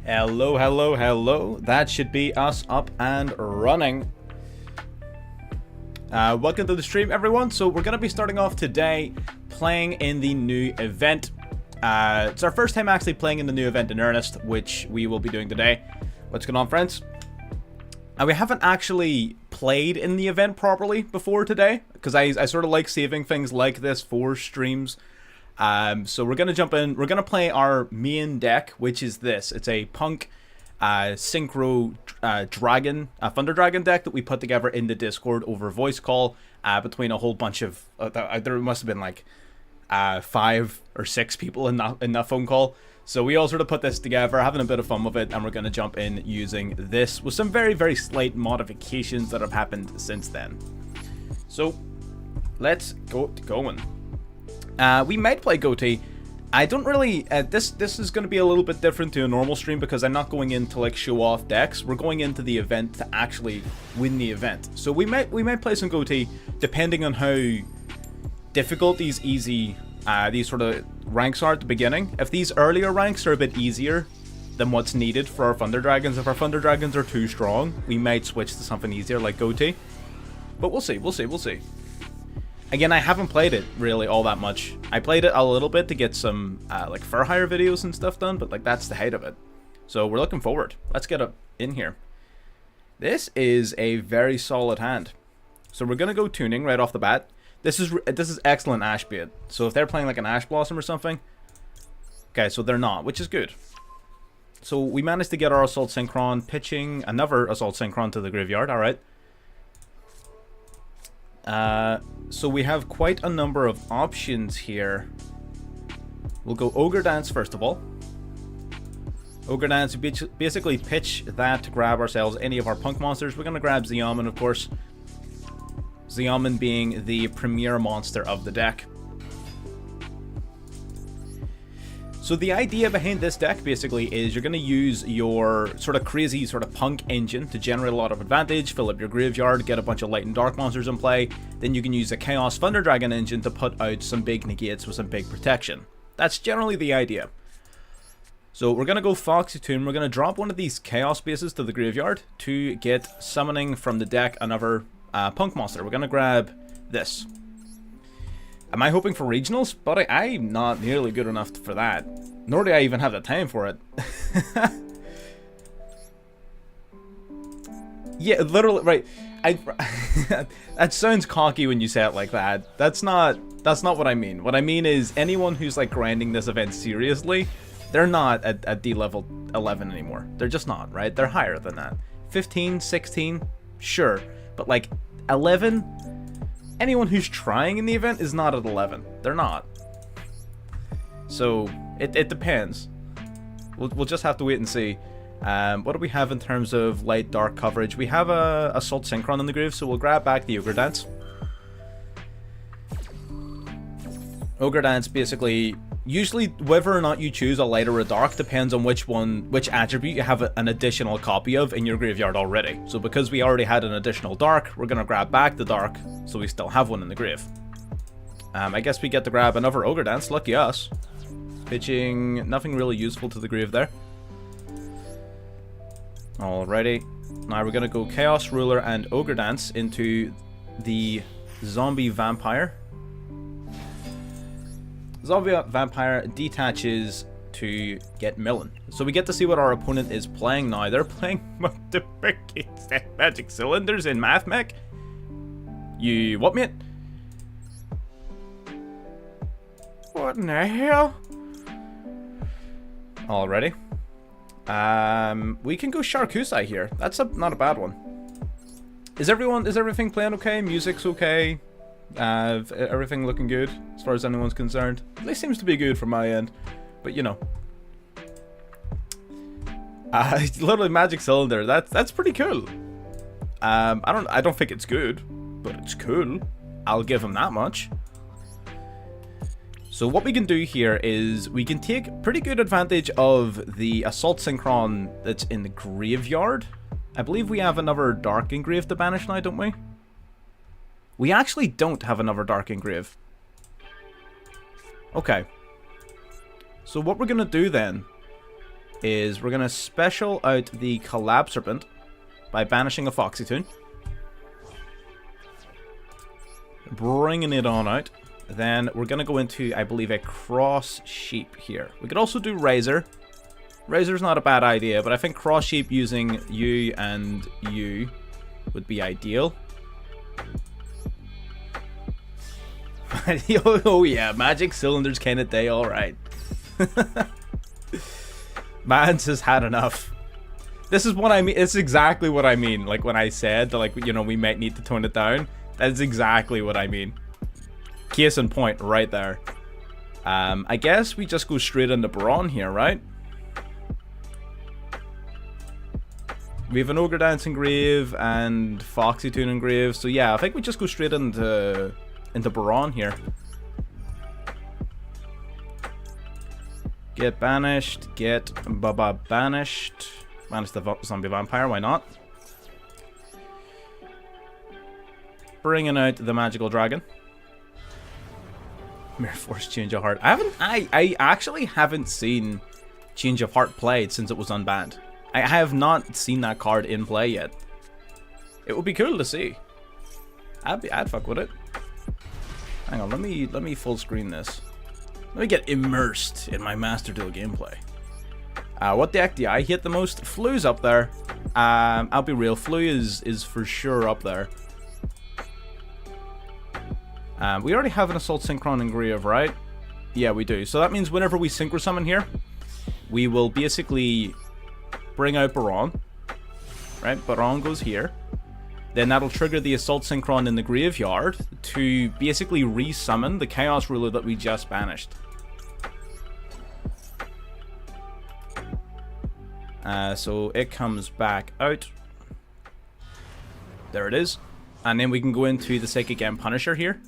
Hello, hello, hello. That should be us up and running. Welcome to the stream, everyone. So we're going to be starting off today playing in the new event. It's our first time actually playing in the new event in earnest, which we will be doing today. What's going on, friends? We haven't actually played in the event properly before today, because I sort of like saving things like this for streams. So we're going to jump in. We're going to play our main deck, which is this. It's a P.U.N.K Synchro Dragon, Thunder Dragon deck that we put together in the Discord over voice call between a whole bunch of... there must have been like 5 or 6 people in that phone call. So we all sort of put this together, having a bit of fun with it, and we're going to jump in using this with some very, very slight modifications that have happened since then. So let's get going. We might play Goatee. I don't really... this is going to be a little bit different to a normal stream because I'm not going in to like show off decks. We're going into the event to actually win the event. So we might play some Goatee depending on how difficult these sort of ranks are at the beginning. If these earlier ranks are a bit easier than what's needed for our Thunder Dragons, if our Thunder Dragons are too strong, we might switch to something easier like Goatee. But we'll see, we'll see, we'll see. Again, I haven't played it really all that much. I played it a little bit to get some like fur hire videos and stuff done, but like that's the height of it. So we're looking forward. Let's get up in here. This is a very solid hand. So we're gonna go tuning right off the bat. This is excellent Ash bait. So if they're playing like an Ash Blossom or something, okay, so they're not, which is good. So we managed to get our Assault Synchron, pitching another Assault Synchron to the graveyard. All right. So we have quite a number of options here. We'll go Ogre Dance first of all. Ogre Dance, basically pitch that to grab ourselves any of our P.U.N.K monsters. We're going to grab Xiamen, of course. Xiamen being the premier monster of the deck. So the idea behind this deck basically is you're going to use your sort of crazy sort of P.U.N.K engine to generate a lot of advantage, fill up your graveyard, get a bunch of light and dark monsters in play. Then you can use a Chaos Thunder Dragon engine to put out some big negates with some big protection. That's generally the idea. So we're going to go Foxy Tune. We're going to drop one of these Chaos bases to the graveyard to get summoning from the deck another P.U.N.K monster. We're going to grab this. Am I hoping for regionals? But I'm not nearly good enough for that. Nor do I even have the time for it. Yeah, literally, right. That sounds cocky when you say it like that. That's not what I mean. What I mean is anyone who's like grinding this event seriously, they're not at D level 11 anymore. They're just not, right? They're higher than that. 15, 16, sure. But like 11... anyone who's trying in the event is not at 11. They're not. So, it depends. We'll just have to wait and see. What do we have in terms of light-dark coverage? We have a Assault Synchron in the groove, so we'll grab back the Ogre Dance. Ogre Dance basically... usually, whether or not you choose a light or a dark depends on which attribute you have an additional copy of in your graveyard already. So because we already had an additional dark, we're going to grab back the dark, so we still have one in the grave. I guess we get to grab another Ogre Dance, lucky us. Pitching nothing really useful to the grave there. Alrighty. Now we're going to go Chaos Ruler and Ogre Dance into the Zombie Vampire. Zombie Vampire detaches to get Millen. So we get to see what our opponent is playing now. They're playing Magic Cylinders in Math Mech. You what, mate? What in the hell? Alrighty. We can go Sharkusai here. That's not a bad one. Is everything playing okay? Music's okay? Everything looking good as far as anyone's concerned. At least seems to be good from my end, but you know, literally Magic Cylinder. That's pretty cool. I don't think it's good, but it's cool. I'll give him that much. So what we can do here is we can take pretty good advantage of the Assault Synchron that's in the graveyard. I believe we have another Dark Engrave to banish now, don't we? We actually don't have another Dark Engrave. Okay. So what we're going to do then is we're going to special out the Collab Serpent by banishing a Foxy Toon. Bringing it on out. Then we're going to go into, I believe, a Cross Sheep here. We could also do Razor. Razor's not a bad idea, but I think Cross Sheep using you and you would be ideal. Oh yeah, Magic Cylinders kind of day, alright. Mans has had enough. This is what I mean. It's exactly what I mean. Like when I said that, like, you know, we might need to tone it down. That's exactly what I mean. Case in point, right there. I guess we just go straight into Baron here, right? We have an Ogre Dancing Grave and Foxy Toon Engrave. So yeah, I think we just go straight into Baron here. Get banished. Get Baba banished. Banish the zombie vampire. Why not? Bringing out the magical dragon. Mere Force Change of Heart. I actually haven't seen Change of Heart played since it was unbanned. I have not seen that card in play yet. It would be cool to see. I'd fuck with it. Hang on, let me full screen this. Let me get immersed in my Master Duel gameplay. What deck do I hate the most? Flu's up there. I'll be real, Flu is for sure up there. We already have an Assault Synchron Engrave, right? Yeah, we do. So that means whenever we Synchro Summon here, we will basically bring out Baron. Right? Baron goes here. Then that'll trigger the Assault Synchron in the graveyard to basically resummon the Chaos Ruler that we just banished. So it comes back out. There it is. And then we can go into the Psychic End Punisher here.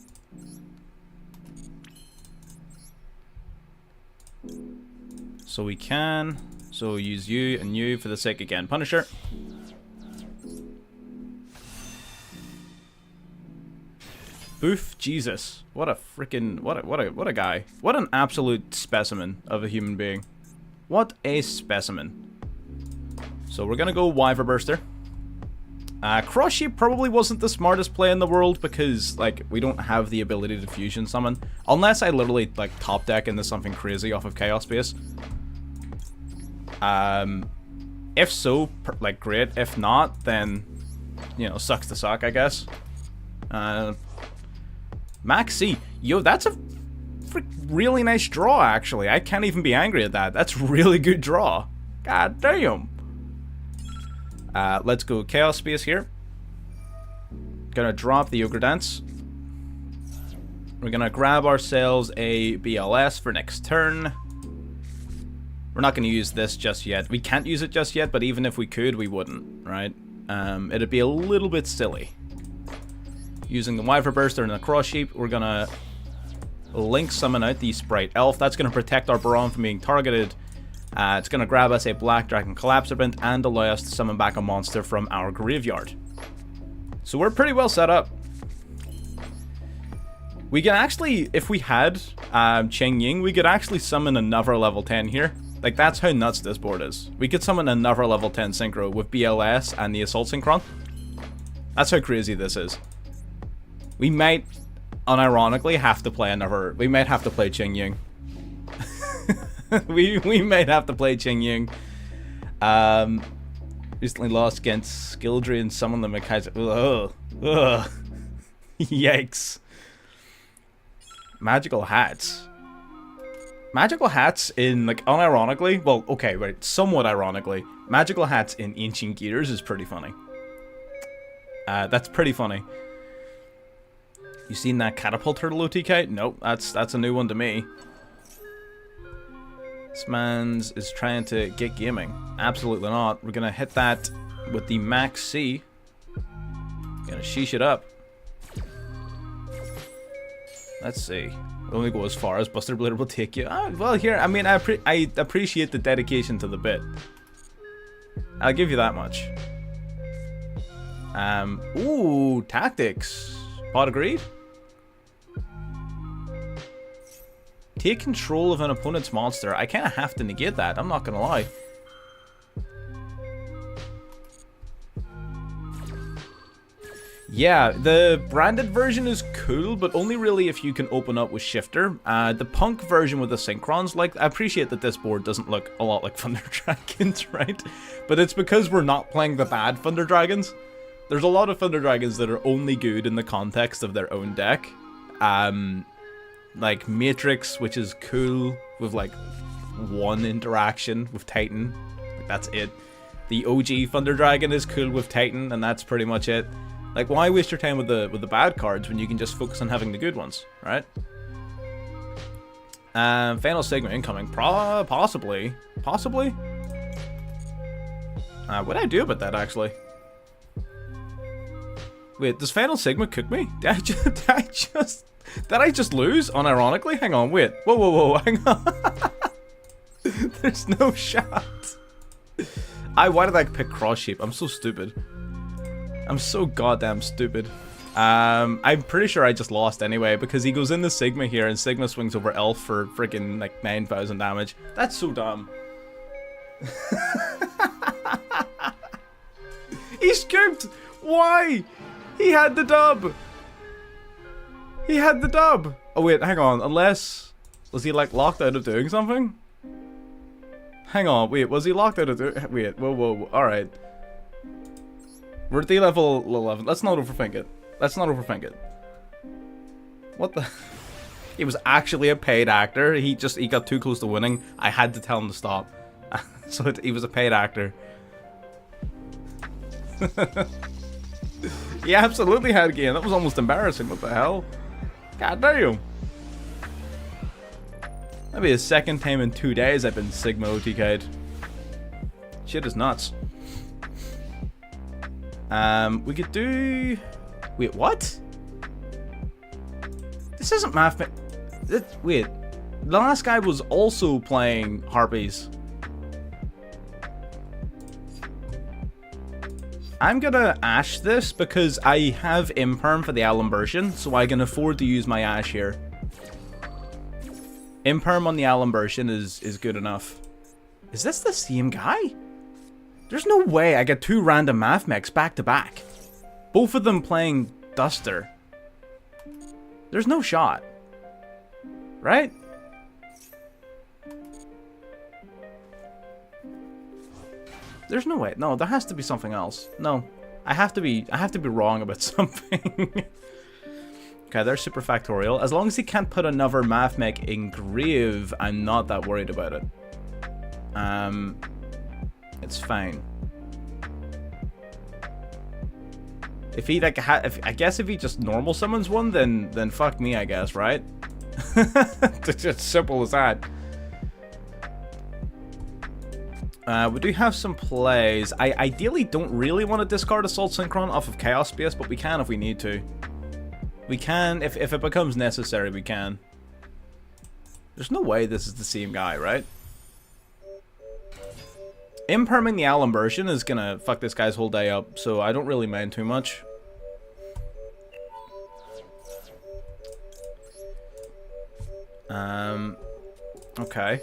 So we can. So use you and you for the Psychic End Punisher. Boof, Jesus. What a freaking what a guy. What an absolute specimen of a human being. What a specimen. So we're gonna go Wyver Burster. Cross Sheep probably wasn't the smartest play in the world because, like, we don't have the ability to fusion summon. Unless I literally, like, top deck into something crazy off of Chaos Space. If so, like, great. If not, then, you know, sucks to suck, I guess. Max C. Yo, that's a really nice draw, actually. I can't even be angry at that. That's really good draw. God damn. Let's go Chaos Space here. Gonna drop the Ogre Dance. We're gonna grab ourselves a BLS for next turn. We're not gonna use this just yet. We can't use it just yet, but even if we could, we wouldn't, right? It'd be a little bit silly. Using the Wyver Burster and the Cross Sheep, we're gonna Link summon out the Sprite Elf. That's gonna protect our Baron from being targeted. It's gonna grab us a Black Dragon Collapse Serpent and allow us to summon back a monster from our graveyard. So we're pretty well set up. We can actually, if we had Cheng Ying, we could actually summon another level 10 here. Like, that's how nuts this board is. We could summon another level 10 Synchro with BLS and the Assault Synchron. That's how crazy this is. We might, unironically, have to play another... We might have to play Cheng Ying. we might have to play Cheng Ying. Recently lost against Skill Drain, summon the Mekaiser. Ugh. Ugh. Yikes. Magical Hats. Magical Hats in, like, unironically... Well, okay, right, somewhat ironically. Magical Hats in Ancient Gears is pretty funny. That's pretty funny. You seen that Catapult Turtle OTK? Nope, that's a new one to me. This man's is trying to get gaming. Absolutely not. We're gonna hit that with the Max C. Gonna sheesh it up. Let's see. We'll only go as far as Buster Blader will take you. Well, here, I mean, I appreciate the dedication to the bit. I'll give you that much. Ooh, Tactics. Pot of Greed? Take control of an opponent's monster. I kind of have to negate that, I'm not gonna lie. Yeah, the branded version is cool, but only really if you can open up with Shifter. The Punk version with the Synchrons, like, I appreciate that this board doesn't look a lot like Thunder Dragons, right? But it's because we're not playing the bad Thunder Dragons. There's a lot of Thunder Dragons that are only good in the context of their own deck. Like Matrix, which is cool, with like one interaction with Titan. Like, that's it. The OG Thunder Dragon is cool with Titan, and that's pretty much it. Like, why waste your time with the bad cards when you can just focus on having the good ones, right? Final Sigma incoming. Possibly. Possibly? What do I do about that, actually? Wait, does Final Sigma cook me? Did I just lose, unironically? Hang on, wait. Whoa, whoa, whoa, hang on. There's no shot. Why did I pick Cross Sheep? I'm so stupid. I'm so goddamn stupid. I'm pretty sure I just lost anyway, because he goes into Sigma here, and Sigma swings over Elf for freaking like 9,000 damage. That's so dumb. He scooped! Why? He had the dub! He had the dub! Oh wait, hang on, unless... Was he like locked out of doing something? Hang on, wait, was he locked out of doing... Wait, whoa, whoa, whoa, alright. We're at the level 11. Let's not overthink it. Let's not overthink it. What the... He was actually a paid actor. He got too close to winning. I had to tell him to stop. So he was a paid actor. He absolutely had a game. That was almost embarrassing. What the hell? God damn. That'd be the second time in 2 days I've been Sigma OTK'd. Shit is nuts. We could do... Wait, what? This isn't math... Wait. The last guy was also playing Harpies. I'm gonna Ash this because I have Imperm for the Allen version, so I can afford to use my Ash here. Imperm on the Allen version is good enough. Is this the same guy? There's no way I get 2 random math mechs back to back. Both of them playing Duster. There's no shot. Right? There's no way. No, there has to be something else. No. I have to be wrong about something. Okay, there's Super Factorial. As long as he can't put another math mech in Grave, I'm not that worried about it. It's fine. If he like I guess if he just normal summons one, then fuck me, I guess, right? It's just simple as that. We do have some plays. I ideally don't really want to discard Assault Synchron off of Chaos Space, but we can if we need to. We can, if it becomes necessary, we can. There's no way this is the same guy, right? Imperming the Allen version is gonna fuck this guy's whole day up, so I don't really mind too much. Okay.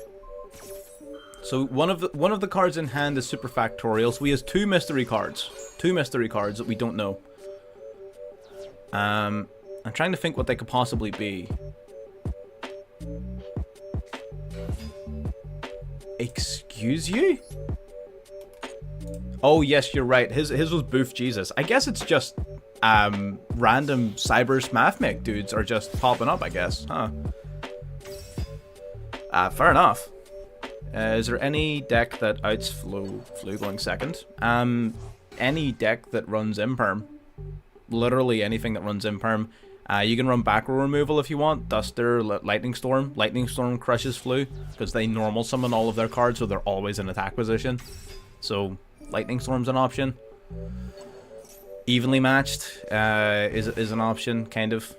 So one of the cards in hand is Super Factorial, so he has 2 mystery cards. 2 mystery cards that we don't know. I'm trying to think what they could possibly be. Excuse you? Oh yes, you're right. His was Boof Jesus. I guess it's just random Cybers Math Mech dudes are just popping up, I guess. Huh. Fair enough. Is there any deck that outs Flu going second? Any deck that runs Imperm. Literally anything that runs Imperm. You can run back row removal if you want. Duster, Lightning Storm. Lightning Storm crushes Flu because they normal summon all of their cards, so they're always in attack position. So Lightning Storm's an option. Evenly matched is an option, kind of.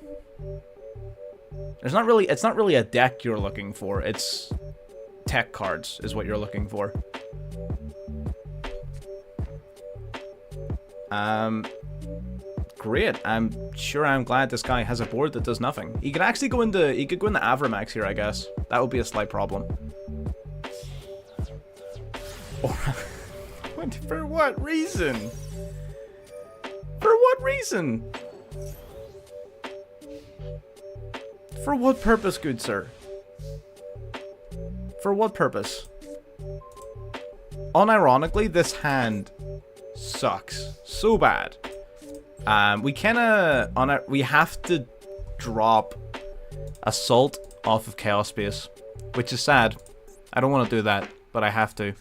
It's not really a deck you're looking for. It's tech cards is what you're looking for. Great. I'm glad this guy has a board that does nothing. He could actually go into Avramax here, I guess. That would be a slight problem. Or for what reason? For what what reason? For what purpose, good sir? For what purpose? Unironically, this hand sucks so bad. We have to drop Assault off of Chaos Space, which is sad. I don't want to do that, but I have to.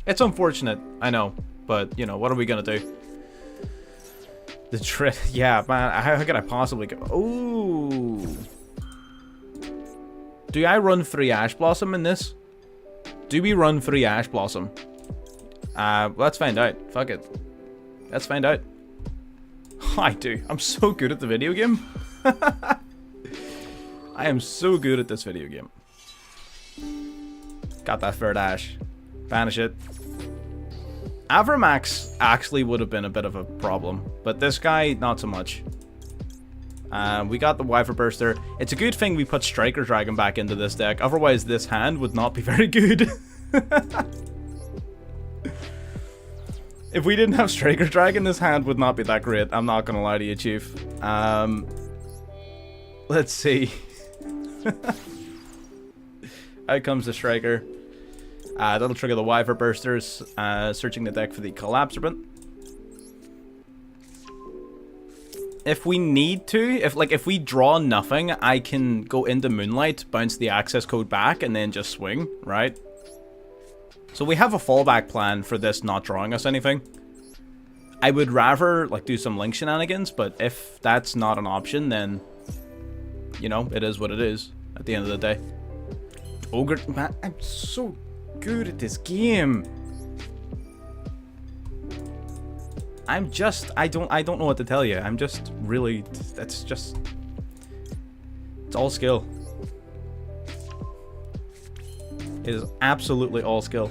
It's unfortunate, I know, but you know, what are we gonna do? The dread, yeah, man. How could I possibly go? Ooh. Do I run 3 Ash Blossom in this? Do we run 3 Ash Blossom? Let's find out. Fuck it. Let's find out. I do. I'm so good at the video game. I am so good at this video game. Got that 3rd Ash. Banish it. Avramax actually would have been a bit of a problem, but this guy, not so much. We got the Wifer Burster. It's a good thing we put Striker Dragon back into this deck, otherwise this hand would not be very good. If we didn't have Striker Dragon, this hand would not be that great. I'm not gonna lie to you, Chief. Let's see. Out comes the Striker. That'll trigger the Wifer Bursters, searching the deck for the Collapsement. If we need to, if we draw nothing, I can go into Moonlight, bounce the access code back, and then just swing, right? So we have a fallback plan for this not drawing us anything. I would rather, like, do some Link shenanigans, but if that's not an option, then, you know, it is what it is at the end of the day. Ogre, man, I'm so good at this game. I don't know what to tell you. I'm just really, it's all skill. It is absolutely all skill.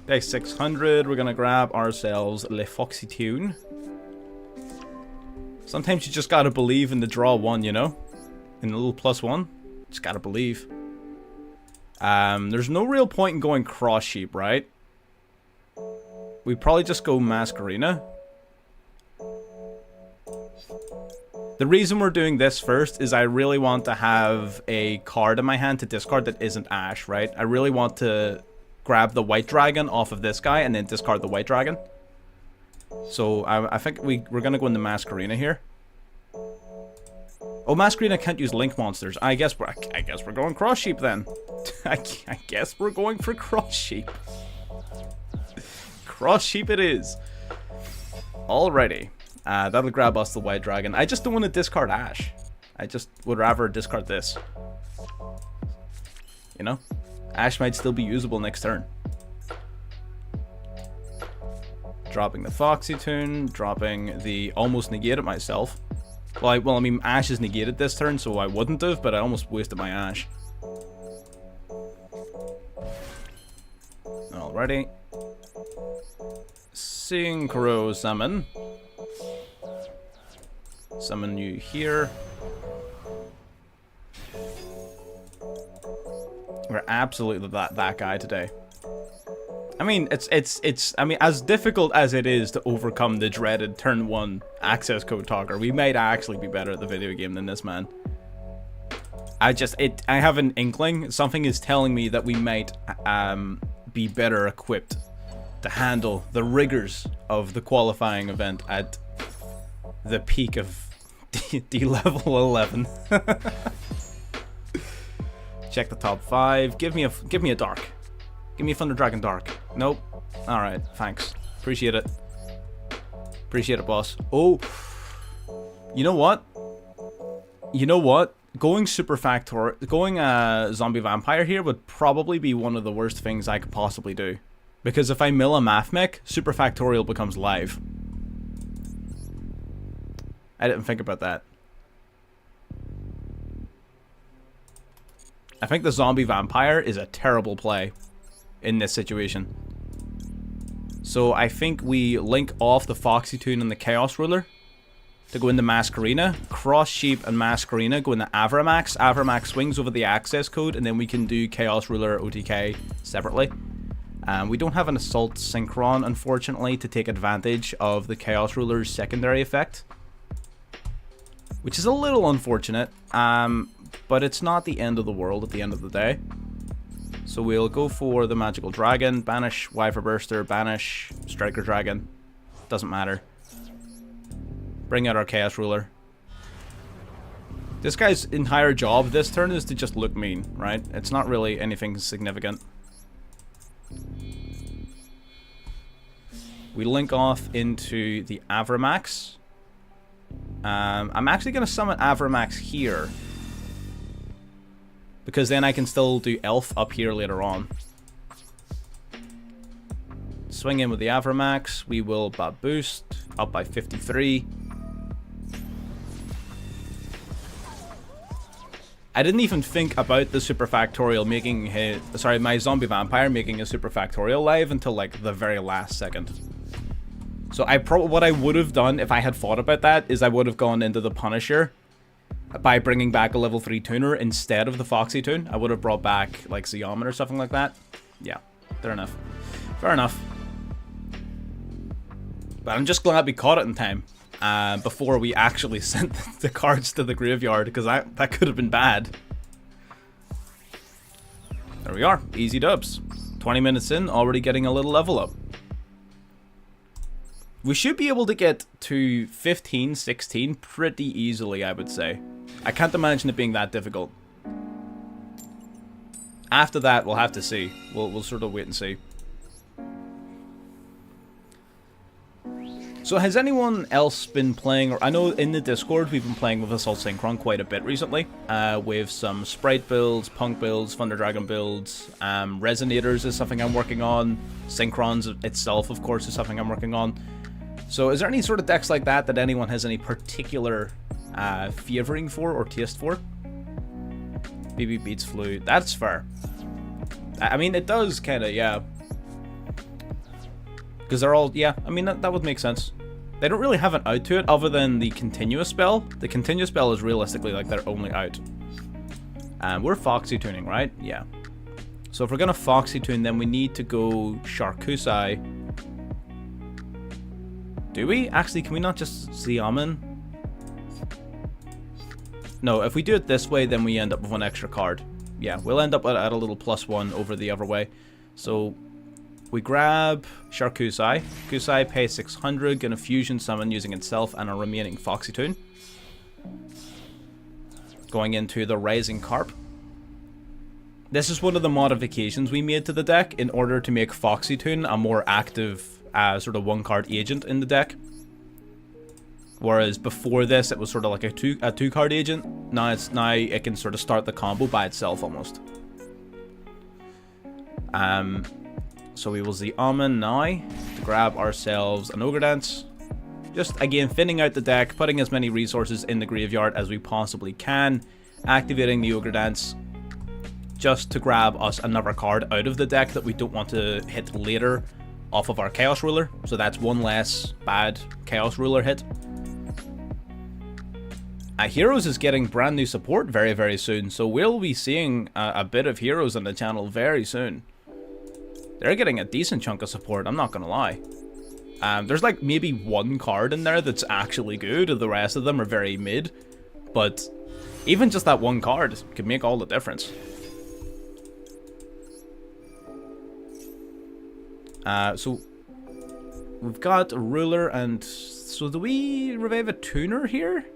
Day 600, we're gonna grab ourselves Le Foxy Tune. Sometimes you just gotta believe in the draw 1, you know? In the little +1. Just gotta believe. There's no real point in going Cross Sheep, right? We'd probably just go Masquerena. The reason we're doing this first is I really want to have a card in my hand to discard that isn't Ash, right? I really want to grab the White Dragon off of this guy and then discard the White Dragon. So I think we're gonna go into Masquerena here. Oh, Masquerena can't use Link monsters. I guess we're going Cross Sheep then. I guess we're going for Cross Sheep. Cross Sheep it is. Alrighty. That'll grab us the White Dragon. I just don't want to discard Ash. I just would rather discard this. You know? Ash might still be usable next turn. Dropping the Foxy Tune. Dropping the almost negate it myself. Well, I mean, Ash is negated this turn, so I wouldn't have, but I almost wasted my Ash. Alrighty. Synchro Summon. Summon you here. We're absolutely that guy today. I mean, I mean, as difficult as it is to overcome the dreaded turn 1 access code talker, we might actually be better at the video game than this man. I have an inkling. Something is telling me that we might be better equipped to handle the rigors of the qualifying event at the peak of D level 11. Check the top 5. Give me a dark. Give me a Thunder Dragon Dark. Nope. Alright, thanks. Appreciate it. Appreciate it, boss. Oh. You know what? You know what? Going Zombie Vampire here would probably be one of the worst things I could possibly do. Because if I mill a Math Mech, Super Factorial becomes live. I didn't think about that. I think the Zombie Vampire is a terrible play in this situation. So I think we link off the Foxy Tune and the Chaos Ruler to go into Masquerena. Cross Sheep and Masquerena go into Avramax. Avramax swings over the access code, and then we can do Chaos Ruler OTK separately. We don't have an Assault Synchron, unfortunately, to take advantage of the Chaos Ruler's secondary effect, which is a little unfortunate, but it's not the end of the world at the end of the day. So we'll go for the Magical Dragon, banish Wyver Burster, banish Striker Dragon, doesn't matter. Bring out our Chaos Ruler. This guy's entire job this turn is to just look mean, right? It's not really anything significant. We link off into the Avramax. I'm actually going to summon Avramax here, because then I can still do Elf up here later on. Swing in with the Avramax. We will boost up by 53. I didn't even think about the Super Factorial making his, sorry, my Zombie Vampire making a Super Factorial live until like the very last second. So what I would have done if I had thought about that is I would have gone into the Punisher by bringing back a level 3 tuner instead of the Foxy Tune. I would have brought back like Xiamen or something like that. Yeah, fair enough. Fair enough. But I'm just glad we caught it in time. Before we actually sent the cards to the graveyard, because that could have been bad. There we are, easy dubs. 20 minutes in, already getting a little level up. We should be able to get to 15, 16 pretty easily, I would say. I can't imagine it being that difficult. After that, we'll have to see. We'll sort of wait and see. So has anyone else been playing, or I know in the Discord we've been playing with Assault Synchron quite a bit recently, with some Sprite builds, P.U.N.K builds, Thunder Dragon builds, Resonators is something I'm working on, Synchrons itself of course is something I'm working on. So is there any sort of decks like that that anyone has any particular favouring for or taste for? BB beats Flu, that's fair. I mean it does kinda, yeah. Because they're all, yeah, I mean that would make sense. They don't really have an out to it other than the continuous spell. The continuous spell is realistically like their only out. We're Foxy tuning, right? Yeah. So if we're gonna Foxy tune, then we need to go Sharkusai. Do we? Actually, can we not just Xiamen? No, if we do it this way, then we end up with one extra card. Yeah, we'll end up at a little +1 over the other way. So we grab Sharkusai. Kusai pays 600, gonna fusion summon using itself and a remaining Foxy Tune. Going into the Rising Carp. This is one of the modifications we made to the deck in order to make Foxy Tune a more active sort of one-card agent in the deck. Whereas before this, it was sort of like a two-card agent. Now it can sort of start the combo by itself almost. So we will Xiamen now to grab ourselves an Ogre Dance. Just again thinning out the deck, putting as many resources in the graveyard as we possibly can, activating the Ogre Dance just to grab us another card out of the deck that we don't want to hit later off of our Chaos Ruler. So that's one less bad Chaos Ruler hit. Heroes is getting brand new support very, very soon, so we'll be seeing a bit of Heroes on the channel very soon. They're getting a decent chunk of support, I'm not gonna lie. There's like maybe one card in there that's actually good, and the rest of them are very mid. But even just that one card could make all the difference. So we've got a Ruler, and so do we revive a Tuner here?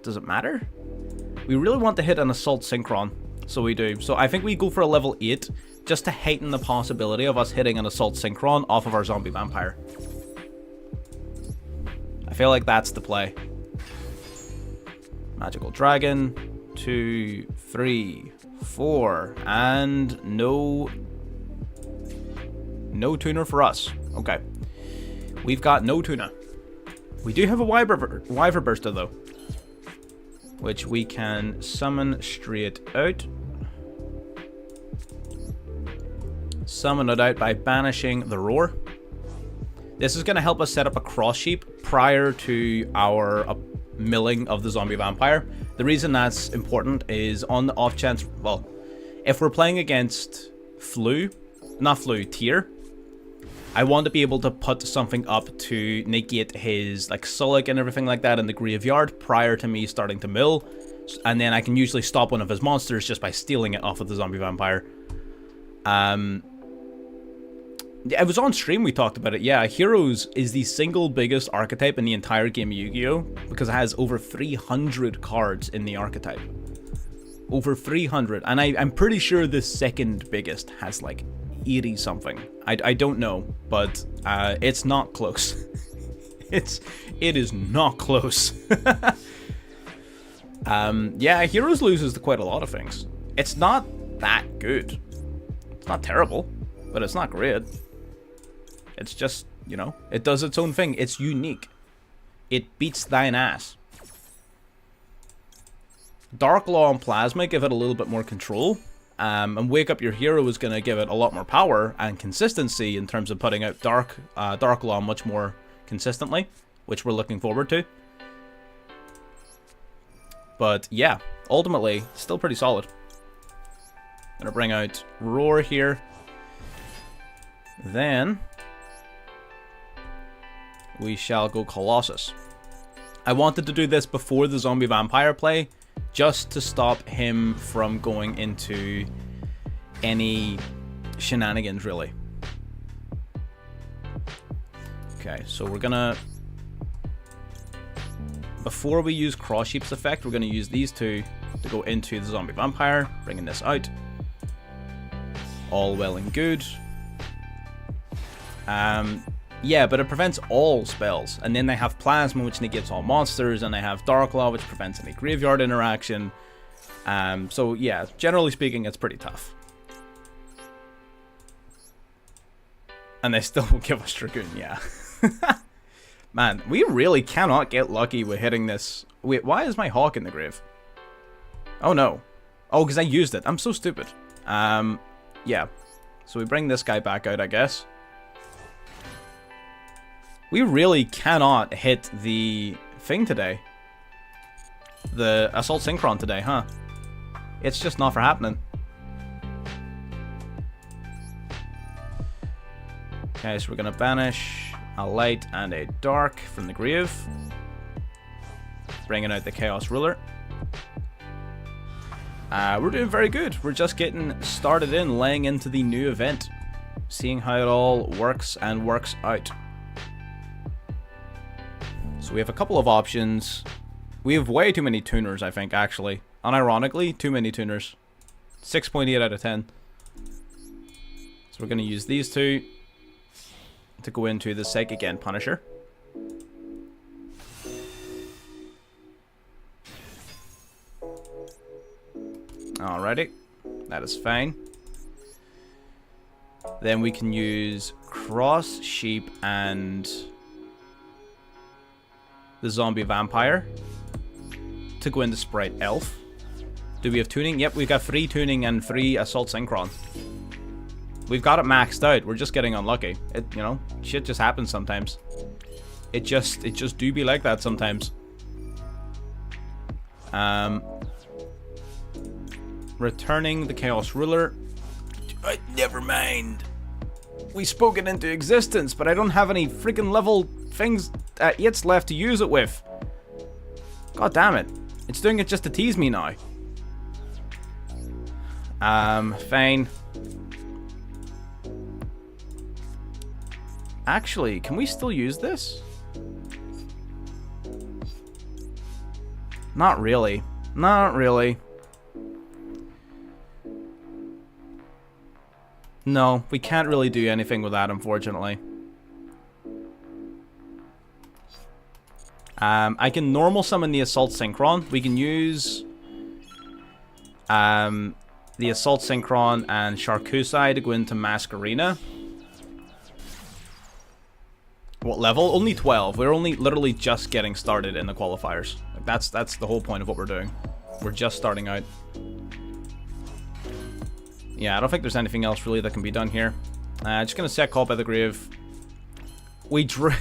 Does it matter? We really want to hit an Assault Synchron, so we do. So I think we go for a level 8, just to heighten the possibility of us hitting an Assault Synchron off of our Zombie Vampire. I feel like that's the play. Magical Dragon, 2, 3, 4, and no tuner for us. Okay. We've got no tuner. We do have a Wyver Burster though, which we can summon straight out. Summon it out by banishing the Roar. This is going to help us set up a cross sheep prior to our milling of the Zombie Vampire. The reason that's important is on the off chance, well, if we're playing against Tier, I want to be able to put something up to negate his like Sulik and everything like that in the graveyard prior to me starting to mill, and then I can usually stop one of his monsters just by stealing it off of the zombie vampire. It was on stream we talked about it. Yeah, Heroes is the single biggest archetype in the entire game of Yu-Gi-Oh! Because it has over 300 cards in the archetype. Over 300. And I'm pretty sure the second biggest has like 80 something. I don't know, but it's not close. it is not close. Yeah, Heroes loses to quite a lot of things. It's not that good. It's not terrible, but it's not great. It's just, you know, it does its own thing. It's unique. It beats thine ass. Dark Law and Plasma give it a little bit more control. And Wake Up Your Hero is going to give it a lot more power and consistency in terms of putting out Dark Law much more consistently, which we're looking forward to. But yeah, ultimately, still pretty solid. Gonna bring out Roar here. Then we shall go Colossus. I wanted to do this before the zombie vampire play, just to stop him from going into any shenanigans, really. Okay, so we're gonna, before we use Cross Sheep's effect, we're gonna use these two to go into the zombie vampire, bringing this out. All well and good. Yeah, but it prevents all spells, and then they have Plasma, which negates all monsters, and they have Dark Law, which prevents any graveyard interaction. So yeah, generally speaking, it's pretty tough. And they still won't give us Dragoon, yeah. Man, we really cannot get lucky with hitting this. Wait, why is my Hawk in the grave? Oh no. Oh, because I used it. I'm so stupid. Yeah. So we bring this guy back out, I guess. We really cannot hit the thing today. The Assault Synchron today, huh? It's just not for happening. Okay, so we're gonna banish a light and a dark from the grave. Bringing out the Chaos Ruler. We're doing very good. We're just getting started in, laying into the new event. Seeing how it all works and works out. So we have a couple of options. We have way too many tuners, I think, actually. Unironically, too many tuners. 6.8 out of 10. So we're going to use these two to go into the Psychic End Punisher. Alrighty. That is fine. Then we can use Cross Sheep and the Zombie Vampire to go into Sprite Elf. Do we have tuning? Yep, we've got 3 tuning and 3 Assault Synchron. We've got it maxed out. We're just getting unlucky. It, you know, shit just happens sometimes. It just do be like that sometimes. Returning the Chaos Ruler. Never mind. We spoke it into existence, but I don't have any freaking level things yet left to use it with. God damn it. It's doing it just to tease me now. Fine. Actually, can we still use this? Not really. Not really. No, we can't really do anything with that, unfortunately. I can normal summon the Assault Synchron. We can use the Assault Synchron and Sharkusai to go into Mask Arena. What level? Only 12. We're only literally just getting started in the qualifiers. Like, that's the whole point of what we're doing. We're just starting out. Yeah, I don't think there's anything else really that can be done here. Just gonna set Call by the Grave. We drew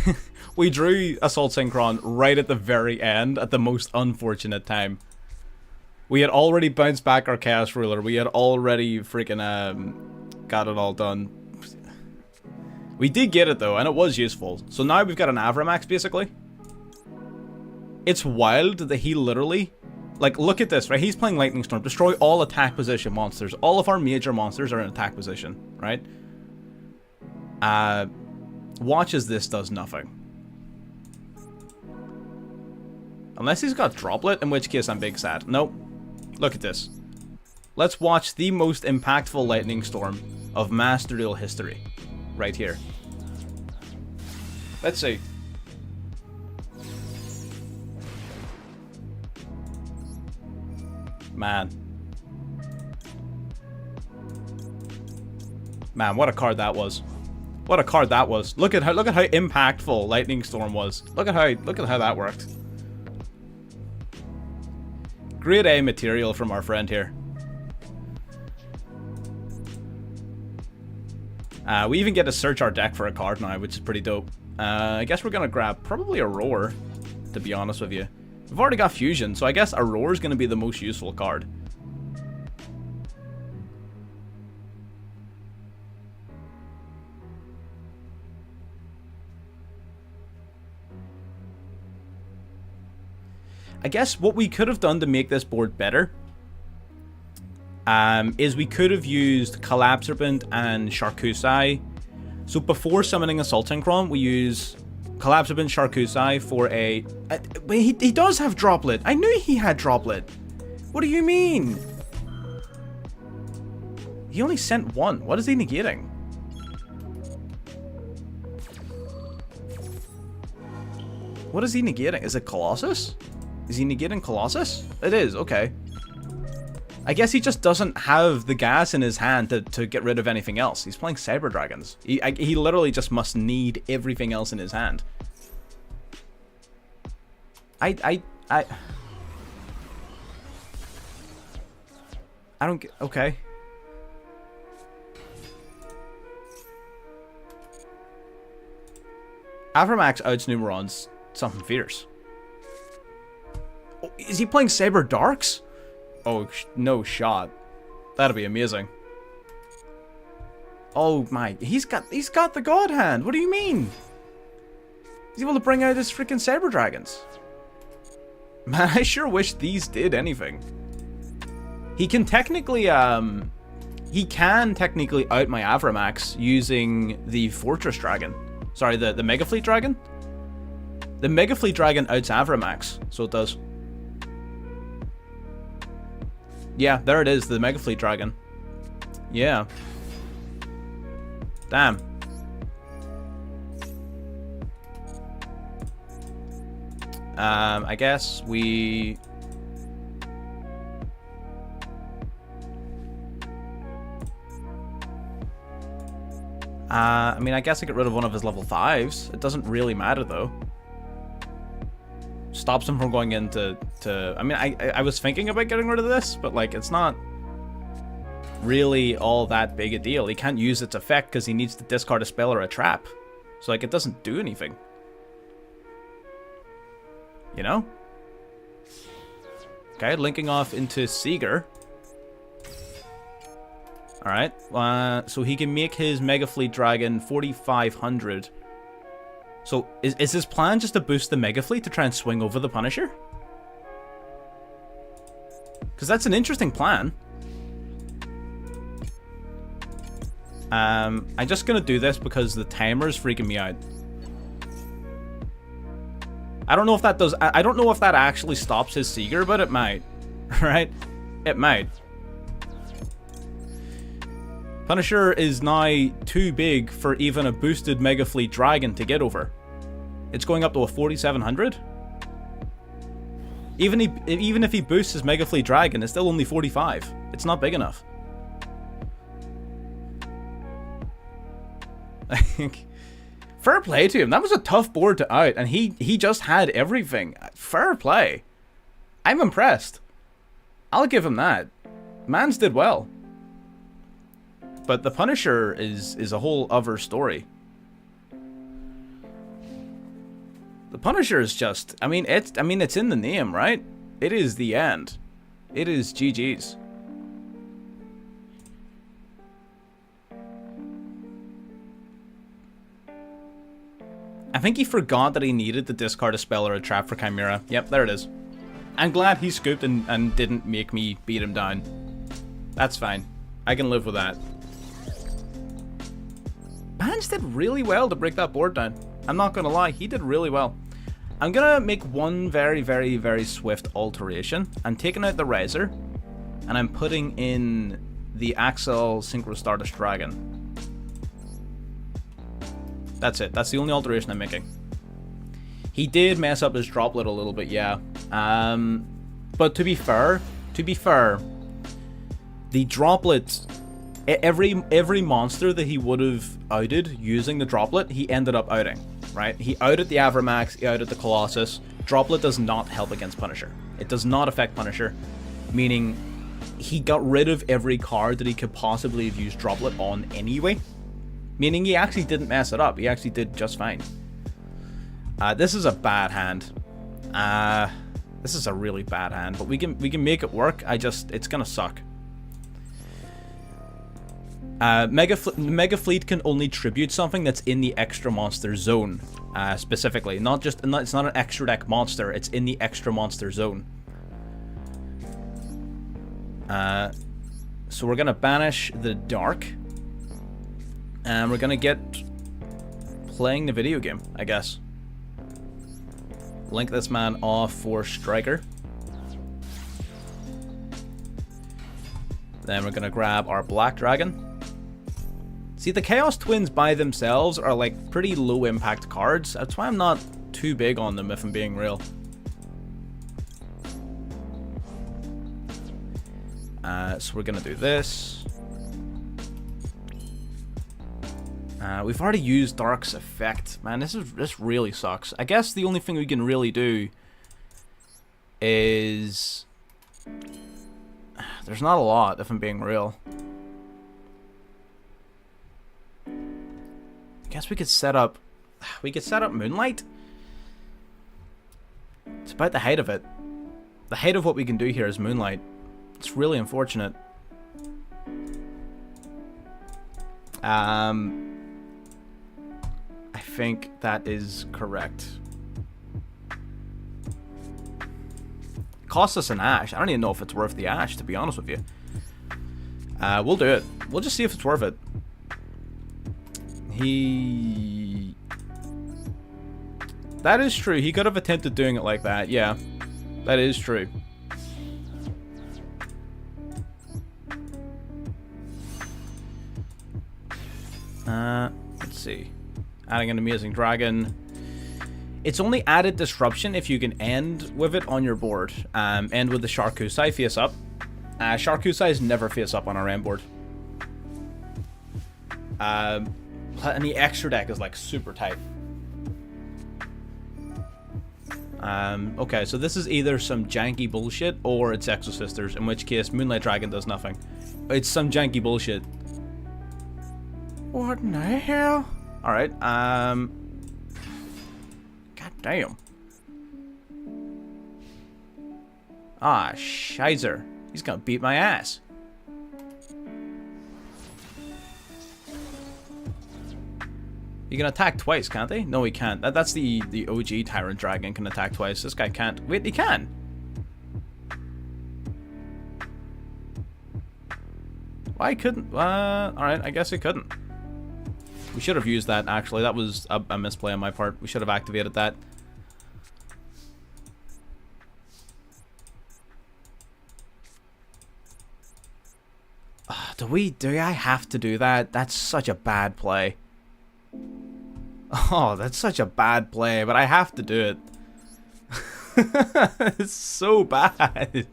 we drew Assault Synchron right at the very end, at the most unfortunate time. We had already bounced back our Chaos Ruler. We had already freaking got it all done. We did get it though, and it was useful. So now we've got an Avramax basically. It's wild that he literally, like, look at this, right? He's playing Lightning Storm. Destroy all attack position monsters. All of our major monsters are in attack position, right? Watch as this does nothing. Unless he's got Droplet, in which case I'm big sad. Nope. Look at this. Let's watch the most impactful Lightning Storm of Master Duel history. Right here. Let's see. Man, what a card that was. What a card that was. Look at how impactful Lightning Storm was. Look at how that worked. Grade A material from our friend here. We even get to search our deck for a card now, which is pretty dope. I guess we're gonna grab probably a Roar, to be honest with you. We've already got Fusion, so I guess a Roar is going to be the most useful card. I guess what we could have done to make this board better is we could have used Collapsarband and Sharkusai. So before summoning Assaulting Cron, we use Collapsarband, Sharkusai for a... But he does have Droplet. I knew he had Droplet. What do you mean? He only sent one. What is he negating? What is he negating? Is it Colossus? Is he negating Colossus? It is, okay. I guess he just doesn't have the gas in his hand to get rid of anything else. He's playing Cyber Dragons. He literally just must need everything else in his hand. I don't get... Okay. Avramax outs Numeron's something fierce. Oh, is he playing Saber Darks? Oh, no shot. That'll be amazing. Oh my, he's got the God Hand. What do you mean? He's able to bring out his freaking Saber Dragons. Man, I sure wish these did anything. He can technically out my Avramax using the Fortress Dragon. Sorry, the Mega Fleet Dragon. The Mega Fleet Dragon outs Avramax, so it does. Yeah, there it is, the Mega Fleet Dragon. Yeah. Damn. I guess we... I mean, I guess I get rid of one of his level 5s. It doesn't really matter, though. Stops him from going into... I mean, I was thinking about getting rid of this, but, like, it's not really all that big a deal. He can't use its effect because he needs to discard a spell or a trap. So, like, it doesn't do anything. You know? Okay, linking off into Seeger. Alright, so he can make his Mega Fleet Dragon 4,500. So, is his plan just to boost the Mega Fleet to try and swing over the Punisher? Because that's an interesting plan. I'm just gonna do this because the timer's freaking me out. I don't know if that does... I don't know if that actually stops his Seeger, but it might. Right? It might. Punisher is now too big for even a boosted Mega Fleet Dragon to get over. It's going up to a 4,700. Even if he boosts his Mega Fleet Dragon, it's still only 45. It's not big enough. Fair play to him. That was a tough board to out, and he just had everything. Fair play. I'm impressed. I'll give him that. Mans did well. But the Punisher is a whole other story. The Punisher is just... I mean, it's in the name, right? It is the end. It is GG's. I think he forgot that he needed to discard a spell or a trap for Chimera. Yep, there it is. I'm glad he scooped and didn't make me beat him down. That's fine. I can live with that. Banj did really well to break that board down. I'm not gonna lie, he did really well. I'm gonna make one very, very, very swift alteration. I'm taking out the Razor, and I'm putting in the Axel Synchro Stardust Dragon. That's it. That's the only alteration I'm making. He did mess up his droplet a little bit, yeah. But to be fair, the droplet, every monster that he would have outed using the droplet, he ended up outing, right? He outed the Avramax, he outed the Colossus. Droplet does not help against Punisher. It does not affect Punisher, meaning he got rid of every card that he could possibly have used droplet on anyway. Meaning he actually didn't mess it up. He actually did just fine. This is a bad hand. This is a really bad hand, but we can make it work. It's gonna suck. Mega Fleet can only tribute something that's in the extra monster zone, specifically. It's not an extra deck monster. It's in the extra monster zone. So we're gonna banish the Dark, and we're gonna get playing the video game, I guess. Link this man off for Striker. Then we're gonna grab our Black Dragon. See, the Chaos Twins by themselves are like pretty low impact cards. That's why I'm not too big on them, if I'm being real. So we're gonna do this. We've already used Dark's effect. Man, this really sucks. I guess the only thing we can really do is... There's not a lot, if I'm being real. I guess we could set up... Moonlight? It's about the height of it. The height of what we can do here is Moonlight. It's really unfortunate. I think that is correct. Cost us an Ash. I don't even know if it's worth the Ash, to be honest with you. We'll do it. We'll just see if it's worth it. That is true. He could have attempted doing it like that. Yeah, that is true. Let's see. Adding an Amazing Dragon. It's only added disruption if you can end with it on your board. End with the Sharkusai face up. Sharkusai is never face up on our end board. And the extra deck is like super tight. Okay, so this is either some janky bullshit or it's Exosisters, in which case Moonlight Dragon does nothing. It's some janky bullshit. What in the hell? Alright, God damn. Ah, Shizer. He's gonna beat my ass. He can attack twice, can't he? No, he can't. That's the OG Tyrant Dragon can attack twice. This guy can't. Wait, he can. Why couldn't? Alright, I guess he couldn't. We should have used that, actually. That was a misplay on my part. We should have activated that. Do I have to do that? That's such a bad play. Oh, that's such a bad play, but I have to do it. It's so bad.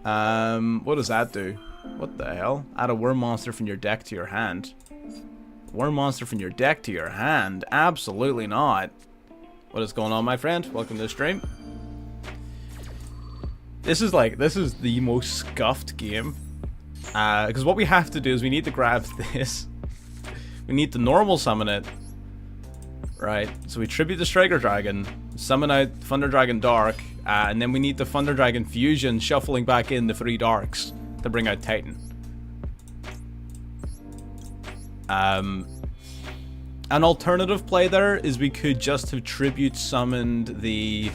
What does that do? What the hell? Add a worm monster from your deck to your hand. Worm monster from your deck to your hand? Absolutely not. What is going on, my friend? Welcome to the stream. This is the most scuffed game. Because what we have to do is we need to grab this. We need to normal summon it. Right, so we tribute the Striker Dragon, summon out Thunder Dragon Dark, and then we need the Thunder Dragon Fusion shuffling back in the 3 Darks to bring out Titan. An alternative play there is we could just have tribute summoned the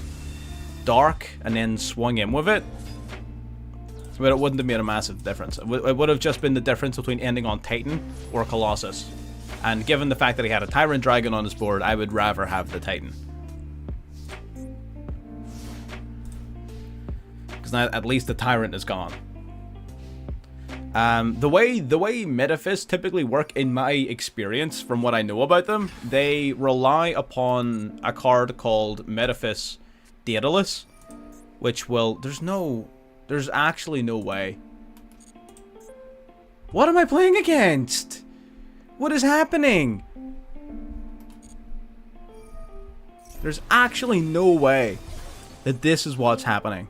Dark and then swung in with it. But it wouldn't have made a massive difference. It would have just been the difference between ending on Titan or Colossus. And given the fact that he had a Tyrant Dragon on his board, I would rather have the Titan. Because now at least the Tyrant is gone. The way Metaphys typically work, in my experience, from what I know about them, they rely upon a card called Metaphys Daedalus, which will... There's actually no way. What am I playing against? What is happening? There's actually no way that this is what's happening.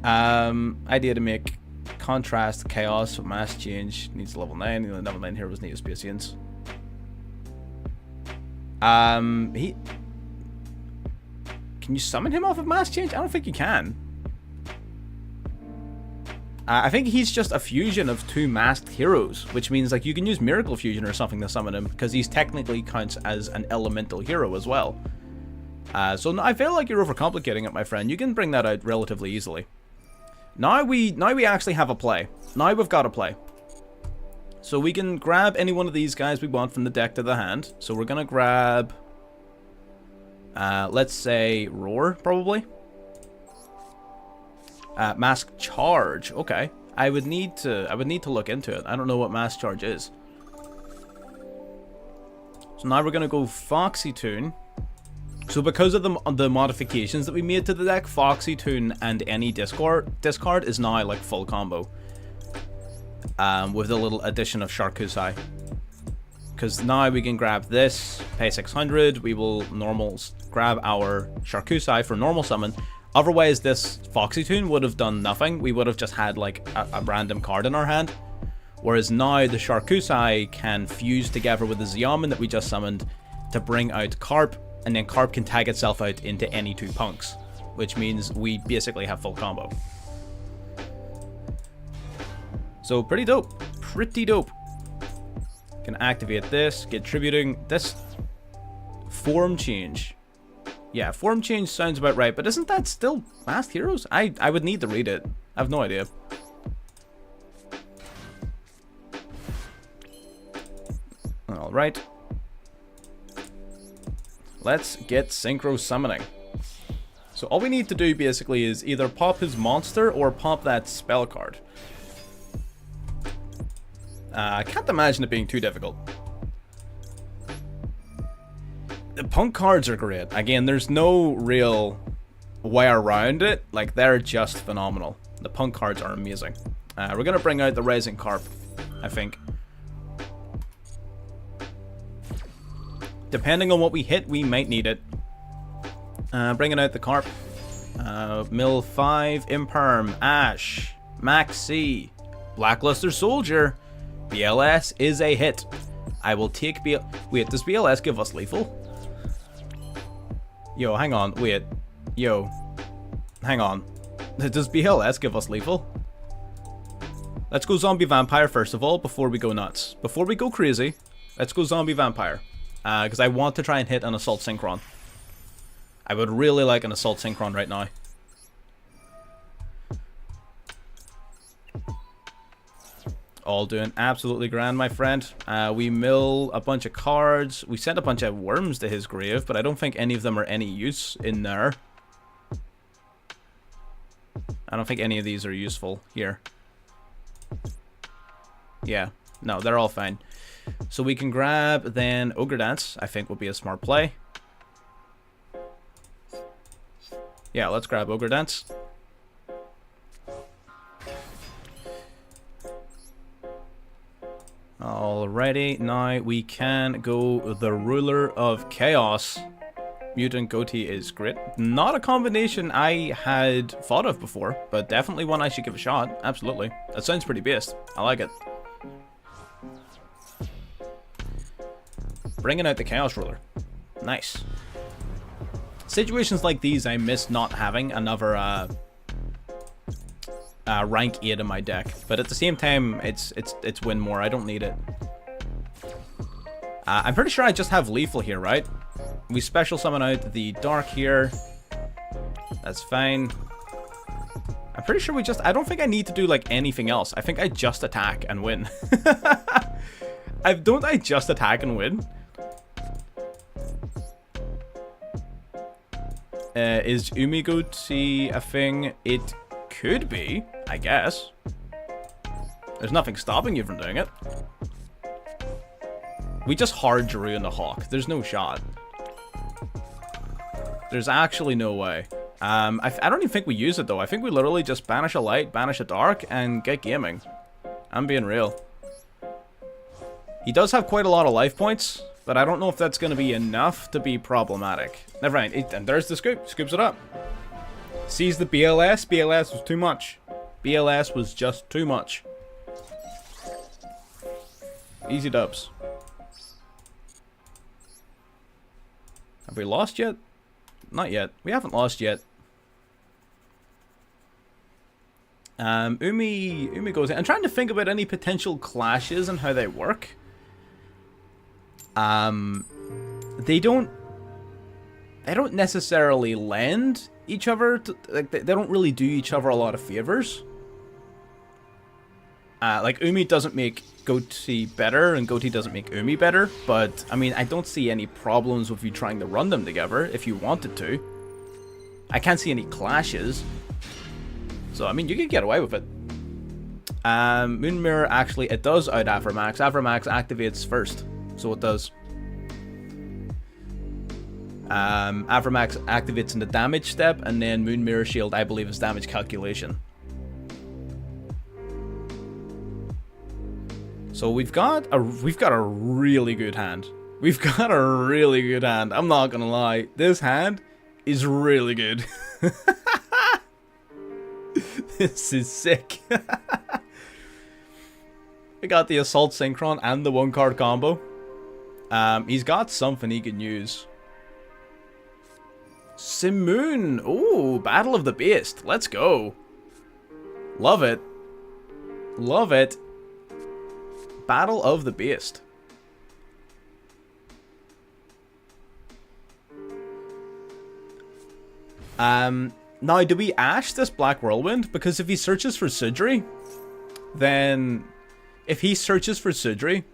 Idea to make contrast chaos with mass change needs level 9. The only level 9 heroes need Neospecians. Can you summon him off of mass change? I don't think you can. I think he's just a fusion of 2 masked heroes, which means like you can use Miracle Fusion or something to summon him, because he's technically counts as an elemental hero as well. So no, I feel like you're overcomplicating it, my friend. You can bring that out relatively easily. Now we actually have a play. Now we've got a play. So we can grab any one of these guys we want from the deck to the hand. So we're gonna grab, let's say Roar, probably. Mask Charge. Okay, I would need to look into it. I don't know what Mask Charge is. So now we're gonna go Foxy Tune. So because of the modifications that we made to the deck, Foxy Tune and any discard is now like full combo. With a little addition of Sharkusai. Because now we can grab this, pay 600, we will grab our Sharkusai for normal summon. Otherwise, this Foxy Tune would have done nothing. We would have just had like a random card in our hand. Whereas now the Sharkusai can fuse together with the Xiamen that we just summoned to bring out Carp, and then Carp can tag itself out into any 2 punks, which means we basically have full combo. So pretty dope. Pretty dope. Can activate this, get tributing. This form change. Yeah, form change sounds about right, but isn't that still Masked Heroes? I would need to read it. I have no idea. Alright. Let's get Synchro Summoning. So all we need to do basically is either pop his monster or pop that spell card. I can't imagine it being too difficult. The punk cards are great. Again, there's no real way around it. Like, they're just phenomenal. The punk cards are amazing. We're going to bring out the Rising Carp, I think. Depending on what we hit, we might need it. Bringing out the Carp. Mill 5, Imperm, Ash, Maxi, Blackluster Soldier. BLS is a hit. I will take Wait, does BLS give us lethal? Yo, hang on. Wait. Yo. Hang on. Does BLS give us lethal? Let's go Zombie Vampire first of all, before we go nuts. Before we go crazy, let's go Zombie Vampire. Because I want to try and hit an Assault Synchron. I would really like an Assault Synchron right now. All doing absolutely grand, my friend. We mill a bunch of cards. We sent a bunch of worms to his grave, but I don't think any of them are any use in there. I don't think any of these are useful here. Yeah, no, they're all fine. So we can grab then Ogre Dance, I think would be a smart play. Yeah, let's grab Ogre Dance. Alrighty, now we can go the Ruler of Chaos. Mutant Goatee is great. Not a combination I had thought of before, but definitely one I should give a shot. Absolutely. That sounds pretty based. I like it. Bringing out the Chaos Ruler. Nice. Situations like these, I miss not having another rank 8 in my deck. But at the same time, it's win more. I don't need it. I'm pretty sure I just have lethal here, right? We special summon out the dark here. That's fine. I'm pretty sure we just... I don't think I need to do, like, anything else. I think I just attack and win. Don't I just attack and win? Is Umigoti a thing? It could be, I guess. There's nothing stopping you from doing it. We just hard Drew in the Hawk. There's no shot. There's actually no way. I don't even think we use it, though. I think we literally just banish a light, banish a dark, and get gaming. I'm being real. He does have quite a lot of life points, but I don't know if that's going to be enough to be problematic. Never mind. And there's the scoop. Scoops it up. Sees the BLS. BLS was too much. BLS was just too much. Easy dubs. Have we lost yet? Not yet. We haven't lost yet. Umi goes in. I'm trying to think about any potential clashes and how they work. They don't necessarily lend each other to, like, they don't really do each other a lot of favors. Like, Umi doesn't make Goatee better, and Goatee doesn't make Umi better, but, I mean, I don't see any problems with you trying to run them together, if you wanted to. I can't see any clashes. So, I mean, you could get away with it. Moon Mirror, actually, it does out Afromax. Afromax activates first, so it does. Afromax activates in the damage step, and then Moon Mirror Shield, I believe, is damage calculation. So we've got a really good hand. We've got a really good hand. I'm not gonna lie. This hand is really good. This is sick. We got the Assault Synchron and the 1-card combo. He's got something he can use. Simoon. Ooh, Battle of the Beast. Let's go. Love it. Love it. Battle of the Beast. Now, do we Ash this Black Whirlwind? Because if he searches for Sudri, then... If he searches for Sudri,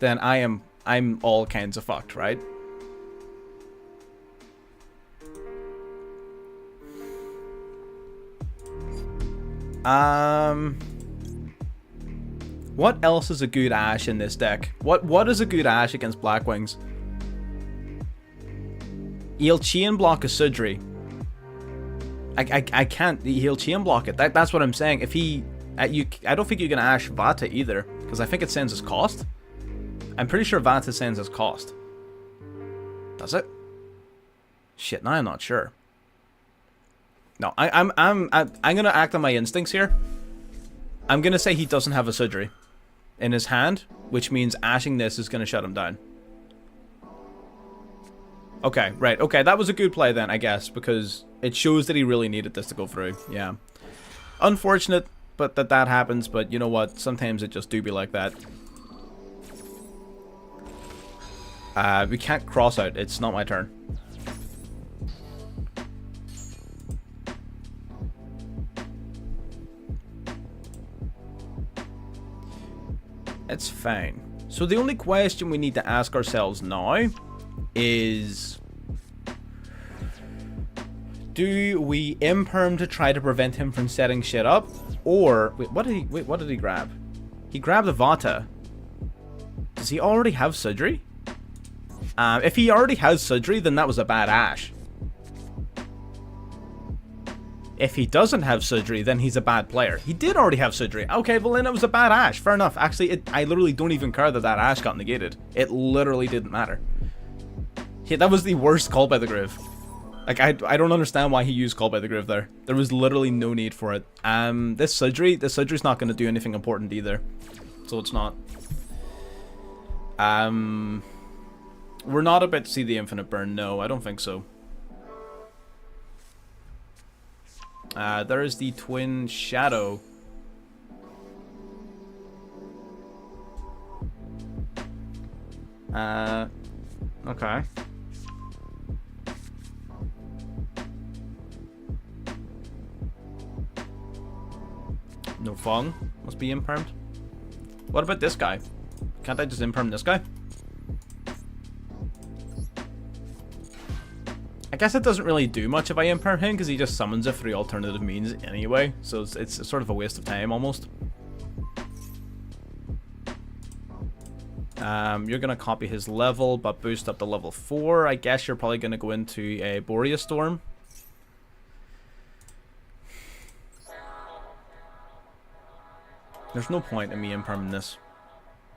then I'm all kinds of fucked, right? What else is a good Ash in this deck? What is a good Ash against Blackwings? He'll chain block a Sudri. I can't. He'll chain block it. That's what I'm saying. If he, I don't think you can Ash Vata either, because I think it sends as cost. I'm pretty sure Vata sends as cost. Does it? Shit, now I'm not sure. No, I'm gonna act on my instincts here. I'm gonna say he doesn't have a Sudri in his hand, which means ashing this is gonna shut him down. Okay, right. Okay, that was a good play then, I guess, because it shows that he really needed this to go through. Yeah. Unfortunate, but that happens, but you know what? Sometimes it just do be like that. We can't cross out. It's not my turn. It's fine. So the only question we need to ask ourselves now is, do we imperm to try to prevent him from setting shit up, or what did he grab? He grabbed the Vata. Does he already have Sudri? If he already has Sudri, then that was a bad Ash. If he doesn't have Sudri, then he's a bad player. He did already have Sudri. Okay, well then it was a bad Ash. Fair enough. Actually, I literally don't even care that Ash got negated. It literally didn't matter. Yeah, that was the worst Call by the Grave. Like, I don't understand why he used Call by the Grave there. There was literally no need for it. This Sudri's not going to do anything important either. So it's not. We're not about to see the Infinite Burn. No, I don't think so. There is the Twin Shadow. Okay. No Fong. Must be impermed. What about this guy? Can't I just imperm this guy? I guess it doesn't really do much if I imperm him, because he just summons it for the alternative means anyway. So it's sort of a waste of time, almost. You're going to copy his level, but boost up to level 4. I guess you're probably going to go into a Boreas Storm. There's no point in me imperming this.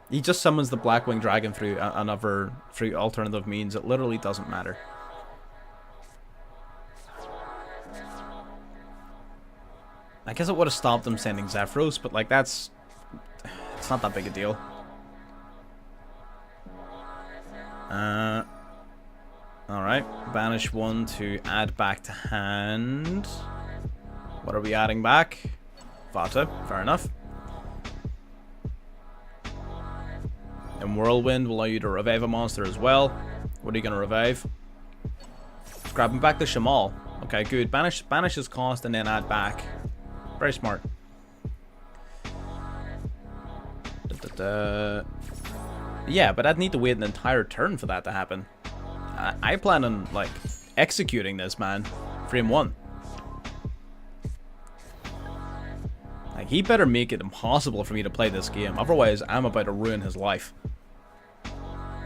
He just summons the Blackwing Dragon through through alternative means. It literally doesn't matter. I guess it would have stopped him sending Zephyros, but like it's not that big a deal. Alright, banish 1 to add back to hand. What are we adding back? Vata, fair enough. And Whirlwind will allow you to revive a monster as well. What are you going to revive? Grabbing back the Shamal. Okay, good. Banish his cost and then add back. Very smart. Yeah, but I'd need to wait an entire turn for that to happen. I plan on, like, executing this, man. Frame 1. Like, he better make it impossible for me to play this game. Otherwise, I'm about to ruin his life.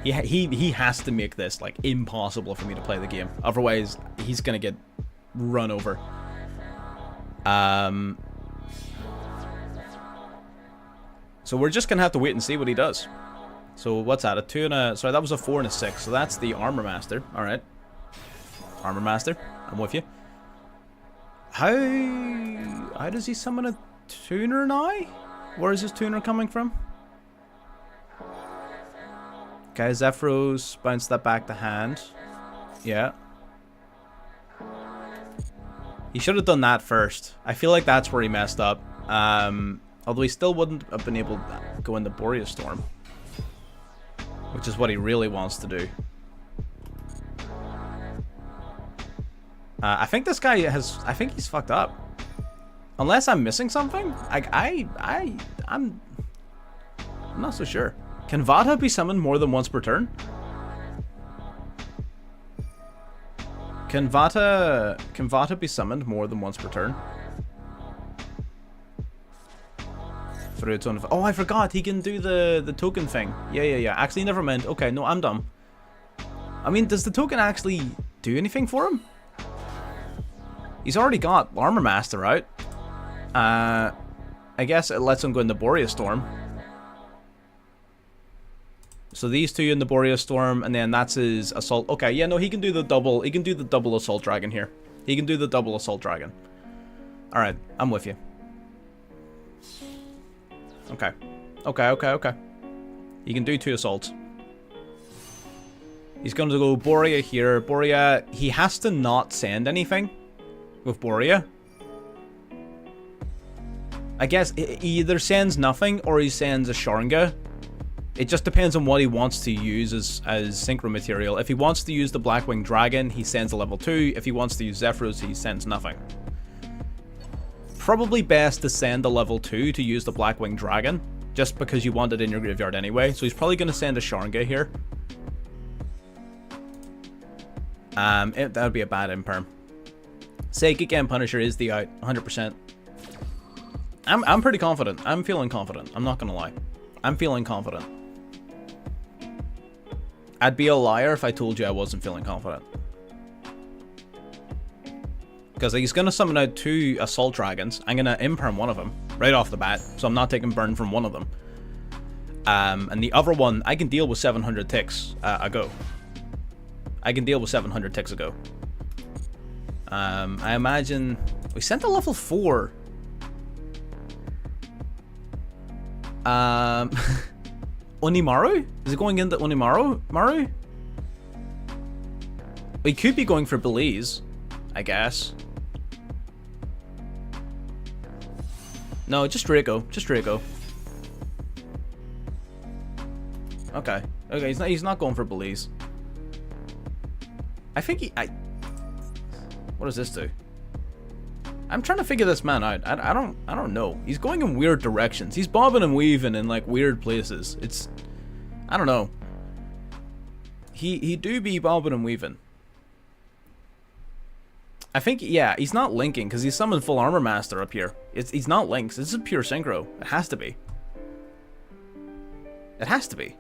He has to make this, like, impossible for me to play the game. Otherwise, he's gonna get run over. So we're just gonna have to wait and see what he does. So what's that? A 2 and a... Sorry, that was a 4 and a 6. So that's the Armor Master. Alright. Armor Master. I'm with you. How does he summon a tuner now? Where is his tuner coming from? Okay, Zephyros. Bounce that back to hand. Yeah. He should have done that first. I feel like that's where he messed up. Although he still wouldn't have been able to go into Boreas Storm. Which is what he really wants to do. I think this guy has... I think he's fucked up. Unless I'm missing something? I'm not so sure. Can Vata be summoned more than once per turn? Can Vata be summoned more than once per turn? Through its own... Oh, I forgot. He can do the token thing. Yeah. Actually, never mind. Okay, no, I'm dumb. I mean, does the token actually do anything for him? He's already got Armor Master out. I guess it lets him go into Boreas Storm. So these two in the Boreas Storm, and then that's his Assault. Okay, yeah, no, he can do the double. He can do the double Assault Dragon here. He can do the double Assault Dragon. All right, I'm with you. Okay. He can do 2 assaults. He's going to go Borea here. Borea, he has to not send anything with Borea. I guess he either sends nothing or he sends a Sharinga. It just depends on what he wants to use as synchro material. If he wants to use the Blackwing Dragon, he sends a level 2. If he wants to use Zephyros, he sends nothing. Probably best to send a level 2 to use the Blackwing Dragon, just because you want it in your graveyard anyway. So he's probably going to send a Sharinga here. That would be a bad imperm. Psychic and Punisher is the out, 100%. I'm pretty confident. I'm feeling confident. I'm not going to lie. I'm feeling confident. I'd be a liar if I told you I wasn't feeling confident. Because he's going to summon out 2 Assault Dragons. I'm going to imperm one of them right off the bat. So I'm not taking burn from one of them. And the other one, I can deal with 700 ticks a go. I can deal with 700 ticks a go. I imagine... We sent a level 4. Onimaru? Is it going into Onimaru? Maru? We could be going for Belize, I guess. No, just Draco. Just Draco. Okay. Okay, he's not going for Belize. I think he... What does this do? I'm trying to figure this man out. I don't know. He's going in weird directions. He's bobbing and weaving in like weird places. It's... I don't know. He do be bobbing and weaving. I think, yeah, he's not linking because he's summoned full armor master up here. He's not links. This is pure synchro. It has to be. It has to be.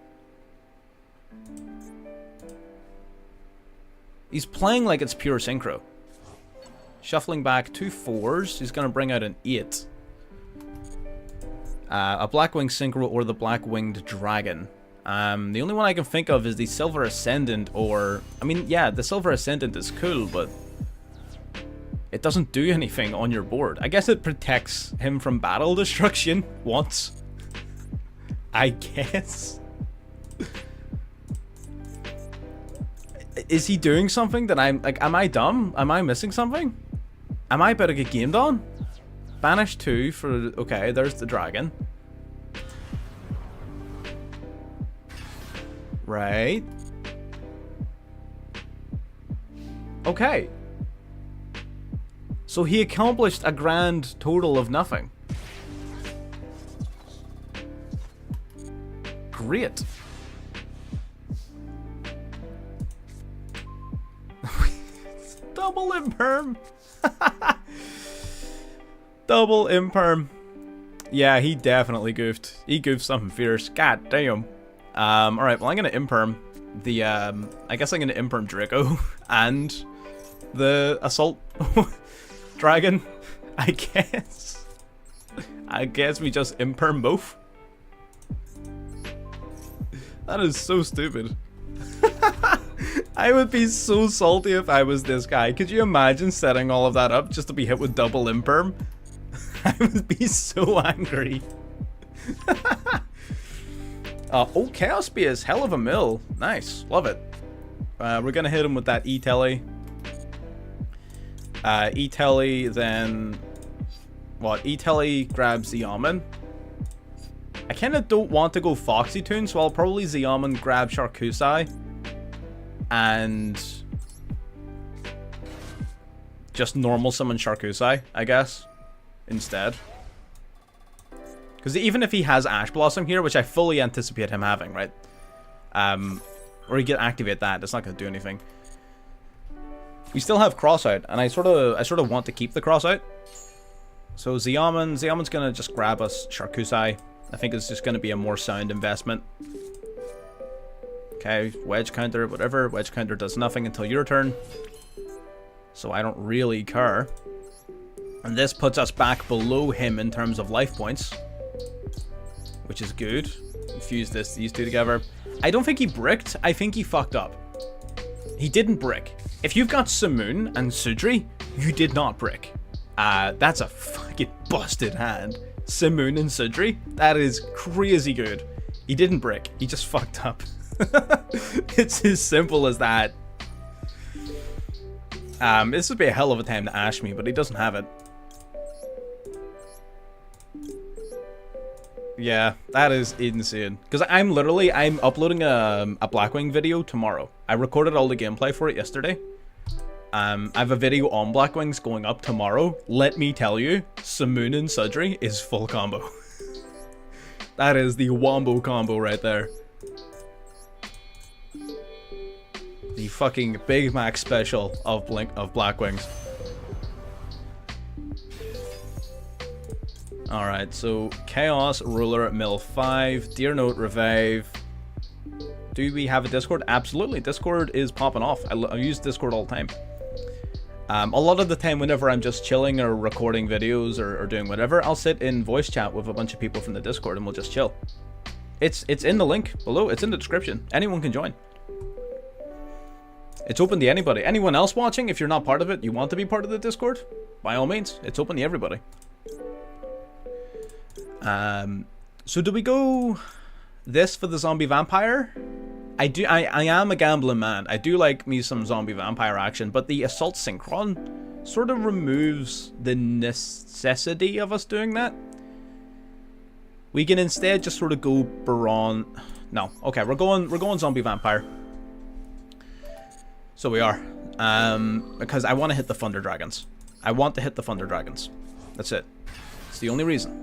He's playing like it's pure synchro. Shuffling back 2 4s. He's going to bring out an 8. A Blackwing Synchro or the Black-Winged Dragon. The only one I can think of is the Silver Ascendant or... I mean, yeah, the Silver Ascendant is cool, but... it doesn't do anything on your board. I guess it protects him from battle destruction once. I guess. Is he doing something that I'm... like, am I dumb? Am I missing something? Am I about to get gamed on? Banish 2 for... okay, there's the dragon. Right. Okay. So he accomplished a grand total of nothing. Great. Double imperm. Double imperm. Yeah, he definitely goofed. He goofed something fierce. God damn. Alright, well I'm gonna imperm the I guess I'm gonna imperm Draco and the assault dragon. I guess we just imperm both. That is so stupid. I would be so salty if I was this guy. Could you imagine setting all of that up just to be hit with double imperm? I would be so angry. Oh, Chaos Spear is hell of a mill. Nice, love it. We're gonna hit him with that E-Telly. E-Telly, then... what? E-Telly grabs Zeoman. I kinda don't want to go Foxy Toon, so I'll probably Zeoman grab Sharkusai. And... just normal summon Sharkusai, I guess. Instead. Because even if he has Ash Blossom here, which I fully anticipate him having, right? Or he can activate that, it's not going to do anything. We still have Cross Out, and I sort of want to keep the Cross Out. So Zeoman's going to just grab us Sharkusai. I think it's just going to be a more sound investment. Okay, Wedge Counter, whatever. Wedge Counter does nothing until your turn. So I don't really care. And this puts us back below him in terms of life points. Which is good. Fuse these two together. I don't think he bricked. I think he fucked up. He didn't brick. If you've got Simoon and Sudri, you did not brick. That's a fucking busted hand. Simoon and Sudri, that is crazy good. He didn't brick. He just fucked up. It's as simple as that. This would be a hell of a time to Ash me, but he doesn't have it. Yeah, that is insane. Because I'm uploading a Blackwing video tomorrow. I recorded all the gameplay for it yesterday. I have a video on Blackwings going up tomorrow. Let me tell you, Simoon and Sudri is full combo. That is the wombo combo right there. The fucking Big Mac special of Blackwings. Alright, so Chaos, Ruler, Mill 5, Dear Note, Revive. Do we have a Discord? Absolutely, Discord is popping off. I use Discord all the time. A lot of the time whenever I'm just chilling or recording videos or doing whatever, I'll sit in voice chat with a bunch of people from the Discord and we'll just chill. It's in the link below, it's in the description. Anyone can join. It's open to anybody. Anyone else watching, if you're not part of it, you want to be part of the Discord, by all means, it's open to everybody. So do we go this for the zombie vampire? I am a gambling man. I do like me some zombie vampire action, but the assault synchron sort of removes the necessity of us doing that. We can instead just sort of go Baron. No, okay, we're going zombie vampire. So we are, because I want to hit the Thunder Dragons. I want to hit the Thunder Dragons. That's it. It's the only reason.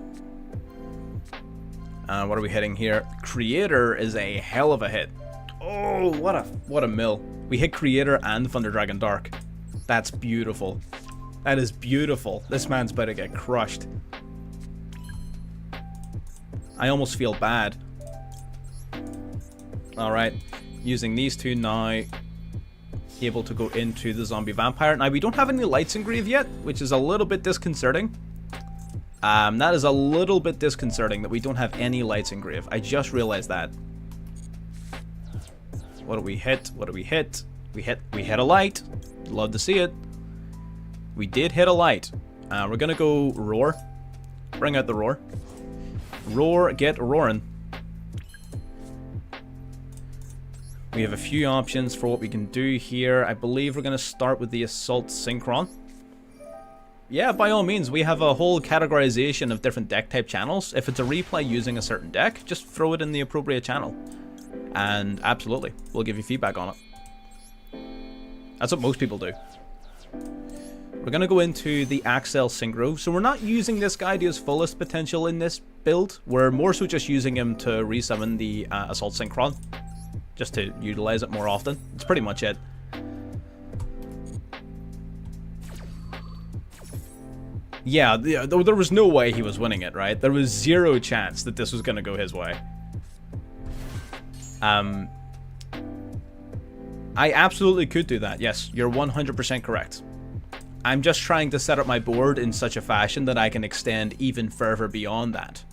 What are we hitting here? Creator is a hell of a hit. Oh, what a mill. We hit Creator and Thunder Dragon Dark. That's beautiful. That is beautiful. This man's about to get crushed. I almost feel bad. Alright. Using these two now. Able to go into the zombie vampire. Now, we don't have any lights engrave yet, which is a little bit disconcerting. That is a little bit disconcerting that we don't have any lights engrave. I just realized that. What do we hit? What do we hit? We hit a light. Love to see it. We did hit a light. We're gonna go roar. Bring out the roar. Roar, get roaring. We have a few options for what we can do here. I believe we're gonna start with the assault synchron. Yeah, by all means, we have a whole categorization of different deck type channels. If it's a replay using a certain deck, just throw it in the appropriate channel. And absolutely, we'll give you feedback on it. That's what most people do. We're going to go into the Axel Synchro. So we're not using this guy to his fullest potential in this build. We're more so just using him to resummon the Assault Synchron. Just to utilize it more often. That's pretty much it. Yeah, there was no way he was winning it, right? There was zero chance that this was going to go his way. I absolutely could do that. Yes, you're 100% correct. I'm just trying to set up my board in such a fashion that I can extend even further beyond that.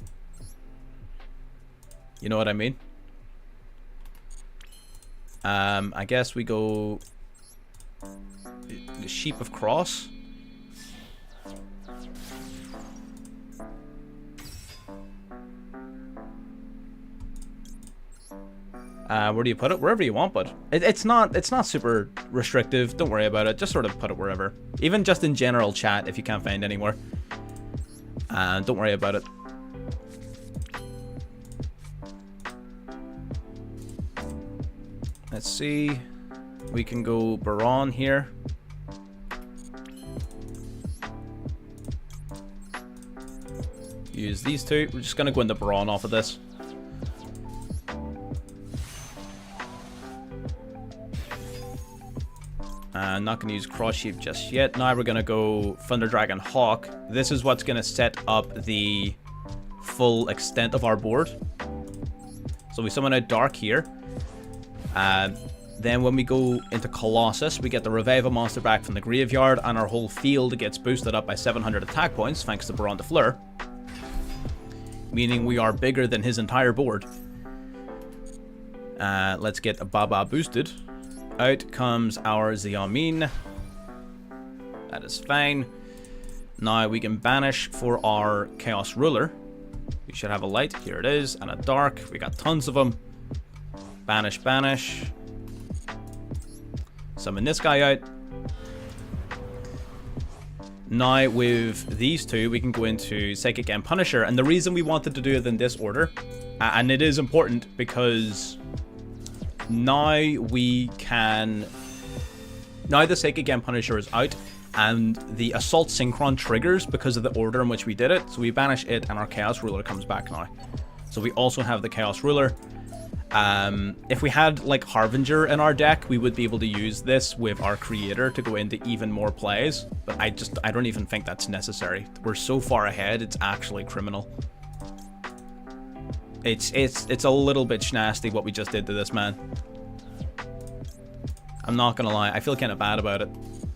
You know what I mean? I guess we go the Sheep of Cross. Where do you put it? Wherever you want, but it's not super restrictive. Don't worry about it. Just sort of put it wherever. Even just in general chat if you can't find anywhere. Don't worry about it. Let's see. We can go Baron here. Use these two. We're just going to go into Baron off of this. Not going to use Cross Sheep just yet. Now we're going to go Thunder Dragon Hawk. This is what's going to set up the full extent of our board. So we summon out Dark here. Then when we go into Colossus, we get the Revive a monster back from the graveyard, and our whole field gets boosted up by 700 attack points thanks to Baron de Fleur. Meaning we are bigger than his entire board. Let's get a Baba boosted. Out comes our Xiaomin. That is fine. Now we can banish for our Chaos Ruler. We should have a light. Here it is. And a dark. We got tons of them. Banish, banish. Summon this guy out. Now with these two, we can go into Psychic and Punisher. And the reason we wanted to do it in this order, and it is important because now we can... Now the Psychic and Punisher is out, and the Assault Synchron triggers because of the order in which we did it. So we banish it, and our Chaos Ruler comes back now. So we also have the Chaos Ruler. If we had like Harbinger in our deck, we would be able to use this with our Creator to go into even more plays. But I don't even think that's necessary. We're so far ahead, it's actually criminal. It's a little bit nasty what we just did to this man. I'm not gonna lie, I feel kind of bad about it.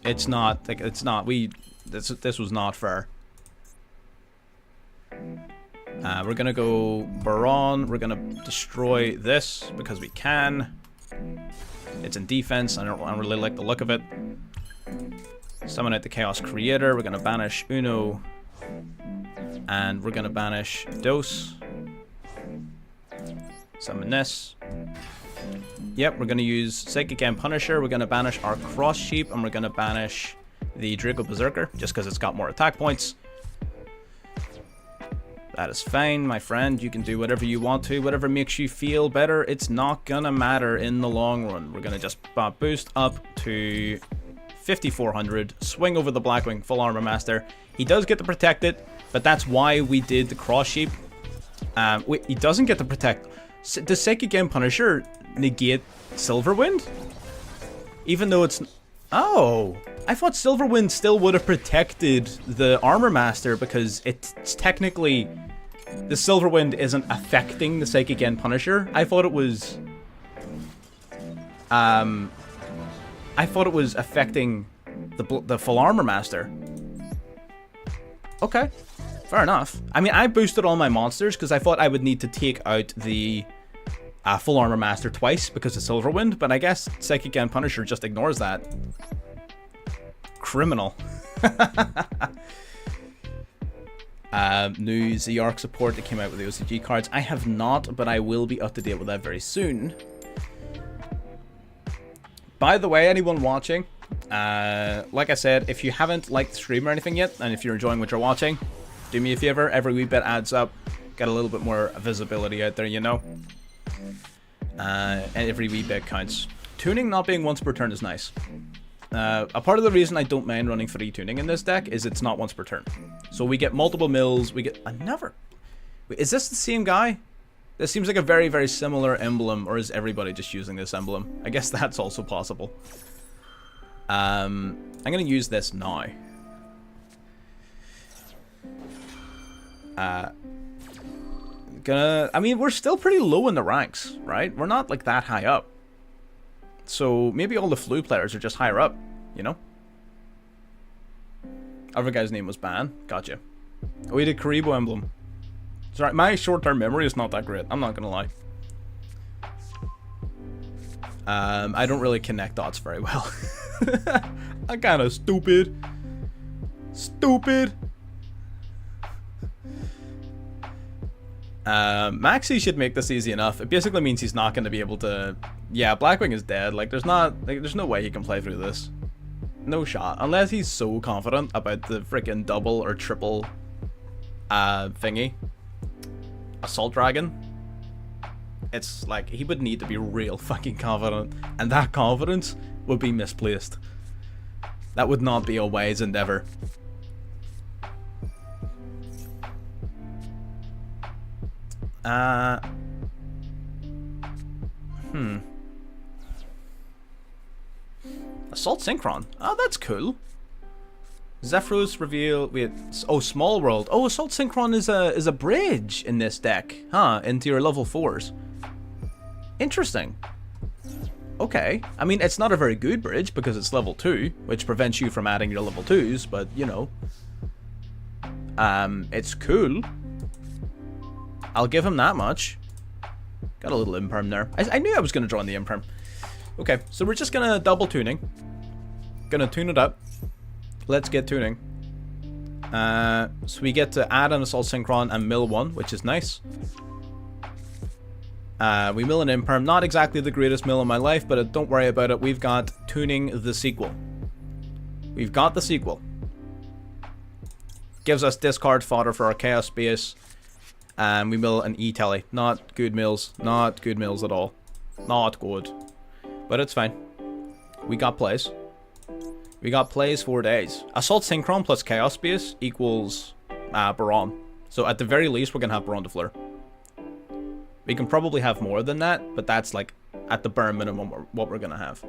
It's not like this was not fair. We're gonna go Baron. We're gonna destroy this because we can. It's in defense. I don't really like the look of it. Summon out the Chaos Creator. We're gonna banish Uno, and we're gonna banish Dose. Summon this. Yep, we're gonna use Psychic and Punisher. We're gonna banish our Cross Sheep, and we're gonna banish the Draco Berserker just because it's got more attack points. That is fine, my friend. You can do whatever you want to, whatever makes you feel better. It's not gonna matter in the long run. We're gonna just boost up to 5400, swing over the Blackwing full armor master. He does get to protect it, but that's why we did the cross sheep. Wait, he doesn't get to protect. Does Psychic Game Punisher negate Silverwind? Even though it's... Oh, I thought Silverwind still would have protected the armor master because it's technically... The Silverwind isn't affecting the Psychic End Punisher. I thought it was... I thought it was affecting the full armor master. Okay, fair enough. I mean, I boosted all my monsters because I thought I would need to take out the full armor master twice because of Silverwind, but I guess Psychic End Punisher just ignores that. Criminal. New Z-Arc support that came out with the OCG cards. I have not, but I will be up to date with that very soon. By the way, anyone watching, like I said, if you haven't liked the stream or anything yet, and if you're enjoying what you're watching, do me a favor, every wee bit adds up. Get a little bit more visibility out there, you know? And every wee bit counts. Tuning not being once per turn is nice. A part of the reason I don't mind running 3 tuning in this deck is it's not once per turn. So we get multiple mills, we get another... Wait, is this the same guy? This seems like a very, very similar emblem, or is everybody just using this emblem? I guess that's also possible. I'm gonna use this now. I mean, we're still pretty low in the ranks, right? We're not like that high up. So maybe all the flu players are just higher up, you know? Other guy's name was Ban. Gotcha. Oh, he did Karibo emblem. Sorry, my short-term memory is not that great. I'm not gonna lie. I don't really connect dots very well. I'm kind of stupid. Stupid. Maxi should make this easy enough. It basically means he's not going to be able to... Yeah, Blackwing is dead. Like, there's no way he can play through this. No shot. Unless he's so confident about the freaking double or triple thingy. Assault Dragon. It's like, he would need to be real fucking confident. And that confidence would be misplaced. That would not be a wise endeavor. Assault Synchron. Oh, that's cool. Zephyros reveal. Wait. Oh, Small World. Oh, Assault Synchron is a bridge in this deck, huh? Into your level 4s. Interesting. Okay. I mean, it's not a very good bridge because it's level 2, which prevents you from adding your level 2s. But you know, it's cool. I'll give him that much. Got a little imperm there. I knew I was going to draw in the imperm. Okay, so we're just going to double tuning. Gonna tune it up. Let's get tuning. So we get to add an Assault Synchron and mill 1, which is nice. We mill an imperm. Not exactly the greatest mill in my life, but don't worry about it. We've got tuning the sequel. We've got the sequel. Gives us discard fodder for our Chaos Space. And we mill an E-Telly. Not good mills. Not good mills at all. Not good. But it's fine. We got plays. We got plays 4 days. Assault Synchron plus Chaos Space equals Baron. So at the very least, we're going to have Baron de Fleur. We can probably have more than that, but that's like at the bare minimum what we're going to have.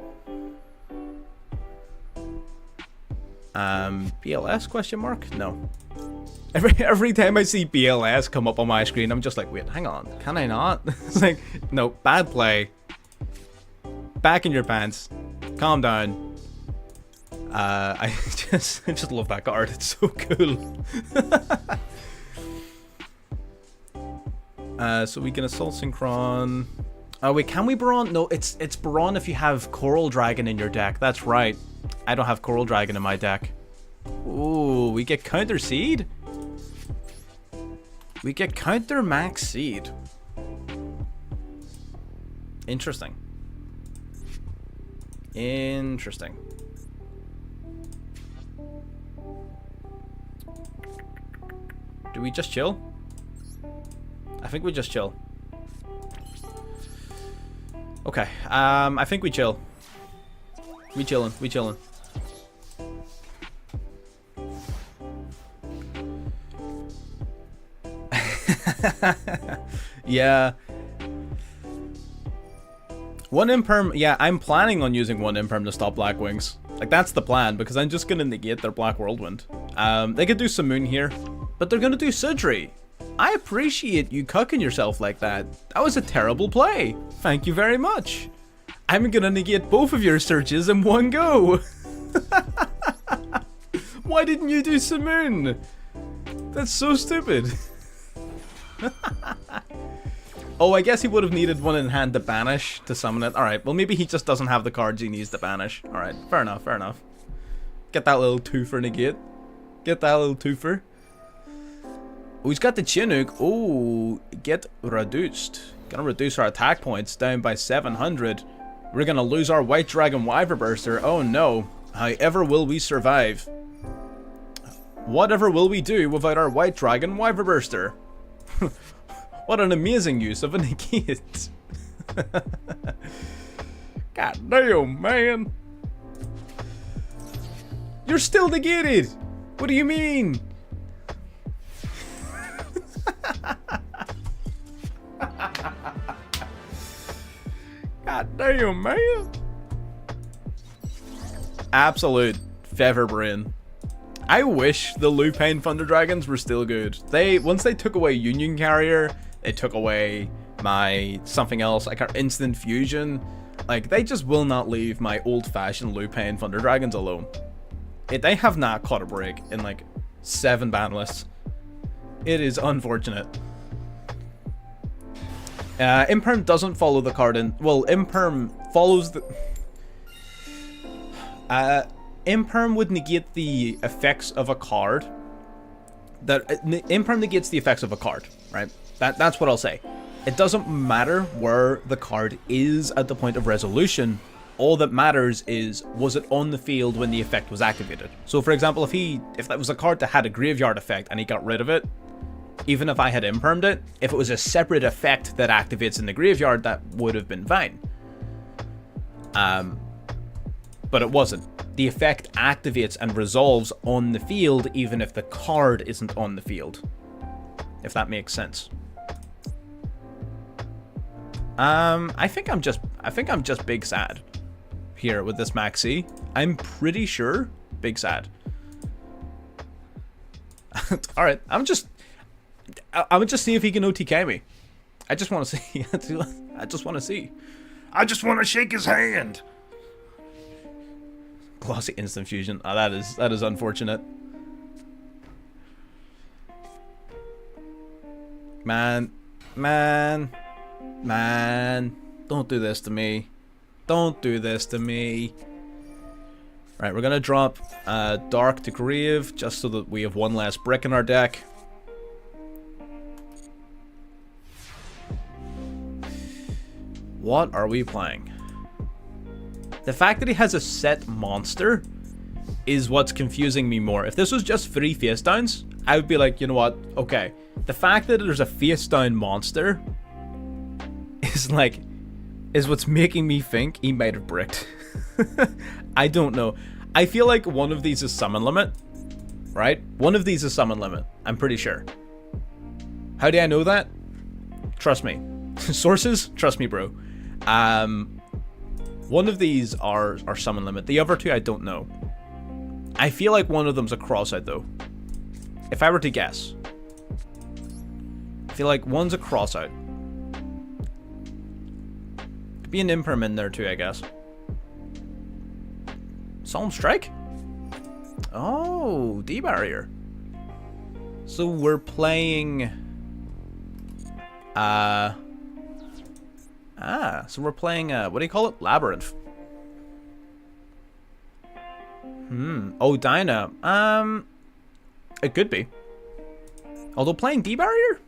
BLS question mark? No. Every time I see BLS come up on my screen, I'm just like, wait, hang on, can I not? It's like, no, bad play. Back in your pants. Calm down. I just love that card. It's so cool. So we can Assault Synchron. Oh wait, can we Baron? No, it's Baron if you have Coral Dragon in your deck. That's right. I don't have Coral Dragon in my deck. Ooh, we get Counter Seed? We get Counter Max Seed. Interesting. Interesting. Do we just chill? I think we just chill. Okay, I think we chill. We chillin', we chillin'. Yeah. One imperm, yeah, I'm planning on using one imperm to stop Black Wings. Like, that's the plan, because I'm just gonna negate their Black Whirlwind. They could do some Moon here, but they're gonna do Sudri. I appreciate you cucking yourself like that. That was a terrible play. Thank you very much. I'm gonna negate both of your searches in one go. Why didn't you do some Moon? That's so stupid. Oh, I guess he would have needed one in hand to banish to summon it. Alright, well maybe he just doesn't have the cards he needs to banish. Alright, fair enough, fair enough. Get that little twofer negate. Get that little twofer. Oh, he's got the Chinook. Oh, get reduced. Gonna reduce our attack points down by 700. We're gonna lose our White Dragon Wyver Burster. Oh no. However will we survive? Whatever will we do without our White Dragon Wyver Burster? What an amazing use of a negate. God damn, man. You're still negated. What do you mean? God damn, man. Absolute feather brain. I wish the Lupine Thunder Dragons were still good. Once they took away Union Carrier, they took away my something else, I can't, Instant Fusion. Like, they just will not leave my old-fashioned Lupine Thunder Dragons alone. They have not caught a break in like 7 ban lists. It is unfortunate. Imperm doesn't follow the card in. Well, Imperm follows the. Imperm would negate the effects of a card. Imperm negates the effects of a card, right? That's what I'll say. It doesn't matter where the card is at the point of resolution. All that matters is, was it on the field when the effect was activated? So for example, if that was a card that had a graveyard effect and he got rid of it, even if I had impermed it, if it was a separate effect that activates in the graveyard, that would have been fine. But it wasn't. The effect activates and resolves on the field even if the card isn't on the field. If that makes sense. I think I'm just big sad here with this maxi. I'm pretty sure big sad. All right, I would just see if he can OTK me. I just want to see. I just want to see. I just want to shake his hand. Glossy Instant Fusion. Oh, that is unfortunate. Man, don't do this to me. Don't do this to me. Right, we're gonna drop Dark to Grave just so that we have one less brick in our deck. What are we playing? The fact that he has a set monster is what's confusing me more. If this was just 3 face downs, I would be like, you know what? Okay. The fact that there's a face down monster is what's making me think he might have bricked. I don't know. I feel like one of these is summon limit, right? One of these is summon limit. I'm pretty sure. How do I know that? Trust me. Sources? Trust me, bro. One of these are summon limit. The other 2, I don't know. I feel like one of them's a cross-out, though. If I were to guess. I feel like one's a cross-out. Could be an imperm in there, too, I guess. Solemn Strike? Oh, D-Barrier. So we're playing... so we're playing, what do you call it? Labyrinth. Oh, Dyna. It could be. Although playing D-Barrier?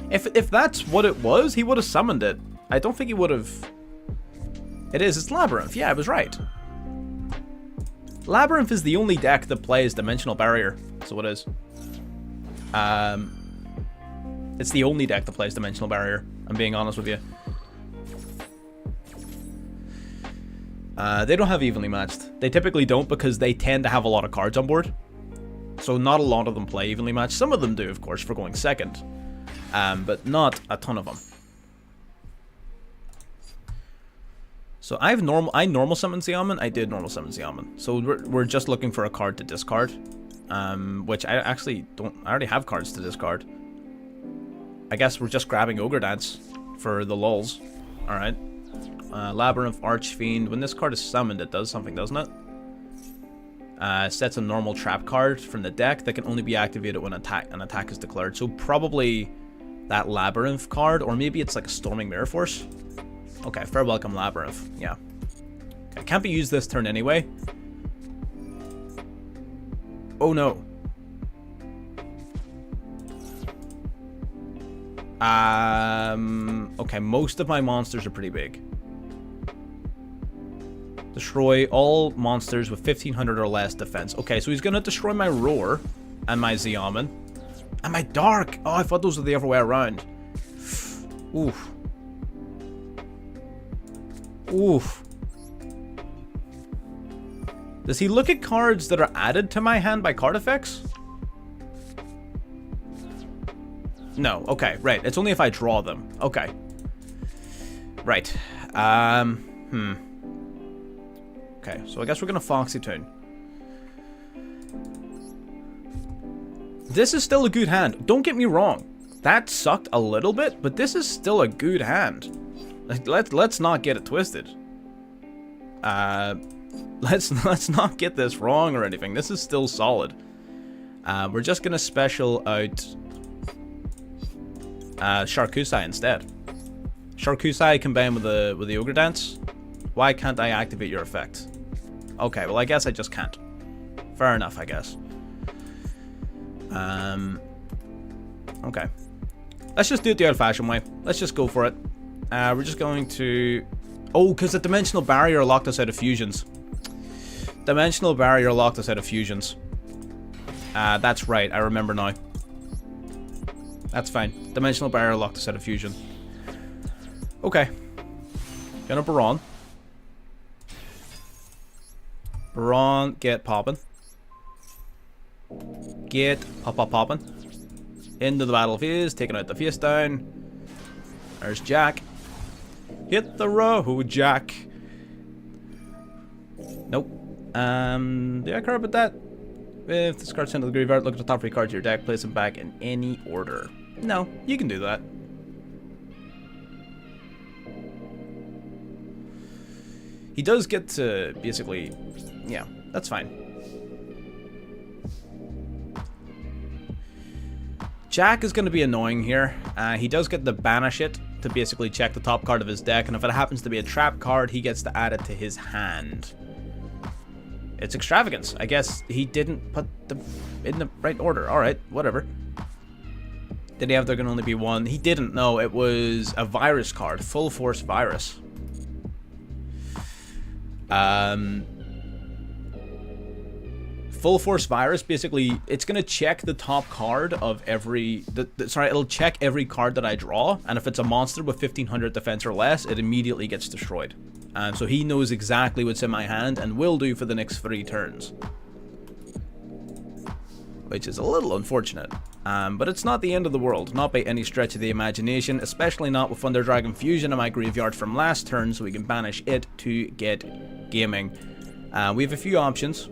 If that's what it was, he would have summoned it. I don't think he would have... It's Labyrinth. Yeah, I was right. Labyrinth is the only deck that plays Dimensional Barrier. So it is. It's the only deck that plays Dimensional Barrier, I'm being honest with you. They don't have evenly matched. They typically don't because they tend to have a lot of cards on board. So not a lot of them play evenly matched. Some of them do, of course, for going second. But not a ton of them. So I normal summoned Xiamen. I did normal summon Xiamen. So we're just looking for a card to discard. Which I actually don't... I already have cards to discard. I guess we're just grabbing Ogre Dance for the lulz. Alright. Labyrinth, Archfiend. When this card is summoned, it does something, doesn't it? Sets a normal trap card from the deck that can only be activated when an attack is declared. So probably that Labyrinth card, or maybe it's like a Storming Mirror Force. Okay, fair welcome Labyrinth. Yeah. Okay, can't be used this turn anyway. Oh no. Okay, most of my monsters are pretty big. Destroy all monsters with 1500 or less defense. Okay, so he's gonna destroy my Roar and my Xiamen. And my Dark! Oh, I thought those were the other way around. Oof. Oof. Does he look at cards that are added to my hand by card effects? No, okay, right. It's only if I draw them. Okay. Right. Okay, so I guess we're gonna Foxy Tune. This is still a good hand. Don't get me wrong. That sucked a little bit, but this is still a good hand. Like, let's not get it twisted. Let's not get this wrong or anything. This is still solid. We're just gonna special out Sharkusai instead. Sharkusai combined with the Ogre Dance. Why can't I activate your effect? Okay, well I guess I just can't. Fair enough, I guess. Okay. Let's just do it the old-fashioned way. Let's just go for it. We're just going to... Oh, because the Dimensional Barrier locked us out of fusions. Dimensional Barrier locked us out of fusions. That's right, I remember now. That's fine. Dimensional Barrier locked us out of fusion. Okay. Gonna Baron. Baron, get poppin'. Get poppin'. Into the battle phase, taking out the face down. There's Jack. Hit the road, Jack. Nope. Do I care about that? If this card's sent to the graveyard, look at the top 3 cards of your deck, place them back in any order. No, you can do that. He does get to basically... Yeah, that's fine. Jack is going to be annoying here. He does get to banish it to basically check the top card of his deck, and if it happens to be a trap card, he gets to add it to his hand. It's extravagance. I guess he didn't put them in the right order. Alright, whatever. Did he have there can only be one? He didn't. No, it was a virus card. Full Force Virus. Full Force Virus, basically, it's going to check the top card of every... Sorry, it'll check every card that I draw, and if it's a monster with 1500 defense or less, it immediately gets destroyed. So he knows exactly what's in my hand and will do for the next 3 turns. Which is a little unfortunate. But it's not the end of the world, not by any stretch of the imagination, especially not with Thunder Dragon Fusion in my graveyard from last turn, so we can banish it to get gaming. We have a few options.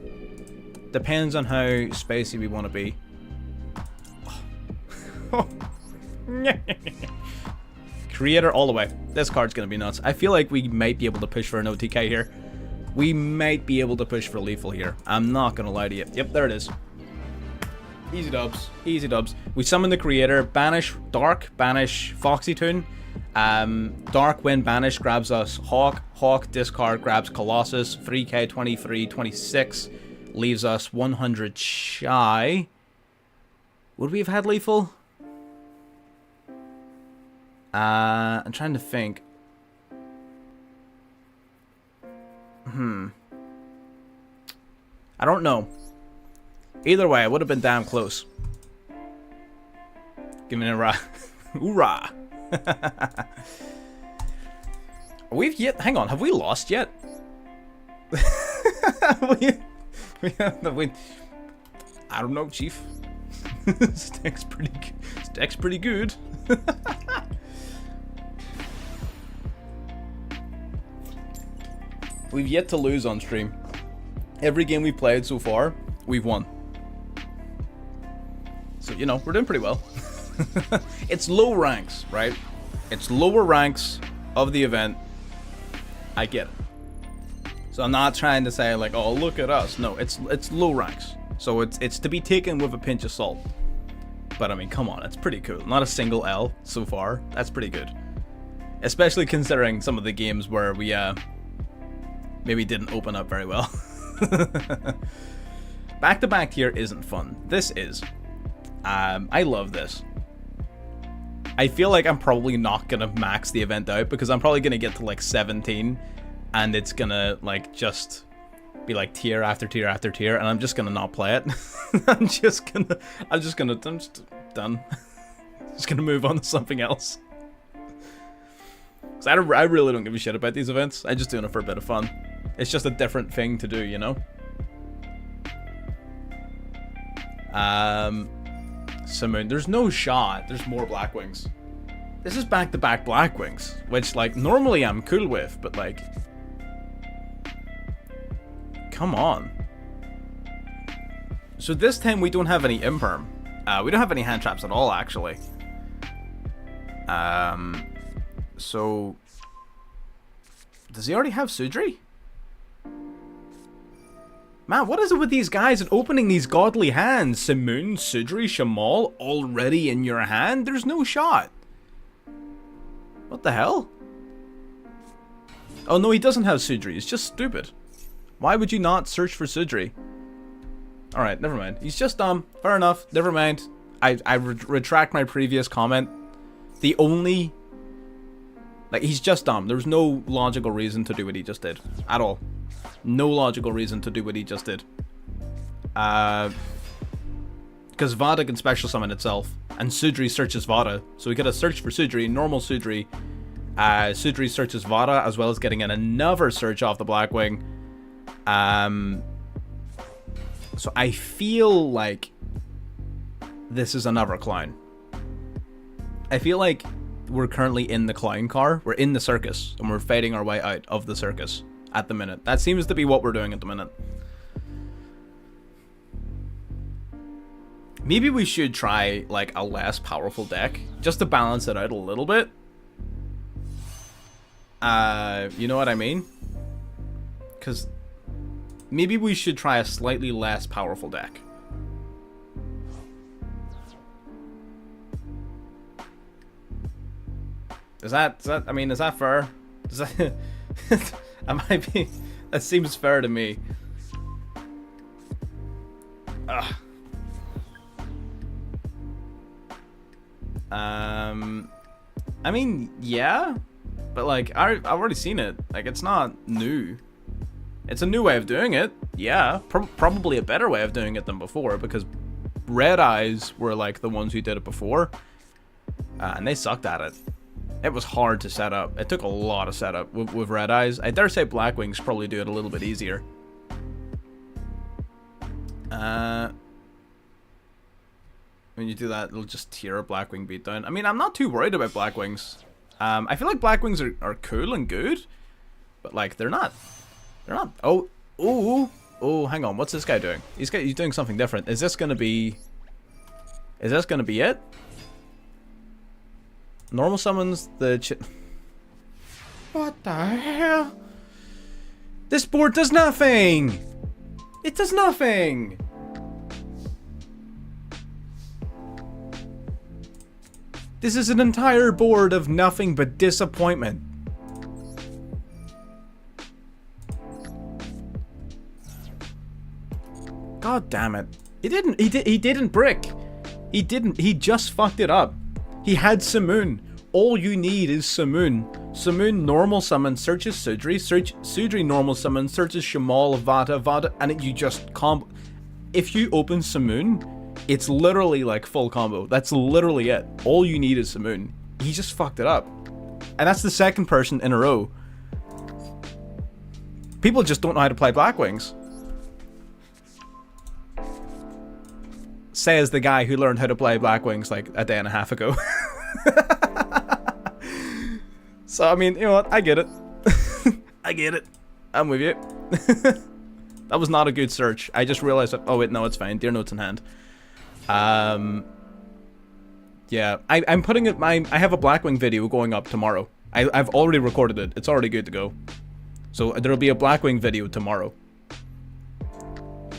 Depends on how spicy we want to be. Creator all the way. This card's going to be nuts. I feel like we might be able to push for an OTK here. We might be able to push for lethal here. I'm not going to lie to you. Yep, there it is. Easy dubs. Easy dubs. We summon the Creator. Banish Dark. Banish Foxy Tune. Dark, when banished, grabs us Hawk. Hawk, discard, grabs Colossus. 3k, 23, 26. Leaves us 100 shy. Would we have had lethal? I'm trying to think. I don't know. Either way, I would have been damn close. Give me a rock. Hoorah! We've yet... Hang on, have we lost yet? we, I don't know, Chief. Stack's pretty good. We've yet to lose on stream. Every game we've played so far, we've won. So, you know, we're doing pretty well. It's low ranks, right? It's lower ranks of the event. I get it. So I'm not trying to say like, oh, look at us. No, it's low ranks. So it's to be taken with a pinch of salt. But I mean, come on, it's pretty cool. Not a single L so far. That's pretty good. Especially considering some of the games where we maybe didn't open up very well. Back-to-back tier isn't fun. This is. I love this. I feel like I'm probably not gonna max the event out because I'm probably gonna get to like 17 and it's gonna like just be like tier after tier after tier and I'm just gonna not play it. I'm just done. Just gonna move on to something else. Cause I really don't give a shit about these events. I'm just doing it for a bit of fun. It's just a different thing to do, you know? Simoon, there's no shot. There's more Blackwings. This is back-to-back Blackwings, which, like, normally I'm cool with, but, like... Come on. So this time we don't have any Imperm. We don't have any hand traps at all, actually. So... Does he already have Sudri? Man, what is it with these guys and opening these godly hands? Simoon, Sudri, Shamal, already in your hand? There's no shot. What the hell? Oh no, he doesn't have Sudri. He's just stupid. Why would you not search for Sudri? Alright, never mind. He's just dumb. Fair enough. Never mind. I retract my previous comment. The only... Like, he's just dumb. There's no logical reason to do what he just did. At all. No logical reason to do what he just did. Because Vada can special summon itself, and Sudri searches Vada. So we get a search for Sudri, normal Sudri. Sudri searches Vada, as well as getting in another search off the Blackwing. So I feel like this is another clown. I feel like we're currently in the clown car. We're in the circus, and we're fighting our way out of the circus at the minute. That seems to be what we're doing at the minute. Maybe we should try, like, a less powerful deck, just to balance it out a little bit. You know what I mean? Because maybe we should try a slightly less powerful deck. Is that I mean, is that fair? Is that... That seems fair to me. Ugh. I mean, yeah, but like I've already seen it. Like, it's not new. It's a new way of doing it. Yeah, probably a better way of doing it than before, because Red Eyes were like the ones who did it before, and they sucked at it. It was hard to set up. It took a lot of setup with Red Eyes. I dare say Blackwings probably do it a little bit easier. When you do that, it'll just tear a Blackwing beatdown. I mean, I'm not too worried about Blackwings. I feel like Blackwings are cool and good, but like they're not. Oh, hang on. What's this guy doing? He's doing something different. Is this gonna be it? Normal summons the What the hell? This board does nothing! It does nothing! This is an entire board of nothing but disappointment. God damn it. He didn't brick. He just fucked it up. He had Simoon. All you need is Simoon. Simoon normal summon searches Sudri. Sudri normal summon searches Shamal, Vada, and you just combo. If you open Simoon, It's literally like full combo. That's literally it. All you need is the moon. He just fucked it up. And that's the second person in a row. People just don't know how to play Black Wings. Says the guy who learned how to play Black Wings like a day and a half ago. So, I mean, you know what? I get it. I get it. I'm with you. That was not a good search. I just realized that. Oh, wait, no, it's fine. Dear notes in hand. Yeah, I'm putting it. I have a Blackwing video going up tomorrow. I've already recorded it. It's already good to go. So there'll be a Blackwing video tomorrow.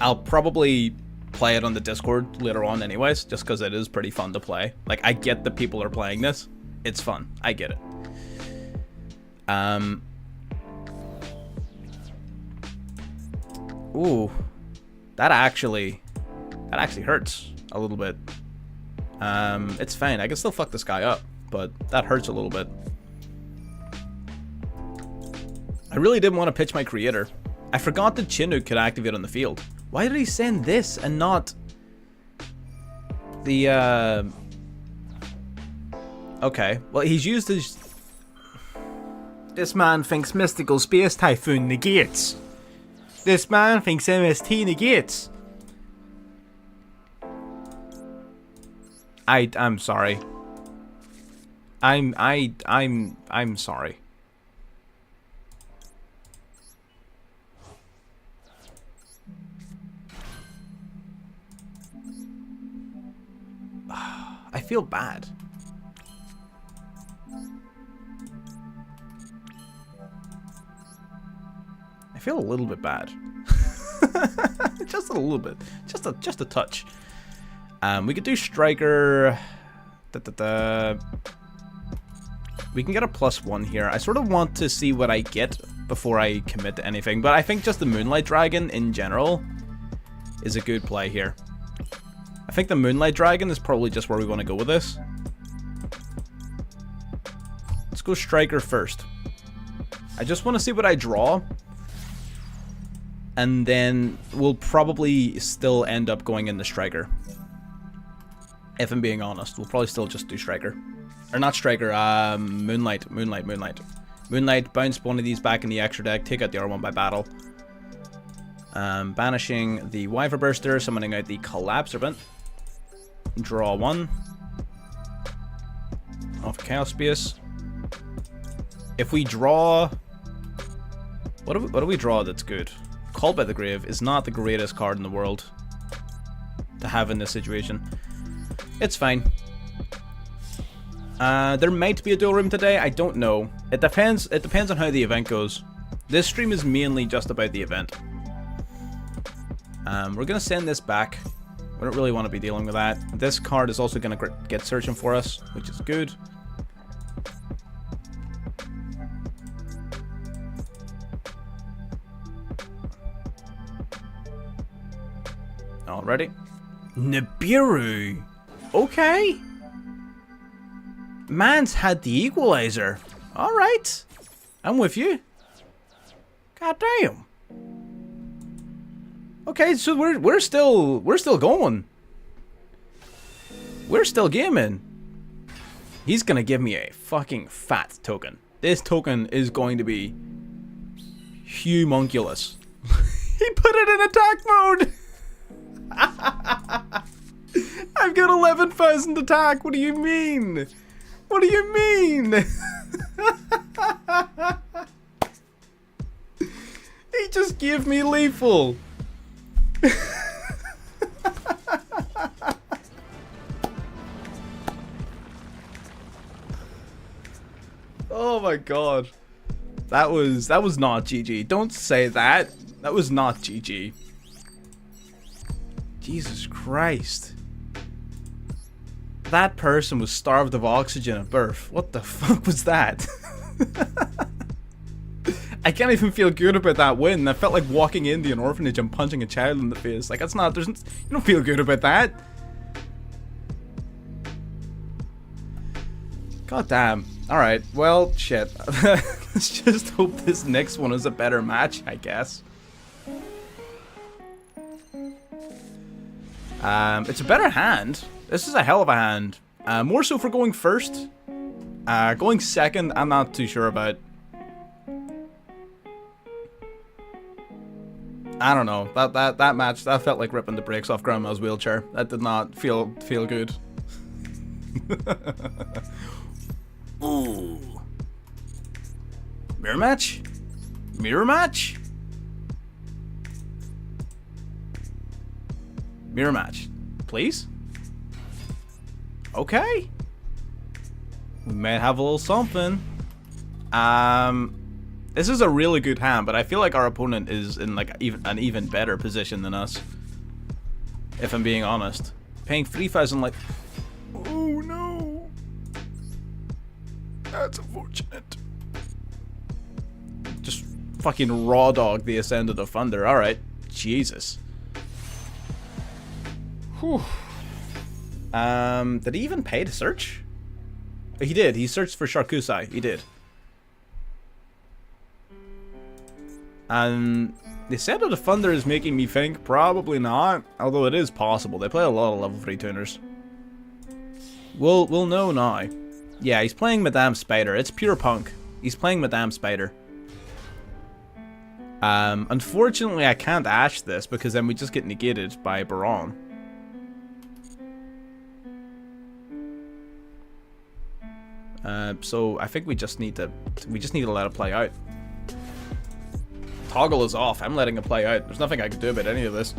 I'll probably play it on the Discord later on anyways, just because it is pretty fun to play. Like, I get that people are playing this. It's fun. I get it. Ooh. That actually hurts a little bit. It's fine. I can still fuck this guy up, but that hurts a little bit. I really didn't want to pitch my creator. I forgot that Chinook could activate on the field. Why did he send this and not the, Okay, well, he's used his... This man thinks Mystical Space Typhoon negates. This man thinks MST negates. I'm sorry. I'm sorry. I feel bad. I feel a little bit bad. Just a little bit. Just a touch. We could do Striker. We can get a +1 here. I sort of want to see what I get before I commit to anything, but I think just the Moonlight Dragon in general is a good play here. I think the Moonlight Dragon is probably just where we want to go with this. Let's go Striker first. I just want to see what I draw. And then we'll probably still end up going into Striker. If I'm being honest, we'll probably still just do Striker. Or not Striker, Moonlight. Moonlight, bounce one of these back in the extra deck, take out the other one by battle. Banishing the Wyver Burster, summoning out the Collapse Serpent. Draw one. Off Chaos Space. If we draw... What do we draw that's good? Called by the Grave is not the greatest card in the world to have in this situation. It's fine. There might be a duel room today. I don't know. It depends on how the event goes. This stream is mainly just about the event. We're gonna send this back. We don't really want to be dealing with that. This card is also gonna get searching for us, which is good. Alrighty. Nibiru. Okay. Man's had the Equalizer. Alright. I'm with you. God damn. Okay, so we're still going. We're still gaming. He's gonna give me a fucking fat token. This token is going to be humunculous. He put it in attack mode. I've got 11,000 attack. What do you mean? What do you mean? He just gave me lethal. Oh my god. That was not GG. Don't say that. That was not GG. Jesus Christ. That person was starved of oxygen at birth. What the fuck was that? I can't even feel good about that win. I felt like walking into an orphanage and punching a child in the face. Like, that's not, you don't feel good about that. God damn. Alright, well, shit. Let's just hope this next one is a better match, I guess. It's a better hand. This is a hell of a hand. More so for going first. Going second, I'm not too sure about. I don't know. That match, that felt like ripping the brakes off Grandma's wheelchair. That did not feel good. Ooh. Mirror match? Mirror match? Mirror match. Please? Okay. We may have a little something. This is a really good hand, but I feel like our opponent is in like an even better position than us. If I'm being honest. Paying 3,000 like... Oh no. That's unfortunate. Just fucking raw dog the Ascend of the Thunder. Alright. Jesus. Whew. Did he even pay to search? He did. He searched for Sharkusai. He did. And the Ascend of the Thunder is making me think probably not. Although it is possible. They play a lot of level 3 tuners. We'll know now. Yeah, he's playing Madame Spider. It's pure punk. He's playing Madame Spider. Unfortunately, I can't Ash this because then we just get negated by Baron. So I think we just need to let it play out. Toggle is off. I'm letting it play out. There's nothing I can do about any of this.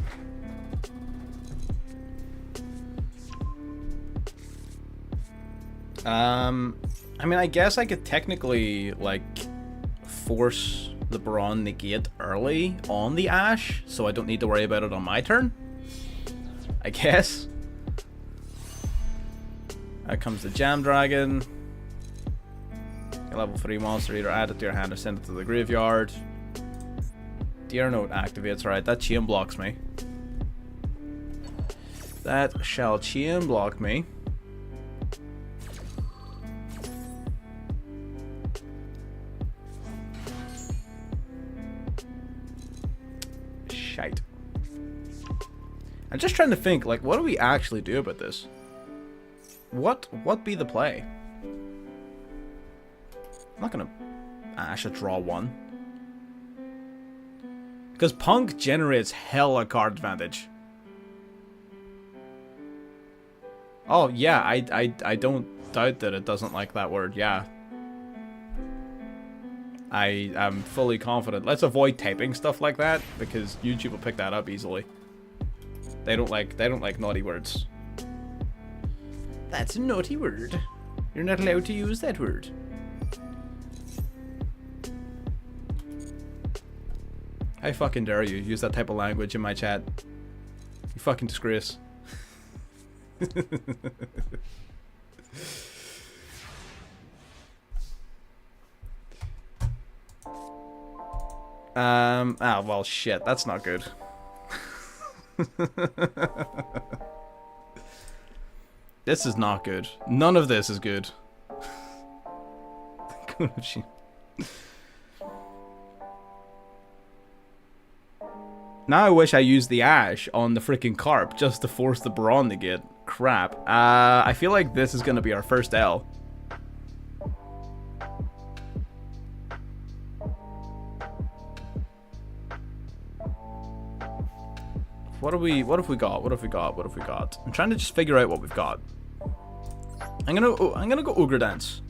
I mean, I guess I could technically like force the Baron negate early on the Ash, so I don't need to worry about it on my turn. I guess. Out comes the Jam Dragon. A level 3 monster, either add it to your hand or send it to the graveyard. Deer Note activates, right? That chain blocks me. That shall chain block me. Shite. I'm just trying to think, like, what do we actually do about this? What be the play? I'm not gonna Ash a draw 1. Because Punk generates hella card advantage. Oh yeah, I don't doubt that it doesn't like that word, yeah. I am fully confident. Let's avoid typing stuff like that, because YouTube will pick that up easily. They don't like naughty words. That's a naughty word. You're not allowed to use that word. How fucking dare you use that type of language in my chat? You fucking disgrace. Ah, well, shit. That's not good. This is not good. None of this is good. Now I wish I used the Ash on the freaking Carp just to force the Baron to get crap. I feel like this is going to be our first L. What have we got? What have we got? I'm trying to just figure out what we've got. I'm gonna go Ogre Dance.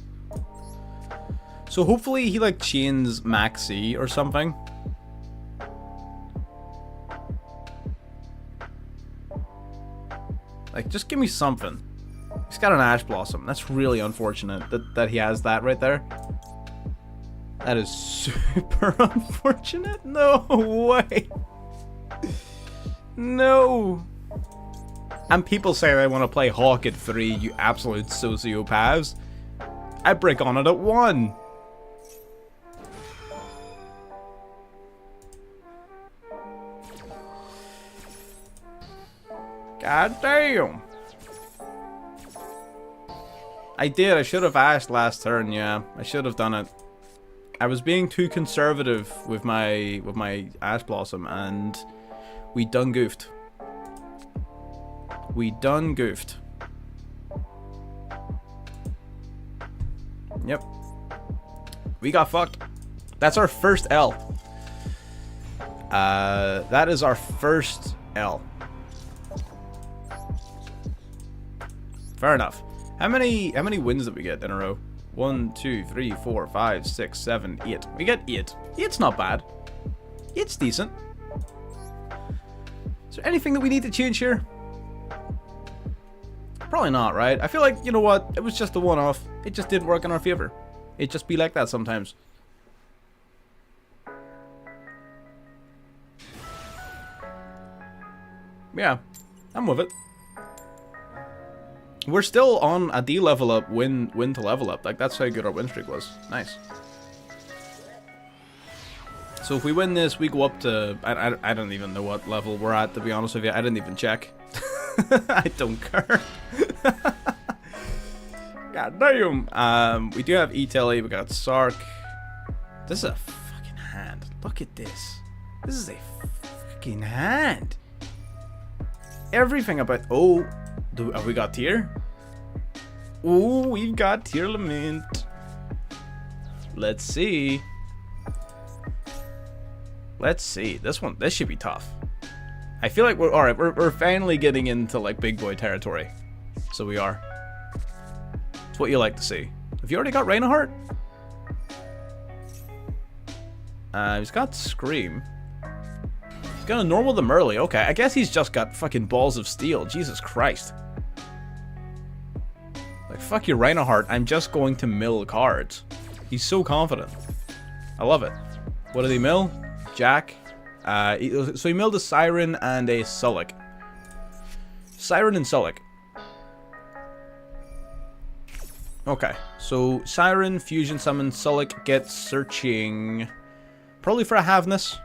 So hopefully he like chains Maxi or something. Like, just give me something. He's got an Ash Blossom. That's really unfortunate that he has that right there. That is super unfortunate. No way. No. And people say they want to play Hawk at 3, you absolute sociopaths. I break on it at 1. God damn. I did. I should have asked last turn. Yeah, I should have done it. I was being too conservative with my Ash Blossom, and we done goofed. We done goofed. Yep. We got fucked. That's our first L. That is our first L. Fair enough. How many wins did we get in a row? 1, 2, 3, 4, 5, 6, 7, 8. We get 8. 8's not bad. 8's decent. Is there anything that we need to change here? Probably not, right? I feel like, you know what? It was just a one-off. It just didn't work in our favor. It just be like that sometimes. Yeah, I'm with it. We're still on a D level up, win to level up. Like, that's how good our win streak was. Nice. So if we win this, we go up to... I don't even know what level we're at, to be honest with you. I didn't even check. I don't care. God damn. We do have E-Telly. We got Sark. This is a fucking hand. Look at this. This is a fucking hand. Everything about... Oh... Have we got tier? Oh, we've got tier lament. Let's see. Let's see. This should be tough. I feel like we're alright. We're finally getting into like big boy territory. So we are. It's what you like to see. Have you already got Reinhardt? He's got Scream. He's got a normal the Merly. Okay, I guess he's just got fucking balls of steel. Jesus Christ. Like, fuck your Reinhardt, I'm just going to mill cards. He's so confident. I love it. What did he mill? Jack. So he milled a Siren and a Sullik. Siren and Sullik. Okay, so Siren, Fusion Summon, Sullik gets Searching. Probably for a Havness.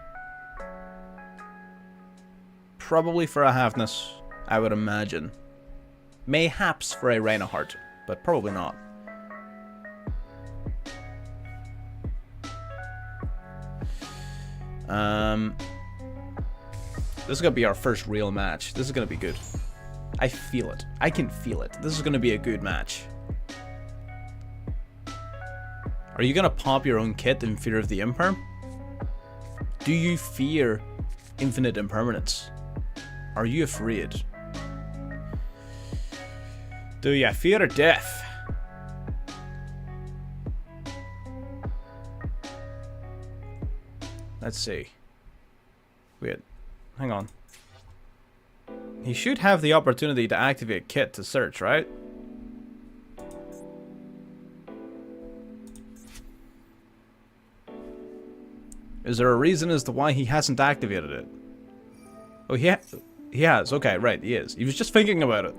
Probably for a Havness, I would imagine. Mayhaps for a Reinhardt, but probably not. This is gonna be our first real match. This is gonna be good. I feel it. I can feel it. This is gonna be a good match. Are you gonna pop your own kit in fear of the imperm? Do you fear infinite impermanence? Are you afraid? Do you fear death? Let's see. Wait, hang on. He should have the opportunity to activate kit to search, right? Is there a reason as to why he hasn't activated it? Oh, he has. Okay, right, he is. He was just thinking about it.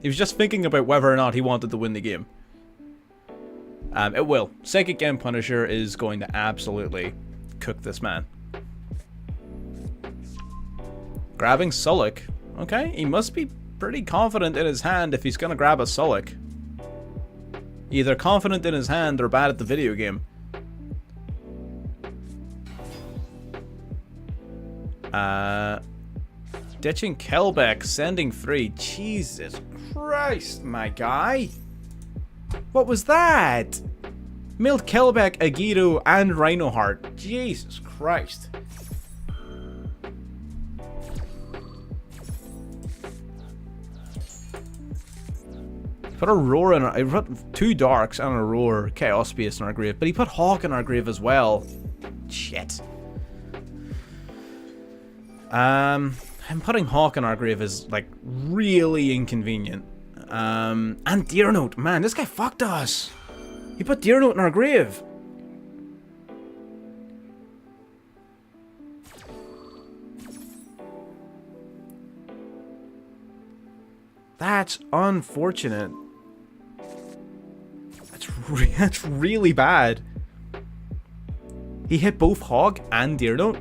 He was just thinking about whether or not he wanted to win the game. It will. Psychic Game Punisher is going to absolutely cook this man. Grabbing Sullik. Okay, he must be pretty confident in his hand if he's going to grab a Sullik. Either confident in his hand or bad at the video game. Ditching Kelbeck, sending 3. Jesus Christ, my guy. What was that? Milled Kelbeck, Agido, and Reinhardt. Jesus Christ. He put a roar in our... He put 2 darks and a roar, Chaos Space in our grave, but he put Hawk in our grave as well. Shit. I'm putting Hawk in our grave is, like, really inconvenient. And Deer Note. Man, this guy fucked us. He put Deer Note in our grave. That's unfortunate. That's really bad. He hit both Hawk and Deer Note.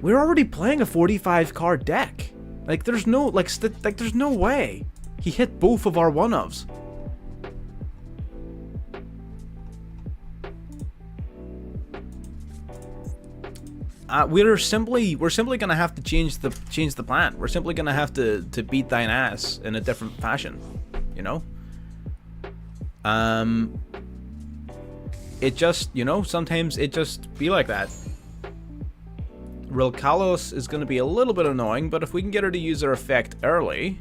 We're already playing a 45 card deck. Like, there's no, there's no way. He hit both of our one-ofs. we're simply gonna have to change the plan. We're simply gonna have to beat thine ass in a different fashion, you know. It just, you know, sometimes it just be like that. Real Kalos is gonna be a little bit annoying, but if we can get her to use her effect early.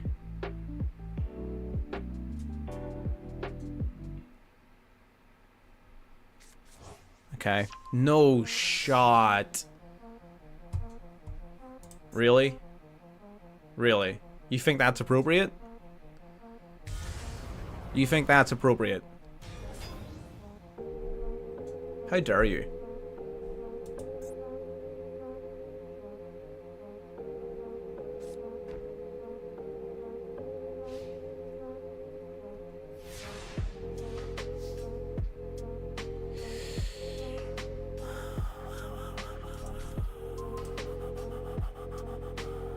Okay. No shot. Really? Really? You think that's appropriate? You think that's appropriate? How dare you?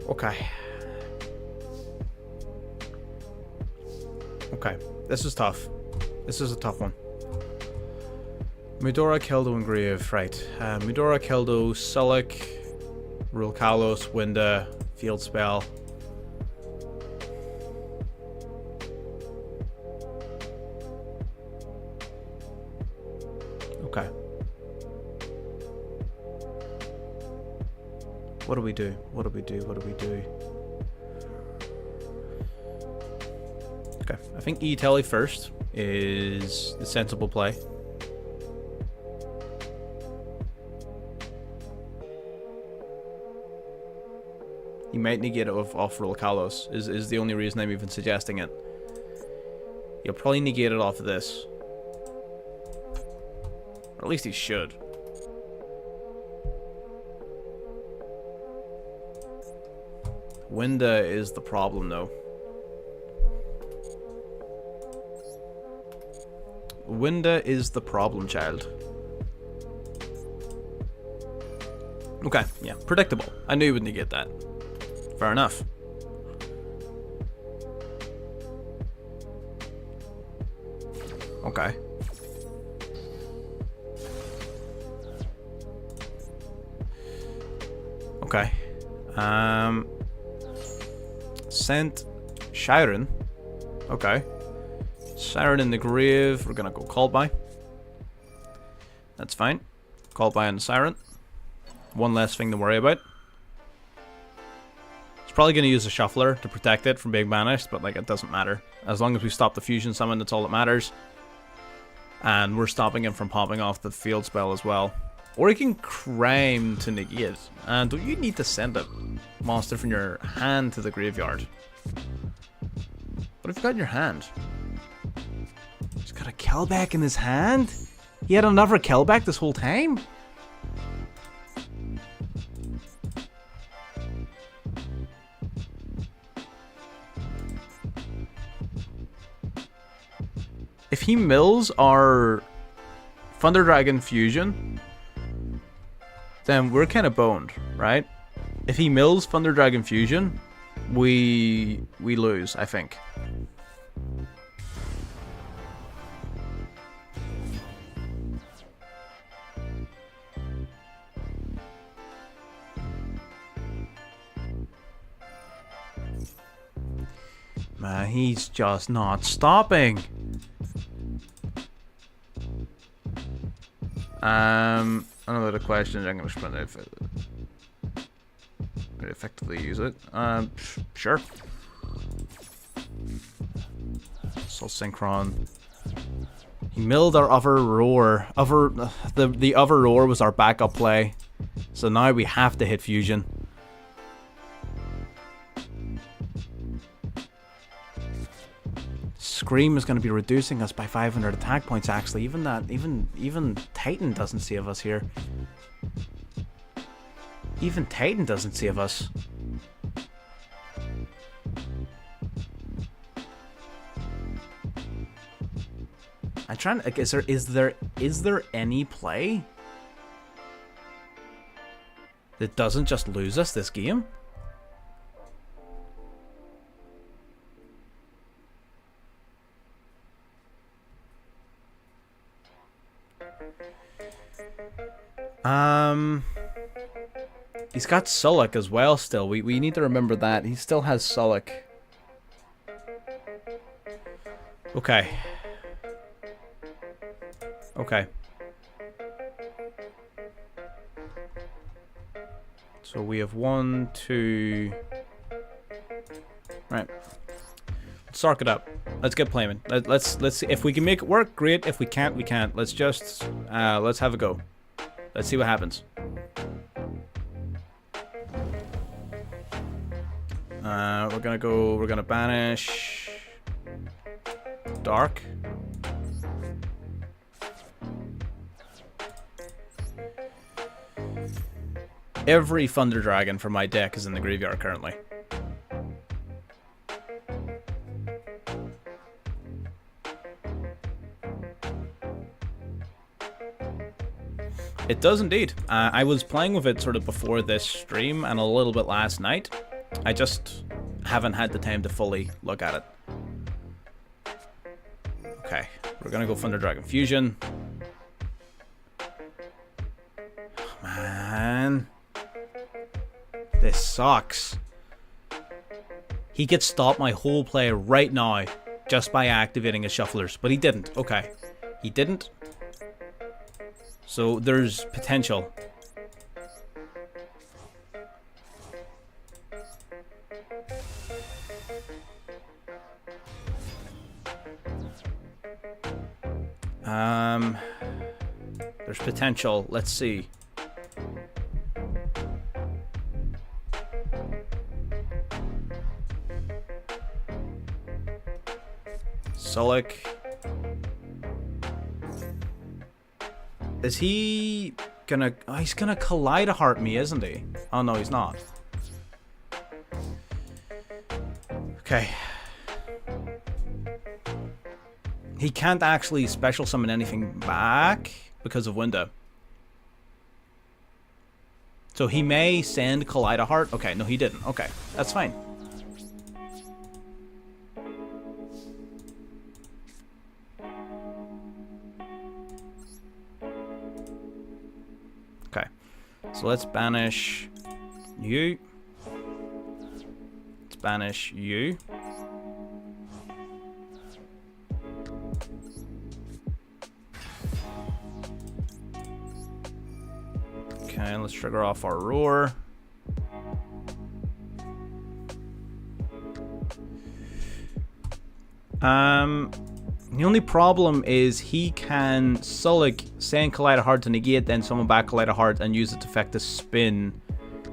Okay. Okay. This is tough. This is a tough one. Mudora, Keldo, and Grieve. Right. Mudora, Keldo, Sulik, Rule Kalos, Winda, Field Spell. Okay. What do we do? What do we do? What do we do? Okay, I think E-Telly first is the sensible play. You might negate it off Roll Kalos, is the only reason I'm even suggesting it. You'll probably negate it off of this. Or at least he should. Winda is the problem, though. Winda is the problem, child. Okay, yeah, predictable. I knew you would negate that. Fair enough. Okay. Okay. Sent Shiren. Okay. Siren in the grave. We're gonna go call by. That's fine. Call by on the Siren. One less thing to worry about. It's probably gonna use a shuffler to protect it from being banished, but like it doesn't matter. As long as we stop the fusion summon, that's all that matters. And we're stopping him from popping off the field spell as well. Or he can crime to negate. And don't you need to send a monster from your hand to the graveyard? What have you got in your hand? He's got a Kelbeck in his hand? He had another Kelbeck this whole time? If he mills our Thunder Dragon fusion, then we're kind of boned, right? If he mills Thunder Dragon fusion, we lose, I think. Man, he's just not stopping. Another question. I'm gonna sprint it. Effectively use it. Sure. Soul Synchron. He milled our other roar. The other roar was our backup play. So now we have to hit fusion. Scream is going to be reducing us by 500 attack points. Actually, even Titan doesn't save us here. Even Titan doesn't save us. I'm trying to, like, is there any play that doesn't just lose us this game? He's got Sullick as well still. We need to remember that. He still has Sullick. Okay. Okay. So we have 1, 2... Right. Let's sark it up. Let's get playing. Let's see. If we can make it work, great. If we can't, we can't. Let's just... let's have a go. Let's see what happens. We're gonna banish Dark. Every Thunder Dragon for my deck is in the graveyard currently. It does indeed. I was playing with it sort of before this stream and a little bit last night. I just haven't had the time to fully look at it. Okay, we're gonna go Thunder Dragon Fusion. Oh, man. This sucks. He could stop my whole play right now just by activating his shufflers, but he didn't. Okay, he didn't. So there's potential. There's potential. Let's see. Sullick. Is he gonna... Oh, he's gonna Kaleido me, isn't he? Oh, no, he's not. Okay. He can't actually special summon anything back because of Window. So he may send Kaleido. Okay, no, he didn't. Okay, that's fine. Okay, so let's banish you. Let's banish you. Okay, let's trigger off our Roar. The only problem is he can Sullick, send Kaleido to negate, then summon back Kaleido and use it to affect the spin,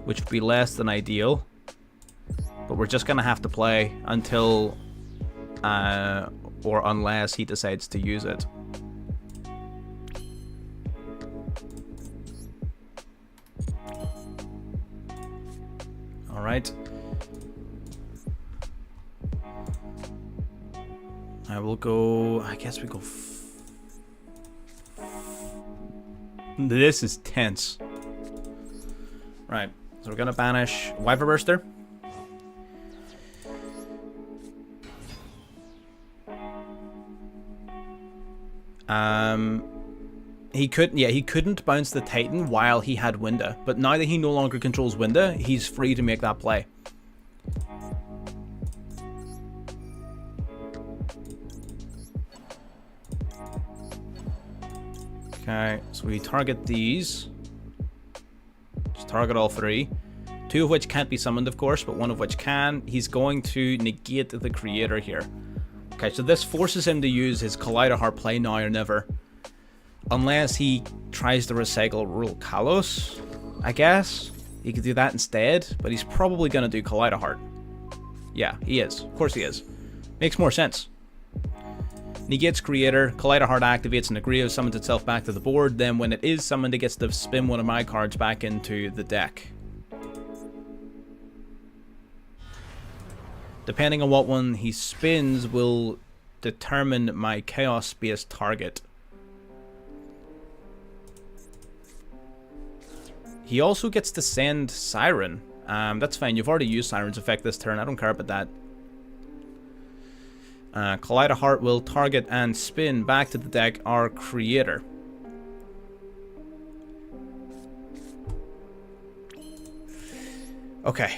which would be less than ideal. But we're just gonna have to play until, or unless he decides to use it. All right. I will go... I guess we go... This is tense. Right. So we're gonna banish Wyver Burster. He couldn't... Yeah, he couldn't bounce the Titan while he had Winda. But now that he no longer controls Winda, he's free to make that play. Okay, so we target these. Just target all three. Two of which can't be summoned, of course, but one of which can. He's going to negate the creator here. Okay, so this forces him to use his Kaleido play now or never. Unless he tries to recycle Rule Kalos, I guess. He could do that instead, but he's probably going to do Kaleido. Yeah, he is. Of course he is. Makes more sense. Negates creator, Kaleido activates and Agrio summons itself back to the board, then when it is summoned it gets to spin one of my cards back into the deck. Depending on what one he spins will determine my Chaos Space target. He also gets to send Siren. That's fine, you've already used Siren's effect this turn, I don't care about that. Kaleido will target and spin back to the deck our creator. Okay.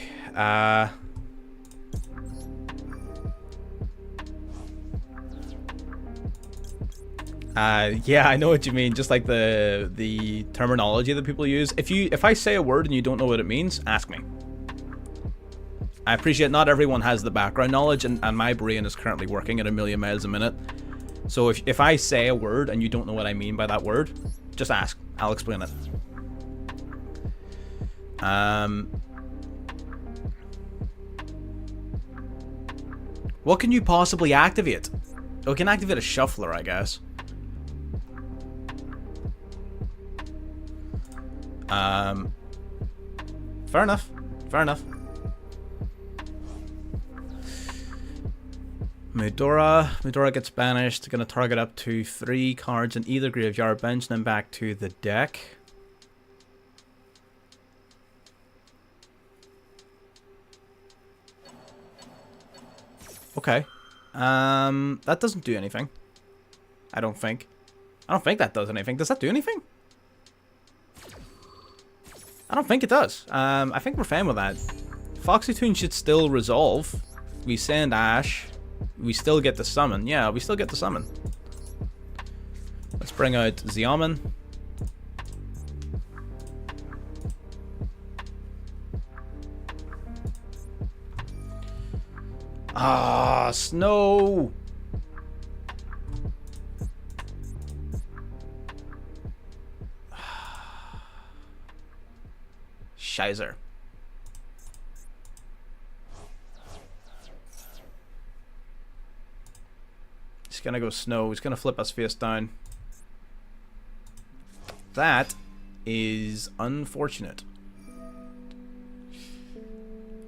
Yeah, I know what you mean. Just like the terminology that people use. If I say a word and you don't know what it means, ask me. I appreciate not everyone has the background knowledge, and my brain is currently working at 1,000,000 miles a minute. So if I say a word and you don't know what I mean by that word, just ask. I'll explain it. What can you possibly activate? Oh, we can activate a shuffler, I guess. Fair enough. Fair enough. Mudora gets banished. Gonna target up to 3 cards in either graveyard, bench them back to the deck. Okay. That doesn't do anything. I don't think. I don't think that does anything. Does that do anything? I don't think it does. I think we're fine with that. Foxy Toon should still resolve. We send Ash. We still get the summon. Yeah, we still get the summon. Let's bring out Xiamen. Ah, Snow! Shizer. He's gonna go Snow. He's gonna flip us face down. That is unfortunate.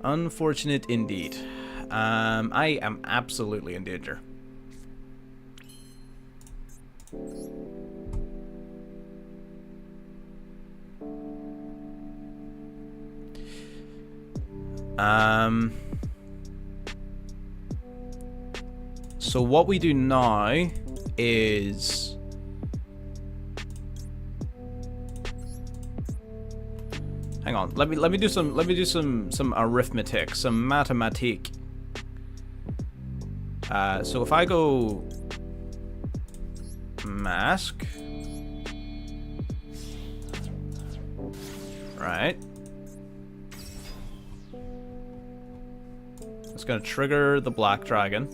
Unfortunate indeed. I am absolutely in danger. So what we do now is hang on. Let me do some arithmetic, some mathematique. So if I go mask, right? It's gonna trigger the black dragon.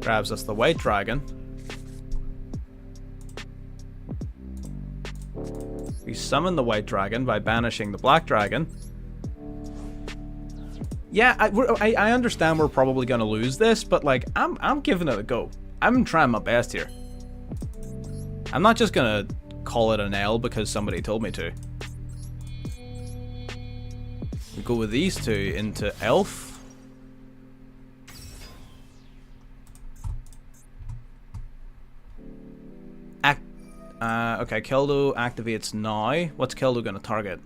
Grabs us the white dragon. We summon the white dragon by banishing the black dragon. Yeah, I understand we're probably gonna lose this, but like I'm giving it a go. I'm trying my best here. I'm not just gonna call it an L because somebody told me to. We go with these two into Elf. Okay, Keldo activates now. What's Keldo gonna target?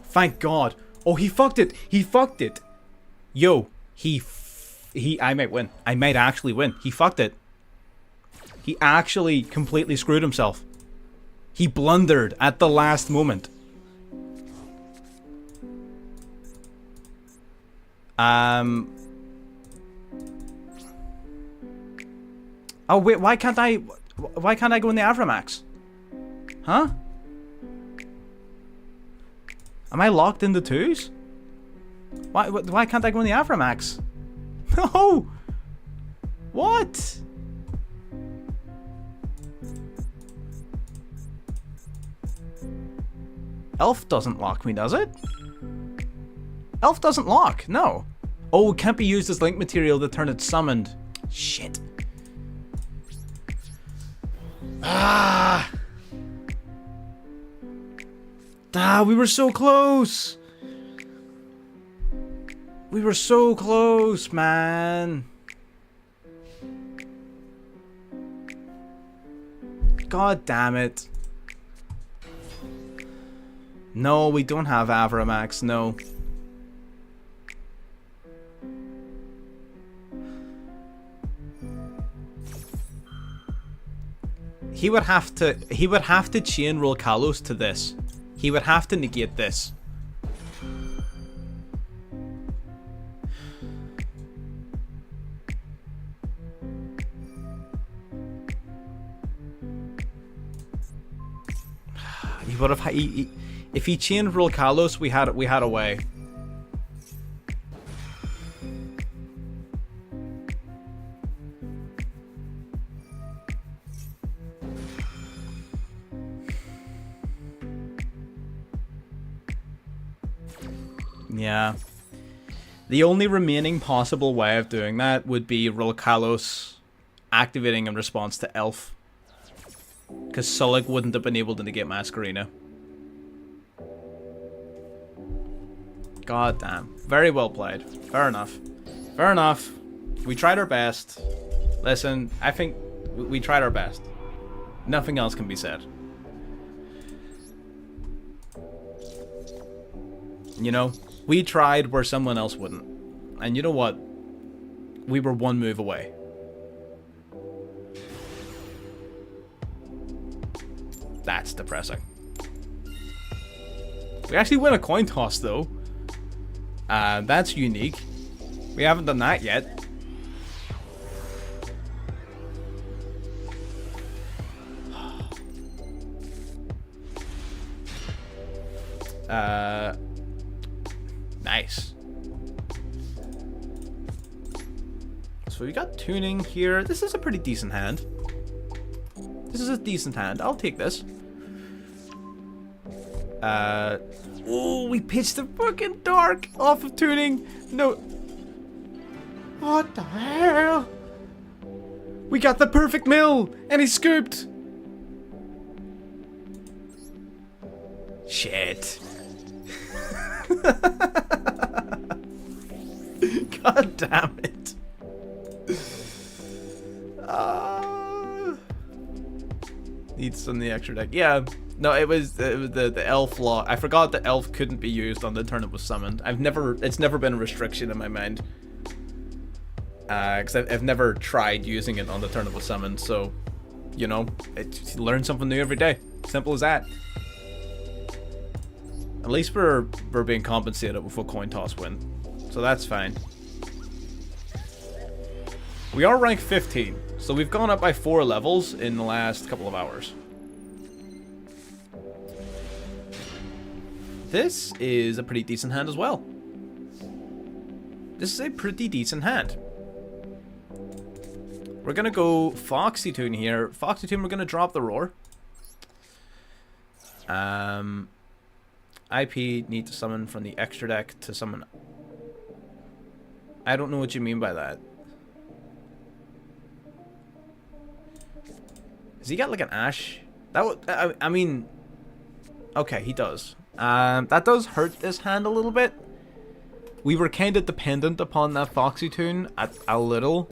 Thank God. Oh, he fucked it. He fucked it. Yo, I might win. I might actually win. He fucked it. He actually completely screwed himself. He blundered at the last moment. Oh wait, why can't I go in the Avramax? Huh? Am I locked in the twos? Why can't I go in the Avramax? No! What? Elf doesn't lock me, does it? Elf doesn't lock, no. Oh, it can't be used as link material to turn it summoned. Shit. Ah, we were so close. We were so close, man. God damn it. No, we don't have Avramax, no. He would have to chain roll Kalos to this. He would have to negate this. He would have if he chained roll Kalos, we had a way. Yeah. The only remaining possible way of doing that would be roll Kalos activating in response to Elf. Because Sulik wouldn't have been able to negate Masquerena. God damn. Very well played. Fair enough. Fair enough. We tried our best. Listen, I think we tried our best. Nothing else can be said. You know, we tried where someone else wouldn't. And you know what? We were one move away. That's depressing. We actually win a coin toss, though. That's unique. We haven't done that yet. Nice. So we got tuning here. This is a pretty decent hand. This is a decent hand. I'll take this. Oh, we pitched the fucking dark off of tuning. No. What the hell? We got the perfect mill, and he scooped. Shit. God damn it. Needs on the extra deck. Yeah. No, it was the elf law. I forgot the elf couldn't be used on the turn it was summoned. It's never been a restriction in my mind. Because I've never tried using it on the turn it was summoned. So, you know, you learn something new every day. Simple as that. At least we're being compensated with a coin toss win. So that's fine. We are rank 15. So we've gone up by 4 levels in the last couple of hours. This is a pretty decent hand as well. This is a pretty decent hand. We're gonna go Foxy Tune here. Foxy Tune, we're gonna drop the Roar. IP need to summon from the extra deck to summon. I don't know what you mean by that. Has he got like an Ash? That would, I mean, okay, he does. That does hurt this hand a little bit. We were kind of dependent upon that Foxy Tune a little.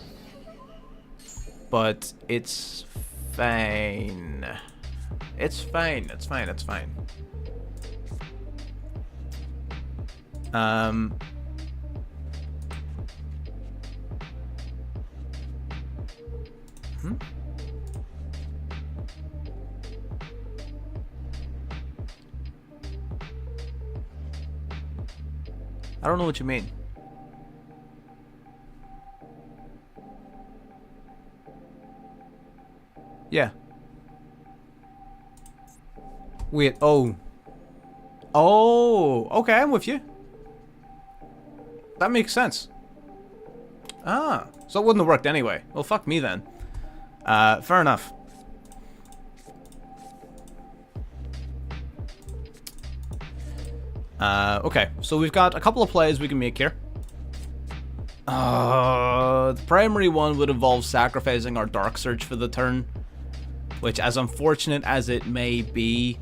But it's fine. It's fine. It's fine. It's fine. I don't know what you mean. Yeah. Wait, oh. Oh, okay, I'm with you. That makes sense. Ah, so it wouldn't have worked anyway. Well, fuck me then. Fair enough. Okay, so we've got a couple of plays we can make here. The primary one would involve sacrificing our Dark Surge for the turn, which, as unfortunate as it may be,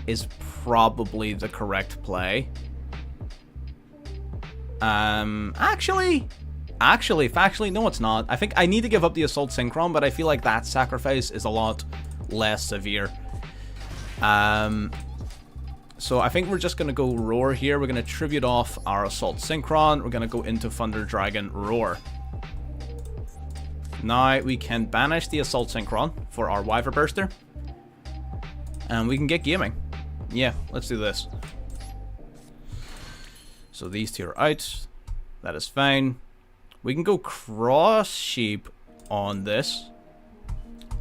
is probably the correct play. Factually, no, it's not. I think I need to give up the Assault Synchron, but I feel like that sacrifice is a lot less severe. So I think we're just going to go Roar here. We're going to tribute off our Assault Synchron. We're going to go into Thunder Dragon Roar. Now we can banish the Assault Synchron for our Wyver Burster. And we can get gaming. Yeah, let's do this. So these two are out. That is fine. We can go cross sheep on this.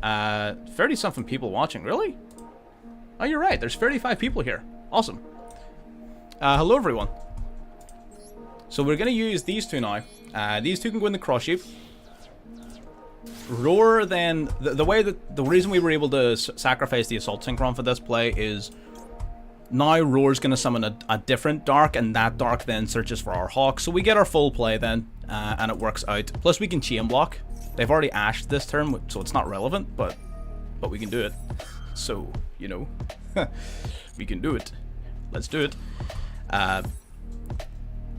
30 something people watching, really? Oh, you're right, there's 35 people here. Awesome. Hello everyone. So we're gonna use these two now. These two can go in the cross sheep. Roar then, the reason we were able to sacrifice the Assault Synchron for this play is now Roar's going to summon a different Dark, and that Dark then searches for our Hawk. So we get our full play then, and it works out. Plus we can chain block. They've already ashed this turn, so it's not relevant, but we can do it. So, you know, we can do it. Let's do it.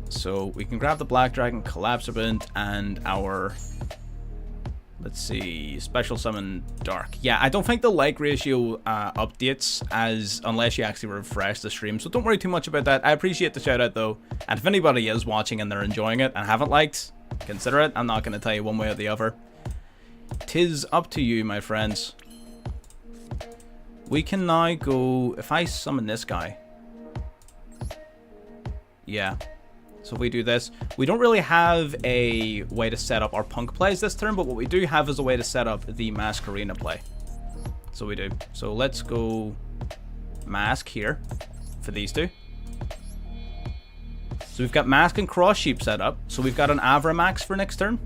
So we can grab the Black Dragon, Collapsabant, and our... Let's see, special summon Dark. Yeah, I don't think the like ratio updates unless you actually refresh the stream, so don't worry too much about that. I appreciate the shout out though, and if anybody is watching and they're enjoying it and haven't liked, consider it. I'm not going to tell you one way or the other. 'Tis up to you, my friends. We can now go, if I summon this guy. Yeah. So if we do this, we don't really have a way to set up our Punk plays this turn, but what we do have is a way to set up the Masquerena play. So we do. So let's go Mask here for these two. So we've got Mask and Cross Sheep set up. So we've got an Avramax for next turn,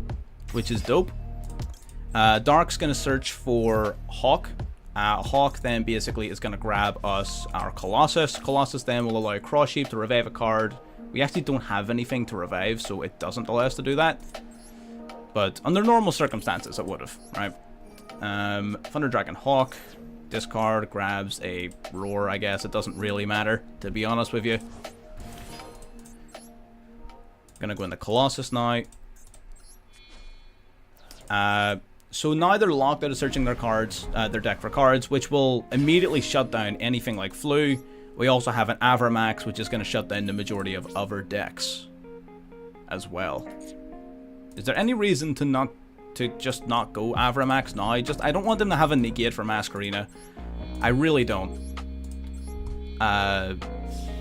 which is dope. Dark's going to search for Hawk. Hawk then basically is going to grab us our Colossus. Colossus then will allow Cross Sheep to revive a card. We actually don't have anything to revive, so it doesn't allow us to do that. But under normal circumstances, it would have, right? Thunder Dragon Hawk. Discard, grabs a Roar, I guess. It doesn't really matter, to be honest with you. Gonna go into Colossus now. So now they're locked out of searching their cards, their deck for cards, which will immediately shut down anything like Flu. We also have an Avramax, which is going to shut down the majority of other decks as well. Is there any reason to just not go Avramax now? I don't want them to have a negate for Masquerena. I really don't.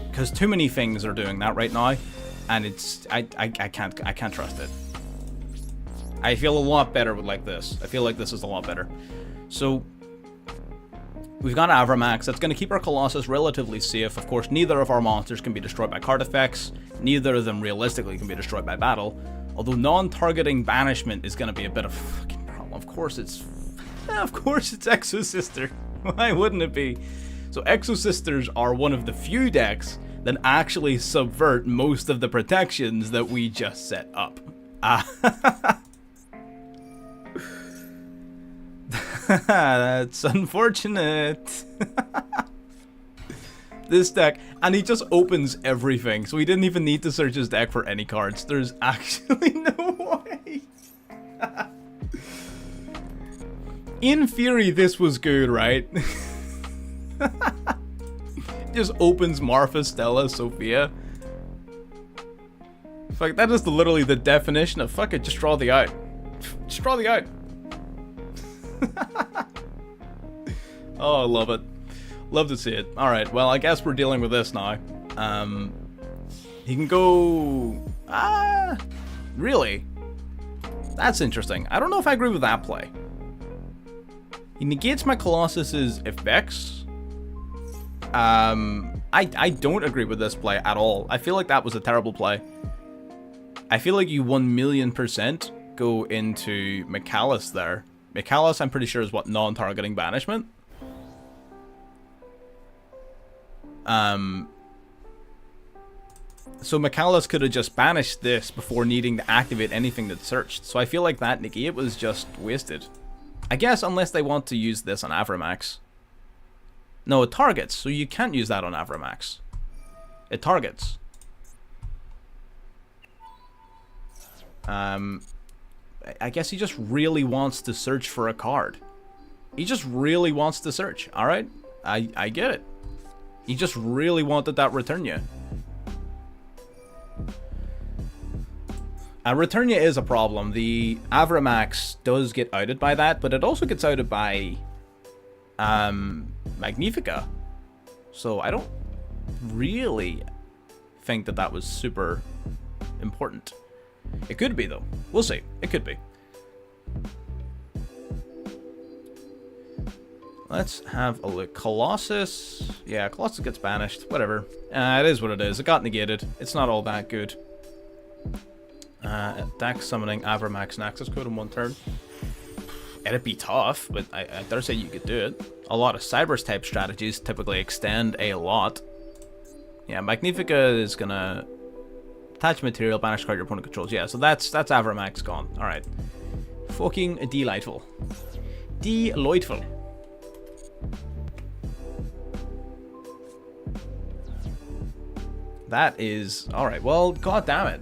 Because too many things are doing that right now, and it's I can't trust it. I feel a lot better with like this. I feel like this is a lot better. So we've got Avramax. That's going to keep our Colossus relatively safe. Of course, neither of our monsters can be destroyed by card effects. Neither of them realistically can be destroyed by battle. Although non-targeting banishment is going to be a bit of a fucking problem. Of course it's Exosister. Why wouldn't it be? So Exosisters are one of the few decks that actually subvert most of the protections that we just set up. That's unfortunate. This deck, and he just opens everything, so he didn't even need to search his deck for any cards. There's actually no way. In theory, this was good, right? Just opens Marfa, Stella, Sophia. Fuck, that is literally the definition of fuck it, just draw the out. Just draw the out. Oh, I love it. Love to see it. Alright, well, I guess we're dealing with this now. He can go... really? That's interesting. I don't know if I agree with that play. He negates my Colossus's effects. I don't agree with this play at all. I feel like that was a terrible play. I feel like you 1,000,000% go into Mikalis there. Mikalis, I'm pretty sure, is what, non-targeting banishment? So Mikalis could have just banished this before needing to activate anything that searched. So I feel like that negate was just wasted. I guess unless they want to use this on Avramax. No, it targets, so you can't use that on Avramax. It targets. I guess he just really wants to search for a card. He just really wants to search, alright? I get it. He just really wanted that return you. Returnia is a problem. The Avramax does get outed by that, but it also gets outed by Magnifica. So I don't really think that was super important. It could be, though. We'll see. It could be. Let's have a look. Colossus. Yeah, Colossus gets banished. Whatever. It is what it is. It got negated. It's not all that good. Dex summoning Avramax Nexus code in 1 turn. It'd be tough, but I dare say you could do it. A lot of Cybers type strategies typically extend a lot. Yeah, Magnifica is gonna attach material, banish card your opponent controls. Yeah, so that's Avramax gone. Alright. Fucking delightful. Delightful. That is alright. Well, god damn it.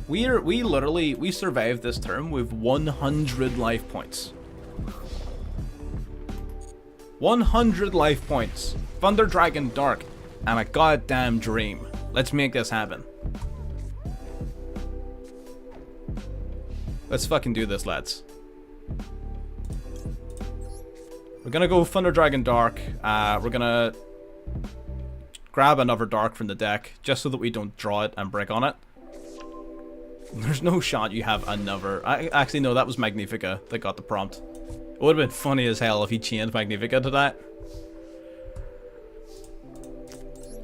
We survived this turn with 100 life points. 100 life points. Thunder Dragon Dark and a goddamn dream. Let's make this happen. Let's fucking do this, lads. We're gonna go Thunder Dragon Dark. We're gonna grab another Dark from the deck just so that we don't draw it and break on it. There's no shot you have another. Actually, no, that was Magnifica that got the prompt. It would have been funny as hell if he chained Magnifica to that.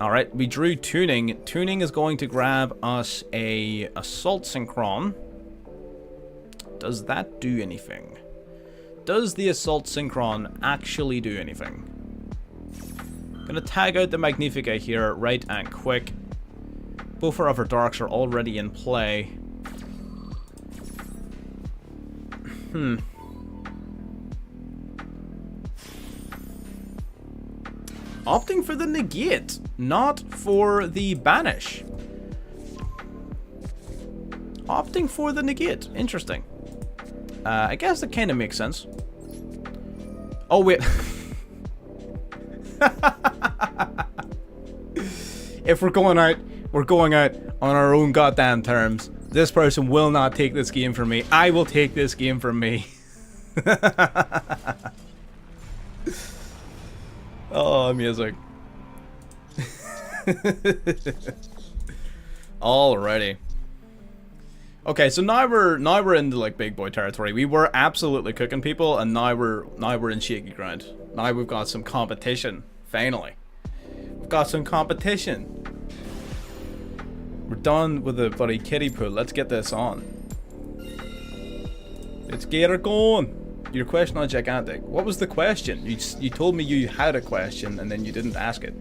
Alright, we drew Tuning. Tuning is going to grab us a Assault Synchron. Does that do anything? Does the Assault Synchron actually do anything? Gonna tag out the Magnifica here, right and quick. Both our other Darks are already in play. Opting for the negate, not for the banish. Opting for the negate. Interesting. I guess that kind of makes sense. Oh, wait. If we're going out on our own goddamn terms. This person will not take this game from me. I will take this game from me. Oh, amazing. Alrighty. Okay, so now we're into like big boy territory. We were absolutely cooking people, and now we're in shaky ground. Now we've got some competition. Finally, we've got some competition. We're done with the bloody kiddie pool. Let's get this on. Let's get her going. Your question on Gigantic. What was the question? You told me you had a question and then you didn't ask it.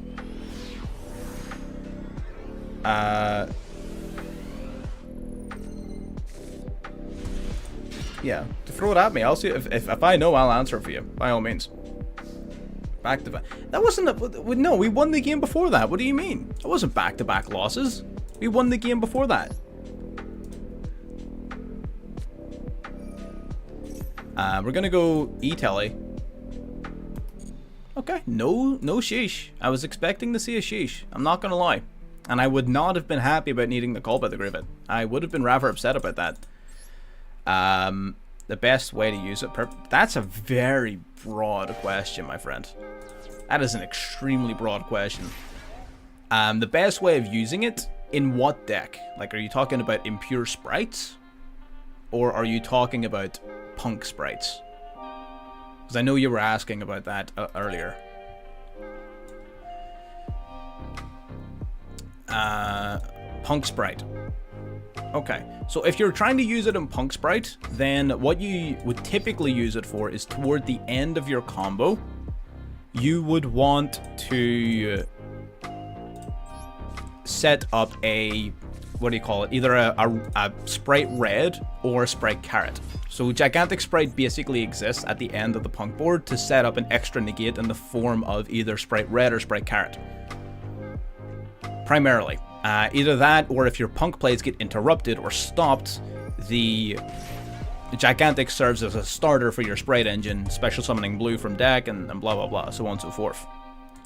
Yeah, throw it at me. I'll see if I know. I'll answer it for you by all means. Back to back. That wasn't no. We won the game before that. What do you mean? It wasn't back-to-back losses. We won the game before that. We're gonna go E-Telly. Okay, no sheesh. I was expecting to see a sheesh. I'm not gonna lie. And I would not have been happy about needing the call by the Grivet. I would have been rather upset about that. The best way to use it. That's a very broad question, my friend. That is an extremely broad question. The best way of using it, in what deck? Like, are you talking about Impure Sprites? Or are you talking about Punk Sprites? Because I know you were asking about that earlier. Punk Sprite. Okay, so if you're trying to use it in Punk Sprite, then what you would typically use it for is toward the end of your combo, you would want to set up a, what do you call it, either a Sprite Red or a Sprite Carrot. So Gigantic Sprite basically exists at the end of the Punk board to set up an extra negate in the form of either Sprite Red or Sprite Carrot. Primarily. Either that, or if your Punk plays get interrupted or stopped, the Gigantic serves as a starter for your Sprite engine, special summoning blue from deck, and blah blah blah, so on and so forth.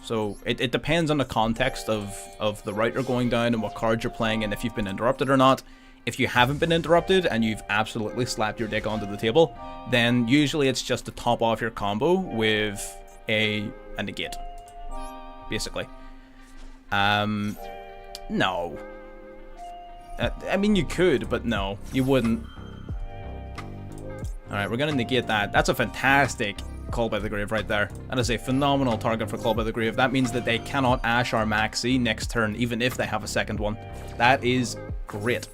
So it depends on the context of the route you're going down and what cards you're playing and if you've been interrupted or not. If you haven't been interrupted and you've absolutely slapped your dick onto the table, then usually it's just to top off your combo with a negate, basically. No. I mean, you could, but no, you wouldn't. Alright, we're going to negate that. That's a fantastic Call by the Grave right there. That is a phenomenal target for Call by the Grave. That means that they cannot Ash our Maxi next turn, even if they have a second one. That is great.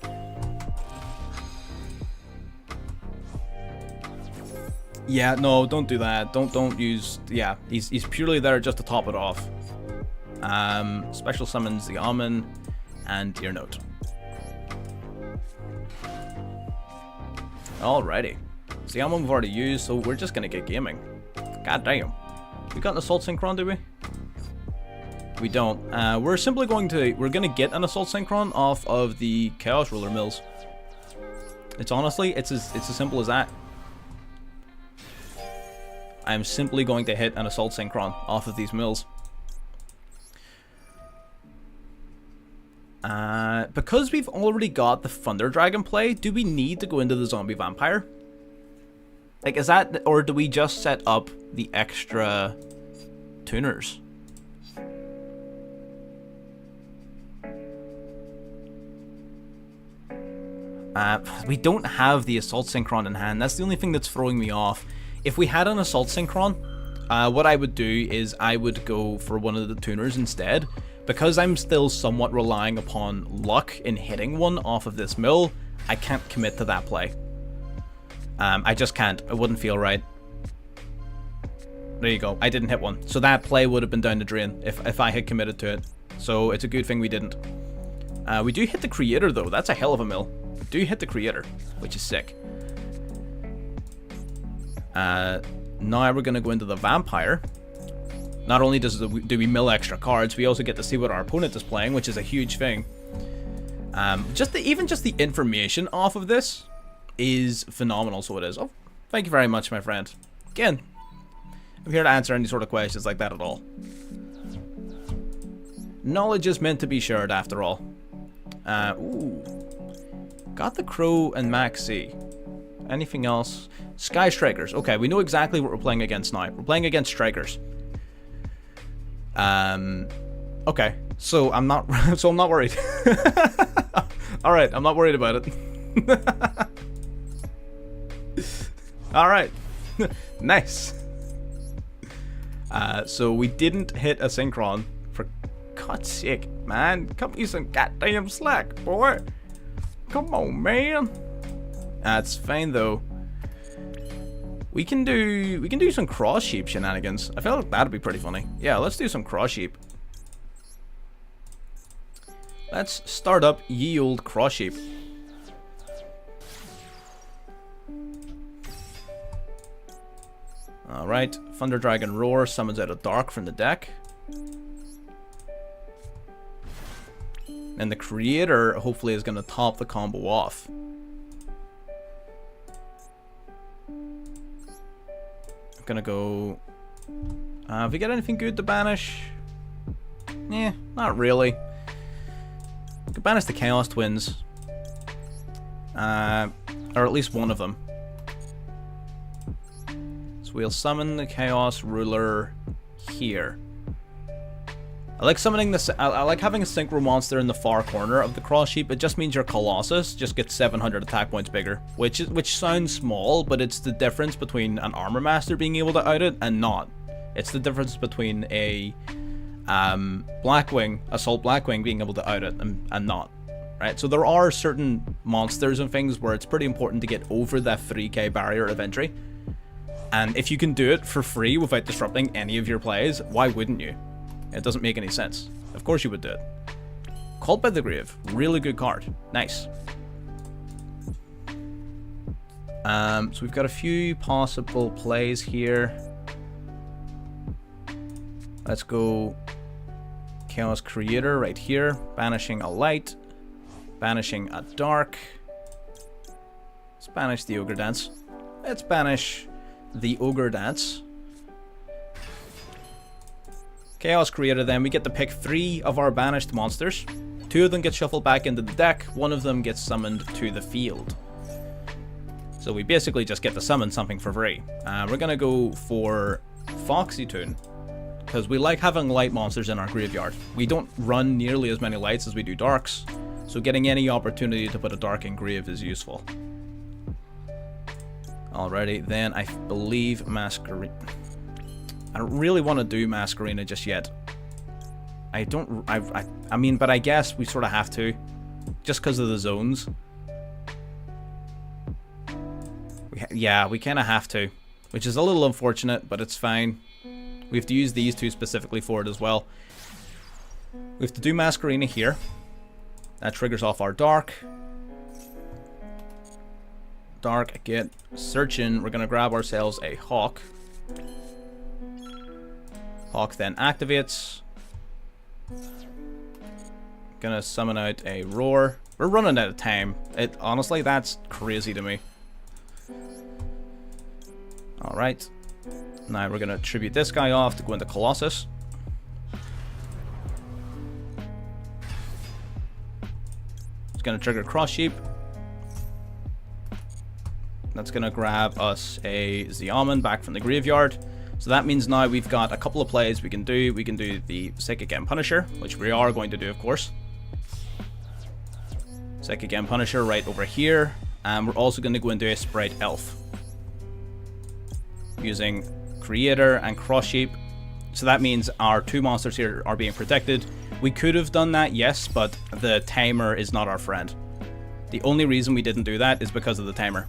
Yeah, no, don't do that. Don't use... Yeah, he's purely there just to top it off. Special summons the Almond and your note. Alrighty. So the Almond we've already used, so we're just gonna get gaming. God damn. We got an Assault Synchron, do we? We don't. We're simply going to... We're gonna get an Assault Synchron off of the Chaos Ruler mills. It's honestly, it's as simple as that. I'm simply going to hit an Assault Synchron off of these mills. Because we've already got the Thunder Dragon play, do we need to go into the Zombie Vampire? Like, is that... Or do we just set up the extra tuners? We don't have the Assault Synchron in hand. That's the only thing that's throwing me off. If we had an Assault Synchron, what I would do is I would go for one of the tuners instead. Because I'm still somewhat relying upon luck in hitting one off of this mill, I can't commit to that play. I just can't. It wouldn't feel right. There you go. I didn't hit one. So that play would have been down the drain if I had committed to it. So it's a good thing we didn't. We do hit the Creator, though. That's a hell of a mill. We do hit the Creator, which is sick. Now we're going to go into the Vampire. Not only do we mill extra cards, we also get to see what our opponent is playing, which is a huge thing. Even just the information off of this is phenomenal, so it is. Oh, thank you very much, my friend. Again, I'm here to answer any sort of questions like that at all. Knowledge is meant to be shared, after all. Ooh. Got the Crow and Maxi. Anything else? Sky Strikers. Okay, we know exactly what we're playing against now. We're playing against Strikers. Okay, so I'm not worried. All right, I'm not worried about it. All right, nice. So we didn't hit a Synchron. For God's sake, man, come use some goddamn slack, boy. Come on, man. That's fine though. We can do some cross sheep shenanigans. I feel like that'd be pretty funny. Yeah, let's do some cross sheep. Let's start up ye old cross sheep. Alright, Thunder Dragon Roar summons out a Dark from the deck. And the Creator hopefully is going to top the combo off. Gonna go... have we got anything good to banish? Eh, not really. We could banish the Chaos Twins. Or at least one of them. So we'll summon the Chaos Ruler here. I like summoning this. I like having a Synchro monster in the far corner of the cross sheep. It just means your Colossus just gets 700 attack points bigger, which sounds small, but it's the difference between an Armor Master being able to out it and not. It's the difference between a Blackwing, Assault Blackwing being able to out it and not. Right? So there are certain monsters and things where it's pretty important to get over that 3k barrier of entry. And if you can do it for free without disrupting any of your plays, why wouldn't you? It doesn't make any sense. Of course you would do it. Called by the Grave. Really good card. Nice. So we've got a few possible plays here. Let's go Chaos Creator right here. Banishing a light. Banishing a dark. Let's banish the Ogre Dance. Let's banish the Ogre Dance. Chaos Creator, then we get to pick 3 of our banished monsters. 2 of them get shuffled back into the deck, 1 of them gets summoned to the field. So we basically just get to summon something for free. We're gonna go for Foxy Toon, because we like having light monsters in our graveyard. We don't run nearly as many lights as we do darks, so getting any opportunity to put a dark in grave is useful. Alrighty, then I believe Masquerade. I don't really want to do Masquerade just yet. I mean, but I guess we sort of have to, just because of the zones. Yeah, we kind of have to, which is a little unfortunate, but it's fine. We have to use these 2 specifically for it as well. We have to do Masquerade here. That triggers off our Dark. Dark, get searching. We're going to grab ourselves a Hawk. Hawk then activates. Gonna summon out a Roar. We're running out of time. Honestly, that's crazy to me. Alright. Now we're gonna tribute this guy off to go into Colossus. It's gonna trigger Cross Sheep. That's gonna grab us a Zeoman back from the graveyard. So that means now we've got a couple of plays we can do. We can do the Psychic M Punisher, which we are going to do, of course. Psychic M Punisher right over here. And we're also going to go and do a Sprite Elf, using Creator and Cross Sheep. So that means our 2 monsters here are being protected. We could have done that, yes, but the timer is not our friend. The only reason we didn't do that is because of the timer.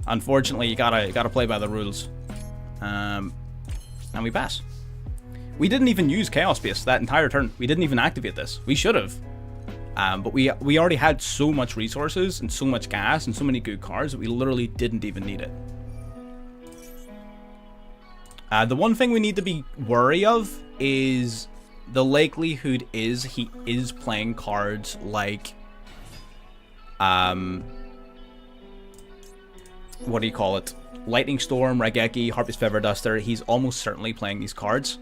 Unfortunately, you gotta play by the rules. And we pass. We didn't even use Chaos Space that entire turn. We didn't even activate this. We should have. But we already had so much resources and so much gas and so many good cards that we literally didn't even need it. The one thing we need to be wary of is the likelihood is he is playing cards like what do you call it? Lightning Storm, Raigeki, Harpy's Feather Duster. He's almost certainly playing these cards.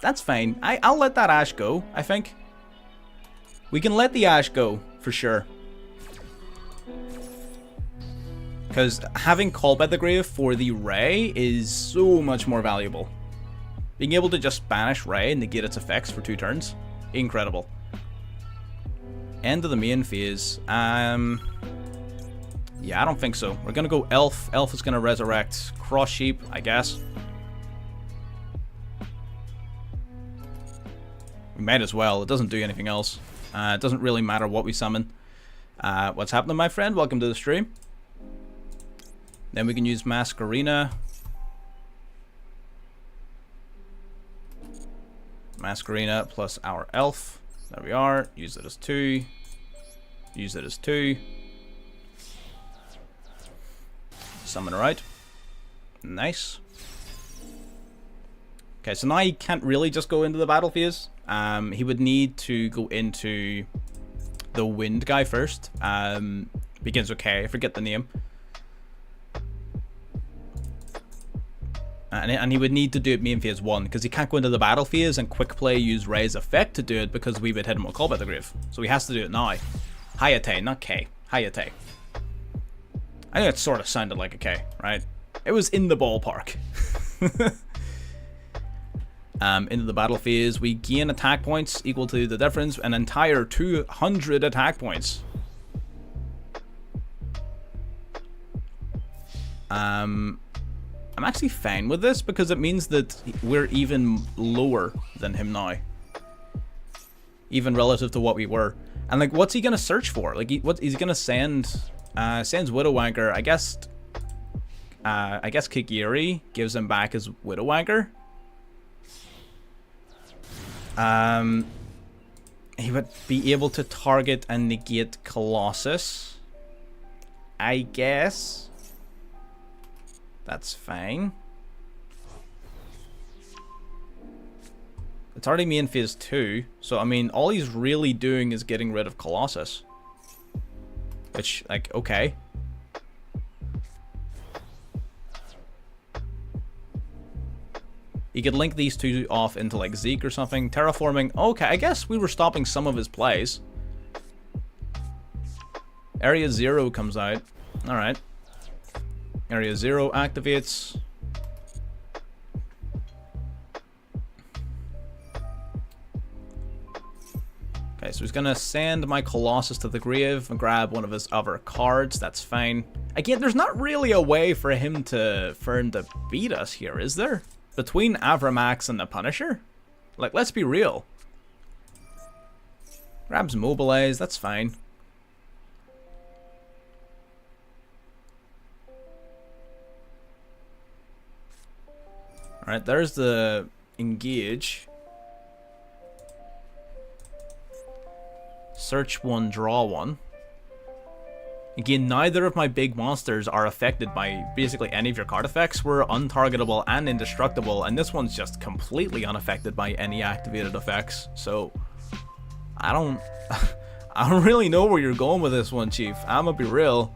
That's fine. I'll let that Ash go, I think. We can let the Ash go, for sure. Because having Call by the Grave for the Ray is so much more valuable. Being able to just banish Ray and negate its effects for 2 turns. Incredible. End of the main phase. Yeah, I don't think so. We're going to go Elf. Elf is going to resurrect Cross Sheep, I guess. We might as well. It doesn't do anything else. It doesn't really matter what we summon. What's happening, my friend? Welcome to the stream. Then we can use Masquerina. Masquerina plus our Elf. There we are. Use it as 2. Use it as 2. Summon her out. Nice. Okay, so now he can't really just go into the battle phase. He would need to go into the wind guy first. Begins with K, I forget the name. And he would need to do it main phase 1, because he can't go into the battle phase and quick play use Ray's effect to do it, because we would hit him with Call by the Grave. So he has to do it now. Hayate, not K. Hayate. I think it sort of sounded like a K, right? It was in the ballpark. Into the battle phase, we gain attack points equal to the difference, an entire 200 attack points. I'm actually fine with this because it means that we're even lower than him now, even relative to what we were. And like, what's he gonna search for? Like, what is he gonna send? Sends Widowwanker. I guess Kigiri gives him back his Widowwanker. He would be able to target and negate Colossus, I guess. That's fine. It's already main phase 2, so I mean, all he's really doing is getting rid of Colossus. Which, like, okay. You could link these two off into like Zeke or something. Terraforming. Okay, I guess we were stopping some of his plays. Area 0 comes out. Alright. Area 0 activates. Okay, so he's gonna send my Colossus to the grave and grab one of his other cards. That's fine. Again, there's not really a way for him to beat us here, is there? Between Avramax and the Punisher? Like, let's be real. Grabs Mobilize, that's fine. Alright, there's the Engage. Search one, draw one. Again, neither of my big monsters are affected by basically any of your card effects. We're untargetable and indestructible, and this one's just completely unaffected by any activated effects. So, I don't really know where you're going with this one, Chief. I'm gonna be real.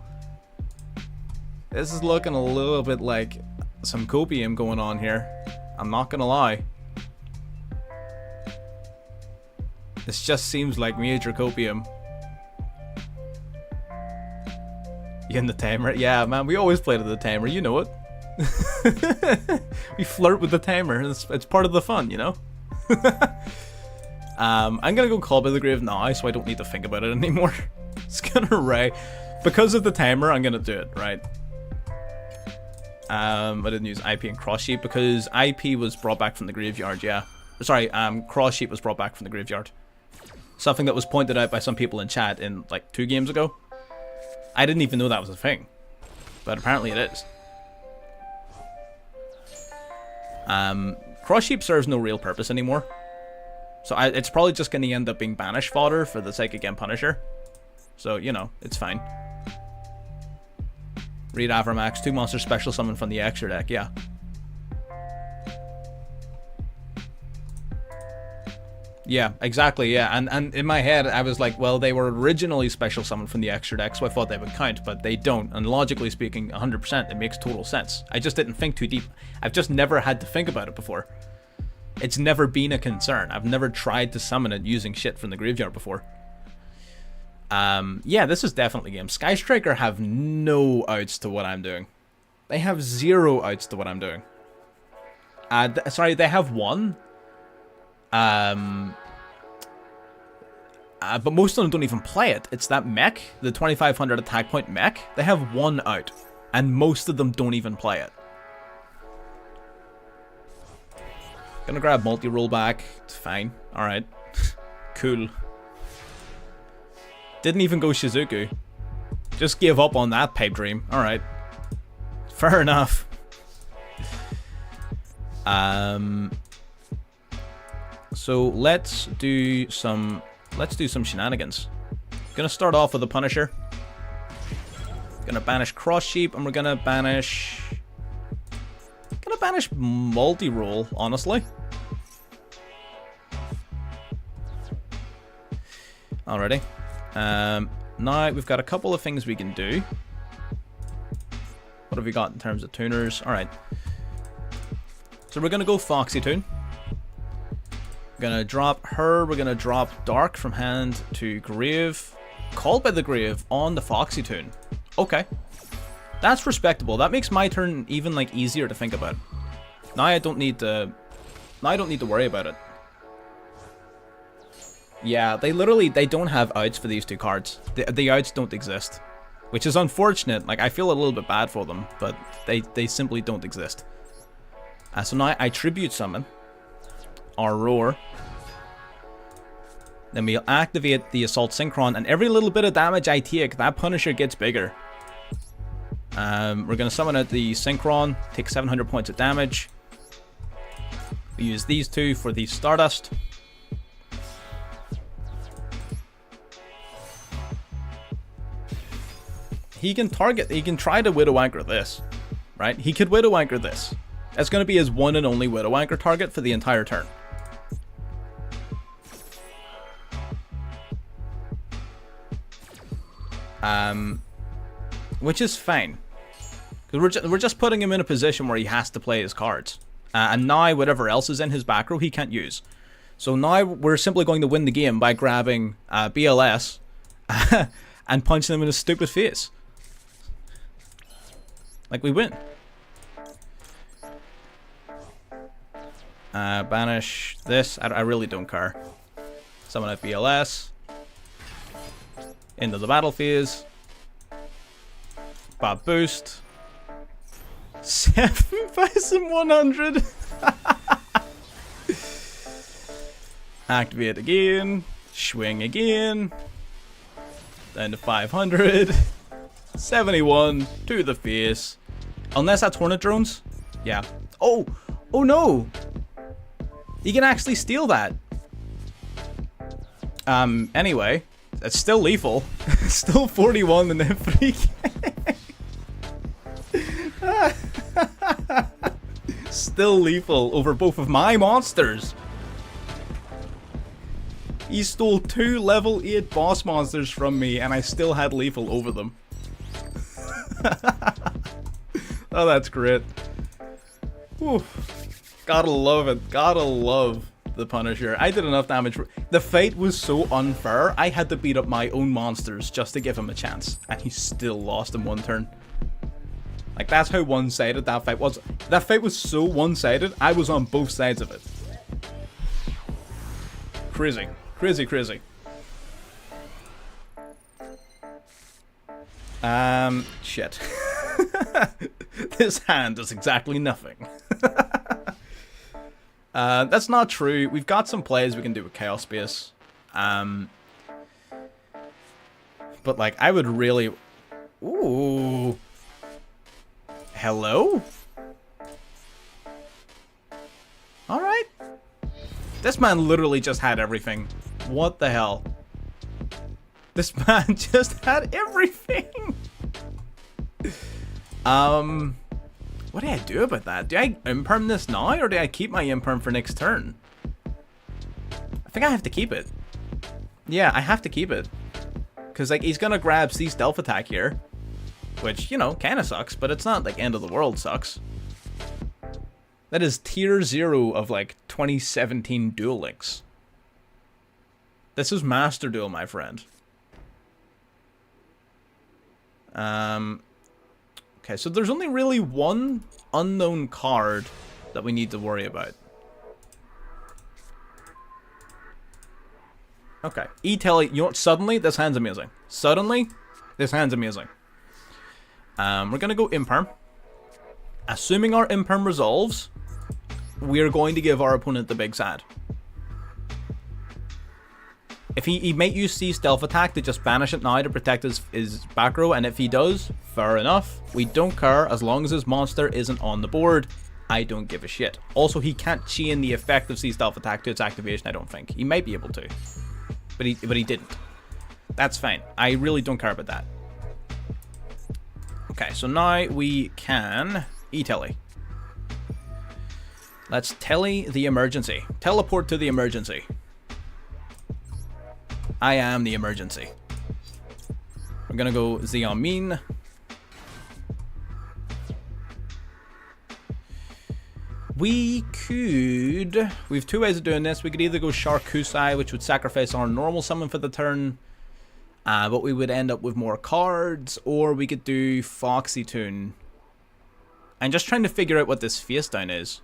This is looking a little bit like some copium going on here. I'm not gonna lie. This just seems like major copium. You in the tamer? Yeah, man, we always play to the tamer, you know it. We flirt with the tamer, it's part of the fun, you know? I'm gonna go Call by the Grave now, so I don't need to think about it anymore. It's gonna Ray. Because of the tamer, I'm gonna do it, right? I didn't use IP and Cross Sheep because IP was brought back from the graveyard, yeah. Sorry, Cross Sheep was brought back from the graveyard. Something that was pointed out by some people in chat in like 2 games ago. I didn't even know that was a thing, but apparently it is. Cross Sheep serves no real purpose anymore, so it's probably just going to end up being banish fodder for the Psychic End Punisher. So, you know, it's fine. Read Avramax, 2 monsters special summon from the extra deck, yeah. Yeah, exactly, yeah, and in my head I was like, well, they were originally special summoned from the extra deck, so I thought they would count, but they don't, and logically speaking, 100%, it makes total sense. I just didn't think too deep. I've just never had to think about it before. It's never been a concern. I've never tried to summon it using shit from the graveyard before. Yeah, this is definitely game. Sky Striker have no outs to what I'm doing. They have 0 outs to what I'm doing. Sorry, they have 1. But most of them don't even play it. It's that mech, the 2500 attack point mech. They have 1 out, and most of them don't even play it. Gonna grab multi-roll back. It's fine. Alright. Cool. Didn't even go Shizuku. Just gave up on that pipe dream. Alright. Fair enough. So let's do some shenanigans. Gonna start off with the Punisher. Gonna banish Cross Sheep, and we're gonna banish multi-roll, honestly. Alrighty. Now we've got a couple of things we can do. What have we got in terms of tuners? Alright. So we're gonna go Foxy Tune. We're gonna drop her, we're gonna drop Dark from hand to grave. Called by the Grave on the Foxy Tune. Okay. That's respectable. That makes my turn even like easier to think about. Now I don't need to worry about it. Yeah, they don't have outs for these 2 cards. The outs don't exist. Which is unfortunate. Like, I feel a little bit bad for them, but they simply don't exist. So now I Tribute Summon our Roar. Then we'll activate the Assault Synchron, and every little bit of damage I take, that Punisher gets bigger. We're going to summon out the Synchron, take 700 points of damage. We use these 2 for the Stardust. He can try to Widow Anchor this, right? He could Widow Anchor this. That's going to be his one and only Widow Anchor target for the entire turn. Which is fine. Because we're just putting him in a position where he has to play his cards. And now whatever else is in his back row, he can't use. So now we're simply going to win the game by grabbing BLS and punching him in his stupid face. Like, we win. Banish this. I really don't care. Summon a BLS. Into the battle phase. Bad boost. 7,100. Activate again. Swing again. Down to 500. 71 to the face. Unless that's Hornet drones. Yeah. Oh! Oh no! You can actually steal that. Anyway. It's still lethal. Still 41 and then 3k. Still lethal over both of my monsters. He stole 2 level 8 boss monsters from me and I still had lethal over them. Oh, that's great. Whew. Gotta love it. Gotta love the Punisher. I did enough damage. The fight was so unfair. I had to beat up my own monsters just to give him a chance. And he still lost in 1 turn. Like, that's how one-sided that fight was. That fight was so one-sided, I was on both sides of it. Crazy. Crazy, crazy. Shit. This hand does exactly nothing. That's not true. We've got some plays we can do with Chaos Space. But, like, I would really... Ooh. Hello? Alright. This man literally just had everything. What the hell? This man just had everything! What do I do about that? Do I imperm this now, or do I keep my imperm for next turn? I think I have to keep it. Yeah, I have to keep it. Because, like, he's gonna grab C stealth attack here. Which, you know, kinda sucks, but it's not, like, end of the world sucks. That is tier 0 of, like, 2017 Duel Links. This is Master Duel, my friend. Okay, so there's only really one unknown card that we need to worry about. Okay, E-Telly, you know what, suddenly, this hand's amazing. Suddenly, this hand's amazing. We're gonna go Imperm. Assuming our Imperm resolves, we're going to give our opponent the big sad. If he might use C stealth attack to just banish it now to protect his back row, and if he does, fair enough. We don't care as long as his monster isn't on the board. I don't give a shit. Also, he can't chain the effect of C stealth attack to its activation, I don't think. He might be able to, but he didn't. That's fine. I really don't care about that. Okay, so now we can E-Telly. Let's telly the emergency. Teleport to the emergency. I am the emergency. We're gonna go Xiaomin. We have 2 ways of doing this. We could either go Sharkusai, which would sacrifice our normal summon for the turn, but we would end up with more cards, or we could do Foxy Tune. I'm just trying to figure out what this face down is.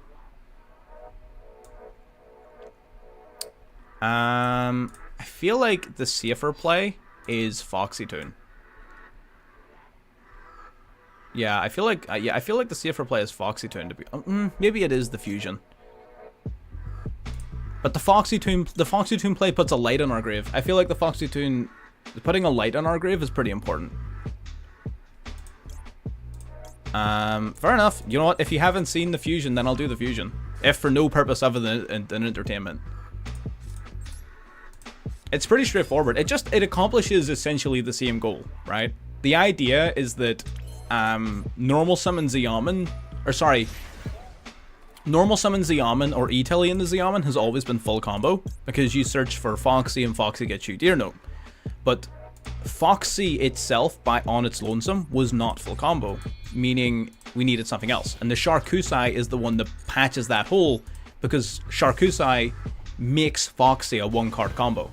I feel like the safer play is Foxy Tune. Yeah, I feel like the safer play is Foxy Tune to be. Maybe it is the fusion. But the Foxy Tune play puts a light on our grave. I feel like the Foxy Tune putting a light on our grave is pretty important. Fair enough. You know what? If you haven't seen the fusion, then I'll do the fusion. If for no purpose other than entertainment. It's pretty straightforward. It accomplishes essentially the same goal, right? The idea is that normal summon Xiaomin, normal summon Xiaomin or E-Telly into Xiaomin has always been full combo because you search for Foxy and Foxy gets you Deer Note. But Foxy itself, on its lonesome, was not full combo, meaning we needed something else. And the Charcusai is the one that patches that hole, because Charcusai makes Foxy a 1-card combo.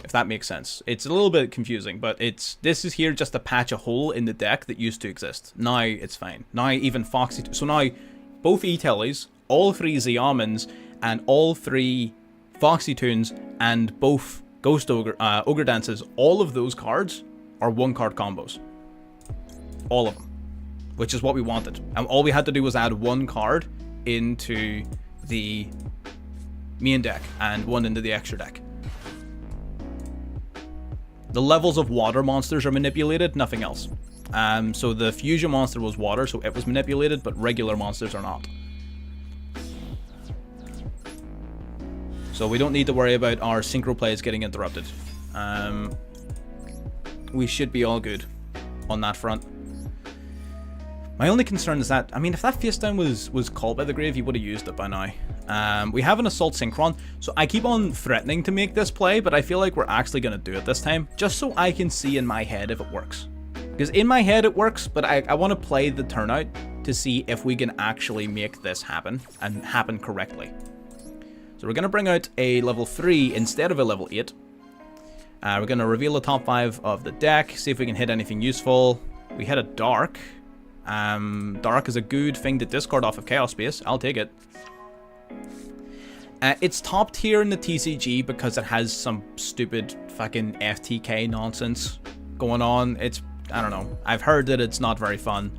If that makes sense. It's a little bit confusing, but this is here just to patch a hole in the deck that used to exist. Now it's fine. Now even Foxy... So now both E-Tellies, all 3 Z-Almonds, and all 3 Foxy Tunes, and both Ghost Ogre, Ogre Dances, all of those cards are 1-card combos. All of them. Which is what we wanted. And all we had to do was add 1 card into the main deck and 1 into the extra deck. The levels of water monsters are manipulated, nothing else. So the fusion monster was water, so it was manipulated, but regular monsters are not. So we don't need to worry about our synchro plays getting interrupted. We should be all good on that front. My only concern is that, I mean, if that face down was called by the grave, he would have used it by now. We have an Assault Synchron, so I keep on threatening to make this play, but I feel like we're actually going to do it this time, just so I can see in my head if it works. Because in my head it works, but I want to play the turnout to see if we can actually make this happen, and happen correctly. So we're going to bring out a level 3 instead of a level 8. We're going to reveal the top 5 of the deck, see if we can hit anything useful. We hit a Dark. Dark is a good thing to discard off of Chaos Space. I'll take it. It's top tier in the TCG because it has some stupid fucking FTK nonsense going on. I don't know. I've heard that it's not very fun.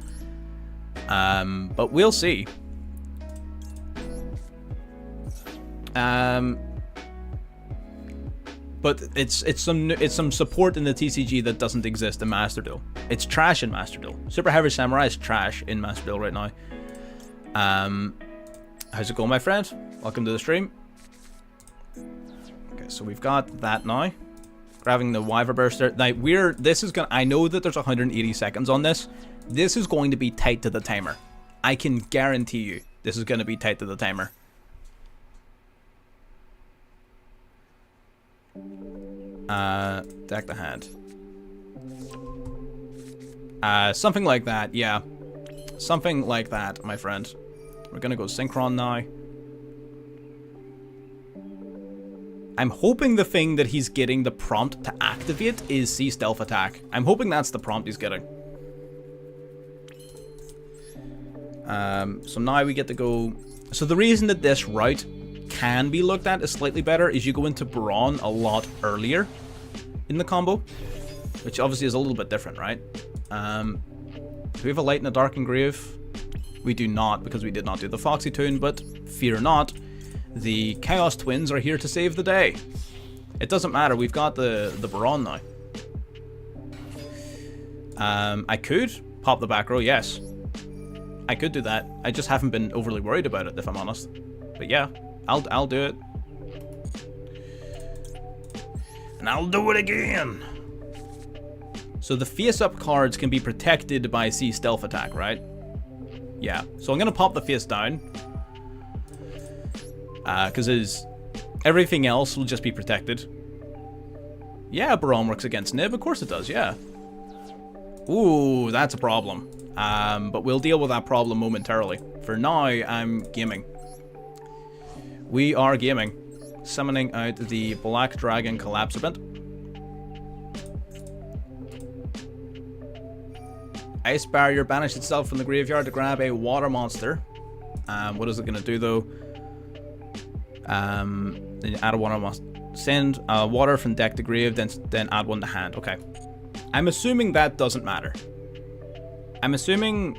But we'll see. But it's some support in the TCG that doesn't exist in Master Duel. It's trash in Master Duel. Super Heavy Samurai is trash in Master Duel right now. How's it going, my friend? Welcome to the stream. Okay, so we've got that now. Grabbing the Wyver Burster. Now I know that there's 180 seconds on this. This is going to be tight to the timer. I can guarantee you this is going to be tight to the timer. Deck the hand. Something like that, yeah. Something like that, my friend. We're gonna go Synchron now. I'm hoping the thing that he's getting the prompt to activate is Sea Stealth Attack. I'm hoping that's the prompt he's getting. So now we get to go... So the reason that this route can be looked at as slightly better is you go into Brawn a lot earlier in the combo, which obviously is a little bit different, right? Do we have a Light and a Dark Engrave? We do not, because we did not do the Foxy Tune, but fear not, the Chaos Twins are here to save the day. It doesn't matter, we've got the Brawn now. I could pop the back row, yes. I could do that. I just haven't been overly worried about it, if I'm honest. But yeah, I'll do it. And I'll do it again. So the face-up cards can be protected by Sea Stealth Attack, right? Yeah. So I'm going to pop the face down. Because everything else will just be protected. Yeah, Brawn works against Nib. Of course it does, yeah. Ooh, that's a problem. But we'll deal with that problem momentarily. For now, I'm gaming. We are gaming. Summoning out the Black Dragon Collapsabant. Ice Barrier banished itself from the graveyard to grab a water monster. What is it going to do though? Then you add a water monster. Send water from deck to grave, then add one to hand. Okay. I'm assuming that doesn't matter. I'm assuming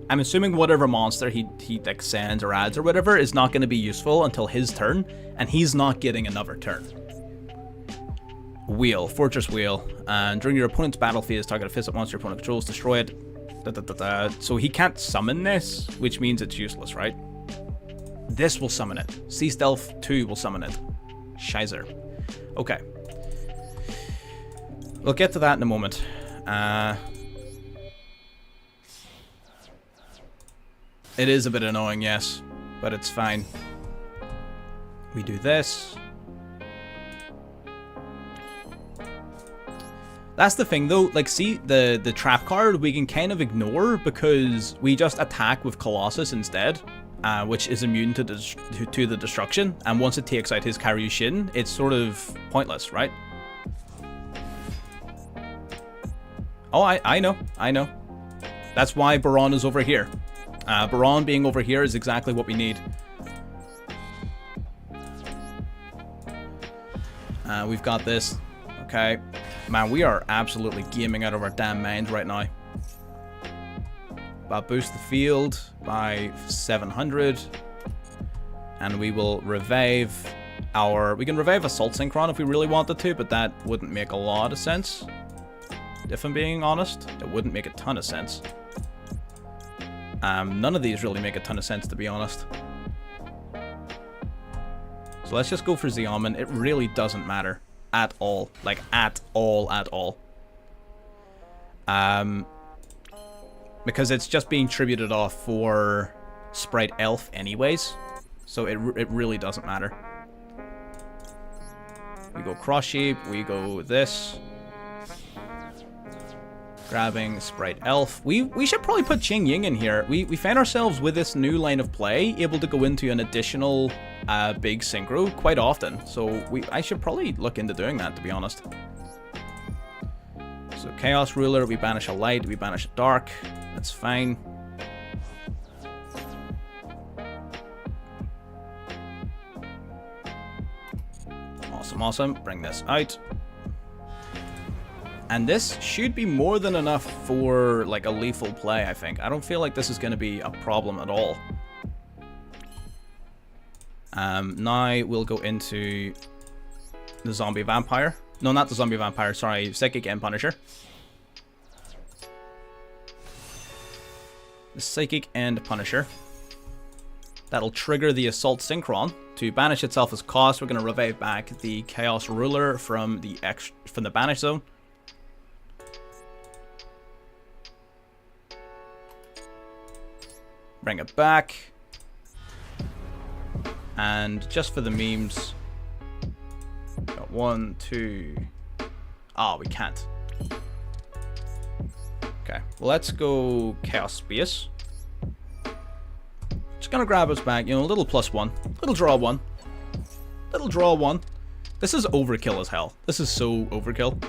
whatever monster he like sends or adds or whatever is not going to be useful until his turn, and he's not getting another turn. Wheel, Fortress Wheel, and during your opponent's battle phase, target a face-up monster your opponent controls, destroy it. So he can't summon this, which means it's useless, right? This will summon it. Sea Stealth 2 will summon it. Shizer. Okay. We'll get to that in a moment. It is a bit annoying, yes, but it's fine. We do this. That's the thing though, like see, the trap card we can kind of ignore because we just attack with Colossus instead, which is immune to the destruction, and once it takes out his Karyushin, it's sort of pointless, right? Oh, I know. That's why Baron is over here. Baron being over here is exactly what we need. We've got this. Okay. Man, we are absolutely gaming out of our damn minds right now. But boost the field by 700. And we will revive our... We can revive Assault Synchron if we really wanted to, but that wouldn't make a lot of sense. If I'm being honest, it wouldn't make a ton of sense. None of these really make a ton of sense, to be honest. So let's just go for Xiamen. It really doesn't matter. At all. Like, at all. Because it's just being tributed off for Sprite Elf anyways. So it really doesn't matter. We go Cross Sheep. We go this. Grabbing Sprite Elf. We should probably put Qing Ying in here. We find ourselves with this new line of play able to go into an additional big synchro quite often. So I should probably look into doing that, to be honest. So Chaos Ruler, we banish a light, we banish a dark. That's fine. Awesome. Bring this out. And this should be more than enough for, like, a lethal play, I think. I don't feel like this is going to be a problem at all. Now we'll go into the Zombie Vampire. No, not the Zombie Vampire, sorry. Psychic End Punisher. The Psychic End Punisher. That'll trigger the Assault Synchron. To banish itself as cost, we're going to revive back the Chaos Ruler from the banish zone. Bring it back. And just for the memes. Got 1, 2. Oh, we can't. Okay, well, let's go Chaos Space. Just gonna grab us back, you know, a little +1. Little draw 1. Little draw 1. This is overkill as hell. This is so overkill.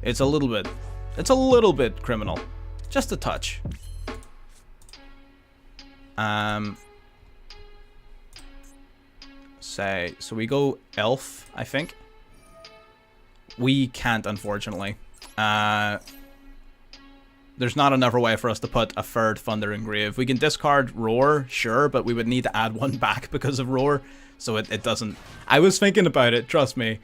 It's a little bit criminal. Just a touch. So we go Elf, I think. We can't, unfortunately. There's not another way for us to put a third Thunder Engrave. We can discard Roar, sure, but we would need to add one back because of Roar. So it doesn't... I was thinking about it, trust me.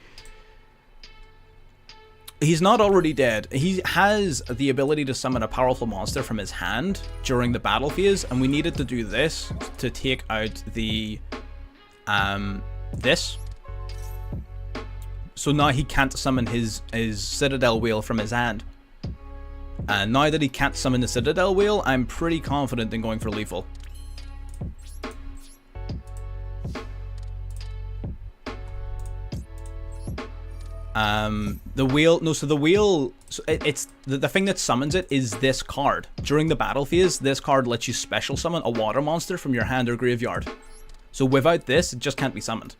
He's not already dead. He has the ability to summon a powerful monster from his hand during the battle phase, and we needed to do this to take out the... this. So now he can't summon his Citadel Wheel from his hand. And now that he can't summon the Citadel Wheel, I'm pretty confident in going for lethal. The wheel, no, so the wheel, so it's the thing that summons it is this card. During the battle phase, this card lets you special summon a water monster from your hand or graveyard. So without this, it just can't be summoned.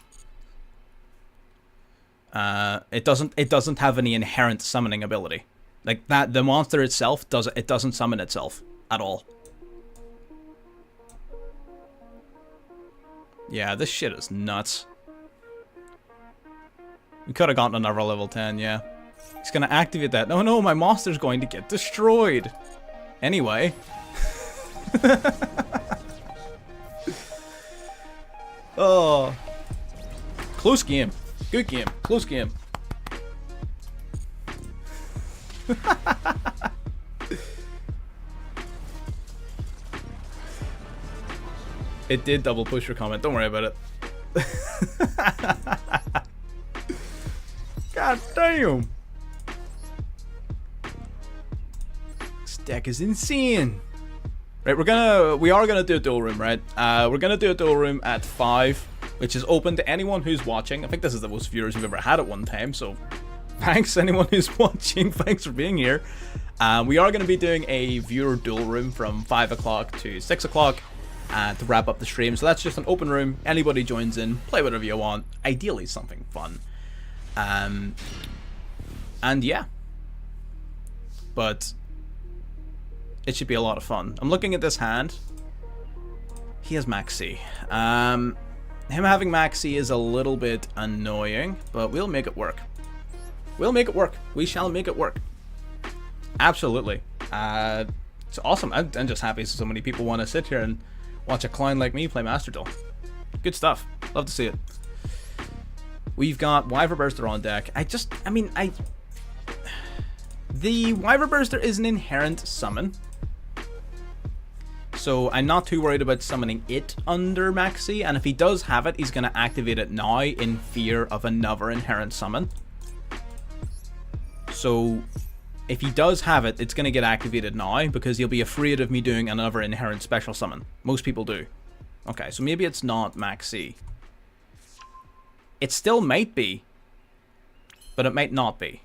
It doesn't have any inherent summoning ability. Like that, the monster itself doesn't summon itself at all. Yeah, this shit is nuts. We could have gotten another level 10, yeah. He's gonna activate that. No, my monster's going to get destroyed. Anyway. Oh. Close game. Good game. Close game. It did double push your comment. Don't worry about it. God damn. This deck is insane. Right, we are gonna do a duel room, right? We're gonna do a duel room at 5, which is open to anyone who's watching. I think this is the most viewers we've ever had at one time, so thanks anyone who's watching. Thanks for being here. We are going to be doing a viewer duel room from 5 o'clock to 6 o'clock to wrap up the stream. So that's just an open room. Anybody joins in, play whatever you want. Ideally something fun. And yeah. But it should be a lot of fun. I'm looking at this hand. He has Max C. Him having Max C is a little bit annoying, but we'll make it work. We'll make it work. We shall make it work. Absolutely. It's awesome. I'm just happy so many people want to sit here and watch a clown like me play Master Duel. Good stuff. Love to see it. We've got Wyver Burster on deck. The Wyver Burster is an inherent summon. So I'm not too worried about summoning it under Maxi, and if he does have it, he's going to activate it now in fear of another inherent summon. So if he does have it, it's going to get activated now because he'll be afraid of me doing another inherent special summon. Most people do. Okay, so maybe it's not Maxi. It still might be, but it might not be.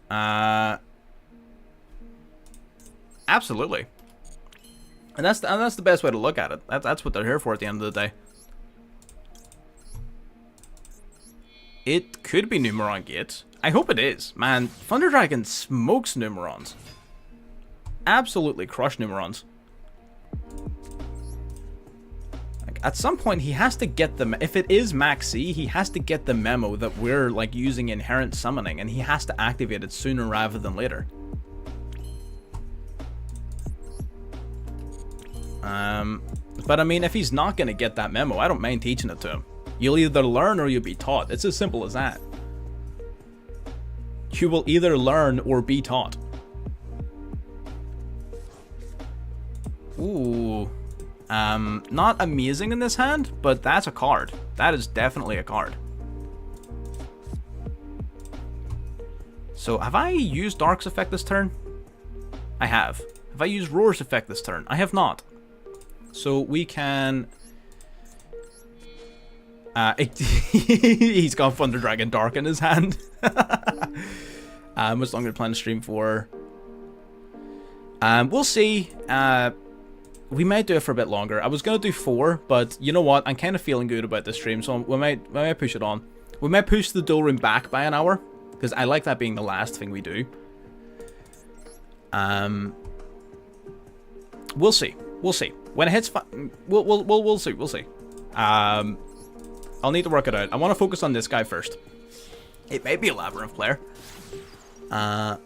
Absolutely. And that's the best way to look at it. That's what they're here for at the end of the day. It could be Numeron Gate. I hope it is. Man, Thunder Dragon smokes Numerons. Absolutely crush Numerons. Like, at some point, he has to get the... If it is Maxi, he has to get the memo that we're, like, using inherent summoning, and he has to activate it sooner rather than later. But I mean, if he's not going to get that memo, I don't mind teaching it to him. You'll either learn or you'll be taught. It's as simple as that. You will either learn or be taught. Ooh. Not amazing in this hand, but that's a card. That is definitely a card. So, have I used Dark's effect this turn? I have. Have I used Roar's effect this turn? I have not. So, we can... he's got Thunder Dragon Dark in his hand. Much longer to plan to stream for. We'll see. We might do it for a bit longer. I was gonna do 4, but you know what? I'm kind of feeling good about this stream, so we might push it on. We might push the duel room back by an hour because I like that being the last thing we do. We'll see. We'll see. When it hits, we'll see. We'll see. I'll need to work it out. I want to focus on this guy first. It may be a Labyrinth player. I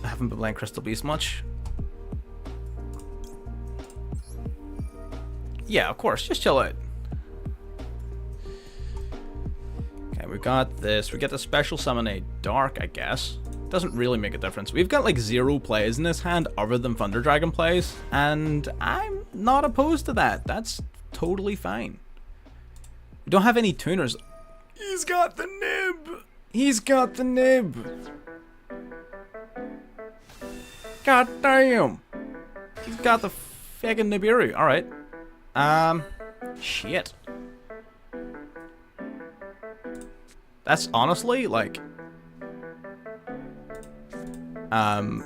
haven't been playing Crystal Beast much. Yeah, of course. Just chill out. Okay, we've got this. We get the special summon a Dark, I guess. Doesn't really make a difference. We've got like 0 plays in this hand other than Thunder Dragon plays, and I'm not opposed to that. That's totally fine. We don't have any tuners. He's got the nib. He's got the nib. God damn. He's got the fucking Nibiru. Alright. Shit. That's honestly, like... I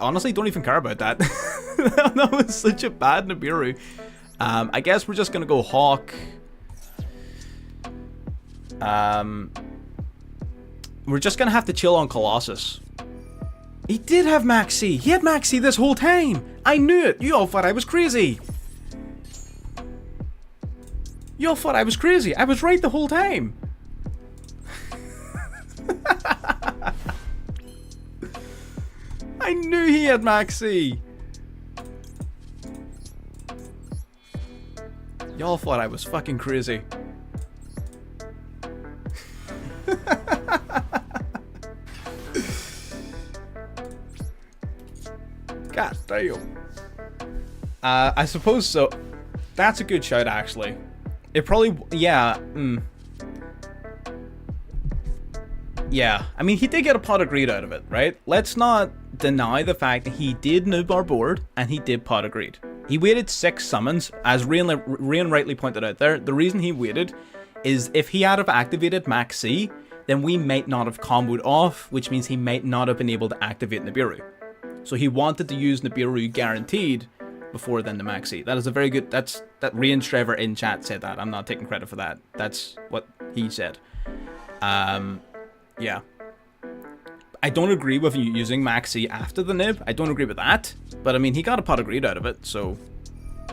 honestly don't even care about that. That was such a bad Nibiru. I guess we're just gonna go Hawk. We're just gonna have to chill on Colossus. He did have Maxi. He had Maxi this whole time. I knew it. You all thought I was crazy. You all thought I was crazy. I was right the whole time. I knew he had Maxi. Y'all thought I was fucking crazy. God damn. I suppose so. That's a good shout, actually. It probably... Yeah. Yeah. I mean, he did get a pot of greed out of it, right? Let's not deny the fact that he did noob our board, and he did pot of greed. He waited 6 summons, as Rian rightly pointed out there. The reason he waited is if he had have activated Max C, then we might not have comboed off, which means he might not have been able to activate Nibiru. So he wanted to use Nibiru guaranteed before then the Max C. That is a very good, that Range Driver in chat said that. I'm not taking credit for that. That's what he said. Yeah. I don't agree with you using Max C after the nib. I don't agree with that. But I mean, he got a pot of greed out of it, so,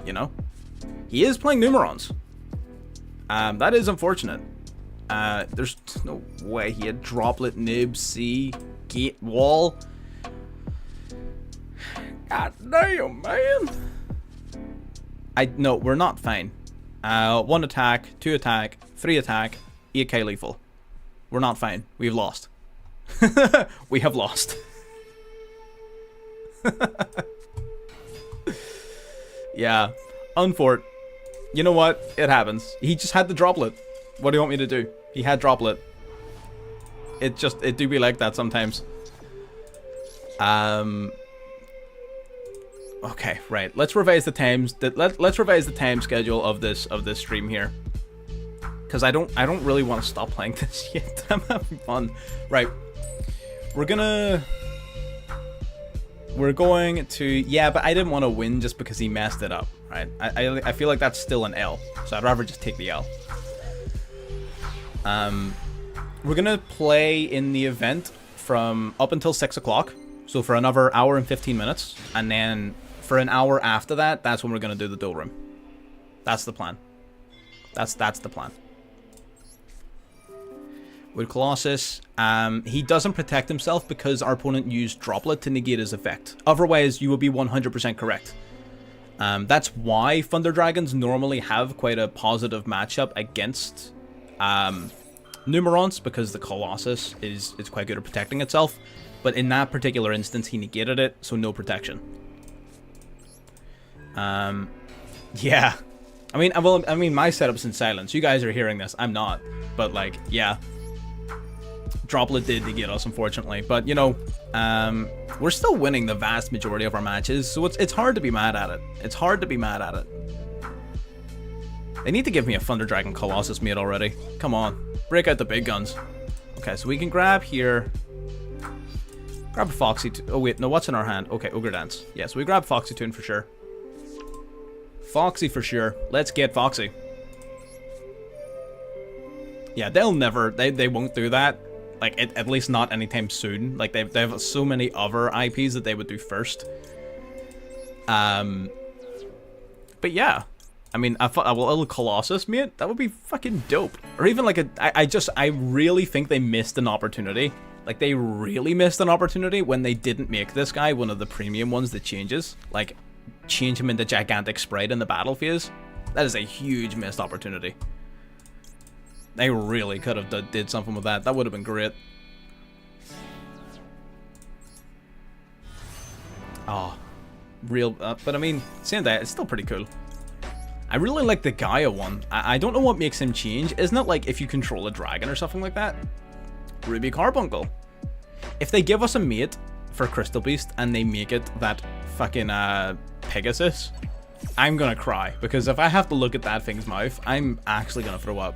you know. He is playing Numerons. That is unfortunate. There's no way he had Droplet, Nib, C, Gate, Wall. God damn, man. No, we're not fine. 1 attack, 2 attack, 3 attack, 8k lethal. We're not fine. We've lost. We have lost. Yeah. Unfort. You know what? It happens. He just had the Droplet. What do you want me to do? He had Droplet. It do be like that sometimes. Okay, right. Let's revise the times. Let's revise the time schedule of this stream here. Because I don't really want to stop playing this yet. I'm having fun. Right. We're going to, yeah, but I didn't want to win just because he messed it up, right? I feel like that's still an L, so I'd rather just take the L. We're gonna play in the event from up until 6 o'clock, so for another hour and 15 minutes, and then for an hour after that, that's when we're gonna do the duel room. That's the plan. That's the plan. With Colossus, he doesn't protect himself because our opponent used Droplet to negate his effect. Otherwise, you would be 100% correct. That's why Thunder Dragons normally have quite a positive matchup against Numerons, because the Colossus is quite good at protecting itself. But in that particular instance, he negated it, so no protection. Yeah. I mean, my setup's in silence. You guys are hearing this. I'm not. But, like, yeah. Droplet did negate us, unfortunately. But, you know, we're still winning the vast majority of our matches, so it's hard to be mad at it. It's hard to be mad at it. They need to give me a Thunder Dragon Colossus mate already. Come on. Break out the big guns. Okay, so we can grab here. Grab a Foxy. Oh, wait. No, what's in our hand? Okay, Ogre Dance. Yeah, so we grab Foxy Toon for sure. Foxy for sure. Let's get Foxy. Yeah, they'll never... They won't do that. Like, at least not anytime soon. Like, they have so many other IPs that they would do first. But yeah. I mean, a little Colossus, mate, that would be fucking dope. Or even like I really think they missed an opportunity. Like, they really missed an opportunity when they didn't make this guy one of the premium ones that changes. Like, change him into Gigantic Sprite in the battle phase. That is a huge missed opportunity. They really could have did something with that. That would have been great. Oh, real. But I mean, saying that, it's still pretty cool. I really like the Gaia one. I don't know what makes him change. Isn't it like if you control a dragon or something like that? Ruby Carbuncle. If they give us a mate for Crystal Beast and they make it that fucking Pegasus, I'm gonna cry. Because if I have to look at that thing's mouth, I'm actually gonna throw up.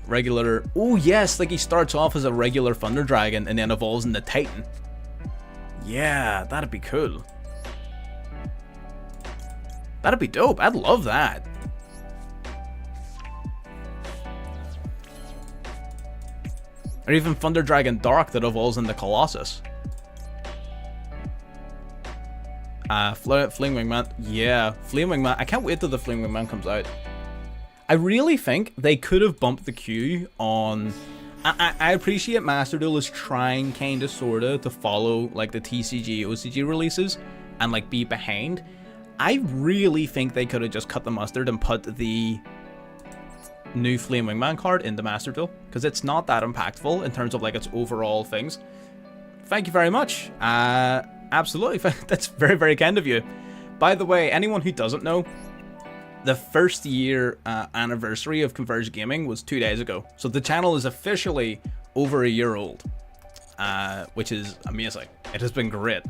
Regular. Oh yes, like he starts off as a regular Thunder Dragon and then evolves into Titan. Yeah, that'd be cool. That'd be dope. I'd love that. Or even Thunder Dragon Dark that evolves into Colossus. Flame Wingman. Yeah, Flame Wingman. I can't wait till the Flame Wingman comes out. I really think they could have bumped the queue on... I appreciate Master Duel is trying kinda sorta to follow like the TCG, OCG releases and like be behind. I really think they could have just cut the mustard and put the new Flame Wingman card into Master Duel, because it's not that impactful in terms of like its overall things. Thank you very much. Absolutely, that's very, very kind of you. By the way, anyone who doesn't know, the first year anniversary of Converged Gaming was 2 days ago. So the channel is officially over a year old, which is amazing. It has been great.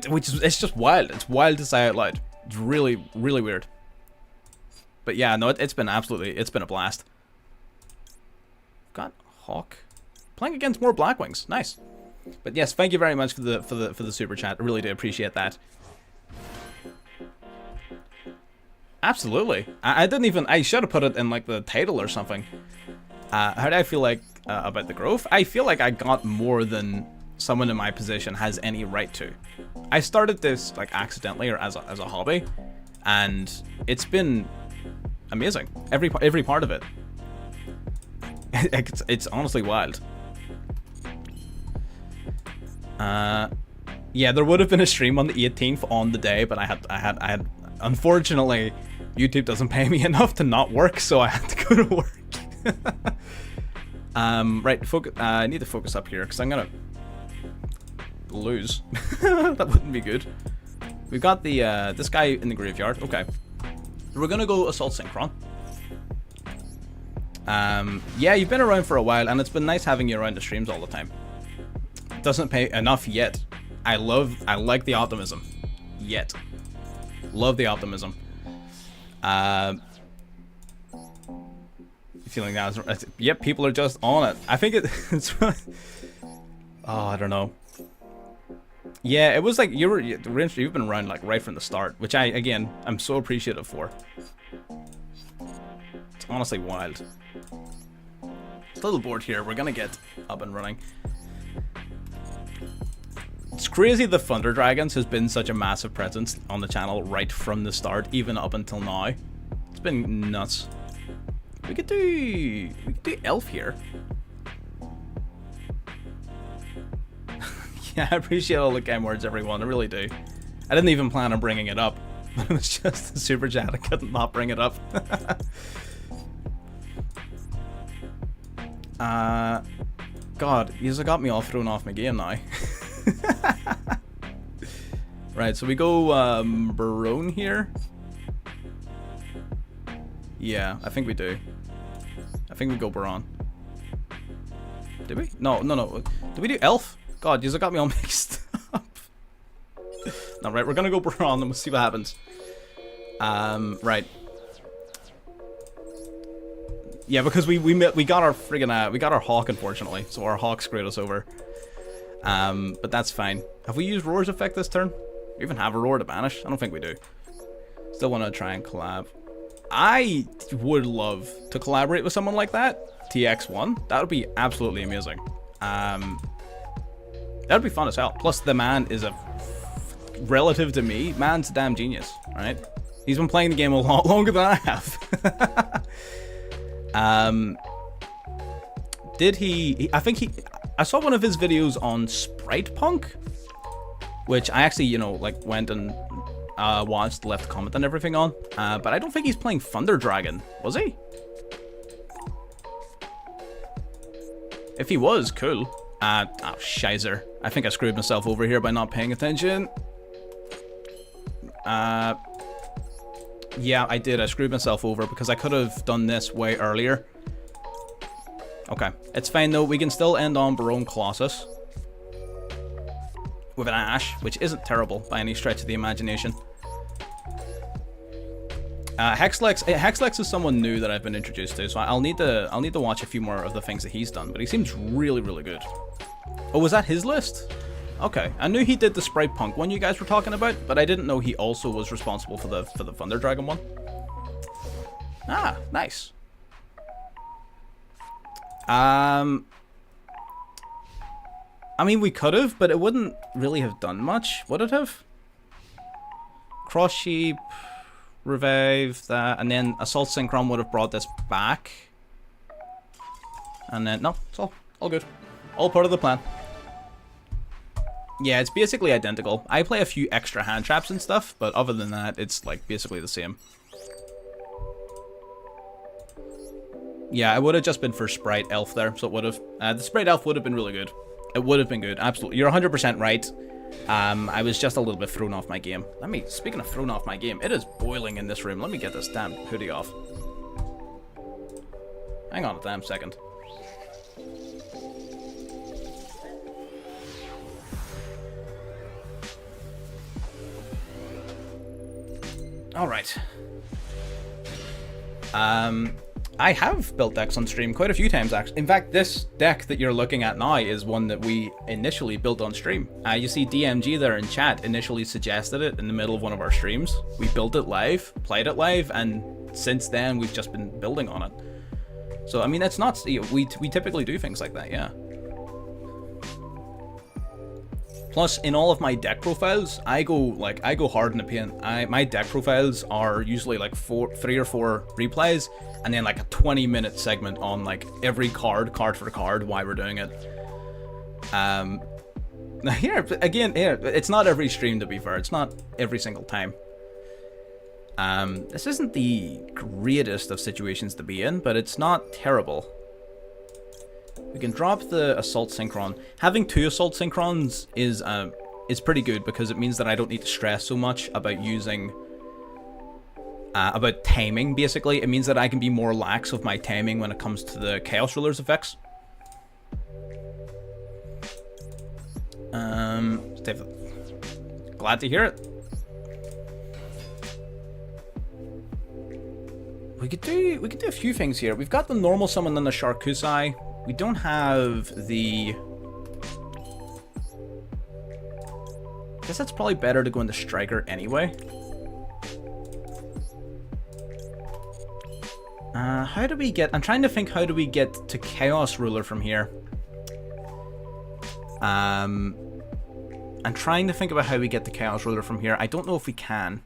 which is, it's just wild. It's wild to say out loud. It's really, really weird. But yeah, no, it's been a blast. Got Hawk playing against more Blackwings. Nice. But yes, thank you very much for the super chat. I really do appreciate that. Absolutely. I didn't even. I should have put it in like the title or something. How do I feel like about the growth? I feel like I got more than someone in my position has any right to. I started this like accidentally or as a hobby, and it's been amazing. Every part of it. It's honestly wild. Yeah, there would have been a stream on the 18th on the day, but I had unfortunately, YouTube doesn't pay me enough to not work, so I had to go to work. Right, I need to focus up here because I'm gonna lose. That wouldn't be good. We've got the this guy in the graveyard. Okay, we're gonna go assault synchron. Yeah, you've been around for a while, and it's been nice having you around the streams all the time. Doesn't pay enough yet. I like the optimism. Yet. Love the optimism. Feeling that. Yep, people are just on it. I think it's really, oh, I don't know. Yeah, it was like you've been around like right from the start, which I'm so appreciative for. It's honestly wild. It's a little bored here. We're gonna get up and running. It's crazy the Thunder Dragons has been such a massive presence on the channel right from the start, even up until now. It's been nuts. We could do Elf here. Yeah, I appreciate all the kind words, everyone. I really do. I didn't even plan on bringing it up, but it was just a super chat. I couldn't not bring it up. God, you've got me all thrown off my game now. Right, so we go Barone here. Yeah, I think we do. I think we go Baron. Did we? No. Did we do Elf? God, you've got me all mixed up. No, right, we're gonna go Baron and we'll see what happens. Right. Yeah, because we got our friggin' we got our Hawk, unfortunately, so our Hawk screwed us over. But that's fine. Have we used Roar's effect this turn? We even have a Roar to banish? I don't think we do. Still want to try and collab. I would love to collaborate with someone like that. TX1. That would be absolutely amazing. That would be fun as hell. Plus, the man is relative to me, man's a damn genius, right? He's been playing the game a lot longer than I have. Did he I saw one of his videos on P.U.N.K, which I actually, you know, like went and watched, left a comment and everything on. But I don't think he's playing Thunder Dragon, was he? If he was, cool. Oh, shizer. I think I screwed myself over here by not paying attention. Yeah, I did. I screwed myself over because I could have done this way earlier. Okay, it's fine though. We can still end on Barone Colossus with an Ash, which isn't terrible by any stretch of the imagination. Hexlex is someone new that I've been introduced to, so I'll need to watch a few more of the things that he's done. But he seems really, really good. Oh, was that his list? Okay, I knew he did the P.U.N.K one you guys were talking about, but I didn't know he also was responsible for the Thunder Dragon one. Ah, nice. I mean, we could have, but it wouldn't really have done much, would it have? Cross Sheep, revive that, and then Assault Synchron would have brought this back. And then, no, it's all good. All part of the plan. Yeah, it's basically identical. I play a few extra hand traps and stuff, but other than that, it's like basically the same. Yeah, it would have just been for Sprite Elf there, so it would have... the Sprite Elf would have been really good. It would have been good, absolutely. You're 100% right. I was just a little bit thrown off my game. Speaking of thrown off my game, it is boiling in this room. Let me get this damn hoodie off. Hang on a damn second. All right. I have built decks on stream quite a few times, actually. In fact, this deck that you're looking at now is one that we initially built on stream. You see DMG there in chat initially suggested it in the middle of one of our streams. We built it live, played it live, and since then we've just been building on it. So, I mean, it's not... We typically do things like that, yeah. Plus, in all of my deck profiles, I go hard in the paint. My deck profiles are usually like 3 or 4 replays, and then like a 20-minute segment on like every card for card, why we're doing it. Here again, it's not every stream, to be fair. It's not every single time. This isn't the greatest of situations to be in, but it's not terrible. We can drop the Assault Synchron. Having 2 Assault Synchrons is pretty good because it means that I don't need to stress so much about using... about taming, basically. It means that I can be more lax with my taming when it comes to the Chaos Rulers effects. Glad to hear it. We could do a few things here. We've got the normal summon and the Sharkusai. We don't have the... I guess it's probably better to go into Striker anyway. How do we get... I'm trying to think, how do we get to Chaos Ruler from here? I'm trying to think about how we get to Chaos Ruler from here. I don't know if we can.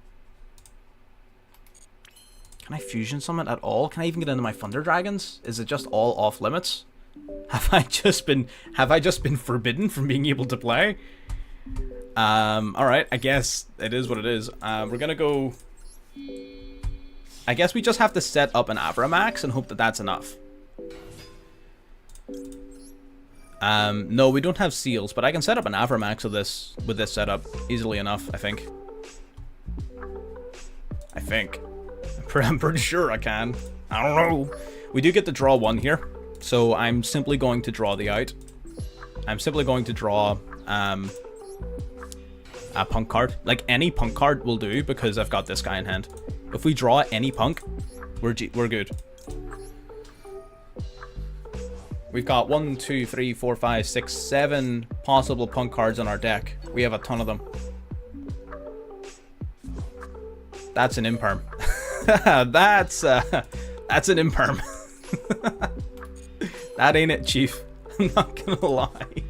Can I fusion summon at all? Can I even get into my Thunder Dragons? Is it just all off limits? Have I just been forbidden from being able to play? Alright, I guess it is what it is. We're gonna go... I guess we just have to set up an Abramax and hope that that's enough. No, we don't have seals, but I can set up an Abramax with this setup easily enough, I think. I'm pretty sure I can. I don't know. We do get to draw 1 here, so I'm simply going to draw the out. I'm simply going to draw a punk card. Like, any punk card will do because I've got this guy in hand. If we draw any punk, we're good. We've got 1, 2, 3, 4, 5, 6, 7 possible punk cards in our deck. We have a ton of them. That's an imperm. That's an imperm. That ain't it, Chief. I'm not gonna lie.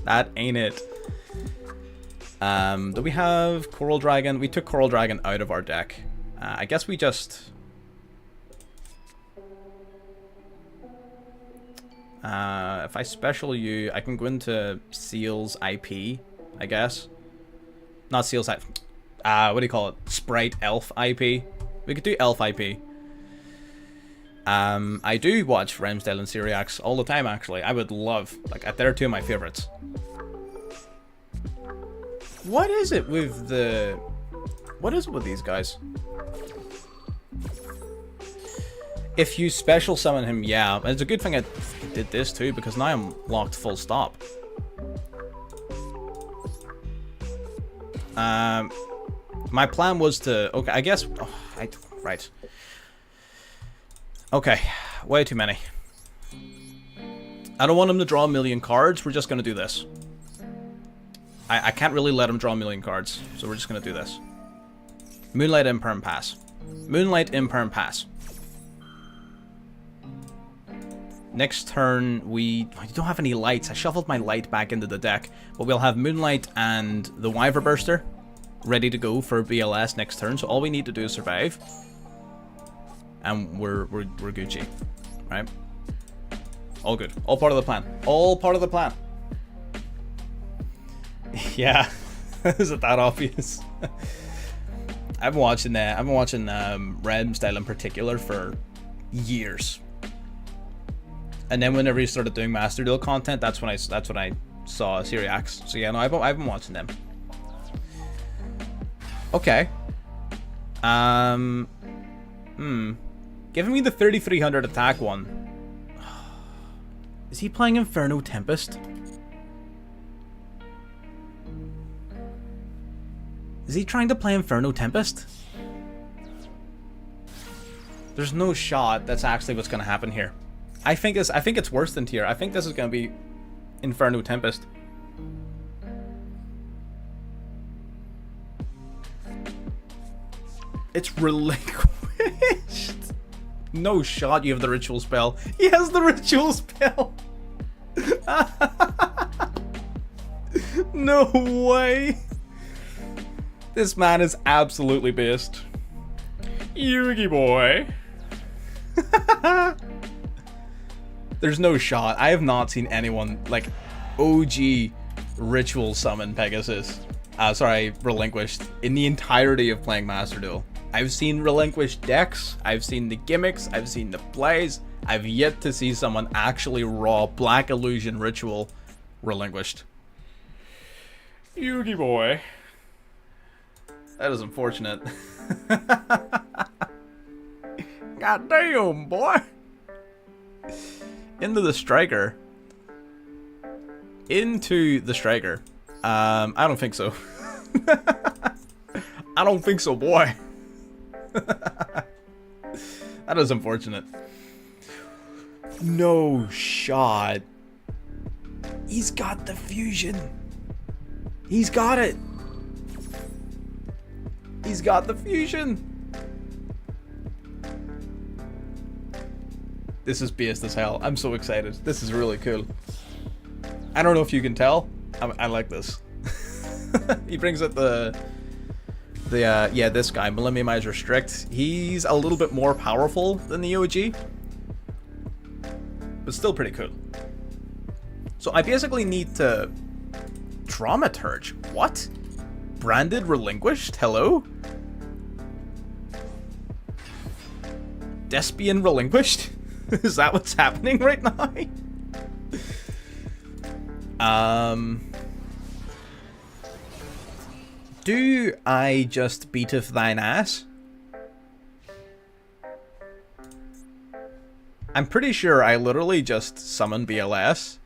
That ain't it. Do we have Coral Dragon? We took Coral Dragon out of our deck. I guess we just... if I special you, I can go into Seal's IP, I guess. Not Seal's IP. What do you call it? Sprite Elf IP. We could do Elf IP. I do watch Ramsdale and Syriax all the time, actually. I would love... Like, they're 2 of my favorites. What is it with the... What is it with these guys? If you special summon him, yeah. It's a good thing I did this too, because now I'm locked full stop. My plan was to... Okay, I guess... Oh, right. Okay, way too many. I don't want him to draw a million cards. We're just going to do this. I can't really let him draw a million cards, so we're just going to do this. Moonlight Imperm pass. Moonlight Imperm pass. Next turn, we don't have any lights. I shuffled my light back into the deck, but we'll have Moonlight and the Wyver Burster ready to go for BLS next turn, so all we need to do is survive. And we're Gucci, right? All good. All part of the plan. All part of the plan. Yeah, is it that obvious? I've been watching Ramsdale in particular for years, and then whenever he started doing Master Duel content, that's when I saw Syriax. So yeah, no, I've been watching them. Okay. Giving me the 3300 attack one. Is he playing Inferno Tempest? Is he trying to play Inferno Tempest? There's no shot that's actually what's gonna happen here. I think it's worse than tier. I think this is gonna be Inferno Tempest. It's relinquished. No shot you have the ritual spell. He has the ritual spell. No way. This man is absolutely based. Yugi boy. There's no shot. I have not seen anyone like OG ritual summon Pegasus. Relinquished in the entirety of playing Master Duel. I've seen relinquished decks, I've seen the gimmicks, I've seen the plays. I've yet to see someone actually raw Black Illusion ritual relinquished. Yugi boy. That is unfortunate. God damn, boy. Into the striker. Into the striker. I don't think so. I don't think so, boy. That is unfortunate. No shot. He's got the fusion. He's got it. He's got the fusion. This is based as hell. I'm so excited. This is really cool. I don't know if you can tell. I like this. He brings out this guy, Millennium Eyes Restrict. He's a little bit more powerful than the OG, but still pretty cool. So I basically need to Dramaturge. What? Branded relinquished? Hello? Despian relinquished? Is that what's happening right now? Do I just beateth thine ass? I'm pretty sure I literally just summon BLS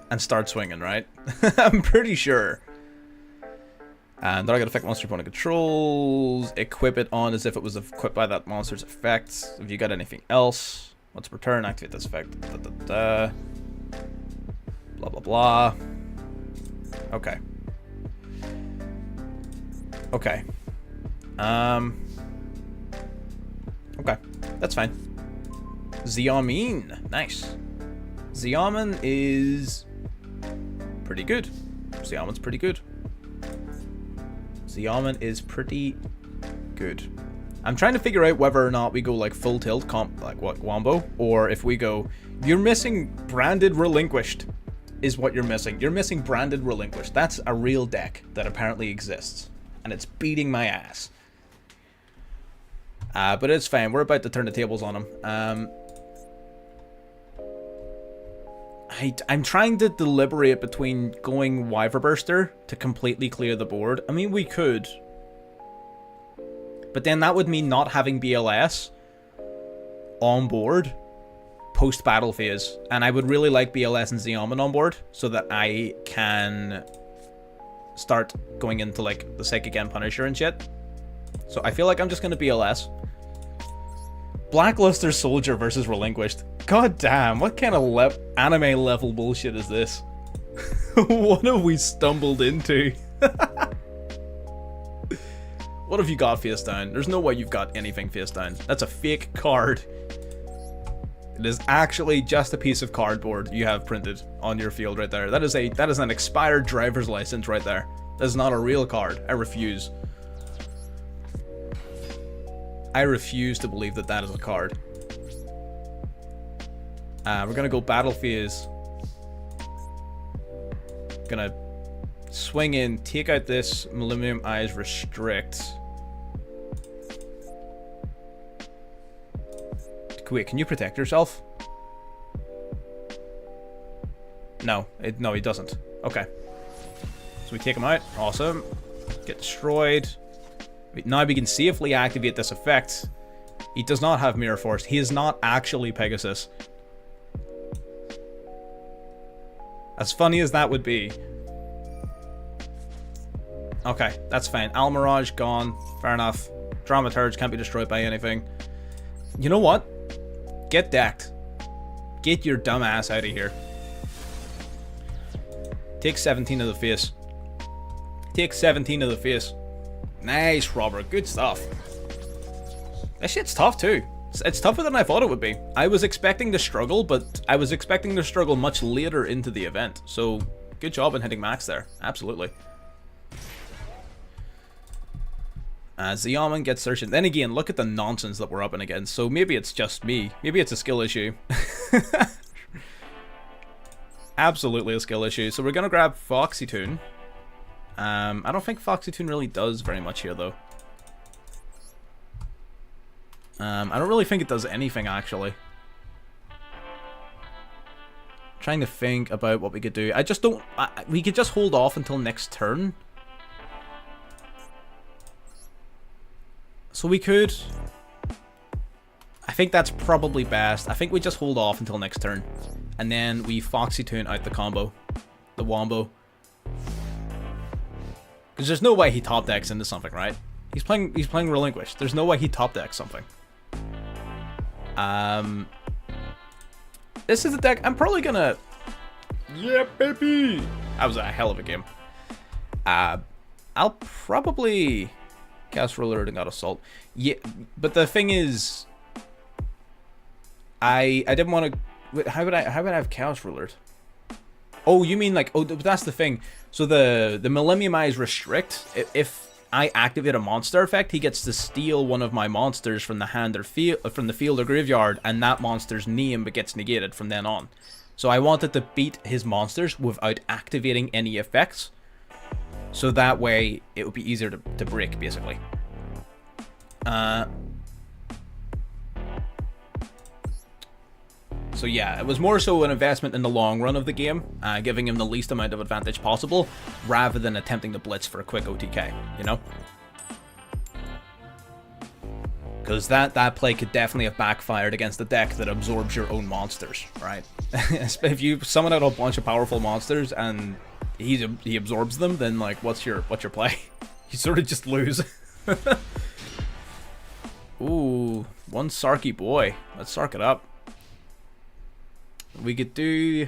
and start swinging, right? I'm pretty sure. And then I gotta affect monster opponent controls, equip it on as if it was equipped by that monster's effect. Have you got anything else? Let's return, activate this effect. Blah, blah, blah. Okay. Okay. Okay, that's fine. Xiamen, nice. Xiamen is pretty good. Xiamen's pretty good. Xiamen is pretty good. I'm trying to figure out whether or not we go like full tilt comp, like what, Wombo, or if we go, you're missing Branded Relinquished is what you're missing. You're missing Branded Relinquished. That's a real deck that apparently exists, and it's beating my ass. But it's fine. We're about to turn the tables on him. I'm trying to deliberate between going Wyverburster to completely clear the board. I mean, we could. But then that would mean not having BLS on board post-battle phase. And I would really like BLS and Xiamen on board so that I can start going into, like, the Psychic End Punisher and shit. So I feel like I'm just going to BLS. Blackluster Soldier versus Relinquished. God damn, what kind of anime level bullshit is this? What have we stumbled into? What have you got face down? There's no way you've got anything face down. That's a fake card. It is actually just a piece of cardboard you have printed on your field right there. That is an expired driver's license right there. That is not a real card. I refuse. I refuse to believe that that is a card. We're gonna go battle phase. Gonna swing in, take out this Millennium Eyes Restrict. Wait, can you protect yourself? No, he doesn't. Okay. So we take him out. Awesome. Get destroyed. Now we can safely activate this effect. He does not have Mirror Force. He is not actually Pegasus. As funny as that would be. Okay, that's fine. Almirage gone. Fair enough. Dramaturge can't be destroyed by anything. You know what? Get decked. Get your dumb ass out of here. Take 17 to the face. Take 17 to the face. Nice, Robert. Good stuff. That shit's tough, too. It's tougher than I thought it would be. I was expecting to struggle, but I was expecting to struggle much later into the event. So, good job in hitting max there. Absolutely. Ziyaman gets searching. Then again, look at the nonsense that we're up against. So maybe it's just me. Maybe it's a skill issue. Absolutely a skill issue. So we're going to grab Foxy Toon. I don't think Foxy Toon really does very much here, though. I don't really think it does anything, actually. Trying to think about what we could do. I just don't... we could just hold off until next turn. So we could... I think that's probably best. I think we just hold off until next turn. And then we Foxy Toon out the combo. The Wombo. Because there's no way he top decks into something, right? He's playing Relinquish. There's no way he top decks something. This is the deck I'm probably gonna... Yeah, baby! That was a hell of a game. I'll probably... Cast Ruler and got Assault. Yeah, but the thing is... I didn't want to... How would I have Chaos Rulered? Oh, you mean like... Oh, that's the thing. So the Millennium Eyes restrict. If I activate a monster effect, he gets to steal one of my monsters from the hand or from the field or graveyard, and that monster's name gets negated from then on. So I wanted to beat his monsters without activating any effects. So that way it would be easier to break, basically. So yeah, it was more so an investment in the long run of the game, giving him the least amount of advantage possible, rather than attempting to blitz for a quick OTK, you know? Because that play could definitely have backfired against a deck that absorbs your own monsters, right? If you summon out a bunch of powerful monsters and he absorbs them, then like what's your play? You sort of just lose. Ooh, one Sarky boy. Let's Sark it up. We could do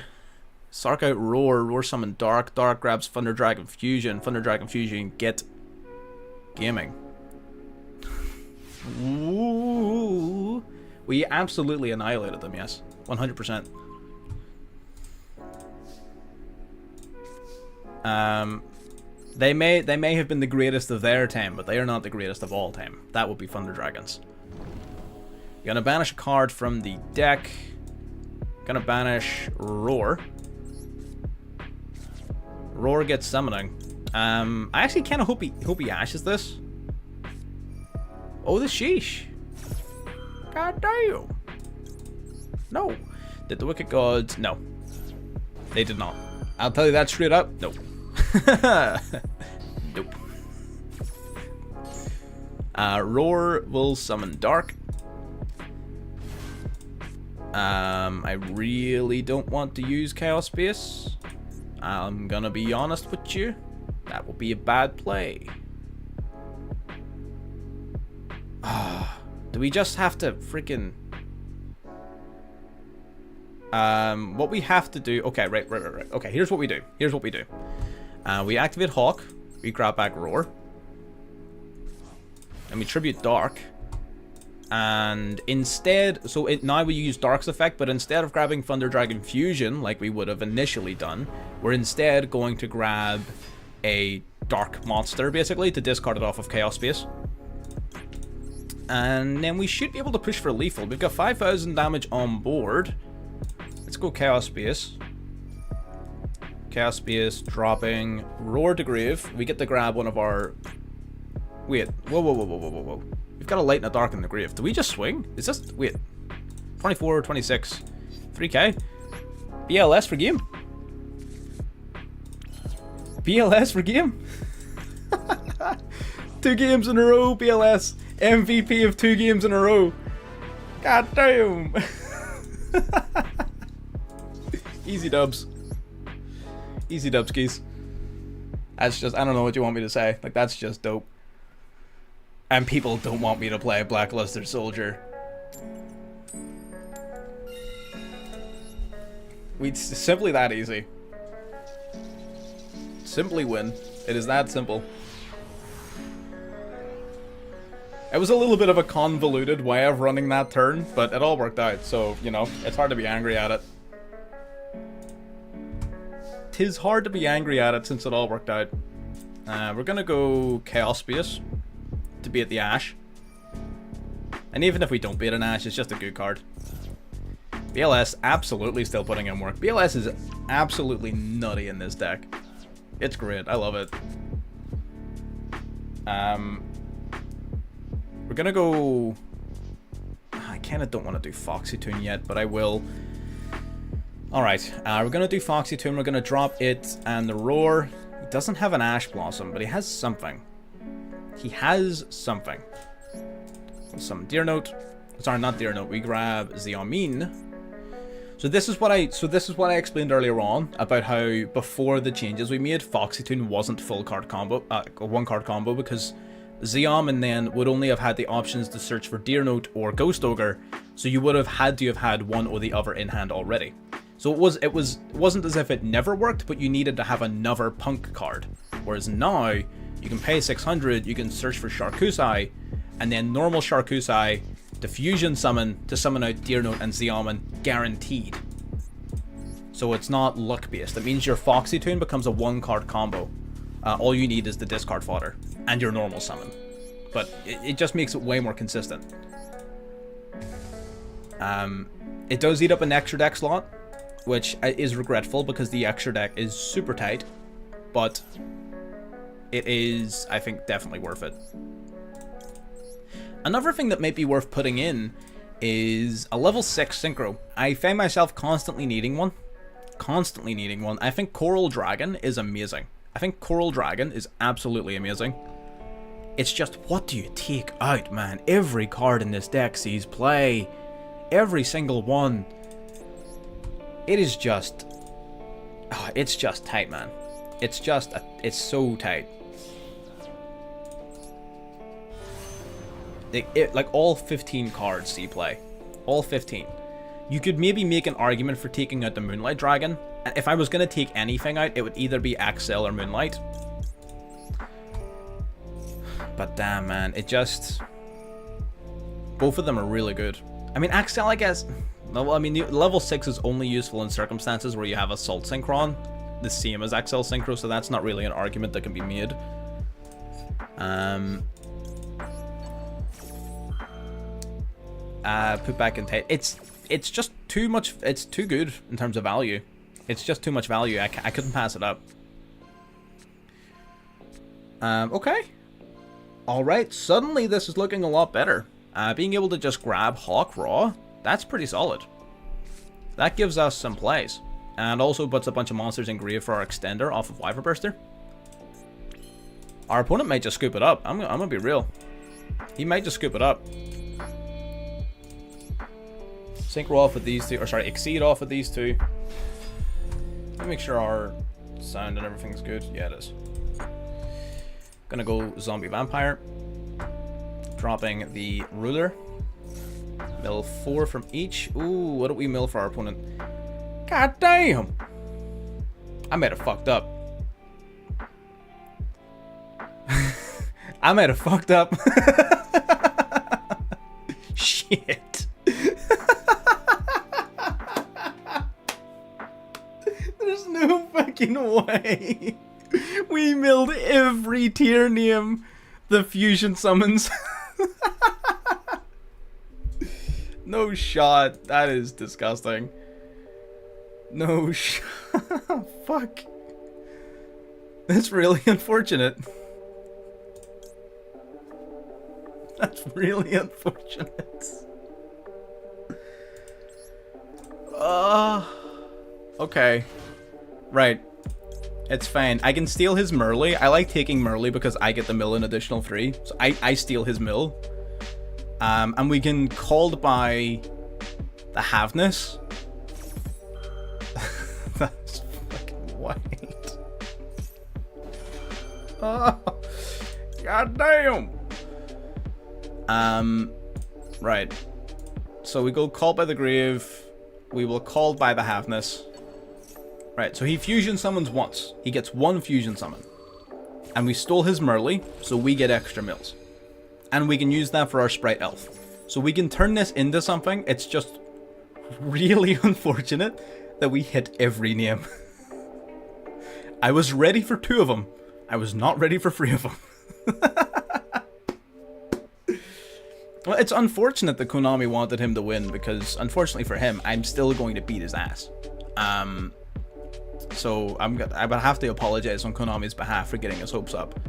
Sark out Roar summon Dark grabs Thunder Dragon Fusion, get gaming. Ooh. We absolutely annihilated them, yes. 100%. They may have been the greatest of their time, but they are not the greatest of all time. That would be Thunder Dragons. You're gonna banish a card from the deck. Gonna banish Roar. Roar gets summoning. I actually kind of hope he ashes this. Oh, the sheesh. God damn. No. Did the Wicked Gods? No. They did not. I'll tell you that straight up. Nope. Nope. Roar will summon Dark. I really don't want to use Chaos Space. I'm gonna be honest with you. That will be a bad play. Do we just have to freaking... what we have to do... Okay, right. Okay, here's what we do. We activate Hawk. We grab back Roar. And we tribute Dark. And instead... So now we use Dark's effect, but instead of grabbing Thunder Dragon Fusion, like we would have initially done, we're instead going to grab a Dark monster, basically, to discard it off of Chaos Space. And then we should be able to push for lethal. We've got 5,000 damage on board. Let's go Chaos Space. Chaos Space dropping Roar to Grave. We get to grab one of our... Wait. Whoa. We've got a Light and a Dark in the Grave. Do we just swing? Is this... Wait. 24, 26. 3k? BLS for game? BLS for game? 2 games in a row, BLS. MVP of 2 games in a row. God damn. Easy dubs. Easy dubs, keys. That's just, I don't know what you want me to say. Like, that's just dope. And people don't want me to play Blackluster Soldier. It's simply that easy. Simply win. It is that simple. It was a little bit of a convoluted way of running that turn, but it all worked out, so, you know, it's hard to be angry at it. 'Tis hard to be angry at it since it all worked out. We're gonna go Chaos Space to beat the Ash. And even if we don't beat an Ash, it's just a good card. BLS absolutely still putting in work. BLS is absolutely nutty in this deck. It's great. I love it. We're gonna go... I kind of don't want to do Foxy Tune yet, but I will. Alright, we're gonna do Foxy Tune. We're gonna drop it and the Roar. He doesn't have an Ash Blossom, but he has something. He has something. Some Deer Note. Sorry, not Deer Note. We grab Xiaomin. So this is what I explained earlier on about how before the changes we made, Foxy Tune wasn't full card combo, one card combo, because Xiaomin then would only have had the options to search for Deer Note or Ghost Ogre, so you would have had to have had one or the other in hand already. So it wasn't as if it never worked, but you needed to have another P.U.N.K card. Whereas now you can pay 600, you can search for Sharkusai, and then normal Sharkusai, Diffusion Summon to summon out Deer Note and Xiaomin, guaranteed. So it's not luck based. It means your Foxy Tune becomes a one card combo. All you need is the discard fodder and your normal summon. But it just makes it way more consistent. It does eat up an extra deck slot, which is regretful because the extra deck is super tight. But it is, I think, definitely worth it. Another thing that might be worth putting in is a level 6 synchro. I find myself constantly needing one. I think Coral Dragon is amazing. I think Coral Dragon is absolutely amazing. It's just, what do you take out, man? Every card in this deck sees play. Every single one. It is just... Oh, it's just tight, man. It's just... It's so tight. Like all 15 cards see play. All 15. You could maybe make an argument for taking out the Moonlight Dragon. If I was going to take anything out, it would either be Axel or Moonlight. But damn, man, it just... Both of them are really good. I mean, Axel, I guess... Well, I mean, level 6 is only useful in circumstances where you have Assault Synchron, the same as Axel Synchro, so that's not really an argument that can be made. Put back in tight. It's just too much. It's too good in terms of value. It's just too much value. I couldn't pass it up. Okay. Alright, suddenly this is looking a lot better. Being able to just grab Hawk Raw, that's pretty solid. That gives us some plays. And also puts a bunch of monsters in grave for our extender off of Wyver Burster. Our opponent might just scoop it up. I'm gonna be real. He might just scoop it up. Synchro off with these two, or sorry, Exceed off with these two. Let me make sure our sound and everything's good. Yeah, it is. Gonna go Zombie Vampire. Dropping the Ruler. Mill 4 from each. Ooh, what do we mill for our opponent? God damn! I might have fucked up. I might have fucked up. Shit. There's no fucking way. We milled every tier name the fusion summons. No shot. That is disgusting. No shot. Fuck. That's really unfortunate. That's really unfortunate. Okay. Right. It's fine. I can steal his Merly. I like taking Merly because I get the mill an additional 3. So I steal his mill. And we can called by the Haveness. That's fucking white. Oh, god damn. Right. So we go called by the grave. We will call by the Haveness. Right, so he fusion summons once. He gets one fusion summon. And we stole his Merly, so we get extra mills. And we can use that for our Sprite Elf. So we can turn this into something. It's just really unfortunate that we hit every name. I was ready for 2 of them. I was not ready for 3 of them. Well, it's unfortunate that Konami wanted him to win, because unfortunately for him, I'm still going to beat his ass. So I would have to apologize on Konami's behalf for getting his hopes up.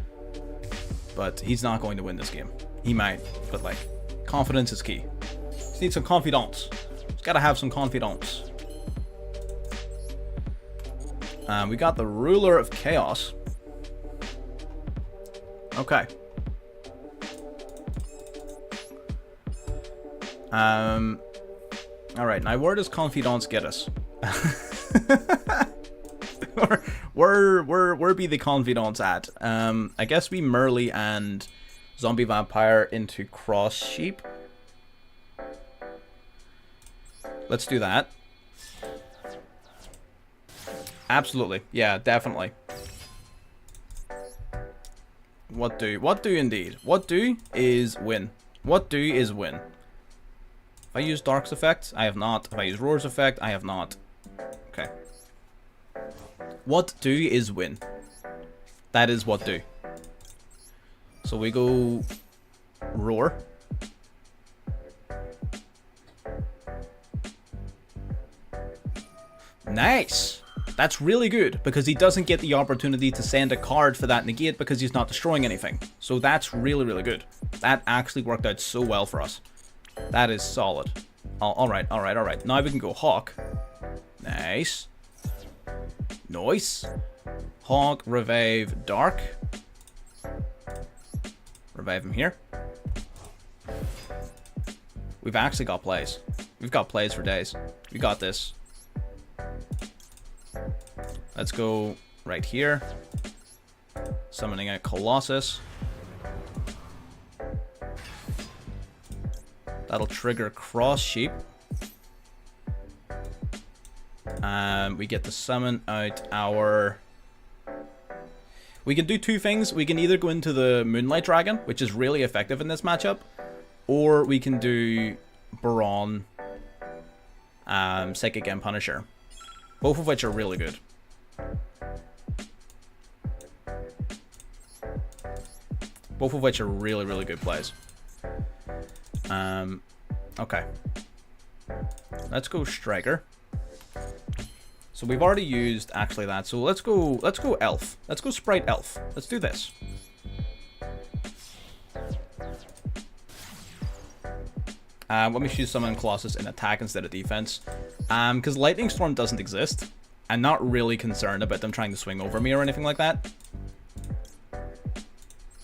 But he's not going to win this game. He might, but like, confidence is key. Just need some confidence. Just gotta have some confidence. We got the Ruler of Chaos. Okay. Alright, now where does confidence get us? where be the confidence at? I guess we Merly and Zombie Vampire into Cross Sheep. Let's do that. Absolutely. Yeah, definitely. What do? What do indeed? What do is win. What do is win. If I use Dark's effect, I have not. If I use Roar's effect, I have not. Okay. What do is win. That is what do. So we go Roar. Nice. That's really good, because he doesn't get the opportunity to send a card for that negate because he's not destroying anything. So that's really, really good. That actually worked out so well for us. That is solid. Alright. Now we can go Hawk. Nice. Nice. Hawk, revive, Dark. Revive him here. We've actually got plays. We've got plays for days. We got this. Let's go right here. Summoning a Colossus. That'll trigger Cross Sheep. And we get to summon out our... We can do 2 things. We can either go into the Moonlight Dragon, which is really effective in this matchup, or we can do Baron, Psychic and Punisher. Both of which are really good. Both of which are really, really good plays. Okay. Let's go Striker. So we've already used actually that. So let's go Elf. Let's go Sprite Elf. Let's do this. Let me choose summon Colossus in attack instead of defense. Because Lightning Storm doesn't exist. I'm not really concerned about them trying to swing over me or anything like that.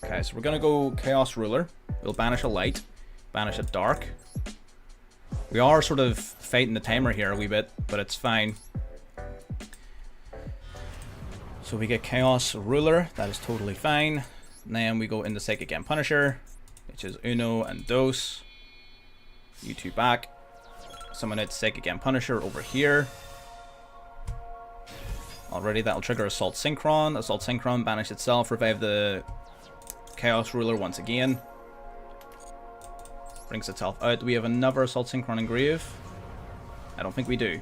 Okay, so we're gonna go Chaos Ruler. We'll banish a light, banish a dark. We are sort of fighting the timer here a wee bit, but it's fine. So we get Chaos Ruler, that is totally fine. And then we go into Psychic and Punisher, which is Uno and Dos. You two back. Summon it Psychic and Punisher over here. Already that'll trigger Assault Synchron. Assault Synchron, banish itself, revive the Chaos Ruler once again. Brings itself out. Do we have another Assault Synchron engrave? I don't think we do.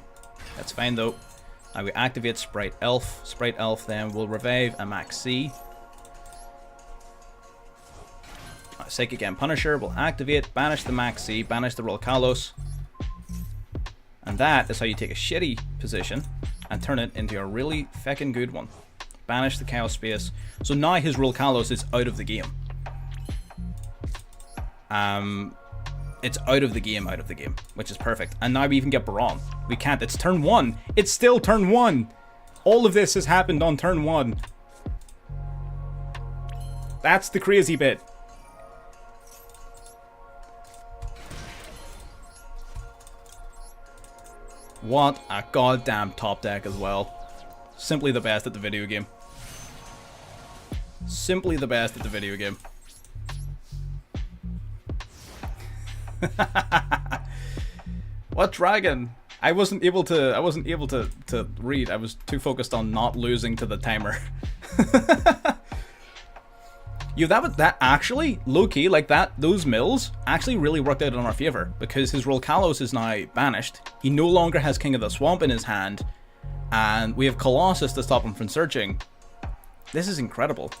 That's fine though. Now we activate Sprite Elf. Sprite Elf then will revive a Max C. Psychic and Punisher will activate, banish the Max C, banish the Rolkalos. And that is how you take a shitty position and turn it into a really feckin' good one. Banish the Chaos Space. So now his Rolkalos is out of the game. It's out of the game, which is perfect. And now we even get Baron. We can't, it's turn 1. It's still turn 1. All of this has happened on turn 1. That's the crazy bit. What a goddamn top deck as well. Simply the best at the video game. Simply the best at the video game. What dragon? I wasn't able to read. I was too focused on not losing to the timer. That actually, low-key, like that, those mills actually really worked out in our favor, because his Rolkalos is now banished. He no longer has King of the Swamp in his hand, and we have Colossus to stop him from searching. This is incredible.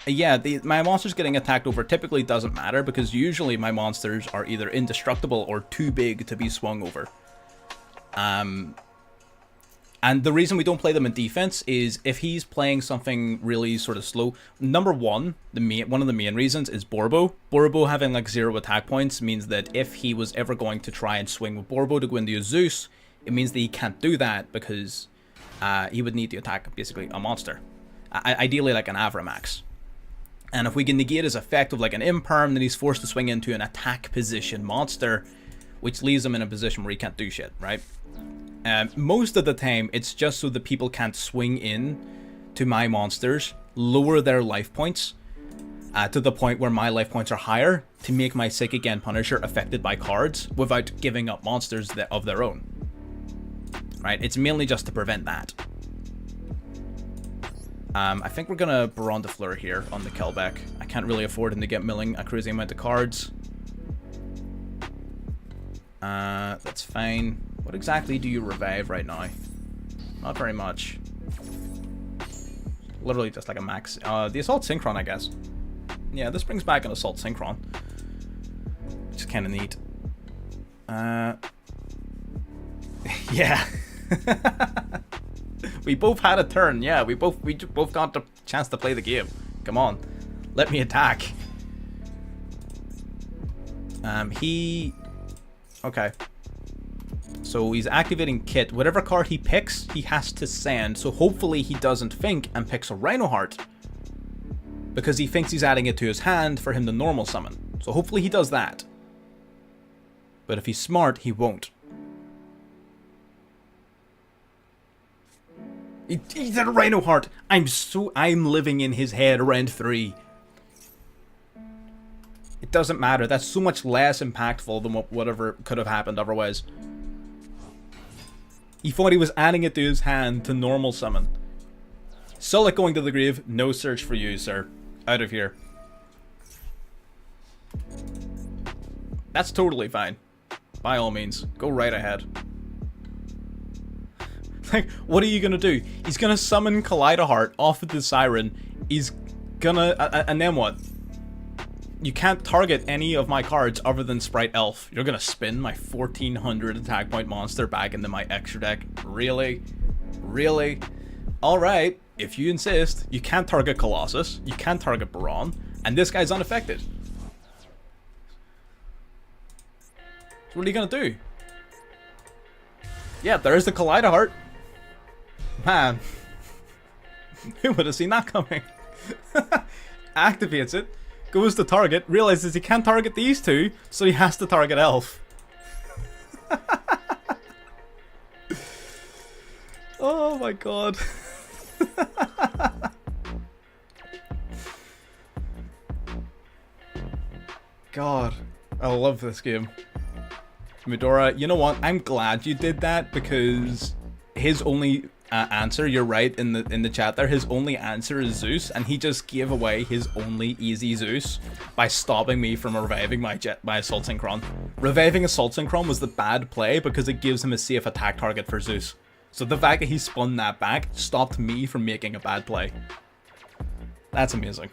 Yeah, my monsters getting attacked over typically doesn't matter, because usually my monsters are either indestructible or too big to be swung over. And the reason we don't play them in defense is if he's playing something really sort of slow. Number one, one of the main reasons is Borbo. Borbo having like 0 attack points means that if he was ever going to try and swing with Borbo to go into a Zeus, it means that he can't do that because he would need to attack basically a monster. Ideally like an Avramax. And if we can negate his effect of like an Imperm, then he's forced to swing into an attack position monster, which leaves him in a position where he can't do shit, right? Most of the time, it's just so that people can't swing in to my monsters, lower their life points to the point where my life points are higher to make my Psychic End Punisher affected by cards without giving up monsters of their own. Right? It's mainly just to prevent that. I think we're gonna Baron de Fleur here on the Kelbeck. I can't really afford him to get milling a crazy amount of cards. That's fine. What exactly do you revive right now? Not very much. Literally just like a max. The Assault Synchron, I guess. Yeah, this brings back an Assault Synchron, which is kind of neat. Yeah. We both had a turn. Yeah, we both got the chance to play the game. Come on, let me attack. Okay. So he's activating Kit. Whatever card he picks, he has to send. So hopefully he doesn't think and picks a Rhino Heart, because he thinks he's adding it to his hand for him to normal summon. So hopefully he does that. But if he's smart, he won't. He's a Rhino Heart. I'm living in his head round 3. It doesn't matter. That's so much less impactful than whatever could have happened otherwise. He thought he was adding it to his hand to normal summon. Sulik going to the grave. No search for you, sir. Out of here. That's totally fine. By all means, go right ahead. Like, what are you gonna do? He's gonna summon Kaleidoheart off of the Siren. He's gonna... and then what? You can't target any of my cards other than Sprite Elf. You're gonna spin my 1400 attack point monster back into my extra deck? Really? Really? Alright, if you insist. You can't target Colossus. You can't target Baron. And this guy's unaffected. So what are you gonna do? Yeah, there's the Kaleidoheart. Man. Who would have seen that coming? Activates it. Goes to target, realizes he can't target these two, so he has to target Elf. Oh my god. God, I love this game. Medora, you know what? I'm glad you did that, because his only answer, you're right in the chat there, his only answer is Zeus, and he just gave away his only easy Zeus by stopping me from reviving my Assault Synchron. Reviving Assault Synchron was the bad play because it gives him a safe attack target for Zeus. So the fact that he spun that back stopped me from making a bad play. That's amazing.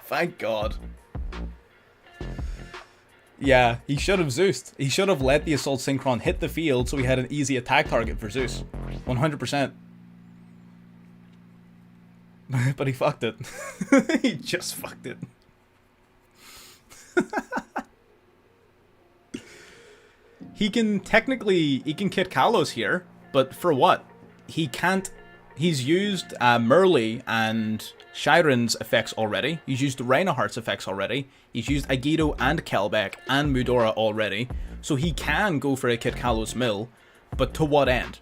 Thank God. Yeah, he should have Zeused. He should have let the Assault Synchron hit the field so he had an easy attack target for Zeus. 100%. But he fucked it. He just fucked it. He can Kit Kalos here, but for what? He can't. He's used Merle and Shiren's effects already. He's used Reinhardt's effects already. He's used Agido and Kelbeck and Mudora already. So he can go for a Kit Kalos mill, but to what end?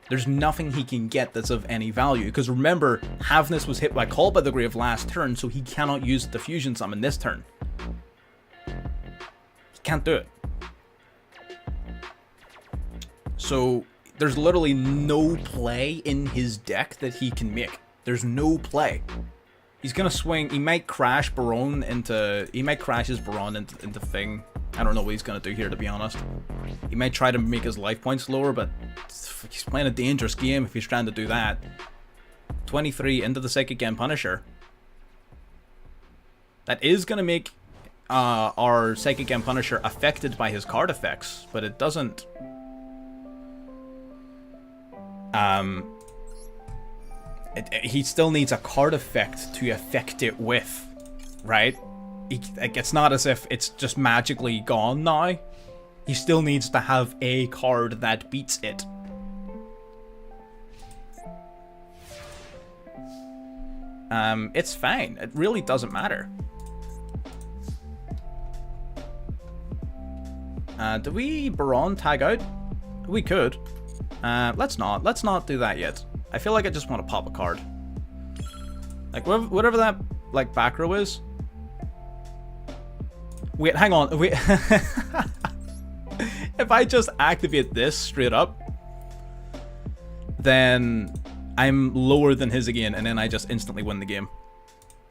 There's nothing he can get that's of any value. Because remember, Havness was hit by Call by the Grave last turn, so he cannot use the Fusion Summon this turn. Can't do it. So there's literally no play in his deck that he can make. There's no play. He's gonna swing. He might crash Baron into. He might crash his Baron into thing. I don't know what he's gonna do here, to be honest. He might try to make his life points lower, but he's playing a dangerous game if he's trying to do that. 23 into the Psychic Gem Punisher. That is gonna make our Psychic Gem Punisher affected by his card effects, but it doesn't. He still needs a card effect to affect it with, right? It's not as if it's just magically gone now. He still needs to have a card that beats it. It's fine. It really doesn't matter. Do we Baron tag out? We could. Let's not. Let's not do that yet. I feel like I just want to pop a card. Like, whatever that, like, back row is. Wait, hang on. Wait. If I just activate this straight up, then I'm lower than his again, and then I just instantly win the game.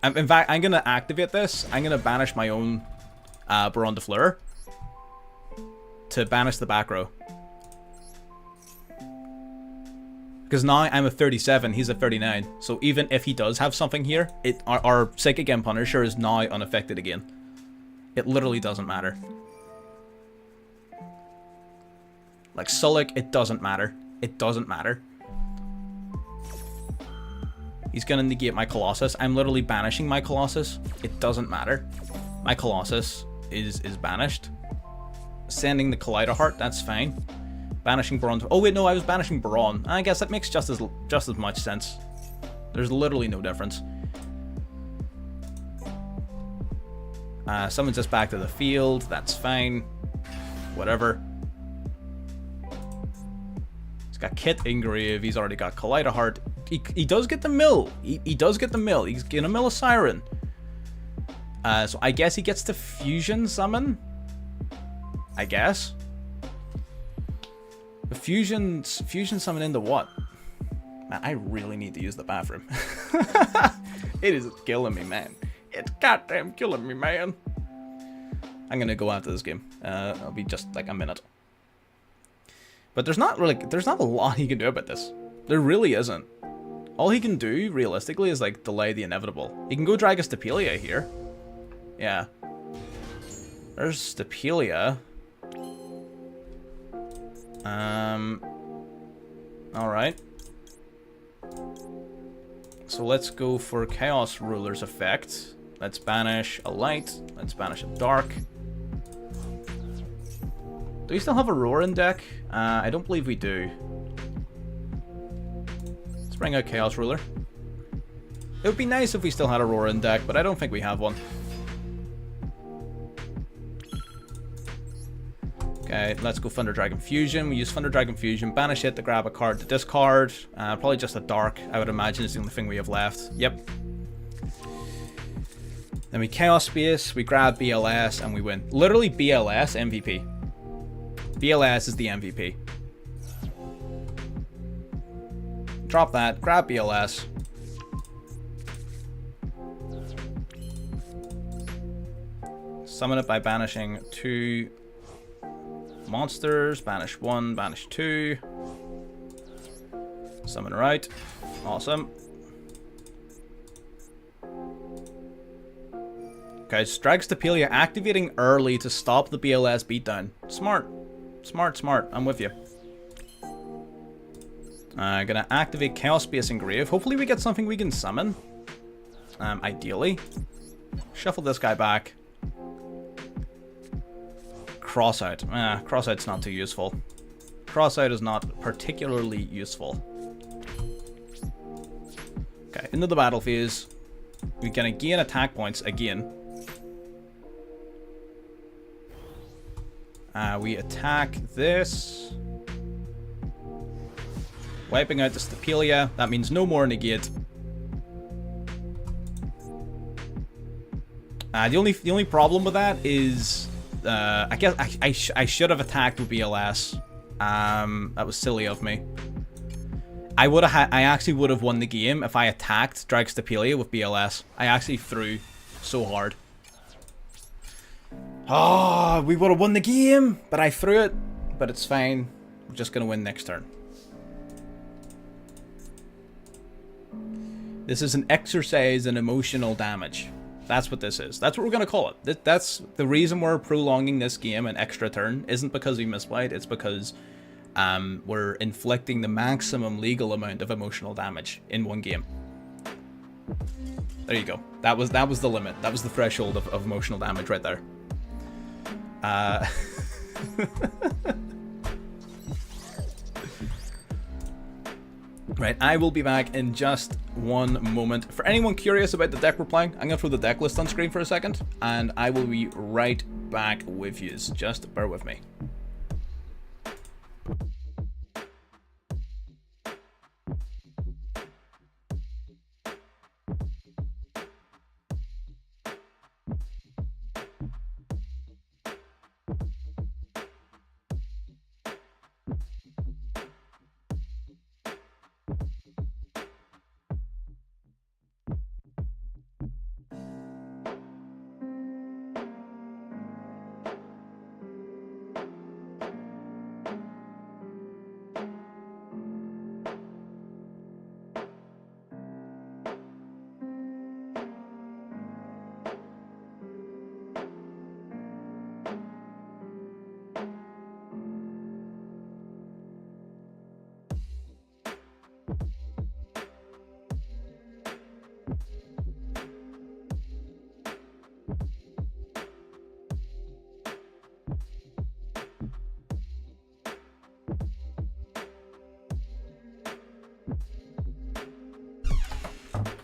In fact, I'm going to activate this. I'm going to banish my own Baron de Fleur to banish the back row. Because now I'm a 37, he's a 39. So even if he does have something here, our Psychic Gem Punisher is now unaffected again. It literally doesn't matter. Like Sulik, it doesn't matter. It doesn't matter. He's gonna negate my Colossus. I'm literally banishing my Colossus. It doesn't matter. My Colossus is banished. Sending the Collider Heart, that's fine. Banishing Baron. Oh wait, no, I was banishing Baron. I guess that makes just as much sense. There's literally no difference. Summons us back to the field. That's fine. Whatever. He's got Kit Engrave. He's already got Collider Heart. He does get the mill. He does get the mill. He's gonna mill a Siren. So I guess he gets to Fusion Summon. I guess. The fusion summon into what? Man, I really need to use the bathroom. It is killing me, man. It's goddamn killing me, man. I'm gonna go after this game. It'll be just like a minute. But there's not a lot he can do about this. There really isn't. All he can do, realistically, is like delay the inevitable. He can go drag a Stapelia here. Yeah. There's Stapelia. Alright. So let's go for Chaos Ruler's effect. Let's banish a light. Let's banish a dark. Do we still have a Roar in deck? I don't believe we do. Let's bring out Chaos Ruler. It would be nice if we still had a Roar in deck, but I don't think we have one. Okay, let's go Thunder Dragon Fusion. We use Thunder Dragon Fusion, banish it to grab a card to discard. Probably just a Dark, I would imagine, is the only thing we have left. Yep. Then we Chaos Space, we grab BLS, and we win. Literally BLS MVP. BLS is the MVP. Drop that, grab BLS. Summon it by banishing 2 monsters. Banish 1, banish 2. Summon her out. Awesome. Okay, drag Stapelia, activating early to stop the BLS beatdown. Smart. Smart, smart. I'm with you. Gonna activate Chaos Space Engrave. Hopefully we get something we can summon. Ideally. Shuffle this guy back. Crossout. Crossout's not too useful. Crossout is not particularly useful. Okay, into the battle phase. We're gonna gain attack points again. We attack this. Wiping out the Stapelia. That means no more negate. The only problem with that is I guess I should have attacked with BLS. That was silly of me. I actually would have won the game if I attacked Dragstapelia with BLS. I actually threw so hard. Oh, we would have won the game, but I threw it. But it's fine. We're just gonna win next turn. This is an exercise in emotional damage. That's what this is. That's what we're gonna call it. That's the reason we're prolonging this game an extra turn. Isn't because we misplayed. It's because we're inflicting the maximum legal amount of emotional damage in one game. There you go. That was the limit. That was the threshold of emotional damage right there. Right, I will be back in just one moment. For anyone curious about the deck we're playing, I'm going to throw the deck list on screen for a second, and I will be right back with you. Just bear with me.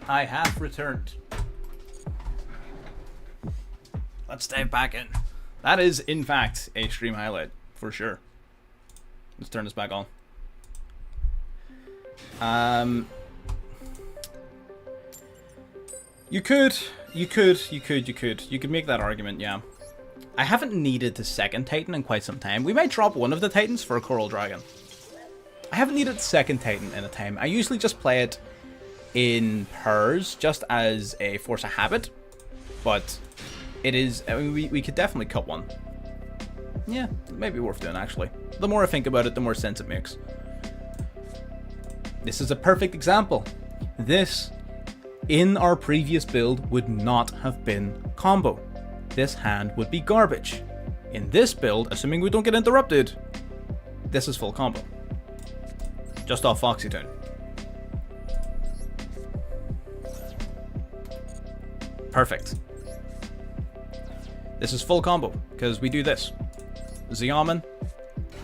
I have returned. Let's dive back in. That is, in fact, a stream highlight, for sure. Let's turn this back on. You could make that argument, yeah. I haven't needed the second Titan in quite some time. We might drop one of the Titans for a Coral Dragon. I haven't needed the second Titan in a time. I usually just play it in pairs, just as a force of habit, but it is, I mean, we could definitely cut one. Yeah, it might be worth doing, actually. The more I think about it, the more sense it makes. This is a perfect example. This, in our previous build, would not have been combo. This hand would be garbage. In this build, assuming we don't get interrupted, this is full combo. Just off Foxy Town. Perfect. This is full combo, because we do this. Xiamen.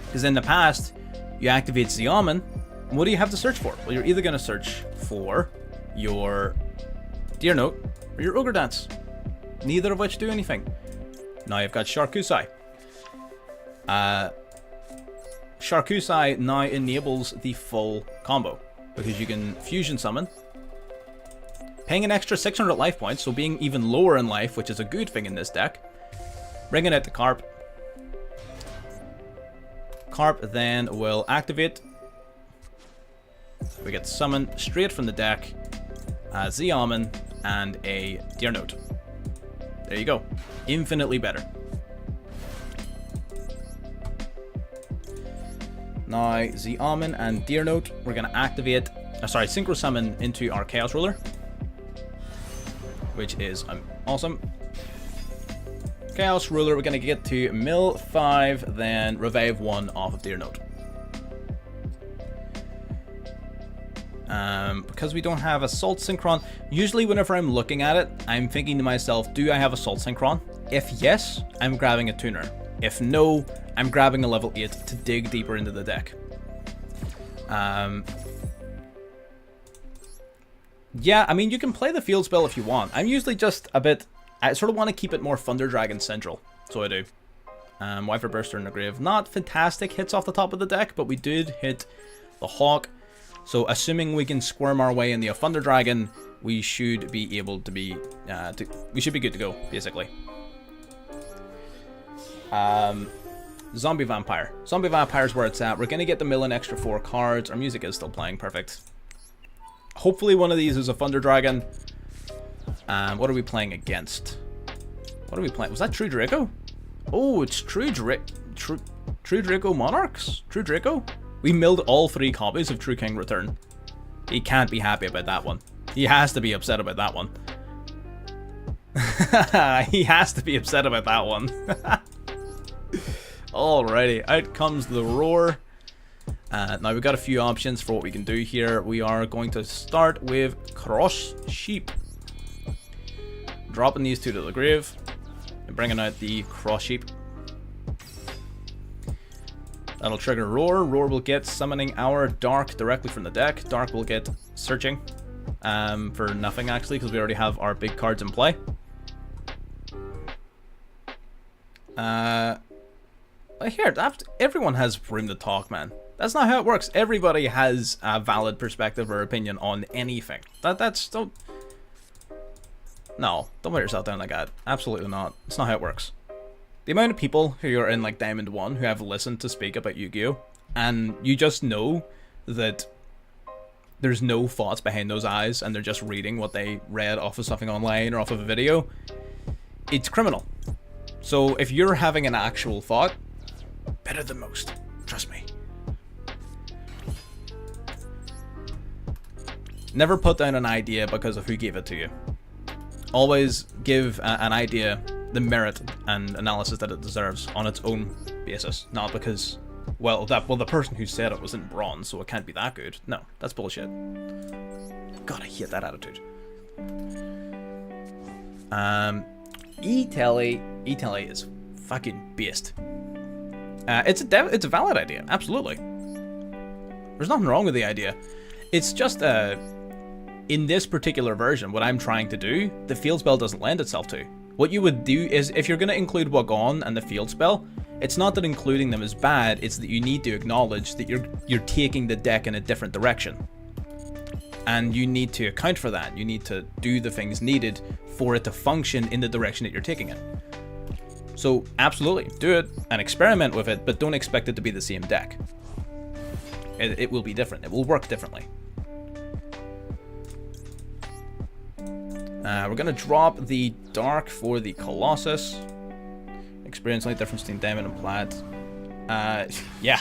Because in the past, you activate Xiamen, and what do you have to search for? Well, you're either going to search for your Deer Note or your Ogre Dance. Neither of which do anything. Now you've got Sharkusai. Sharkusai now enables the full combo, because you can fusion summon, paying an extra 600 life points, so being even lower in life, which is a good thing in this deck. Bringing out the Carp. Carp then will activate. We get summoned straight from the deck, Xiamen, and a Deer Note. There you go. Infinitely better. Now, Xiamen and Deer Note, we're going to activate, Synchro Summon into our Chaos Ruler, which is awesome. Chaos Ruler, we're going to get to mill 5, then revive 1 off of Deer Note. Because we don't have Assault Synchron, usually whenever I'm looking at it, I'm thinking to myself, do I have Assault Synchron? If yes, I'm grabbing a tuner. If no, I'm grabbing a level 8 to dig deeper into the deck. Yeah, I mean, you can play the field spell if you want. I'm usually just a bit, I sort of want to keep it more Thunder Dragon central, so I do. Wyfer Burster in the Grave. Not fantastic hits off the top of the deck, but we did hit the Hawk. So assuming we can squirm our way in the Thunder Dragon, we should be able to be, we should be good to go, basically. Zombie Vampire. Zombie Vampire is where it's at. We're going to get the million extra 4 cards. Our music is still playing. Perfect. Hopefully one of these is a Thunder Dragon. What are we playing against? What are we playing? Was that True Draco? Oh, it's True Draco Monarchs? True Draco? We milled all 3 copies of True King Return. He can't be happy about that one. He has to be upset about that one. He has to be upset about that one. Alrighty, out comes the Roar. Now we've got a few options for what we can do here. We are going to start with Cross Sheep. Dropping these 2 to the grave. And bringing out the Cross Sheep. That'll trigger Roar. Roar will get Summoning our Dark directly from the deck. Dark will get Searching. For nothing actually, because we already have our big cards in play. I hear everyone has room to talk, man. That's not how it works. Everybody has a valid perspective or opinion on anything. Don't put yourself down like that. Absolutely not. It's not how it works. The amount of people who are in like Diamond 1 who have listened to speak about Yu-Gi-Oh! And you just know that there's no thoughts behind those eyes and they're just reading what they read off of something online or off of a video. It's criminal. So if you're having an actual thought, better than most. Trust me. Never put down an idea because of who gave it to you. Always give an idea the merit and analysis that it deserves on its own basis. Not because, well, the person who said it was in bronze, so it can't be that good. No, that's bullshit. God, I hate that attitude. E-Telly is fucking based. It's a valid idea, absolutely. There's nothing wrong with the idea. It's just in this particular version, what I'm trying to do, the field spell doesn't lend itself to. What you would do is, if you're going to include Wagon and the field spell, it's not that including them is bad, it's that you need to acknowledge that you're taking the deck in a different direction. And you need to account for that. You need to do the things needed for it to function in the direction that you're taking it. So absolutely, do it and experiment with it, but don't expect it to be the same deck. It will be different. It will work differently. We're going to drop the Dark for the Colossus. Experience only difference between Diamond and Plat. Yeah.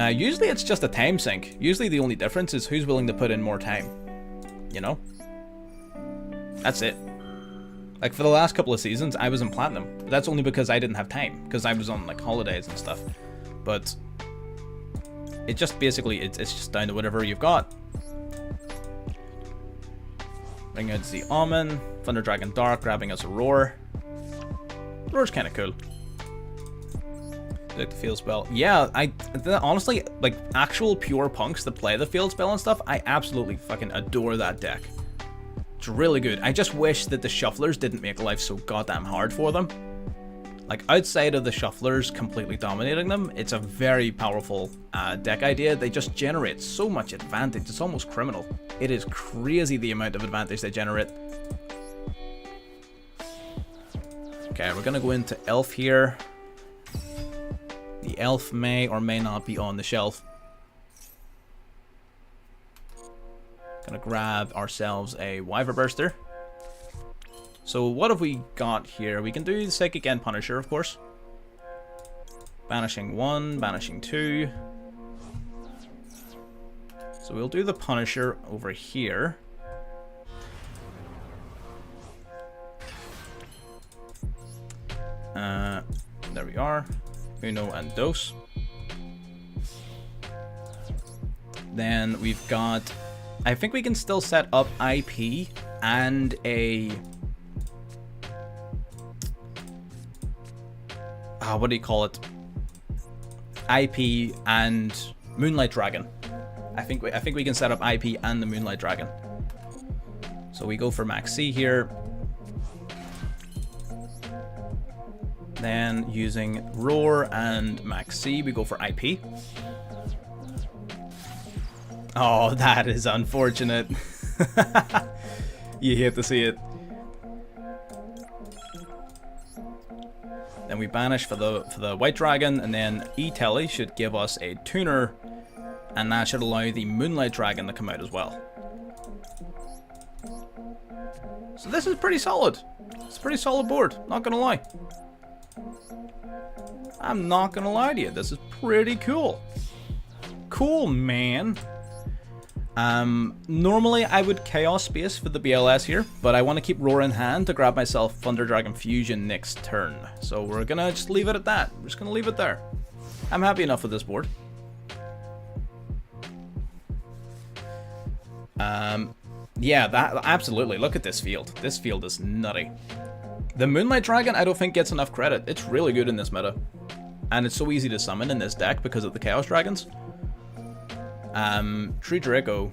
Usually it's just a time sink. Usually the only difference is who's willing to put in more time. You know? That's it. Like, for the last couple of seasons, I was in Platinum. But that's only because I didn't have time. Because I was on, like, holidays and stuff. But it just basically, it's just down to whatever you've got. Bring out the Omen. Thunder Dragon Dark, grabbing us a Roar. Roar's kind of cool. Like the field spell. Yeah, honestly, like, actual pure punks that play the field spell and stuff, I absolutely fucking adore that deck. It's really good. I just wish that the shufflers didn't make life so goddamn hard for them. Like, outside of the shufflers completely dominating them, it's a very powerful deck idea. They just generate so much advantage. It's almost criminal. It is crazy the amount of advantage they generate. Okay, we're gonna go into Elf here. The Elf may or may not be on the shelf. Gonna grab ourselves a Wyver Burster. So what have we got here? We can do the Psychic End Punisher, of course. Banishing 1, banishing 2. So we'll do the Punisher over here. There we are. Uno and Dos. Then we've got... I think we can still set up IP and a... what do you call it? IP and Moonlight Dragon. I think we can set up IP and the Moonlight Dragon. So we go for Max C here. Then using Roar and Max C, we go for IP. Oh, that is unfortunate. You hate to see it. Then we banish for the white dragon, and then E-Telly should give us a tuner, and that should allow the Moonlight Dragon to come out as well. So this is pretty solid. It's a pretty solid board, not gonna lie. I'm not gonna lie to you, this is pretty cool. Cool, man. Normally I would Chaos Space for the BLS here, but I want to keep Roar in hand to grab myself Thunder Dragon Fusion next turn. So we're gonna just leave it at that. We're just gonna leave it there. I'm happy enough with this board. Yeah, that absolutely. Look at this field. This field is nutty. The Moonlight Dragon I don't think gets enough credit. It's really good in this meta. And it's so easy to summon in this deck because of the Chaos Dragons. True Draco.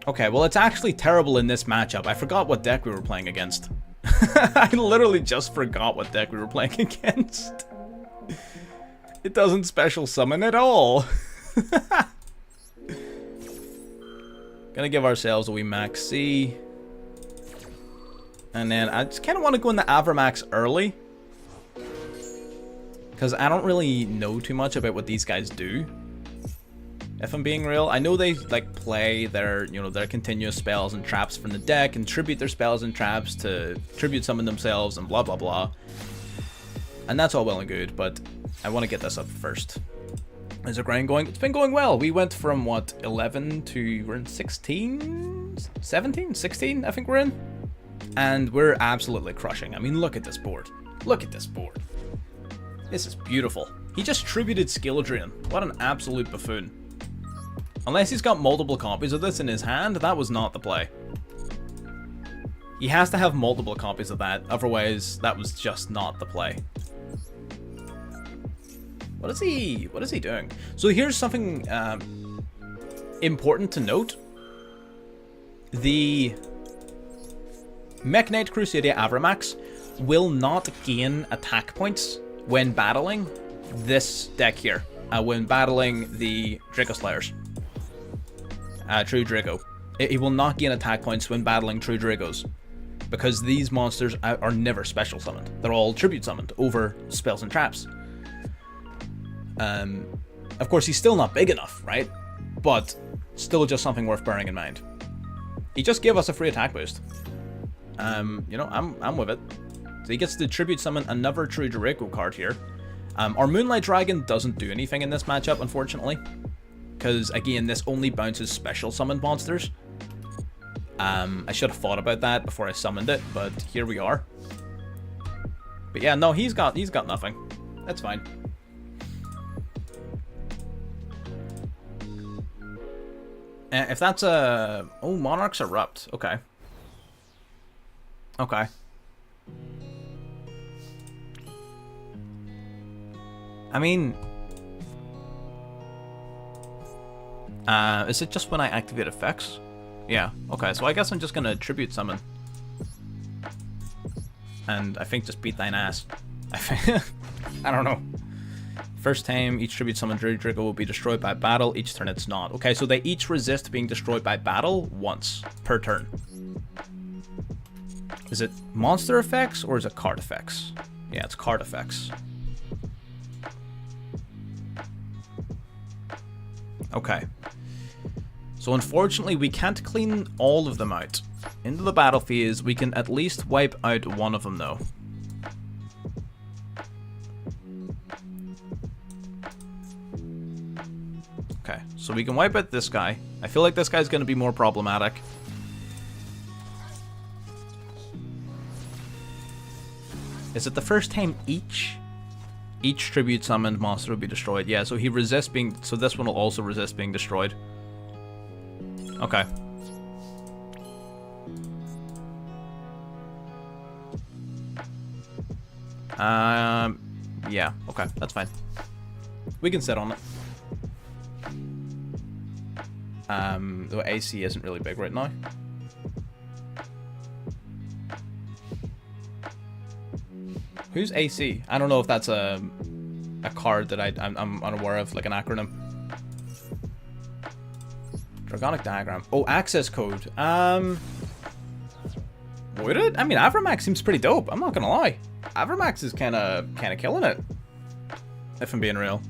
Okay, well it's actually terrible in this matchup. I forgot what deck we were playing against. I literally just forgot what deck we were playing against. It doesn't special summon at all. Gonna give ourselves a wee max C. And then I just kind of want to go in the Avramax early. Because I don't really know too much about what these guys do. If I'm being real, I know they like play their, you know, their continuous spells and traps from the deck and tribute their spells and traps to tribute summon themselves and blah blah blah. And that's all well and good, but I want to get this up first. Is the grind going? It's been going well. We went from what, 11 to we're in 16, 17, 16. I think we're in, and we're absolutely crushing. I mean, look at this board. Look at this board. This is beautiful. He just tributed Skill Drain. What an absolute buffoon. Unless he's got multiple copies of this in his hand, that was not the play. He has to have multiple copies of that, otherwise that was just not the play. What is he doing? So here's something important to note. The Mech Knight Crusadia Avramax will not gain attack points when battling this deck here, when battling the Draco Slayers. True Draco. He will not gain attack points when battling True Dracos, because these monsters are never special summoned. They're all tribute summoned over spells and traps. Of course, he's still not big enough, right? But still just something worth bearing in mind. He just gave us a free attack boost. You know, I'm with it. So he gets to tribute summon another True Draco card here. Our Moonlight Dragon doesn't do anything in this matchup, unfortunately, because again, this only bounces special summoned monsters. I should have thought about that before I summoned it, but here we are. But yeah, no, he's got nothing. That's fine. If that's a... Oh, Monarchs Erupt. Okay. Okay. I mean... is it just when I activate effects? Yeah, okay, so I guess I'm just gonna tribute summon. And I think just beat thine ass. I don't know. First time, each tribute summon Draco will be destroyed by battle. Each turn it's not. Okay, so they each resist being destroyed by battle once per turn. Is it monster effects or is it card effects? Yeah, it's card effects. Okay. So unfortunately, we can't clean all of them out. Into the battle phase, we can at least wipe out one of them though. Okay, so we can wipe out this guy. I feel like this guy's going to be more problematic. Is it the first time each tribute summoned monster will be destroyed? Yeah, so he resists being... So this one will also resist being destroyed. Okay. Yeah, okay, that's fine. We can sit on it. The AC isn't really big right now. Who's AC? I don't know if that's a card that I'm unaware of, like an acronym. Dragonic Diagram. Oh, access code. Would it? I mean, Avramax seems pretty dope. I'm not gonna lie. Avermax is kind of killing it, if I'm being real.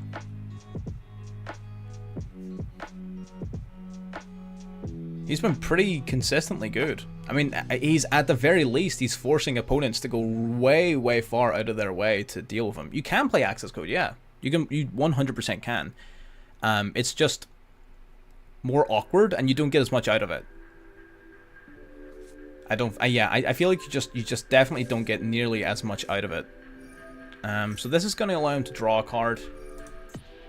He's been pretty consistently good. I mean, he's at the very least, he's forcing opponents to go way far out of their way to deal with him. You can play access code, yeah. You 100% can. It's just more awkward, and you don't get as much out of it. I feel like you just definitely don't get nearly as much out of it. So this is going to allow him to draw a card,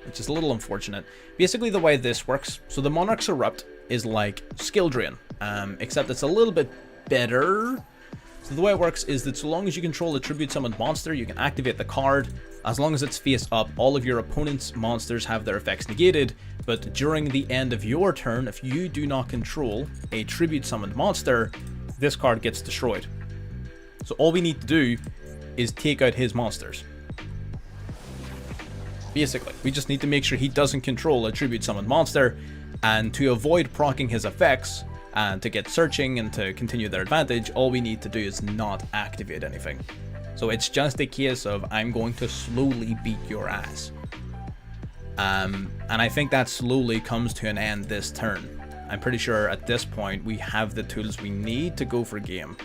which is a little unfortunate. Basically, the way this works, so the Monarch's Erupt is like Skill Drain, except it's a little bit better. So the way it works is that so long as you control a tribute summoned monster, you can activate the card. As long as it's face up, all of your opponent's monsters have their effects negated, but during the end of your turn, if you do not control a tribute summoned monster, this card gets destroyed. So all we need to do is take out his monsters. Basically, we just need to make sure he doesn't control a tribute summoned monster, and to avoid proccing his effects, and to get searching and to continue their advantage, all we need to do is not activate anything. So it's just a case of, I'm going to slowly beat your ass. And I think that slowly comes to an end this turn. I'm pretty sure at this point we have the tools we need to go for game.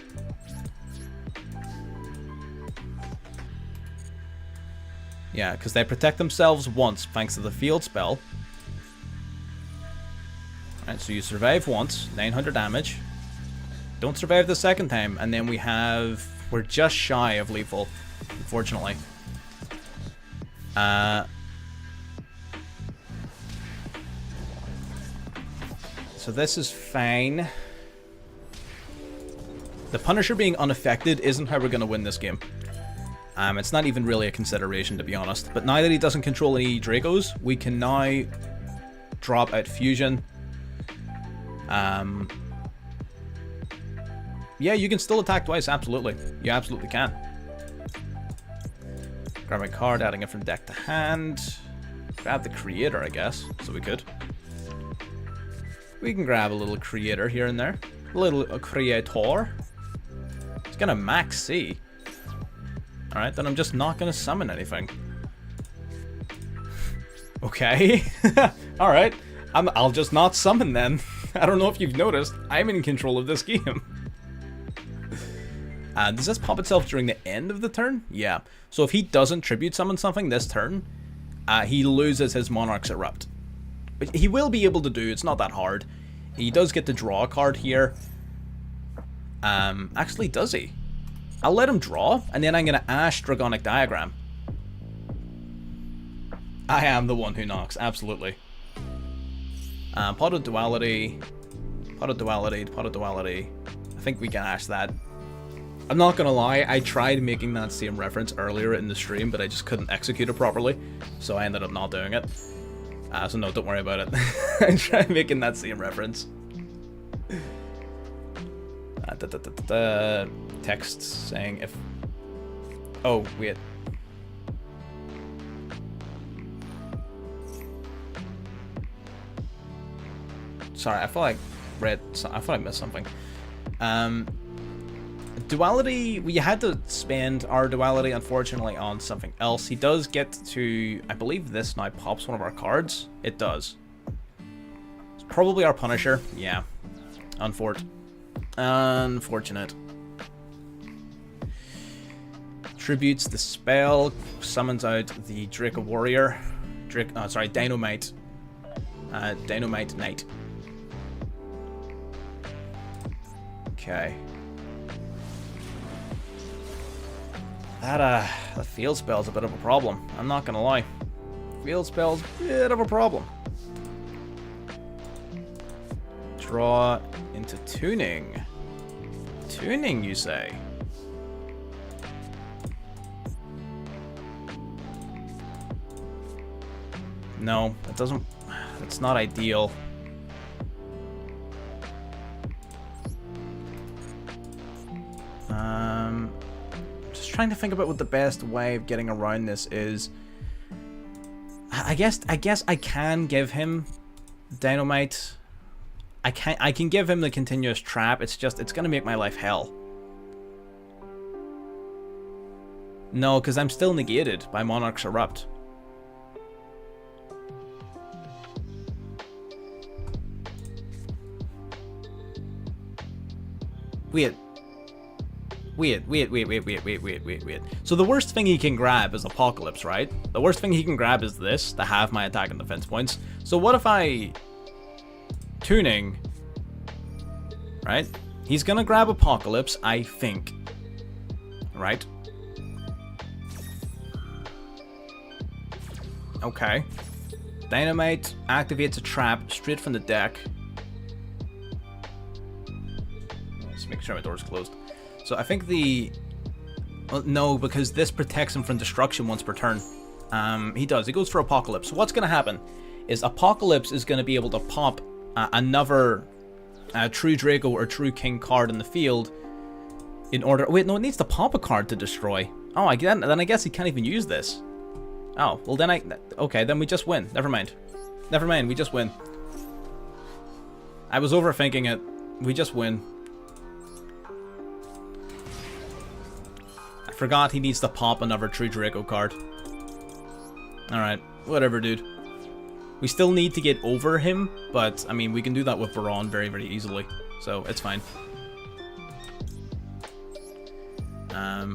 Yeah, because they protect themselves once thanks to the field spell. Alright, so you survive once, 900 damage. Don't survive the second time, and then we're just shy of lethal, unfortunately. So this is fine. The Punisher being unaffected isn't how we're going to win this game. It's not even really a consideration, to be honest. But now that he doesn't control any Dracos, we can now drop out Fusion. Yeah, you can still attack twice, absolutely. You absolutely can. Grab my card, adding it from deck to hand. Grab the Creator, I guess, so we could. We can grab a little Creator here and there. A little Creator. It's gonna max C. Alright, then I'm just not gonna summon anything. Okay. Alright. I'll just not summon then. I don't know if you've noticed, I'm in control of this game. Does this pop itself during the end of the turn? Yeah. So if he doesn't tribute summon something this turn, he loses his Monarch's Erupt. But he will be able to do, it's not that hard. He does get to draw a card here. Actually, does he? I'll let him draw, and then I'm going to Ash Dragonic Diagram. I am the one who knocks, absolutely. Pot of Duality. Pot of Duality, Pot of Duality. I think we can Ash that. I'm not gonna lie, I tried making that same reference earlier in the stream, but I just couldn't execute it properly, so I ended up not doing it. So no, don't worry about it. I tried making that same reference. Text saying if... Oh, wait. Sorry, I feel like I thought I missed something. Duality, we had to spend our Duality, unfortunately, on something else. He does get to, I believe this now pops one of our cards. It does. It's probably our Punisher. Yeah. Unfortunate. Tributes the spell, summons out the Draco Warrior. Dynamite. Dynamite Knight. Okay. That field spell's a bit of a problem. I'm not gonna lie. Field spell's a bit of a problem. Draw into tuning. Tuning, you say? No, that doesn't... That's not ideal. Just trying to think about what the best way of getting around this is. I guess I can give him Dynamite. I can give him the continuous trap. It's just, it's gonna make my life hell. No, because I'm still negated by Monarch's Erupt. Wait. So the worst thing he can grab is Apocalypse, right? The worst thing he can grab is this, to have my attack and defense points. So what if I... Tuning... Right? He's gonna grab Apocalypse, I think. Right? Okay. Dynamite activates a trap straight from the deck. Let's make sure my door's closed. So I think the... Well, no, because this protects him from destruction once per turn. He does. He goes for Apocalypse. So what's going to happen is Apocalypse is going to be able to pop another True Draco or True King card in the field in order... Wait, no, it needs to pop a card to destroy. Oh, then I guess he can't even use this. Oh, well then okay, then we just win. Never mind. Never mind, we just win. I was overthinking it. We just win. I forgot he needs to pop another True Draco card. Alright, whatever, dude. We still need to get over him, but, I mean, we can do that with Baron very, very easily. So, it's fine.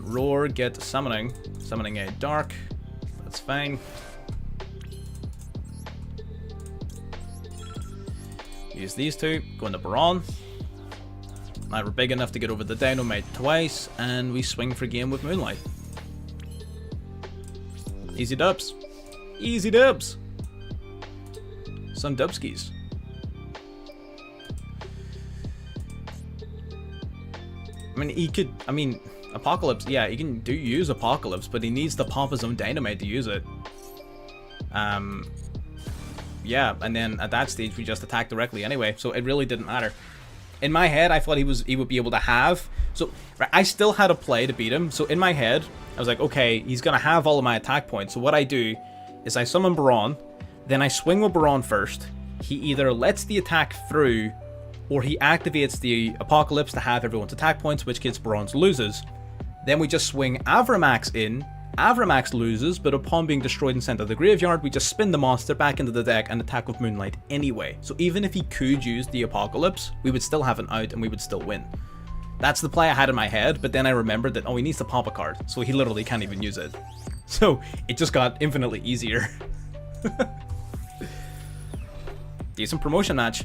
Roar, get summoning. Summoning a Dark. That's fine. Use these two. Go into Baron. Now we're big enough to get over the Dynamite twice, and we swing for game with Moonlight. Easy dubs. Easy dubs. Some dubskis. I mean, he could... I mean, Apocalypse... Yeah, he can use Apocalypse, but he needs to pop his own Dynamite to use it. Yeah, and then at that stage, we just attack directly anyway, so it really didn't matter. In my head, I thought he would be able to have... So, I still had a play to beat him, so in my head, I was like, okay, he's going to have all of my attack points, so what I do is I summon Baron, then I swing with Baron first. He either lets the attack through, or he activates the Apocalypse to have everyone's attack points, which gets Baron's loses. Then we just swing Avramax in. Avramax loses, but upon being destroyed and sent to the graveyard, we just spin the monster back into the deck and attack with Moonlight anyway. So even if he could use the Apocalypse, we would still have an out and we would still win. That's the play I had in my head, but then I remembered that, oh, he needs to pop a card, so he literally can't even use it. So it just got infinitely easier. Decent promotion match.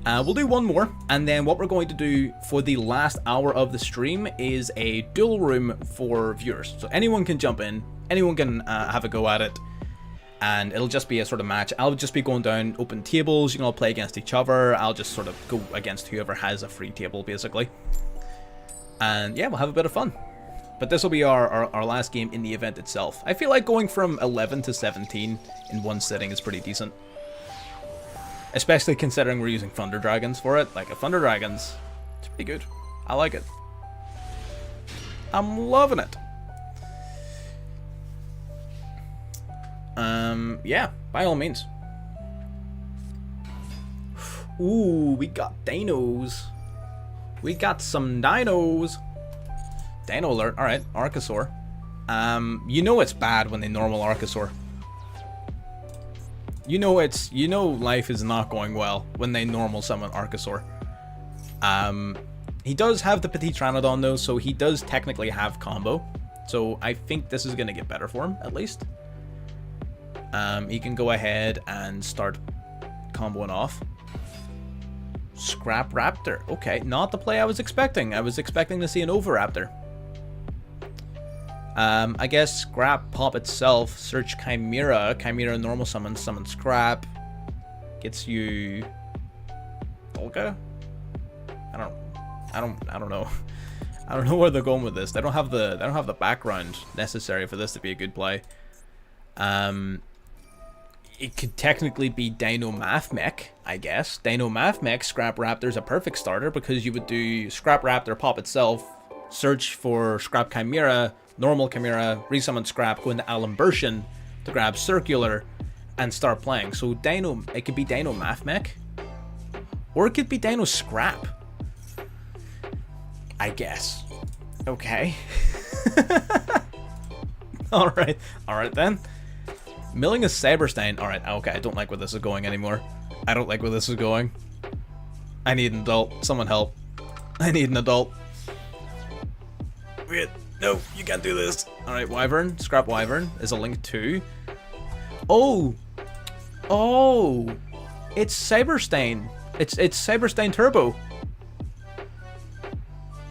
We'll do one more, and then what we're going to do for the last hour of the stream is a duel room for viewers. So anyone can jump in, anyone can have a go at it, and it'll just be a sort of match. I'll just be going down open tables, you can all play against each other. I'll just sort of go against whoever has a free table, basically. And yeah, we'll have a bit of fun. But this will be our last game in the event itself. I feel like going from 11 to 17 in one sitting is pretty decent. Especially considering we're using Thunder Dragons for it. Like, a Thunder Dragons, it's pretty good. I like it. I'm loving it. Yeah, by all means. Ooh, we got dinos. We got some dinos. Dino alert. Alright, Archosaur. You know it's bad when they normal Archosaur. You know life is not going well when they normal summon Archosaur. He does have the Petit Pteranodon though, so he does technically have combo. So I think this is going to get better for him, at least. He can go ahead and start comboing off. Scrap Raptor. Okay, not the play I was expecting. I was expecting to see an Oviraptor. I guess Scrap pop itself, search Chimera, Chimera normal summon Scrap, gets you Volga? I don't know. I don't know where they're going with this. They don't have the background necessary for this to be a good play. It could technically be Dino Math Mech, I guess. Dino Math Mech, Scrap Raptor's a perfect starter because you would do Scrap Raptor pop itself, search for Scrap Chimera, normal Chimera, resummon Scrap, go into Alimbertion to grab Circular, and start playing. So it could be Dino Math Mech, or it could be Dino Scrap, I guess. Okay. Alright, alright then. Milling a Saberstein. Alright, okay, I don't like where this is going anymore. I don't like where this is going. I need an adult. Someone help. I need an adult. Wait, no, you can't do this. Alright, Wyvern. Scrap Wyvern is a link 2. Oh! Oh! It's Saberstein. It's Saberstein Turbo.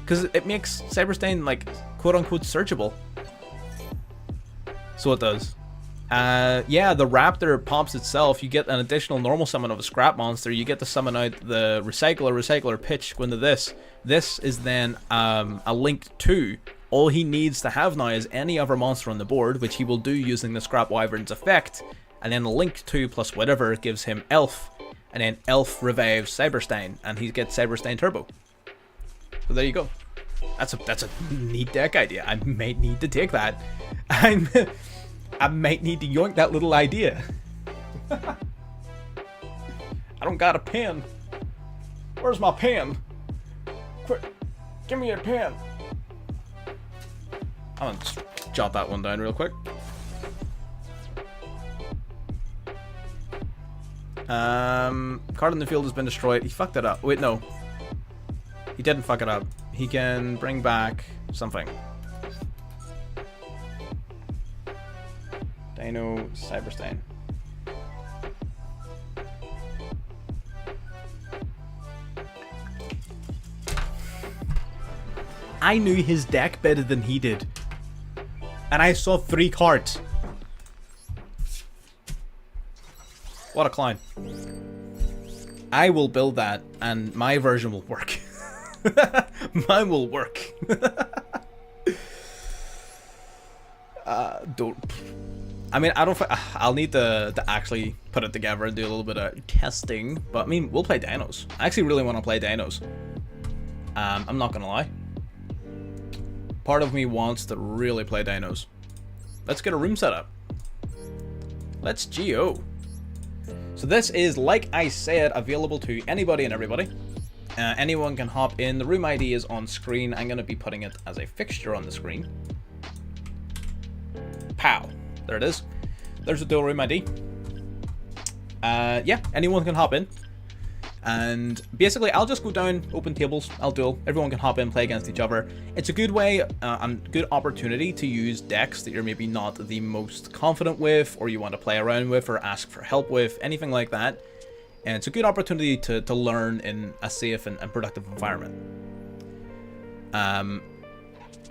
Because it makes Saberstein, like, quote-unquote searchable. So it does. Yeah, the Raptor pops itself. You get an additional normal summon of a scrap monster. You get to summon out the Recycler pitch, go into this. This is then a link 2. All he needs to have now is any other monster on the board, which he will do using the Scrap Wyvern's effect. And then the link 2 plus whatever gives him Elf. And then Elf revives Saberstein, and he gets Saberstein Turbo. So there you go. That's a neat deck idea. I might need to take that. I might need to yoink that little idea. I don't got a pen. Where's my pen? Quick, give me a pen. I'm gonna just jot that one down real quick. Card in the field has been destroyed. He fucked it up. Wait, no. He didn't fuck it up. He can bring back something. Dino Cyberstein. I knew his deck better than he did. And I saw 3 cards. What a clown. I will build that, and my version will work. Mine will work. Don't. I mean, I don't. I'll need to actually put it together and do a little bit of testing. But I mean, we'll play Dinos. I actually really want to play Dinos. I'm not gonna lie. Part of me wants to really play Dinos. Let's get a room set up. Let's GO. So this is, like I said, available to anybody and everybody. Anyone can hop in. The room ID is on screen. I'm going to be putting it as a fixture on the screen. Pow. There it is. There's the Duel room ID. Yeah, anyone can hop in. And basically, I'll just go down, open tables, I'll duel. Everyone can hop in, play against each other. It's a good way, good opportunity to use decks that you're maybe not the most confident with, or you want to play around with, or ask for help with, anything like that. And it's a good opportunity to learn in a safe and productive environment.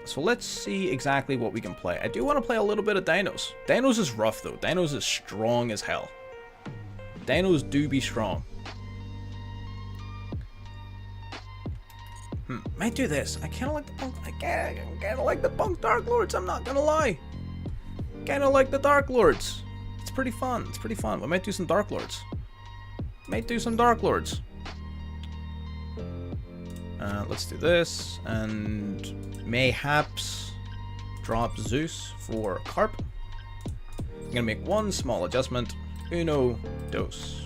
So let's see exactly what we can play. I do want to play a little bit of Dinos. Dinos is rough though. Dinos is strong as hell. Dinos do be strong. Might do this. I kind of like the punk. I kind of like the punk Dark Lords. I'm not gonna lie. Kind of like the Dark Lords. It's pretty fun. It's pretty fun. We might do some Dark Lords. Might do some Dark Lords. Let's do this, and mayhaps drop Zeus for Carp. I'm gonna make one small adjustment. Uno, dos.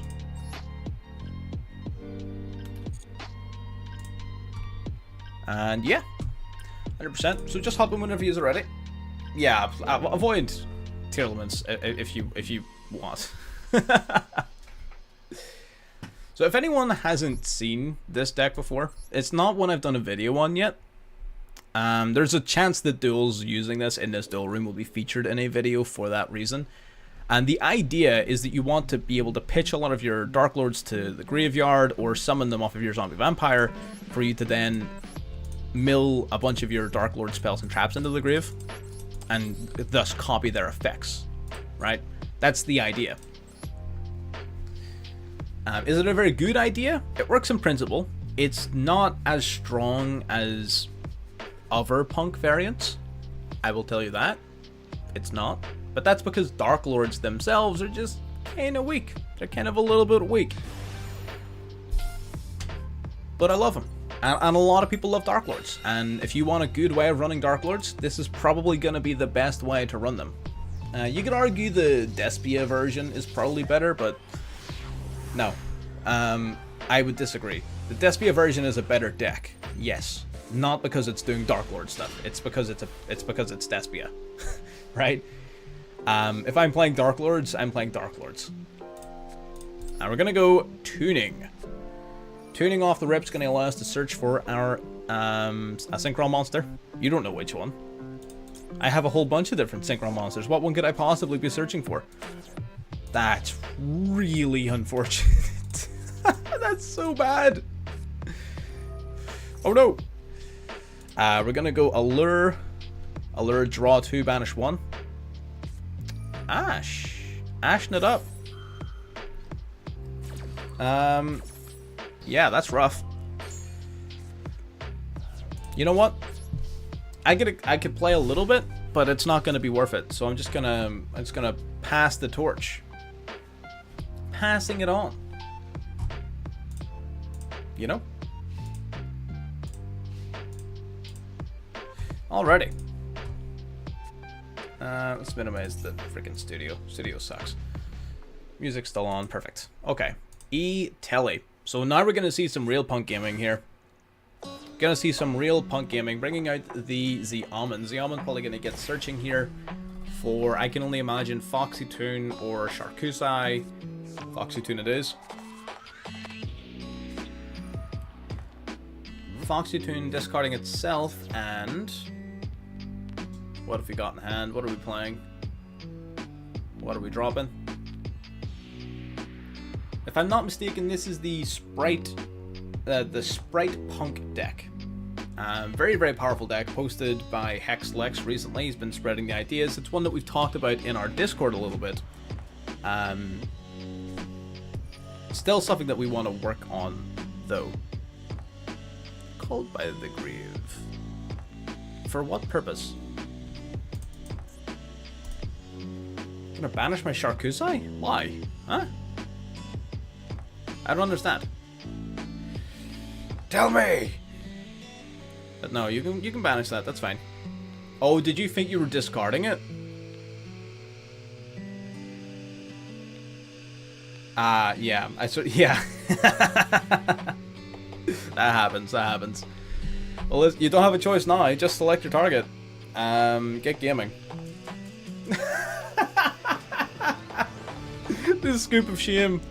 And yeah, 100%. So just hop in whenever you're ready. Yeah, avoid tier elements if you want. So if anyone hasn't seen this deck before, it's not one I've done a video on yet. There's a chance that duels using this in this duel room will be featured in a video for that reason. And the idea is that you want to be able to pitch a lot of your Dark Lords to the graveyard or summon them off of your Zombie Vampire for you to then mill a bunch of your Dark Lord spells and traps into the grave and thus copy their effects, right? That's the idea. Is it a very good idea? It works in principle. It's not as strong as other punk variants. I will tell you that. It's not. But that's because Dark Lords themselves are just kind of weak. They're kind of a little bit weak. But I love them. And a lot of people love Dark Lords. And if you want a good way of running Dark Lords, this is probably going to be the best way to run them. You could argue the Despia version is probably better, but no. I would disagree. The Despia version is a better deck. Yes. Not because it's doing Dark Lord stuff. It's because it's Despia. Right? If I'm playing Dark Lords, I'm playing Dark Lords. And we're gonna go tuning. Tuning off the rip's gonna allow us to search for our synchron monster. You don't know which one. I have a whole bunch of different synchron monsters. What one could I possibly be searching for? That's really unfortunate. That's so bad. Oh no. We're gonna go Allure. Allure, draw 2, banish 1. Ash. Ashing it up. Yeah, that's rough. You know what? I could play a little bit, but it's not gonna be worth it. So I'm just gonna pass the torch. Passing it on. You know? Alrighty. Let's minimize the freaking studio. Studio sucks. Music's still on. Perfect. Okay. E-Telly. So now we're gonna see some real punk gaming here. Gonna see some real punk gaming, bringing out the Zeoman. Zeoman probably gonna get searching here for, I can only imagine, Foxy Toon or Sharkusai. Foxy Toon it is. Foxy Toon discarding itself, and what have we got in hand? What are we playing? What are we dropping? If I'm not mistaken, this is the Sprite Punk deck. Very, very powerful deck, posted by HexLex recently. He's been spreading the ideas. It's one that we've talked about in our Discord a little bit. Still something that we want to work on, though. Called by the Grieve. For what purpose? Gonna banish my Sharkusai? Why? Huh? I don't understand. Tell me! But no, you can banish that, that's fine. Oh, did you think you were discarding it? Yeah. Yeah. That happens. Well, you don't have a choice now. Just select your target. Get gaming. This scoop of shame.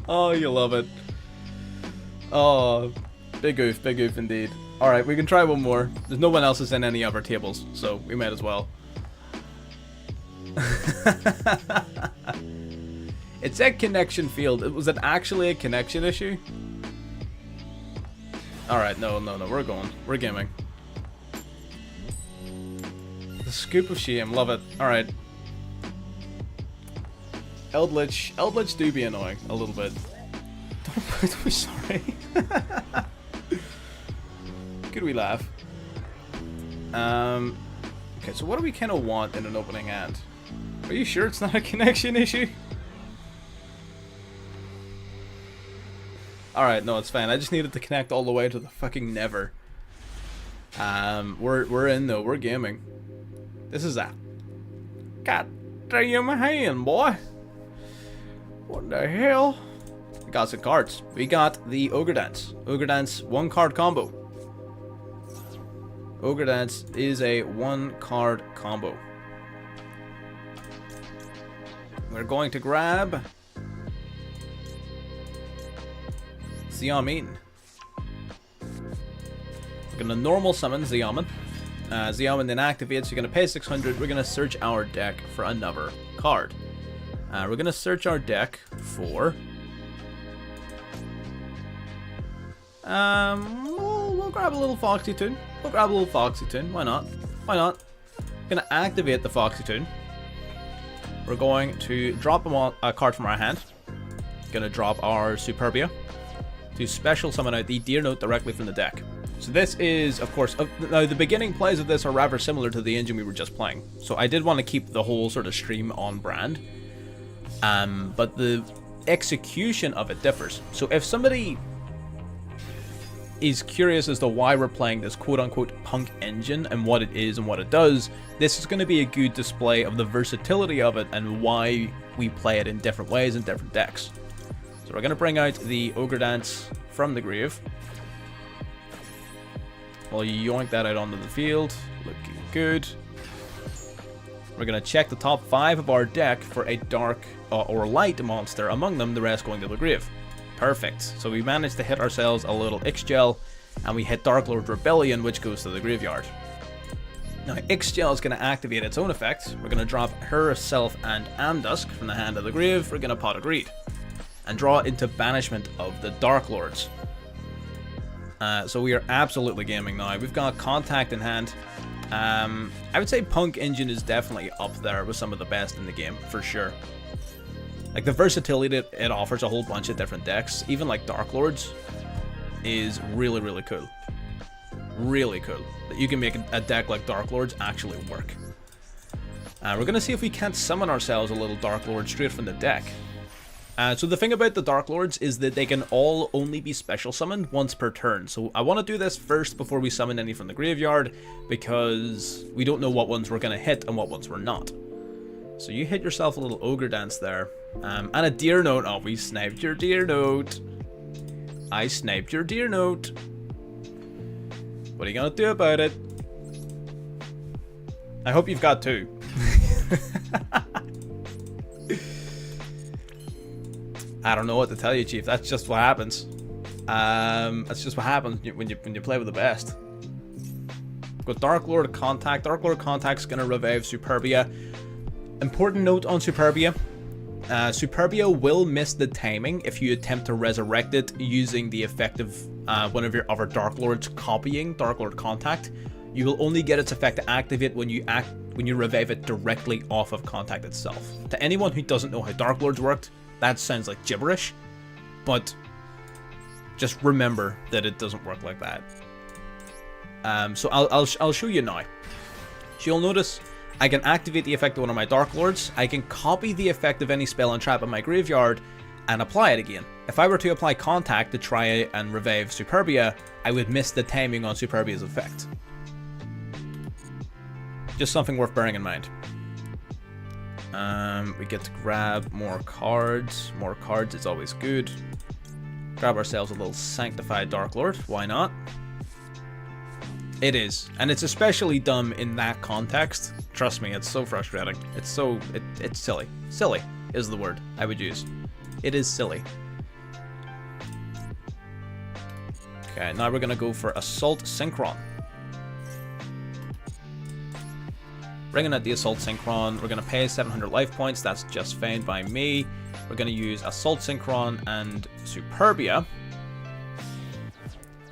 Oh, you love it. Oh, big oof indeed. Alright, we can try one more. There's no one else is in any other tables, so we might as well. It said connection field. Was it actually a connection issue? Alright, no, we're going. We're gaming. The scoop of shame, love it. Alright. Eldritch do be annoying, a little bit. Don't be sorry. Could we laugh? Okay, so what do we kind of want in an opening hand? Are you sure it's not a connection issue? Alright, no, it's fine. I just needed to connect all the way to the fucking never. We're in though, we're gaming. This is a goddamn hand, boy. What the hell? We got some cards. We got the Ogre Dance. Ogre Dance 1-card combo. Ogre Dance is a 1-card combo. We're going to grab Zeoman. We're going to normal summon Zeoman. Zeoman then activates. You're going to pay 600. We're going to search our deck for another card. We're going to search our deck for... we'll grab a little Foxy Toon. Why not? We're going to activate the Foxy Toon. We're going to drop a card from our hand. Going to drop our Superbia to special summon out the Deer Note directly from the deck. So this is, of course, now the beginning plays of this are rather similar to the engine we were just playing. So I did want to keep the whole sort of stream on brand. But the execution of it differs. So if somebody is curious as to why we're playing this quote-unquote punk engine and what it is and what it does, this is going to be a good display of the versatility of it and why we play it in different ways in different decks. So we're going to bring out the Ogre Dance from the Grave. We'll yoink that out onto the field. Looky good. We're going to check the top 5 of our deck for a dark or light monster among them, the rest going to the grave. Perfect. So we managed to hit ourselves a little Ixchel, and we hit Dark Lord Rebellion, which goes to the graveyard. Now, Ixchel is going to activate its own effect. We're going to drop herself and Amdusk from the hand of the grave. We're going to Pot of Greed and draw into banishment of the Dark Lords. So we are absolutely gaming now. We've got Contact in hand. I would say P.U.N.K engine is definitely up there with some of the best in the game, for sure. Like, the versatility that it offers a whole bunch of different decks, even like Dark Lords, is really, really cool. Really cool. That you can make a deck like Dark Lords actually work. We're going to see if we can't summon ourselves a little Dark Lord straight from the deck. So the thing about the Dark Lords is that they can all only be special summoned once per turn. So I want to do this first before we summon any from the graveyard, because we don't know what ones we're going to hit and what ones we're not. So you hit yourself a little Ogre Dance there. And a Deer Note. Oh, we sniped your Deer Note. I sniped your Deer Note. What are you going to do about it? I hope you've got 2. I don't know what to tell you, Chief. That's just what happens. That's just what happens when you play with the best. We've got Dark Lord Contact. Dark Lord Contact's gonna revive Superbia. Important note on Superbia. Superbia will miss the timing if you attempt to resurrect it using the effect of one of your other Dark Lords copying Dark Lord Contact. You will only get its effect to activate when you revive it directly off of Contact itself. To anyone who doesn't know how Dark Lords worked, that sounds like gibberish, but just remember that it doesn't work like that. So I'll show you now. So you'll notice I can activate the effect of one of my Dark Lords. I can copy the effect of any spell and trap in my graveyard and apply it again. If I were to apply Contact to try and revive Superbia, I would miss the timing on Superbia's effect. Just something worth bearing in mind. We get to grab more cards. More cards is always good. Grab ourselves a little Sanctified Dark Lord. Why not? It is. And it's especially dumb in that context. Trust me, it's so frustrating. It's silly. Silly is the word I would use. It is silly. Okay, now we're going to go for Assault Synchron. Bringing out the Assault Synchron, we're going to pay 700 life points, that's just fine by me. We're going to use Assault Synchron and Superbia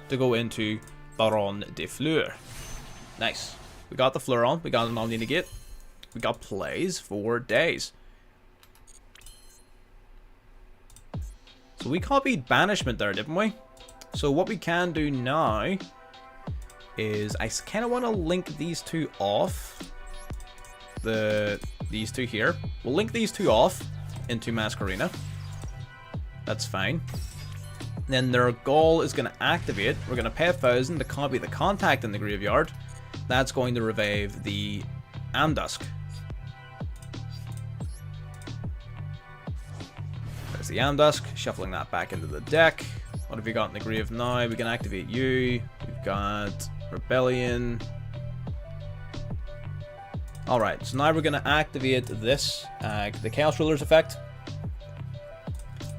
to go into Baron de Fleur. Nice. We got the Fleuron, we got an Omni Negate, we got plays for days. So we copied Banishment there, didn't we? So what we can do now is I kind of want to link these two off. These two here. We'll link these two off into Masquerena. That's fine. Then their goal is going to activate. We're going to pay 1,000 to copy the Contact in the graveyard. That's going to revive the Amdusk. There's the Amdusk. Shuffling that back into the deck. What have we got in the grave now? We can activate you. We've got Rebellion. Alright, so now we're going to activate this, the Chaos Ruler's effect.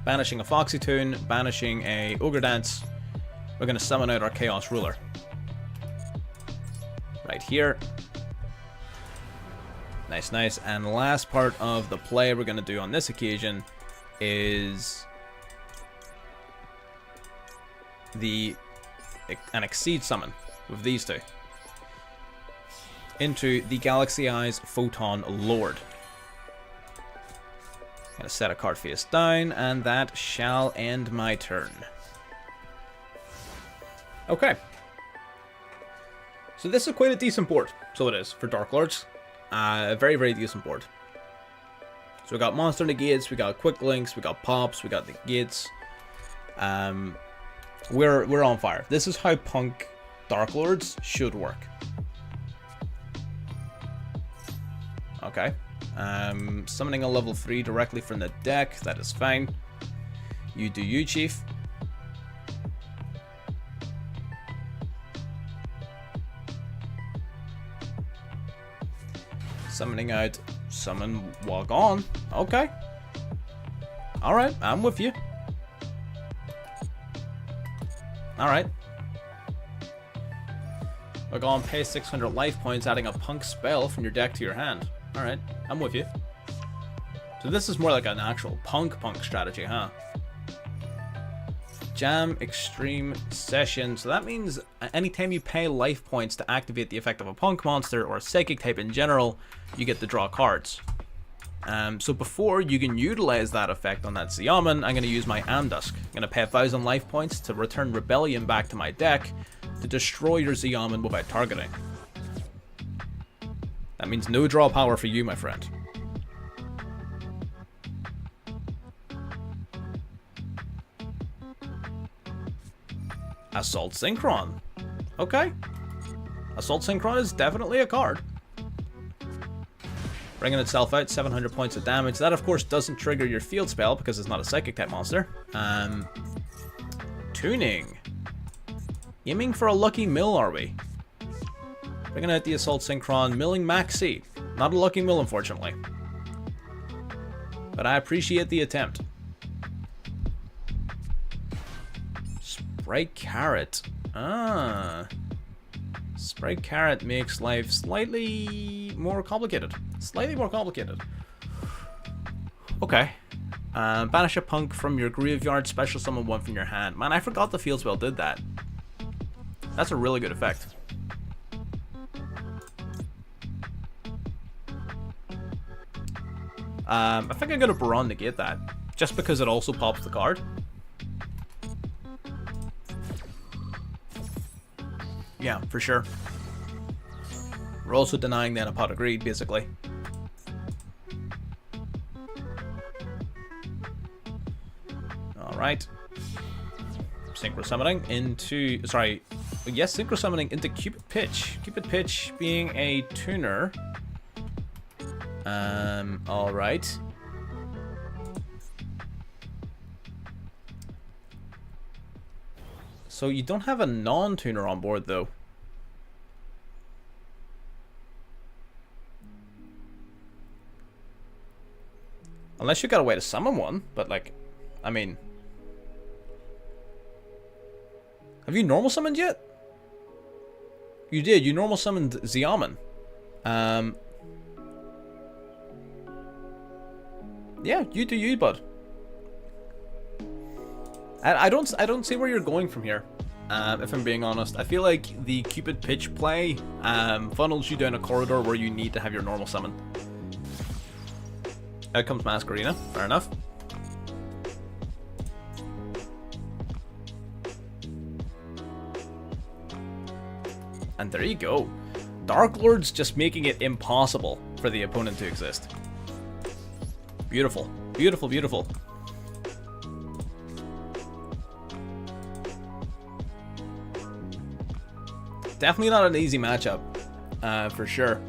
Banishing a Foxy Toon, banishing a Ogre Dance. We're going to summon out our Chaos Ruler. Right here. Nice, nice. And the last part of the play we're going to do on this occasion is an Exceed summon with these two into the Galaxy Eyes Photon Lord. Gonna set a card face down, and that shall end my turn. Okay. So this is quite a decent board. So it is for Dark Lords. A very, very decent board. So we got Monster Negates, we got Quick Links, we got Pops, we got Negates. We're on fire. This is how P.U.N.K Dark Lords should work. Okay. Summoning a level 3 directly from the deck. That is fine. You do you, Chief. Summoning out. Summon Walk On. Okay. Alright, I'm with you. Alright. Walk On, pay 600 life points, adding a P.U.N.K spell from your deck to your hand. Alright, I'm with you. So this is more like an actual P.U.N.K strategy, huh? Jam Extreme Session. So that means anytime you pay life points to activate the effect of a P.U.N.K monster or a psychic type in general, you get to draw cards. So before you can utilize that effect on that Xiamen, I'm going to use my Amdusk. I'm going to pay 1,000 life points to return Rebellion back to my deck to destroy your Xiamen without targeting. That means no draw power for you, my friend. Assault Synchron. Okay. Assault Synchron is definitely a card. Bringing itself out, 700 points of damage. That, of course, doesn't trigger your field spell because it's not a psychic type monster. Tuning. Aiming for a lucky mill, are we? Bringing out the Assault Synchron, milling Maxi. Not a lucky mill, unfortunately. But I appreciate the attempt. Sprite Carrot. Ah. Sprite Carrot makes life slightly more complicated. Slightly more complicated. Okay. Banish a P.U.N.K from your graveyard, special summon one from your hand. Man, I forgot the field spell did that. That's a really good effect. I think I'm gonna Baron negate that, just because it also pops the card. Yeah, for sure. We're also denying then a pot of greed, basically. Alright. Synchro summoning into... Sorry. Yes, synchro summoning into Cupid Pitch. Cupid Pitch being a tuner. Alright. So you don't have a non-tuner on board, though. Unless you got a way to summon one, but like, I mean... Have you normal summoned yet? You did, you normal summoned Xiamen. Yeah, you do you, bud. I don't see where you're going from here, if I'm being honest. I feel like the Cupid Pitch play funnels you down a corridor where you need to have your normal summon. Out comes Masquerena, fair enough. And there you go. Dark Lord's just making it impossible for the opponent to exist. Beautiful. Beautiful, beautiful. Definitely not an easy matchup, for sure.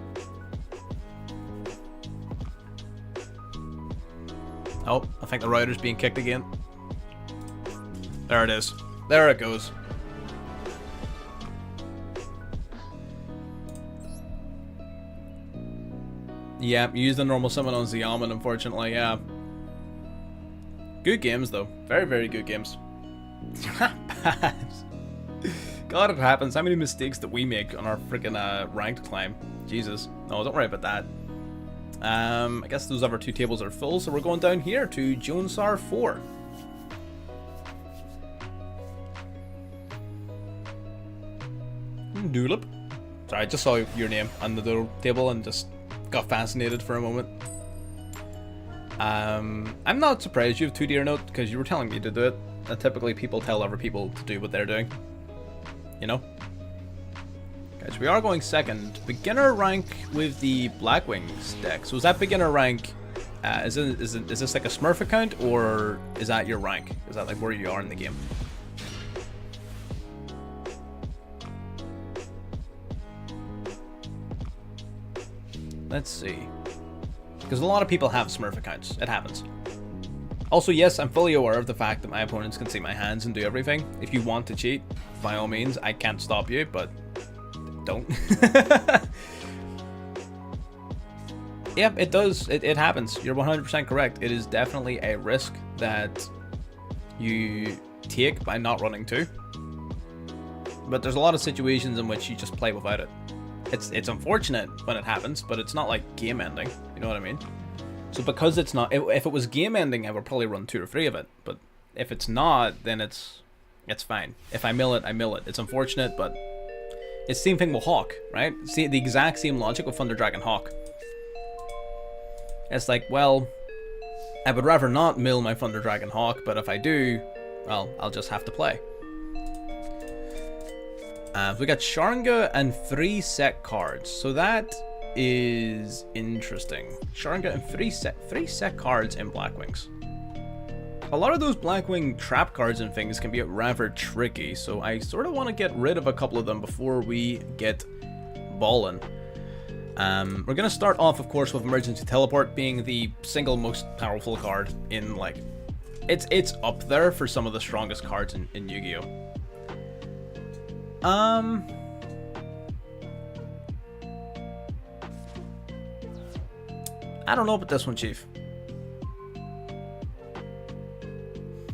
Oh, I think the router's being kicked again. There it is. There it goes. Yeah, you used the normal summon on Xiamen, unfortunately, yeah. Good games, though. Very, very good games. God, it happens. How many mistakes that we make on our freaking ranked climb? Jesus. No, don't worry about that. I guess those other two tables are full, so we're going down here to Jonesar 4. Doolip. Sorry, I just saw your name on the table and just got fascinated for a moment. I'm not surprised you have 2 Deer Note, because you were telling me to do it. And typically people tell other people to do what they're doing. You know? Okay, so we are going second. Beginner rank with the Black Wings deck. So is that beginner rank? Is this like a Smurf account, or is that your rank? Is that like where you are in the game? Let's see. Because a lot of people have Smurf accounts. It happens. Also, yes, I'm fully aware of the fact that my opponents can see my hands and do everything. If you want to cheat, by all means, I can't stop you, but don't. Yeah, it does. It happens. You're 100% correct. It is definitely a risk that you take by not running 2. But there's a lot of situations in which you just play without it. It's unfortunate when it happens, but it's not like game ending. You know what I mean? So because it's not, if it was game ending, I would probably run 2 or 3 of it. But if it's not, then it's fine. If I mill it, I mill it. It's unfortunate, but it's the same thing with Hawk, right? See, the exact same logic with Thunder Dragon Hawk. It's like, well, I would rather not mill my Thunder Dragon Hawk, but if I do, well, I'll just have to play. We got Sharinga and 3 set cards, so that is interesting. Sharinga and 3 set cards in Blackwings. A lot of those Blackwing trap cards and things can be rather tricky, so I sort of want to get rid of a couple of them before we get ballin'. We're gonna start off, of course, with Emergency Teleport being the single most powerful card in, like, it's up there for some of the strongest cards in Yu-Gi-Oh! I don't know about this one, Chief.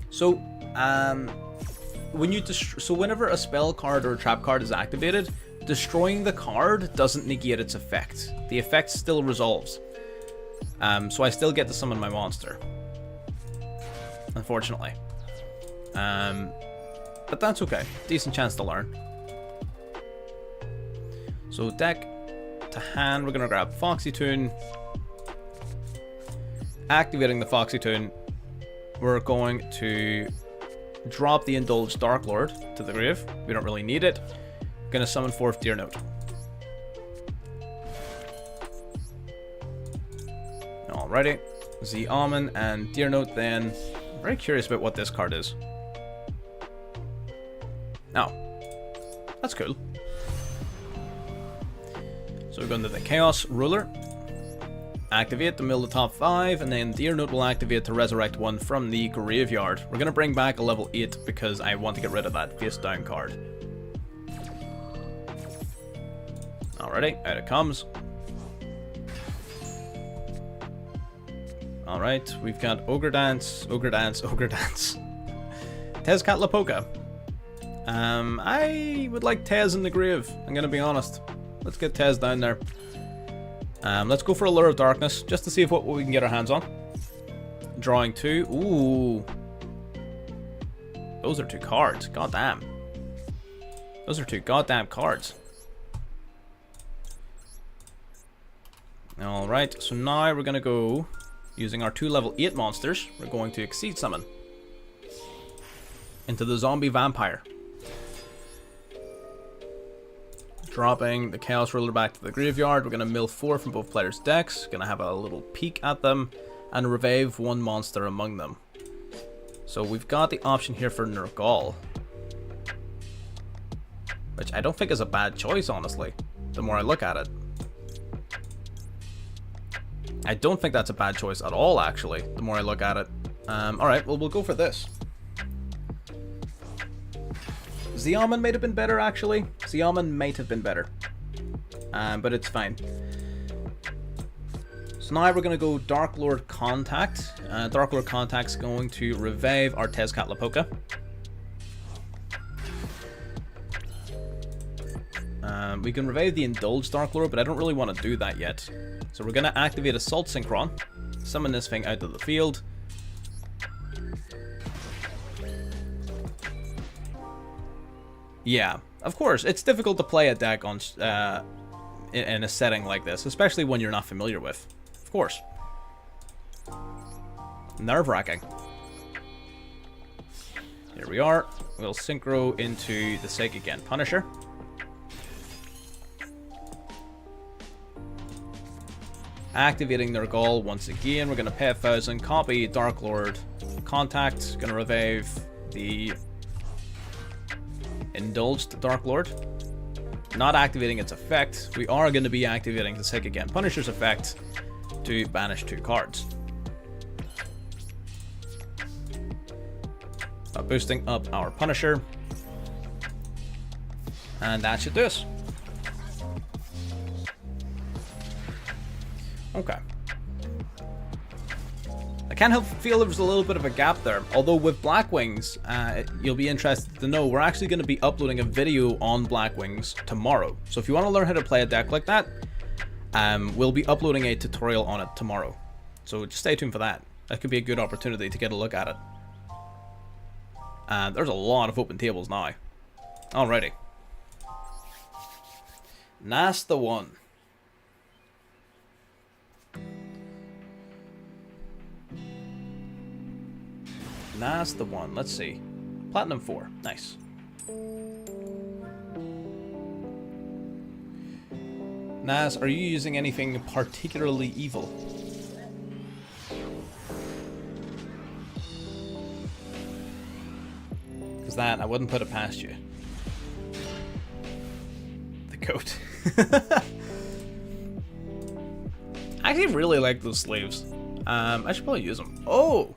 So, whenever a spell card or a trap card is activated, destroying the card doesn't negate its effect. The effect still resolves. So I still get to summon my monster. Unfortunately. But that's okay. Decent chance to learn. So deck to hand, we're going to grab Foxy Tune. Activating the Foxy Tune, we're going to drop the Indulged Dark Lord to the grave. We don't really need it. Gonna summon forth Deer Note. Alrighty. Z Almond and Deer Note then. I'm very curious about what this card is. Oh. That's cool. So we're going to the Chaos Ruler. Activate to mill the top 5, and then Deer Note will activate to resurrect 1 from the graveyard. We're gonna bring back a level 8 because I want to get rid of that face down card. Alrighty, out it comes. Alright, we've got Ogre Dance, Ogre Dance, Ogre Dance. Tezcatlipoca. I would like Tez in the grave, I'm gonna be honest. Let's get Tez down there. Let's go for a Lure of Darkness, just to see what we can get our hands on. Drawing 2. Ooh. Those are 2 cards, goddamn. Those are 2 goddamn cards. Alright, so now we're gonna go using our 2 level 8 monsters. We're going to Exceed Summon into the Zombie Vampire. Dropping the Chaos Ruler back to the graveyard. We're gonna mill 4 from both players' decks. Gonna have a little peek at them and revive 1 monster among them. So we've got the option here for Nurgle, which I don't think is a bad choice, honestly, the more I look at it. I don't think that's a bad choice at all, actually, the more I look at it. Alright, well, we'll go for this. Zealman might have been better, actually. Zealman might have been better. But it's fine. So now we're going to go Dark Lord Contact. Dark Lord Contact's going to revive our Tezcatlipoca. We can revive the Indulged Dark Lord, but I don't really want to do that yet. So we're going to activate Assault Synchron, summon this thing out of the field. Yeah, of course, it's difficult to play a deck on in a setting like this, especially when you're not familiar with. Of course. Nerve-wracking. Here we are. We'll synchro into the Psychic End Punisher. Activating their goal once again. We're going to pay 1,000, copy Dark Lord Contact. Going to revive the Indulged Dark Lord. Not activating its effect. We are going to be activating the Psychic End Punisher's effect to banish 2 cards. Boosting up our Punisher. And that should do us. Okay. can't help feel there's a little bit of a gap there. Although with Black Wings, you'll be interested to know we're actually going to be uploading a video on Black Wings tomorrow. So if you want to learn how to play a deck like that, we'll be uploading a tutorial on it tomorrow. So just stay tuned for that. That could be a good opportunity to get a look at it. There's a lot of open tables now. Alrighty. That's the one. That's the one. Let's see. Platinum 4. Nice. Nas, are you using anything particularly evil? Because that, I wouldn't put it past you. The coat. I actually really like those sleeves. I should probably use them. Oh!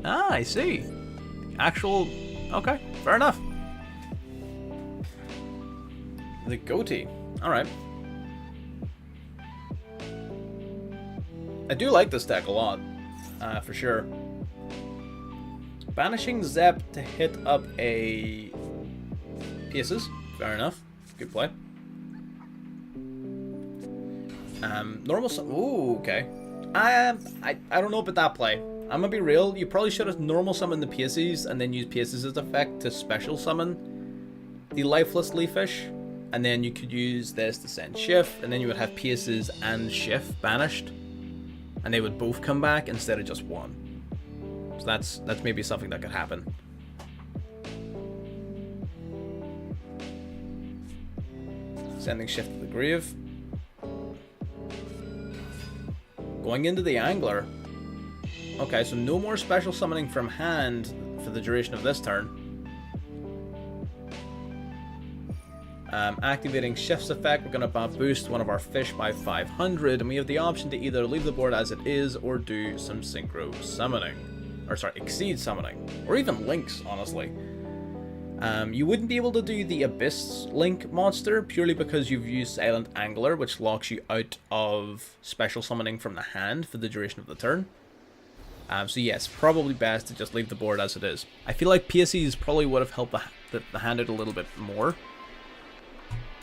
Ah, I see. Actual... Okay, fair enough. The goatee. Alright. I do like this deck a lot. For sure. Banishing Zep to hit up a... Pieces. Fair enough. Good play. Normal... Ooh, okay. I don't know about that play. I'm gonna be real, you probably should have normal summoned the Pieces and then use Pieces' effect to special summon the lifeless Leafish, and then you could use this to send Shift, and then you would have Pieces and Shift banished, and they would both come back instead of just one. So that's maybe something that could happen. Sending Shift to the grave. Going into the Angler. Okay, so no more special summoning from hand for the duration of this turn. Activating Shift's effect, we're going to boost one of our fish by 500, and we have the option to either leave the board as it is or do some synchro summoning. Or sorry, exceed summoning. Or even links, honestly. You wouldn't be able to do the Abyss Link monster purely because you've used Silent Angler, which locks you out of special summoning from the hand for the duration of the turn. So yes, probably best to just leave the board as it is. I feel like PSEs probably would have helped the hand out a little bit more.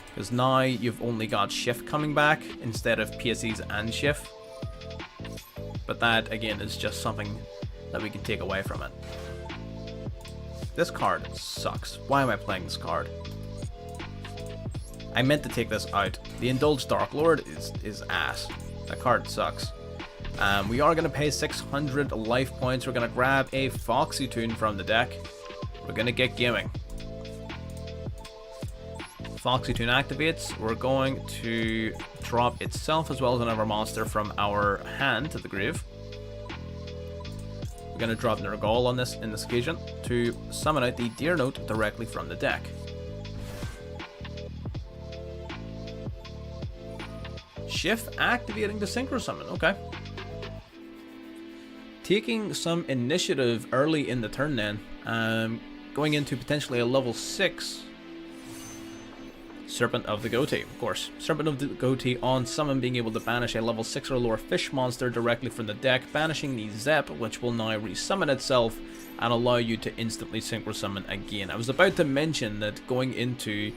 Because now you've only got Shift coming back instead of PSEs and Shift. But that, again, is just something that we can take away from it. This card sucks. Why am I playing this card? I meant to take this out. The Indulged Dark Lord is ass. That card sucks. We are going to pay 600 life points. We're going to grab a Foxy Tune from the deck. We're going to get gaming. Foxy Tune activates. We're going to drop itself as well as another monster from our hand to the grave. We're going to drop Nurgle on this in this occasion to summon out the Deer Note directly from the deck. Shift activating the Synchro Summon. Okay. Taking some initiative early in the turn then, going into potentially a level 6 Serpent of the Goatee, of course. Serpent of the Goatee on summon, being able to banish a level 6 or lower fish monster directly from the deck, banishing the Zep, which will now resummon itself and allow you to instantly Synchro Summon again. I was about to mention that going into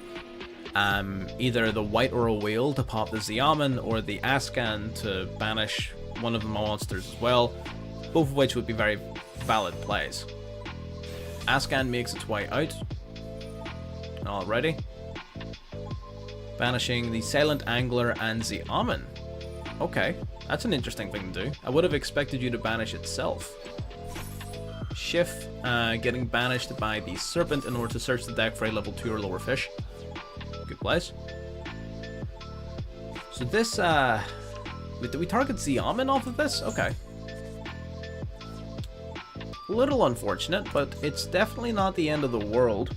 either the White or a Whale to pop the Xiamen or the Ascan to banish one of the monsters as well, both of which would be very valid plays. Ascan makes its way out already. Banishing the Silent Angler and Xiamen. Okay, that's an interesting thing to do. I would have expected you to banish itself. Shift, getting banished by the Serpent in order to search the deck for a level 2 or lower fish. Good plays. So this, do we target Xiamen off of this? Okay. A little unfortunate, but it's definitely not the end of the world.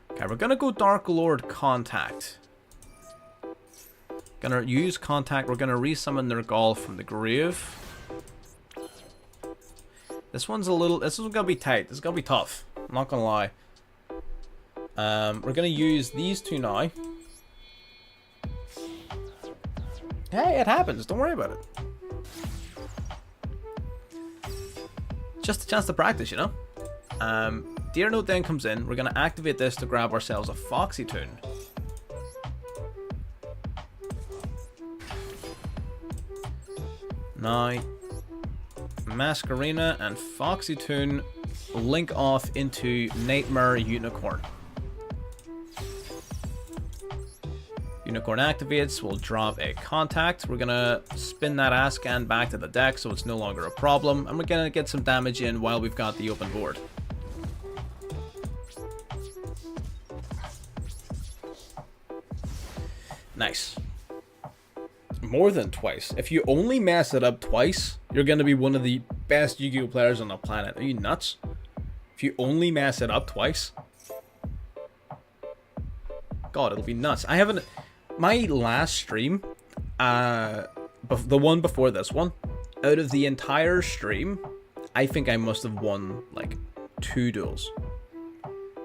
Okay, we're gonna go Dark Lord Contact. Gonna use Contact, we're gonna resummon Nurgle from the grave. This one's gonna be tight. This is gonna be tough. I'm not gonna lie. We're gonna use these two now. Hey, it happens. Don't worry about it. Just a chance to practice, you know? Deer Note then comes in. We're gonna activate this to grab ourselves a Foxy Tune. Now, Masquerena and Foxy Tune link off into Nightmare Unicorn. Unicorn activates, we'll drop a contact. We're gonna spin that Ascan back to the deck so it's no longer a problem, and we're gonna get some damage in while we've got the open board. Nice. More than twice. If you only mess it up twice, you're gonna be one of the best Yu-Gi-Oh players on the planet. Are you nuts? If you only mess it up twice? God, it'll be nuts. I haven't... My last stream, the one before this one, out of the entire stream, I think I must have won, like, 2 duels.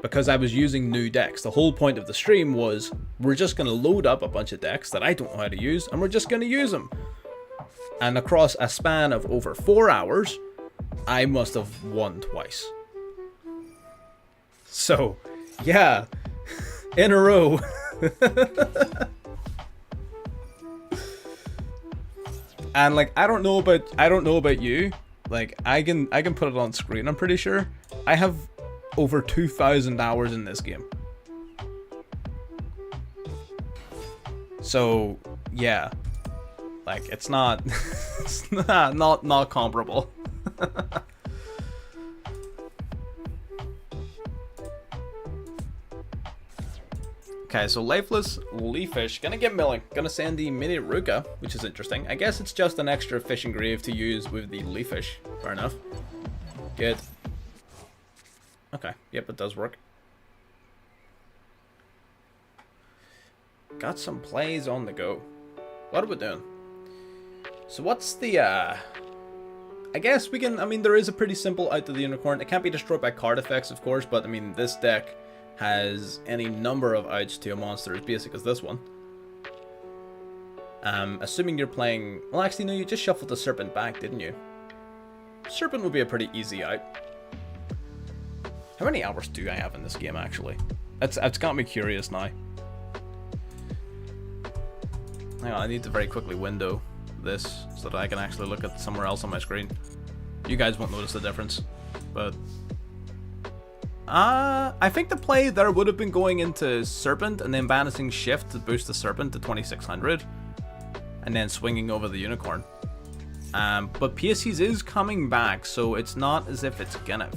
Because I was using new decks. The whole point of the stream was, we're just going to load up a bunch of decks that I don't know how to use, and we're just going to use them. And across a span of over 4 hours, I must have won twice. So, yeah, in a row. And like, I don't know about you. Like, I can put it on screen. I'm pretty sure I have over 2,000 hours in this game. So yeah, like it's not not comparable. Okay, so Lifeless Leafish, gonna get milling. Gonna send the Mini Ruka, which is interesting. I guess it's just an extra fish engrave to use with the Leafish. Fair enough. Good. Okay, yep, it does work. Got some plays on the go. What are we doing? So what's the, I guess we can, I mean, there is a pretty simple out to the Unicorn. It can't be destroyed by card effects, of course, but I mean, this deck has any number of outs to a monster as basic as this one. Assuming you're playing... Well, actually, no, you just shuffled the Serpent back, didn't you? Serpent would be a pretty easy out. How many hours do I have in this game, actually? It's got me curious now. Hang on, I need to very quickly window this so that I can actually look at somewhere else on my screen. You guys won't notice the difference, but... I think the play there would have been going into Serpent and then banishing Shift to boost the Serpent to 2600 and then swinging over the Unicorn. But PSCs is coming back, so it's not as if it's gonna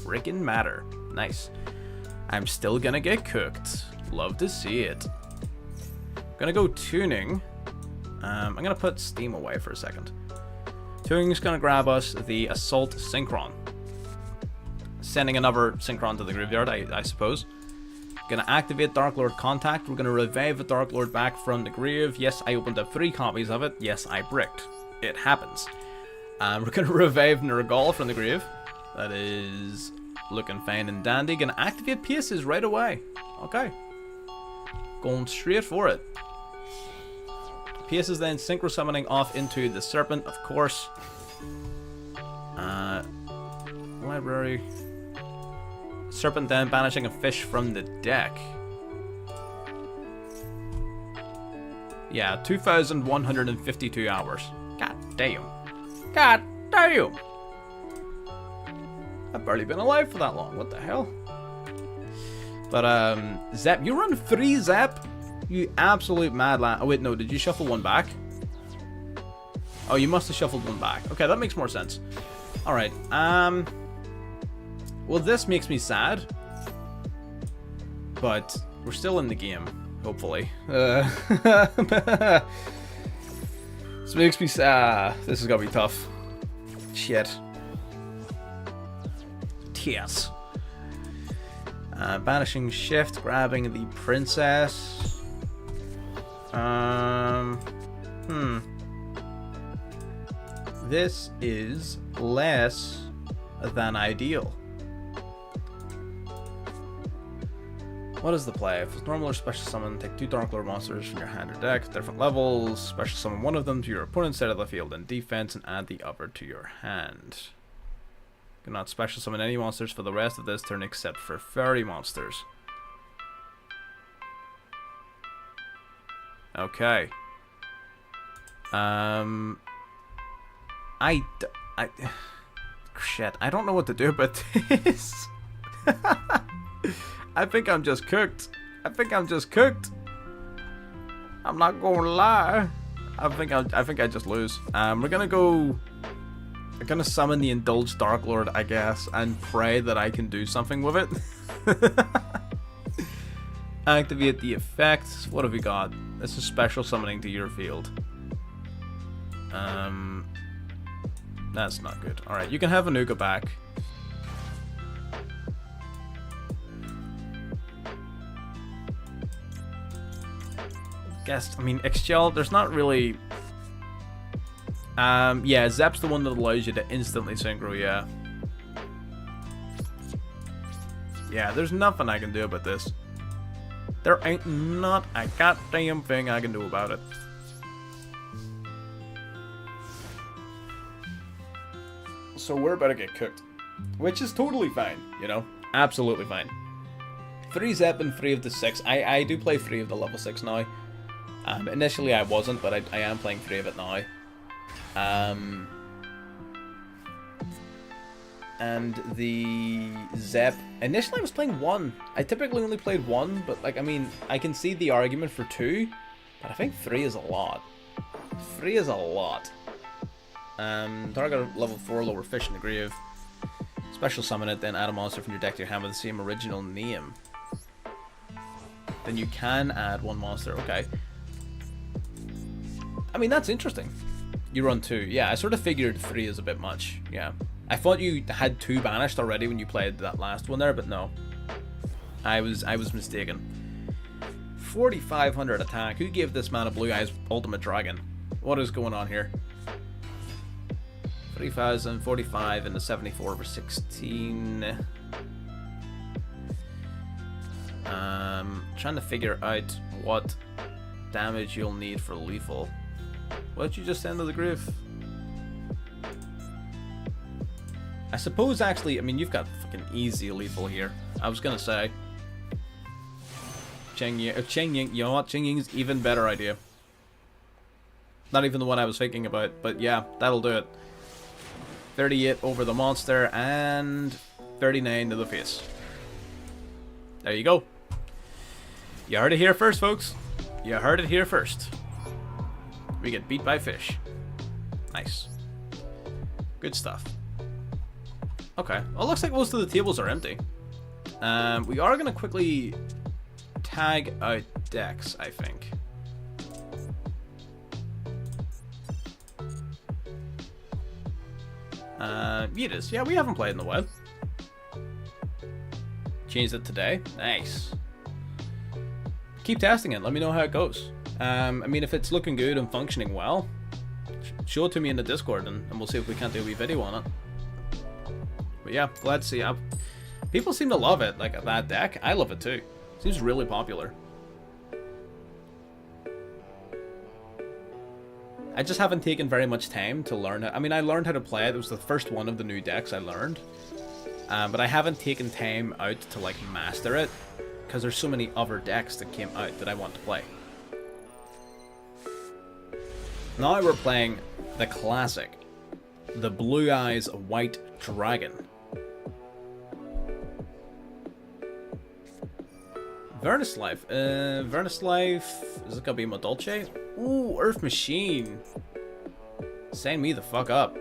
freaking matter. Nice. I'm still gonna get cooked. Love to see it. Gonna go tuning. I'm gonna put Steam away for a second. Tuning's gonna grab us the Assault Synchron. Sending another Synchron to the graveyard, I suppose. Gonna activate Dark Lord Contact. We're gonna revive the Dark Lord back from the grave. Yes, I opened up 3 copies of it. Yes, I bricked. It happens. We're gonna revive Nurgle from the grave. That is looking fine and dandy. Gonna activate Pieces right away. Okay. Going straight for it. Pieces then synchro summoning off into the Serpent, of course. Library. Serpent then banishing a fish from the deck. Yeah, 2,152 hours. God damn. God damn! I've barely been alive for that long. What the hell? But, Zap, you run 3 Zap? You absolute mad lad. Oh, wait, no. Did you shuffle 1 back? Oh, you must have shuffled 1 back. Okay, that makes more sense. Alright, well, this makes me sad. But we're still in the game, hopefully. This makes me sad. This is gonna be tough. Shit. Tears. Banishing Shift, grabbing the Princess. This is less than ideal. What is the play? If it's normal or special summon, take 2 Dark Lord monsters from your hand or deck, different levels, special summon one of them to your opponent's side of the field in defense, and add the other to your hand. You cannot special summon any monsters for the rest of this turn except for fairy monsters. Okay. Shit, I don't know what to do about this. I think I'm just cooked. I'm not gonna lie. I think I just lose. We're gonna summon the Indulged Dark Lord, I guess, and pray that I can do something with it. Activate the effect. What have we got? This is special summoning to your field. That's not good. Alright, you can have Anuka back. I mean, Excel, there's not really... yeah, Zep's the one that allows you to instantly synchro, yeah. Yeah, there's nothing I can do about this. There ain't not a goddamn thing I can do about it. So we're about to get cooked. Which is totally fine, you know? Absolutely fine. 3 Zep and 3 of the 6. I do play 3 of the level 6 now. Initially I wasn't, but I am playing 3 of it now. And the Zep, initially I was playing 1. I typically only played 1, but like, I mean, I can see the argument for 2, but I think 3 is a lot. 3 is a lot. Target level 4, lower fish in the grave. Special summon it, then add a monster from your deck to your hand with the same original name. Then you can add 1 monster, okay. I mean, that's interesting. You run 2. Yeah, I sort of figured 3 is a bit much. Yeah. I thought you had 2 banished already when you played that last one there, but no. I was mistaken. 4,500 attack. Who gave this man a Blue Eyes Ultimate Dragon? What is going on here? 3,045 and the 74 over 16. Trying to figure out what damage you'll need for lethal. What did you just send to the grave? I suppose actually, I mean, you've got fucking easy lethal here. I was gonna say. Cheng Ying, you know what? Cheng Ying's even better idea. Not even the one I was thinking about, but yeah, that'll do it. 38 over the monster and 39 to the face. There you go. You heard it here first, folks. You heard it here first. We get beat by fish. Nice. Good stuff. Okay. Well, it looks like most of the tables are empty. We are going to quickly tag out decks, I think. It is. Yeah, we haven't played in the web. Changed it today. Nice. Keep testing it. Let me know how it goes. I mean, if it's looking good and functioning well, show it to me in the Discord and we'll see if we can't do a wee video on it. But yeah, glad to see. People seem to love it, like that deck. I love it too. Seems really popular. I just haven't taken very much time to learn it. I mean, I learned how to play it. It was the first one of the new decks I learned. But I haven't taken time out to like master it because there's so many other decks that came out that I want to play. Now we're playing the classic, the Blue Eyes White Dragon. Vernus Life. Vernus Life. Is it gonna be Modulce? Ooh, Earth Machine. Sign me the fuck up.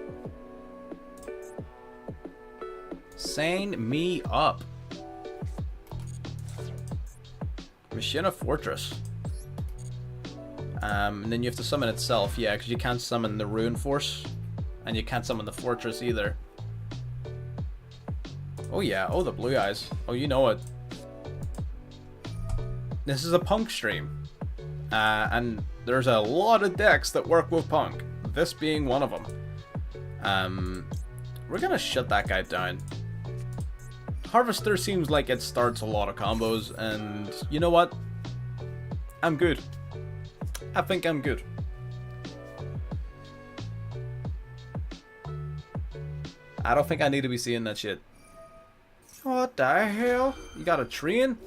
Sign me up. Machina Fortress. And then you have to summon itself, yeah, because you can't summon the Ruin Force, and you can't summon the Fortress either. Oh yeah, oh the Blue Eyes. Oh, you know it. This is a P.U.N.K stream, and there's a lot of decks that work with P.U.N.K, this being one of them. we're gonna shut that guy down. Harvester seems like it starts a lot of combos, and you know what? I'm good. I think I'm good. I don't think I need to be seeing that shit. What the hell? You got a train?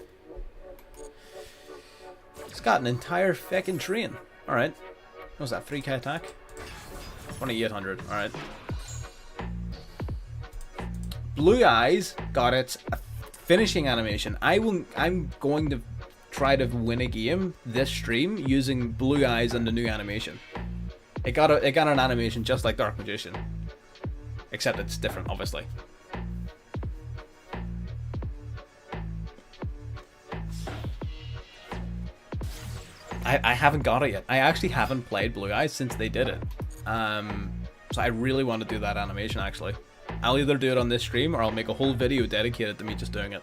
It's got an entire fucking train. Alright. What was that? 3k attack? 2800. Alright. Blue Eyes got its finishing animation. I'm going to try to win a game this stream using Blue Eyes and the new animation. It got an animation just like Dark Magician. Except it's different, obviously. I haven't got it yet. I actually haven't played Blue Eyes since they did it. So I really want to do that animation, actually. I'll either do it on this stream or I'll make a whole video dedicated to me just doing it.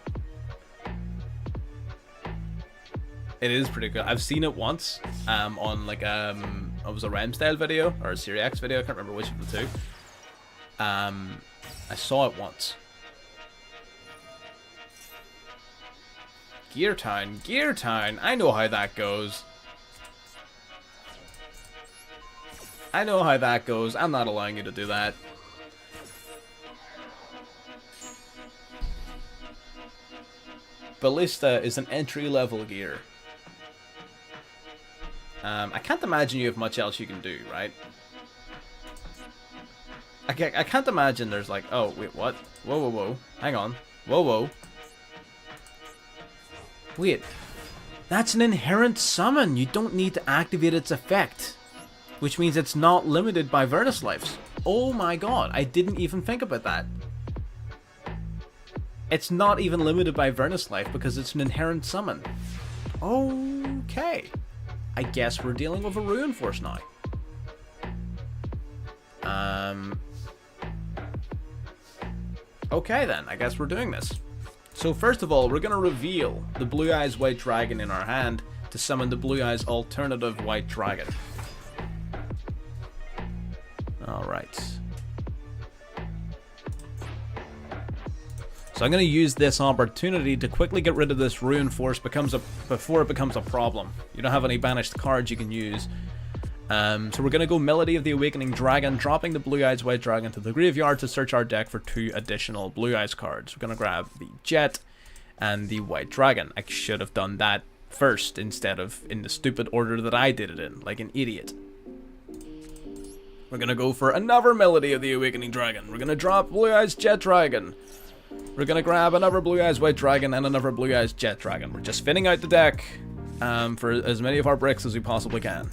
It is pretty good. I've seen it once on like it was a Rem style video or a Series X video. I can't remember which of the two. I saw it once. Gear Town. I know how that goes. I'm not allowing you to do that. Ballista is an entry-level gear. I can't imagine you have much else you can do, right? I can't imagine there's like... Oh, wait, what? Whoa. Hang on. Whoa. Wait. That's an inherent summon. You don't need to activate its effect. Which means it's not limited by Virtus Lives. Oh my god, I didn't even think about that. It's not even limited by Virtus Life because it's an inherent summon. Okay. I guess we're dealing with a Ruin Force now. Okay then, I guess we're doing this. So first of all, we're going to reveal the Blue Eyes White Dragon in our hand to summon the Blue Eyes alternative White Dragon. Alright. So I'm going to use this opportunity to quickly get rid of this Ruin Force before it becomes a problem. You don't have any banished cards you can use. So we're going to go Melody of the Awakening Dragon, dropping the Blue Eyes White Dragon to the graveyard to search our deck for 2 additional Blue Eyes cards. We're going to grab the Jet and the White Dragon. I should have done that first instead of in the stupid order that I did it in, like an idiot. We're going to go for another Melody of the Awakening Dragon. We're going to drop Blue Eyes Jet Dragon. We're going to grab another Blue Eyes White Dragon and another Blue Eyes Jet Dragon. We're just fitting out the deck for as many of our bricks as we possibly can.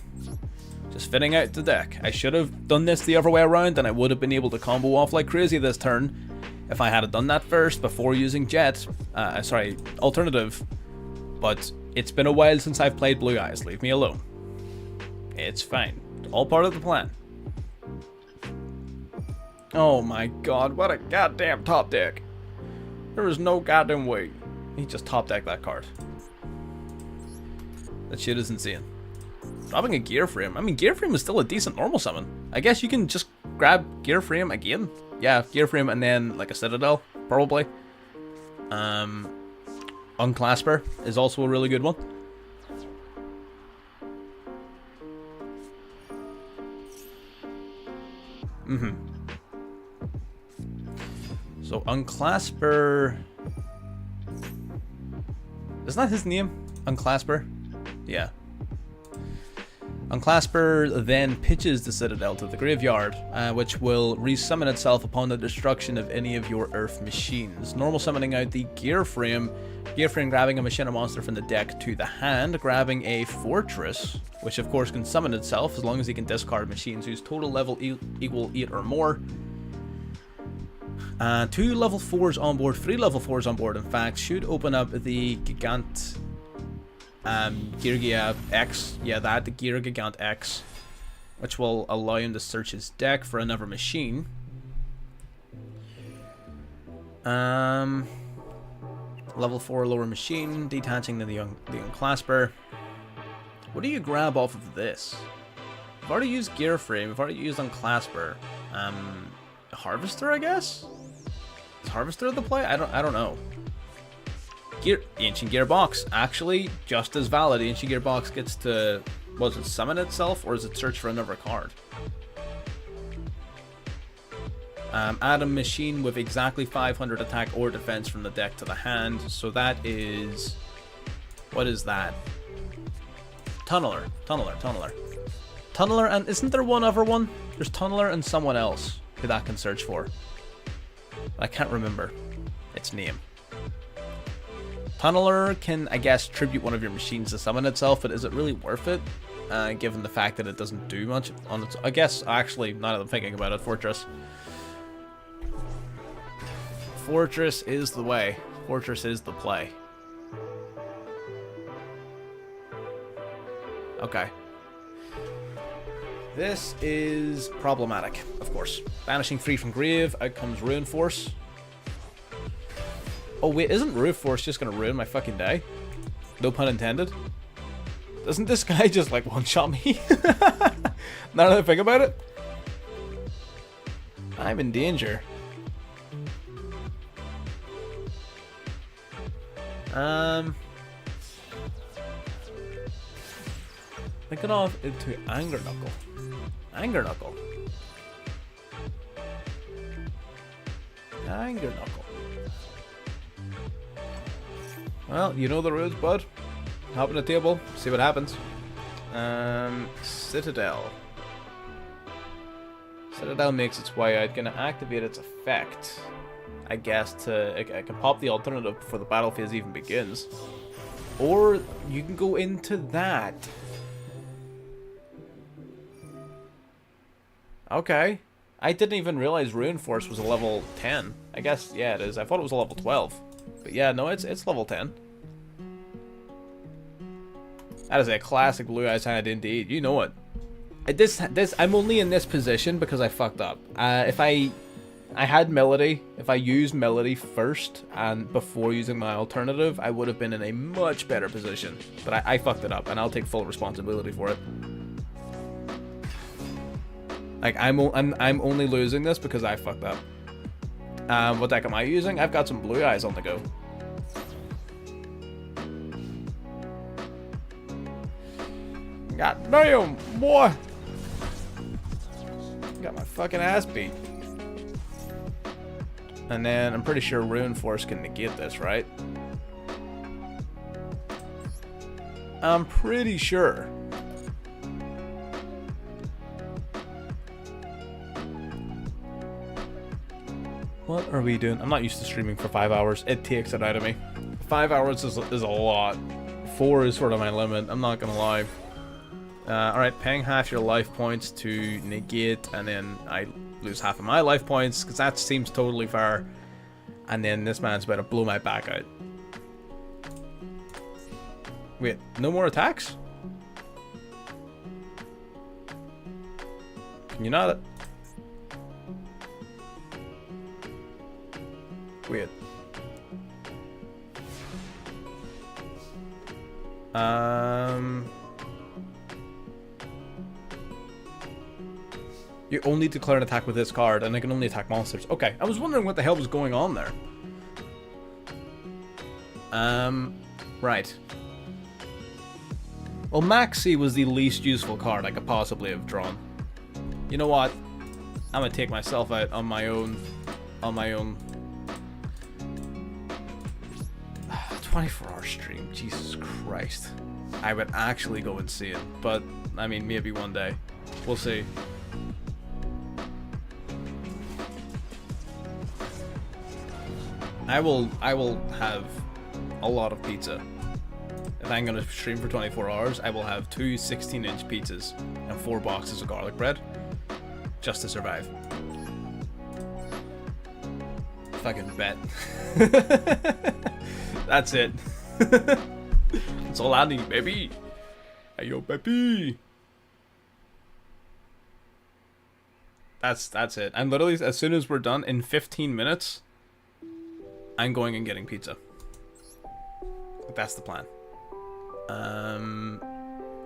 Just fitting out the deck. I should have done this the other way around and I would have been able to combo off like crazy this turn if I had done that first before using Jet. Sorry, alternative. But it's been a while since I've played Blue Eyes. Leave me alone. It's fine. It's all part of the plan. Oh my god, what a goddamn top deck. There is no goddamn way. He just top decked that card. That shit is insane. Dropping a Gear Frame. I mean, Gear Frame is still a decent normal summon. I guess you can just grab Gear Frame again. Yeah, Gear Frame and then like a Citadel, probably. Unclasper is also a really good one. So Unclasper, isn't that his name? Unclasper? Yeah. Unclasper then pitches the Citadel to the graveyard, which will resummon itself upon the destruction of any of your Earth machines. Normal summoning out the Gear Frame. Gear Frame grabbing a machine or monster from the deck to the hand, grabbing a Fortress, which of course can summon itself as long as he can discard machines whose total level equal 8 or more. 2 level 4s on board, 3 level 4s on board, in fact, should open up the Gigant Gear X. Yeah, that, the Gear Gigant X, which will allow him to search his deck for another machine. Level 4 lower machine, detaching the Unclasper. What do you grab off of this? I've already used Gear Frame, I've already used Unclasper. Harvester, I guess? Is Harvester the play? I don't know. Ancient Gearbox. Actually, just as valid. Ancient Gearbox gets to... Was it summon itself, or is it search for another card? Add a machine with exactly 500 attack or defense from the deck to the hand. So that is... What is that? Tunneler. Tunneler, and isn't there one other one? There's Tunneler and someone else who that can search for. I can't remember its name. Tunneler can, I guess, tribute one of your machines to summon itself, but is it really worth it? Given the fact that it doesn't do much on its... I guess, actually, now that I'm thinking about it, Fortress. Fortress is the way. Fortress is the play. Okay. This is problematic, of course. Banishing 3 from grave, out comes Ruin Force. Oh wait, isn't Ruin Force just gonna ruin my fucking day? No pun intended. Doesn't this guy just like one-shot me? Now that I think about it. I'm in danger. Thinking off into Anger Knuckle. Anger Knuckle. Anger Knuckle. Well, you know the rules, bud. Hop on the table, see what happens. Citadel. Citadel makes its way out. Gonna activate its effect. I guess I can pop the alternative before the battle phase even begins. Or you can go into that. Okay. I didn't even realize Ruin Force was a level 10. I guess, yeah, it is. I thought it was a level 12. But yeah, no, it's level 10. That is a classic Blue Eyes hand indeed. You know it. I'm only in this position because I fucked up. If I had Melody, if I used Melody first and before using my alternative, I would have been in a much better position. But I fucked it up, and I'll take full responsibility for it. Like, I'm only losing this because I fucked up. What deck am I using? I've got some Blue Eyes on the go. God damn, boy! Got my fucking ass beat. And then I'm pretty sure Ruin Force can negate this, right? I'm pretty sure. What are we doing? I'm not used to streaming for 5 hours. It takes it out of me. 5 hours is a lot. 4 is sort of my limit. I'm not gonna lie. Alright, paying half your life points to negate, and then I lose half of my life points, because that seems totally fair. And then this man's about to blow my back out. Wait, no more attacks? Can you not? Weird. You only declare an attack with this card, and I can only attack monsters. Okay, I was wondering what the hell was going on there. Right. Well, Maxi was the least useful card I could possibly have drawn. You know what? I'm gonna take myself out on my own. 24-hour stream, Jesus Christ. I would actually go insane, but I mean, maybe one day. We'll see. I will have a lot of pizza. If I'm gonna stream for 24 hours, I will have 2 16-inch pizzas and 4 boxes of garlic bread just to survive. Fucking bet. That's it. That's all I need, baby. Hey, yo, baby. That's it. And literally, as soon as we're done, in 15 minutes, I'm going and getting pizza. That's the plan.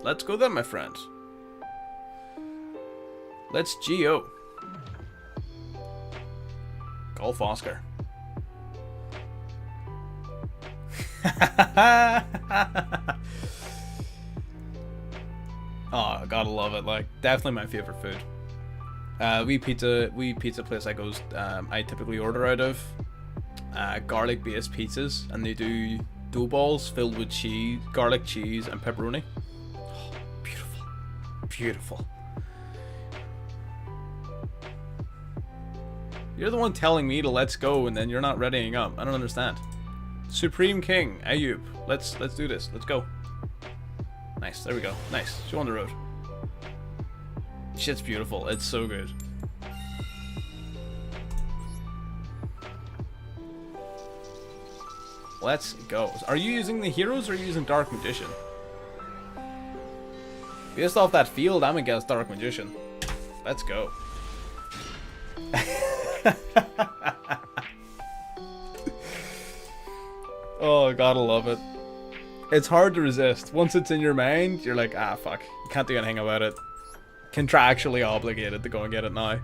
Let's go then, my friend. Let's GO. Golf Oscar. Oh, gotta love it. Like, definitely my favorite food. We pizza place I typically order out of. Garlic based pizzas, and they do dough balls filled with cheese, garlic cheese, and pepperoni. Oh, beautiful, beautiful. You're the one telling me to let's go, and then you're not readying up. I don't understand. Supreme King, Ayub, let's do this. Let's go. Nice, there we go. Nice. Show on the road. Shit's beautiful. It's so good. Let's go. Are you using the heroes or are you using Dark Magician? Based off that field, I'm against Dark Magician. Let's go. Oh, gotta love it. It's hard to resist. Once it's in your mind, you're like, ah, fuck. You can't do anything about it. Contractually obligated to go and get it now.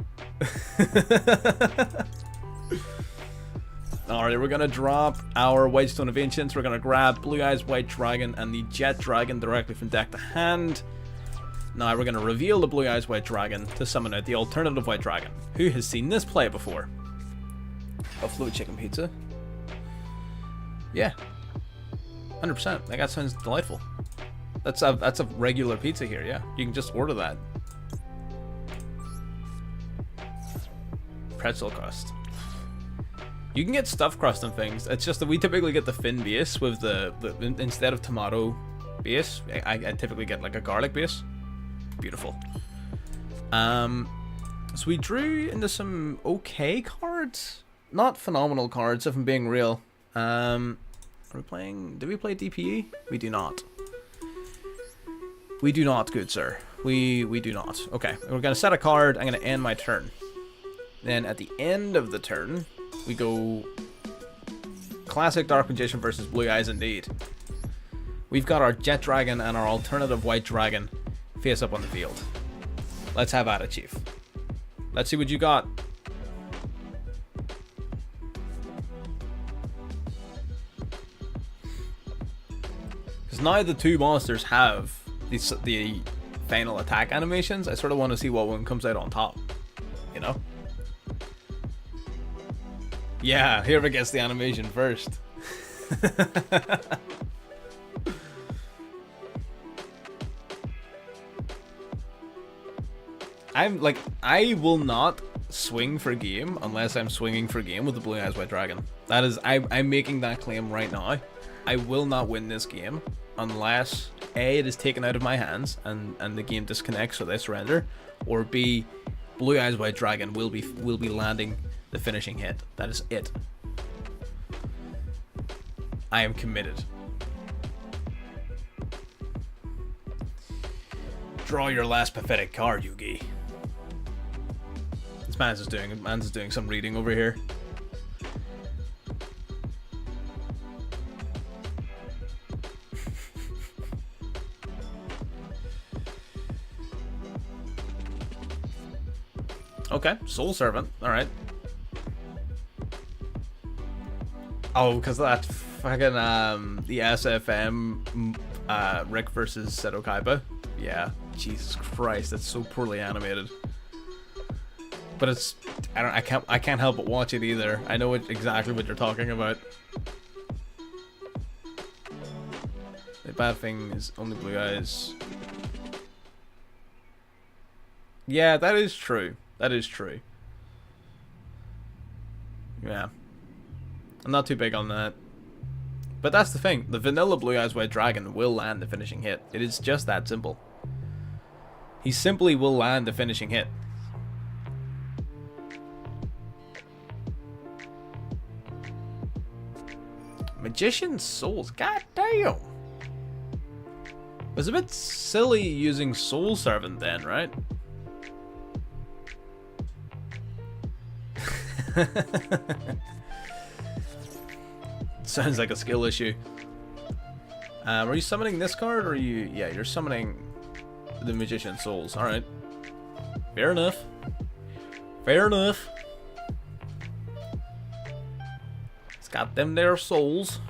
Alright, we're gonna drop our Whitestone of Ancients. We're gonna grab Blue Eyes White Dragon and the Jet Dragon directly from deck to hand. Now we're gonna reveal the Blue Eyes White Dragon to summon out the alternative White Dragon. Who has seen this play before? Buffalo Chicken Pizza. Yeah. 100%. That sounds delightful. That's a regular pizza here, yeah. You can just order that. Pretzel crust. You can get stuffed crust and things. It's just that we typically get the thin base with the instead of tomato base. I typically get like a garlic base. Beautiful. So we drew into some okay cards. Not phenomenal cards, if I'm being real. Are we playing? Did we play DPE? We do not. We do not, good sir. We do not. Okay, we're gonna set a card. I'm gonna end my turn. Then at the end of the turn, we go classic Dark Magician versus Blue Eyes indeed. We've got our Jet Dragon and our alternative White Dragon face up on the field. Let's have at it, Chief. Let's see what you got. Because now the two monsters have the final attack animations, I sort of want to see what one comes out on top. You know? Yeah, whoever gets the animation first. I'm like, I will not swing for game unless I'm swinging for game with the Blue Eyes White Dragon. That is, I'm making that claim right now. I will not win this game unless A, it is taken out of my hands and the game disconnects or they surrender, or B, Blue Eyes White Dragon will be landing the finishing hit. That is it. I am committed. Draw your last pathetic card, Yugi. This man's just doing some reading over here. Okay, Soul Servant. All right. Oh, because that fucking the SFM Rick versus Seto Kaiba. Yeah, Jesus Christ, that's so poorly animated. But it's I can't help but watch it either. I know exactly what you're talking about. The bad thing is only Blue Eyes. Yeah, that is true. That is true. Yeah. I'm not too big on that. But that's the thing. The vanilla Blue Eyes White Dragon will land the finishing hit. It is just that simple. He simply will land the finishing hit. Magician's Souls. God damn. It was a bit silly using Soul Servant then, right? Sounds like a skill issue. Are you summoning this card, or are you? Yeah, you're summoning the Magician's Souls. All right, fair enough. Fair enough. Got them there souls.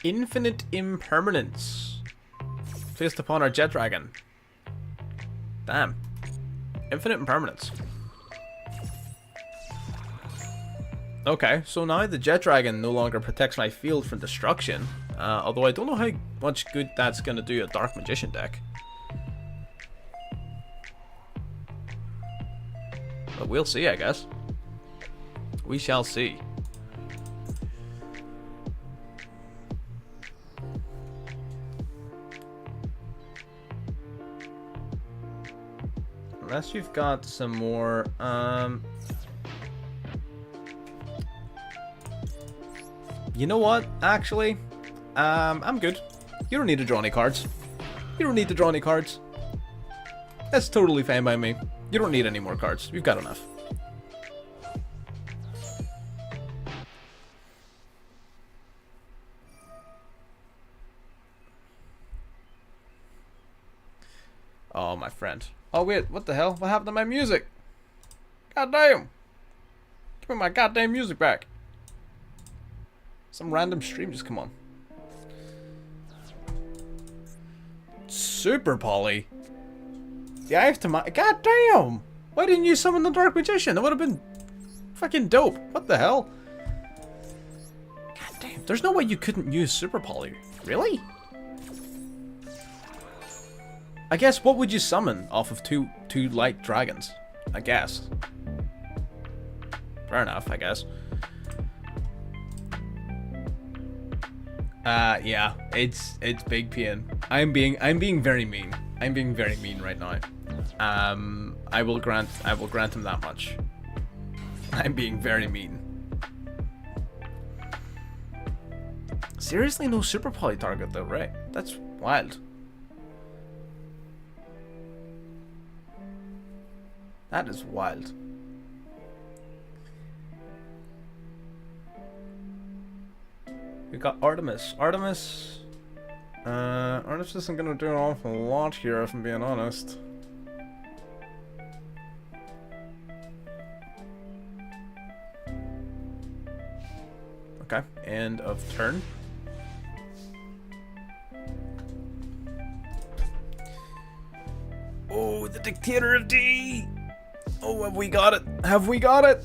Infinite impermanence. Placed upon our jet dragon. Damn. Infinite impermanence. Okay, so now the jet dragon no longer protects my field from destruction. Although I don't know how much good that's going to do a Dark Magician deck. But we'll see, I guess. We shall see. Unless you've got some more, you know what, actually, I'm good. You don't need to draw any cards. You don't need to draw any cards. That's totally fine by me. You don't need any more cards. You've got enough. Oh, my friend. Oh, wait, what the hell? What happened to my music? God damn! Give me my goddamn music back. Some random stream just come on. Super Poly. The Eye of Tomorrow. God damn! Why didn't you summon the Dark Magician? That would have been fucking dope. What the hell? God damn. There's no way you couldn't use Super Poly. Really? I guess what would you summon off of two light dragons? I guess. Fair enough, I guess. Yeah, it's big P.U.N.K. I'm being very mean. I'm being very mean right now. I will grant him that much. I'm being very mean. Seriously, no Super Poly target though, right? That's wild. That is wild. We got Artemis. Artemis isn't gonna do an awful lot here, if I'm being honest. Okay, end of turn. Oh, the Dictator of D! Oh, have we got it? Have we got it?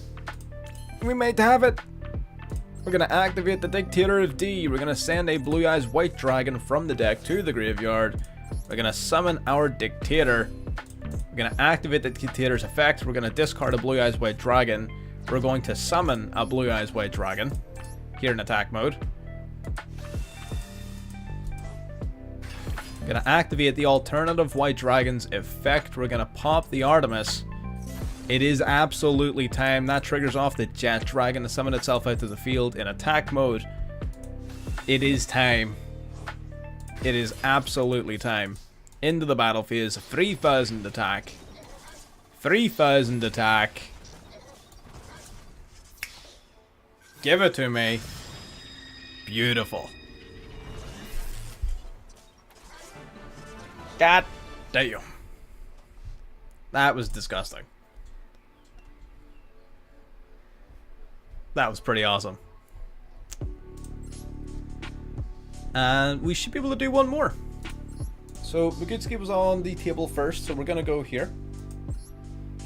We might have it. We're gonna activate the Dictator of D. We're gonna send a Blue Eyes White Dragon from the deck to the graveyard. We're gonna summon our Dictator. We're gonna activate the Dictator's effect. We're gonna discard a Blue Eyes White Dragon. We're going to summon a Blue Eyes White Dragon here in attack mode. Gonna activate the alternative White Dragon's effect. We're gonna pop the Artemis. It is absolutely time. That triggers off the Jet Dragon to summon itself out to the field in attack mode. It is time. It is absolutely time. Into the battle phase. 3,000 attack. 3,000 attack. Give it to me. Beautiful. God damn. That was disgusting. That was pretty awesome. And we should be able to do one more. So Bugutski was on the table first, so we're gonna go here.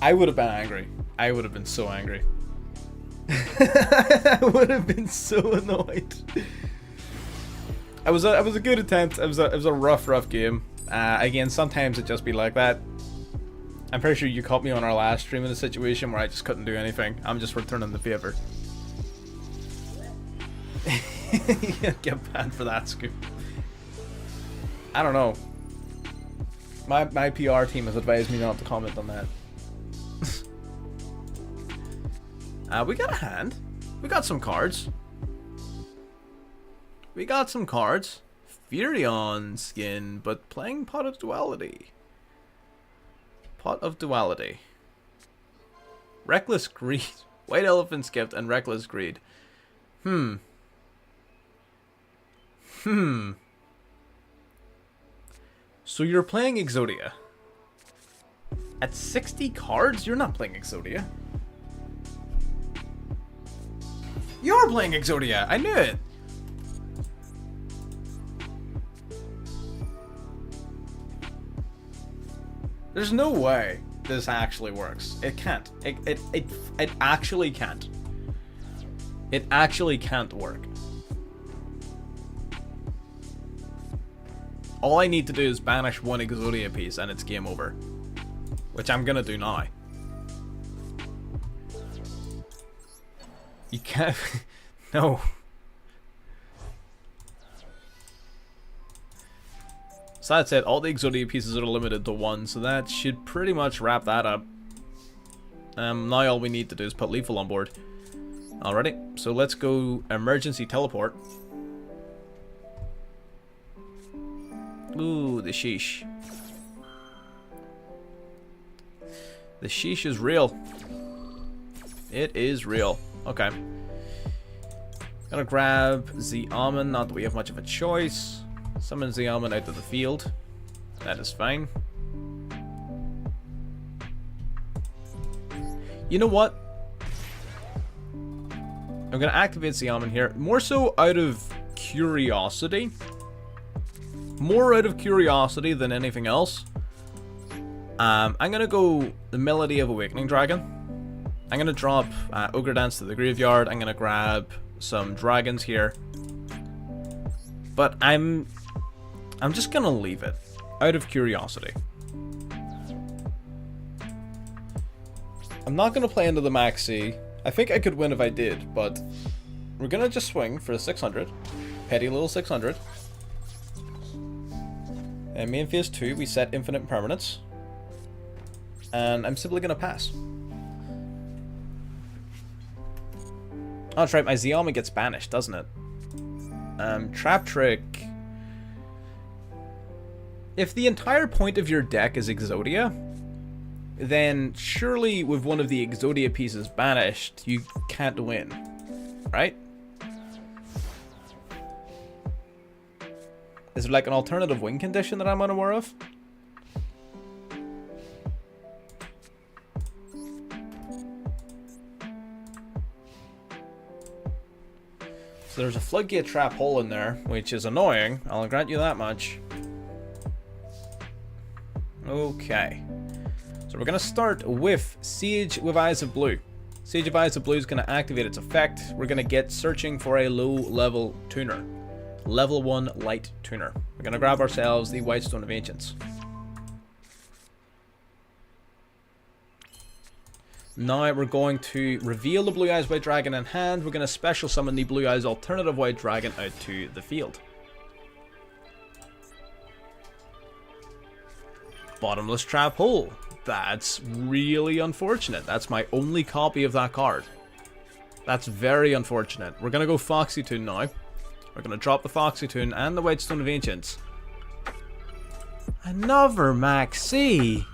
I would have been angry. I would have been so angry. I would have been so annoyed. It was a good attempt. It was a rough game. Again, sometimes it just be like that. I'm pretty sure you caught me on our last stream in a situation where I just couldn't do anything. I'm just returning the favor. Yeah, get banned for that, Scoop. I don't know. My PR team has advised me not to comment on that. We got a hand. We got some cards. We got some cards. Furion skin, but playing Pot of Duality. Pot of Duality. Reckless Greed. White Elephant's Gift and Reckless Greed. So you're playing Exodia. At 60 cards? You're not playing Exodia. You're playing Exodia! I knew it! There's no way this actually works. It can't. It actually can't. It actually can't work. All I need to do is banish one Exodia piece and it's game over. Which I'm gonna do now. You can't... No. So that's it. All the Exodia pieces are limited to one, so that should pretty much wrap that up. Now all we need to do is put Lethal on board. Alrighty, so let's go emergency teleport. Ooh, the sheesh. The sheesh is real. It is real. Okay. Gonna grab the almond, not that we have much of a choice. Summon the almond out of the field. That is fine. You know what? I'm gonna activate the almond here. More so out of curiosity. More out of curiosity than anything else. I'm gonna go the Melody of Awakening Dragon. I'm gonna drop Ogre Dance to the graveyard. I'm gonna grab some dragons here. But I'm just gonna leave it out of curiosity. I'm not gonna play into the maxi. I think I could win if I did, but we're gonna just swing for a 600. Petty little 600. And main phase 2, we set infinite permanence. And I'm simply gonna pass. Oh, that's right, my Xiaomi gets banished, doesn't it? Trap Trick. If the entire point of your deck is Exodia, then surely with one of the Exodia pieces banished, you can't win, right? Is there like an alternative win condition that I'm unaware of? So there's a floodgate trap hole in there, which is annoying, I'll grant you that much. Okay. So we're going to start with Siege with Eyes of Blue. Siege of Eyes of Blue is going to activate its effect. We're going to get searching for a low-level tuner. Level 1 light tuner. We're going to grab ourselves the Whitestone of Ancients. Now we're going to reveal the Blue Eyes White Dragon in hand. We're going to special summon the Blue Eyes Alternative White Dragon out to the field. Bottomless Trap Hole. That's really unfortunate. That's my only copy of that card. That's very unfortunate. We're going to go Foxy Toon now. We're going to drop the Foxy Toon and the Whitestone of Ancients. Another Maxi.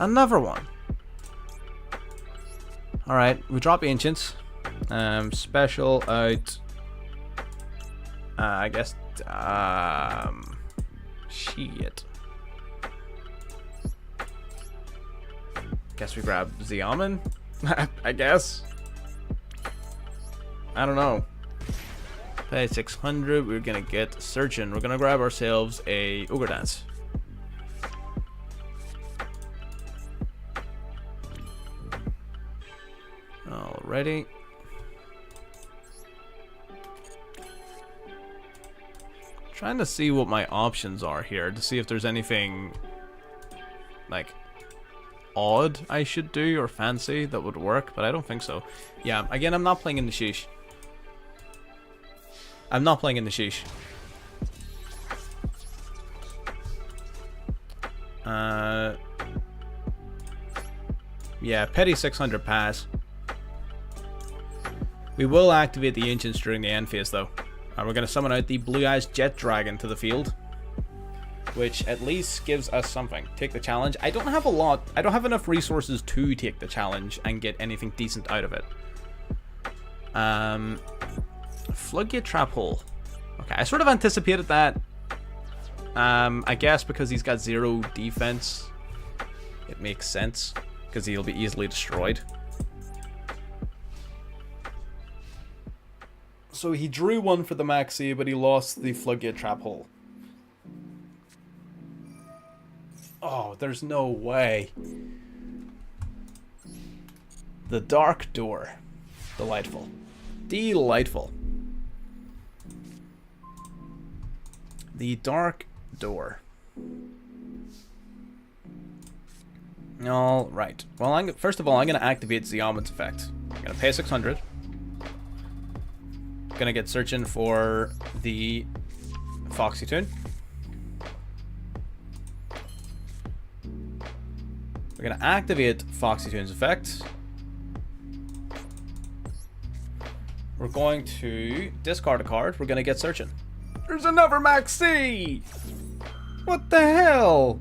Another one. Alright, we drop Ancients. Special out... I guess... shit. Guess we grab Xiamen? I guess. I don't know. Pay 600, we're gonna get Searchin'. We're gonna grab ourselves a Ogre Dance. Alrighty. Trying to see what my options are here to see if there's anything like odd I should do or fancy that would work, but I don't think so. Yeah, again, I'm not playing in the sheesh. I'm not playing in the sheesh. Yeah, petty 600 pass. We will activate the Ancients during the end phase though. And we're going to summon out the Blue Eyes Jet Dragon to the field, which at least gives us something. Take the challenge. I don't have a lot. I don't have enough resources to take the challenge and get anything decent out of it. Floodgate Trap Hole. Okay, I sort of anticipated that. I guess because he's got 0 defense, it makes sense, because he'll be easily destroyed. So he drew 1 for the Maxi, but he lost the Floodgate Trap Hole. Oh, there's no way. The Dark Door. Delightful. Delightful. The Dark Door. Alright. Well, first of all, I'm going to activate the Almonds effect. I'm going to pay 600. Going to get searching for the Foxy Tune. We're going to activate Foxy Tune's effect. We're going to discard a card. We're going to get searching. There's another Maxi! What the hell?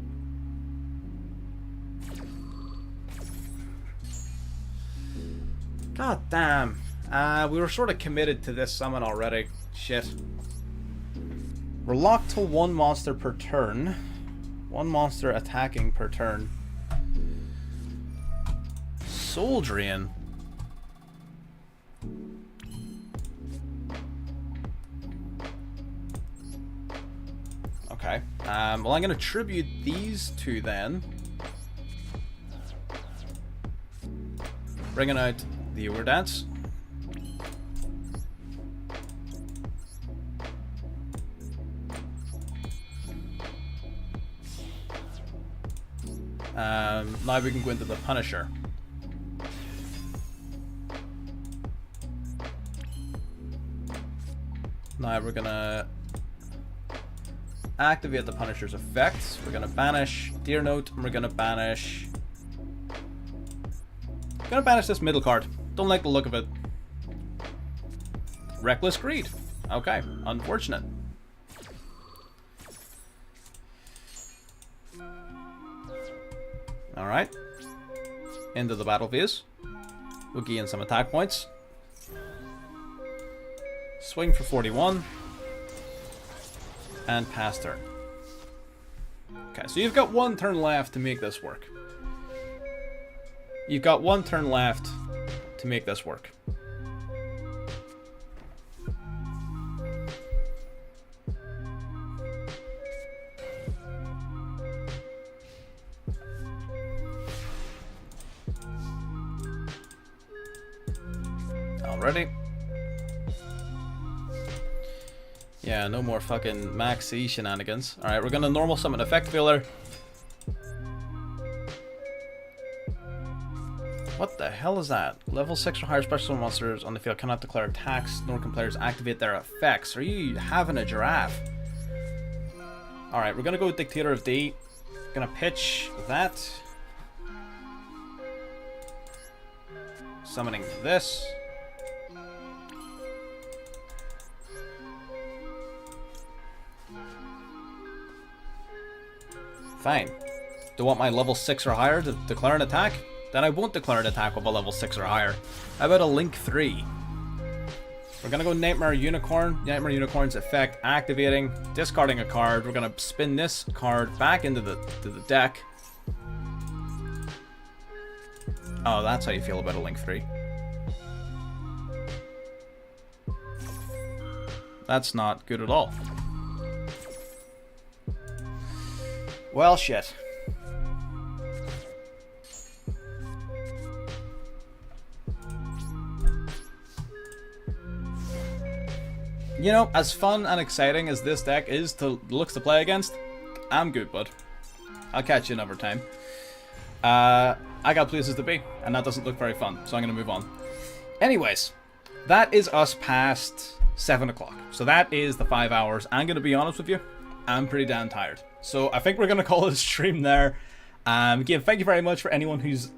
God damn. We were sort of committed to this summon already. Shit. We're locked to 1 monster per turn. 1 monster attacking per turn. Soul Drain. Okay. Well, I'm going to tribute these 2 then. Bringing out the Uber Dance. Now we can go into the Punisher. Now we're gonna activate the Punisher's effects. We're gonna banish Deer Note, and we're gonna banish this middle card. Don't like the look of it. Reckless Greed. Okay, unfortunate. Alright. Into the battle phase. We'll gain some attack points. Swing for 41. And pass turn. Okay, so you've got 1 turn left to make this work. You've got 1 turn left to make this work. Alrighty. Yeah, no more fucking Maxi shenanigans. Alright, we're gonna normal summon Effect Veiler. What the hell is that? Level 6 or higher special monsters on the field cannot declare attacks, nor can players activate their effects. Are you having a giraffe? Alright, we're gonna go with Dictator of D. Gonna pitch that. Summoning this. Fine. Do you want my level 6 or higher to declare an attack? Then I won't declare an attack with a level 6 or higher. How about a Link 3? We're gonna go Nightmare Unicorn. Nightmare Unicorn's effect activating, discarding a card. We're gonna spin this card back into the deck. Oh, that's how you feel about a Link 3. That's not good at all. Well, shit. You know, as fun and exciting as this deck is looks to play against, I'm good, bud. I'll catch you another time. I got places to be, and that doesn't look very fun, so I'm gonna move on. Anyways, that is us past 7 o'clock. So that is the 5 hours. I'm gonna be honest with you, I'm pretty damn tired. So I think we're gonna call it a stream there. Again, thank you very much for anyone who's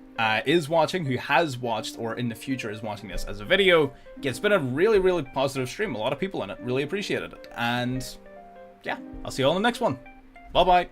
is watching, who has watched, or in the future is watching this as a video. Again, it's been a really, really positive stream. A lot of people in it. Really appreciated it. And yeah, I'll see you all in the next one. Bye-bye.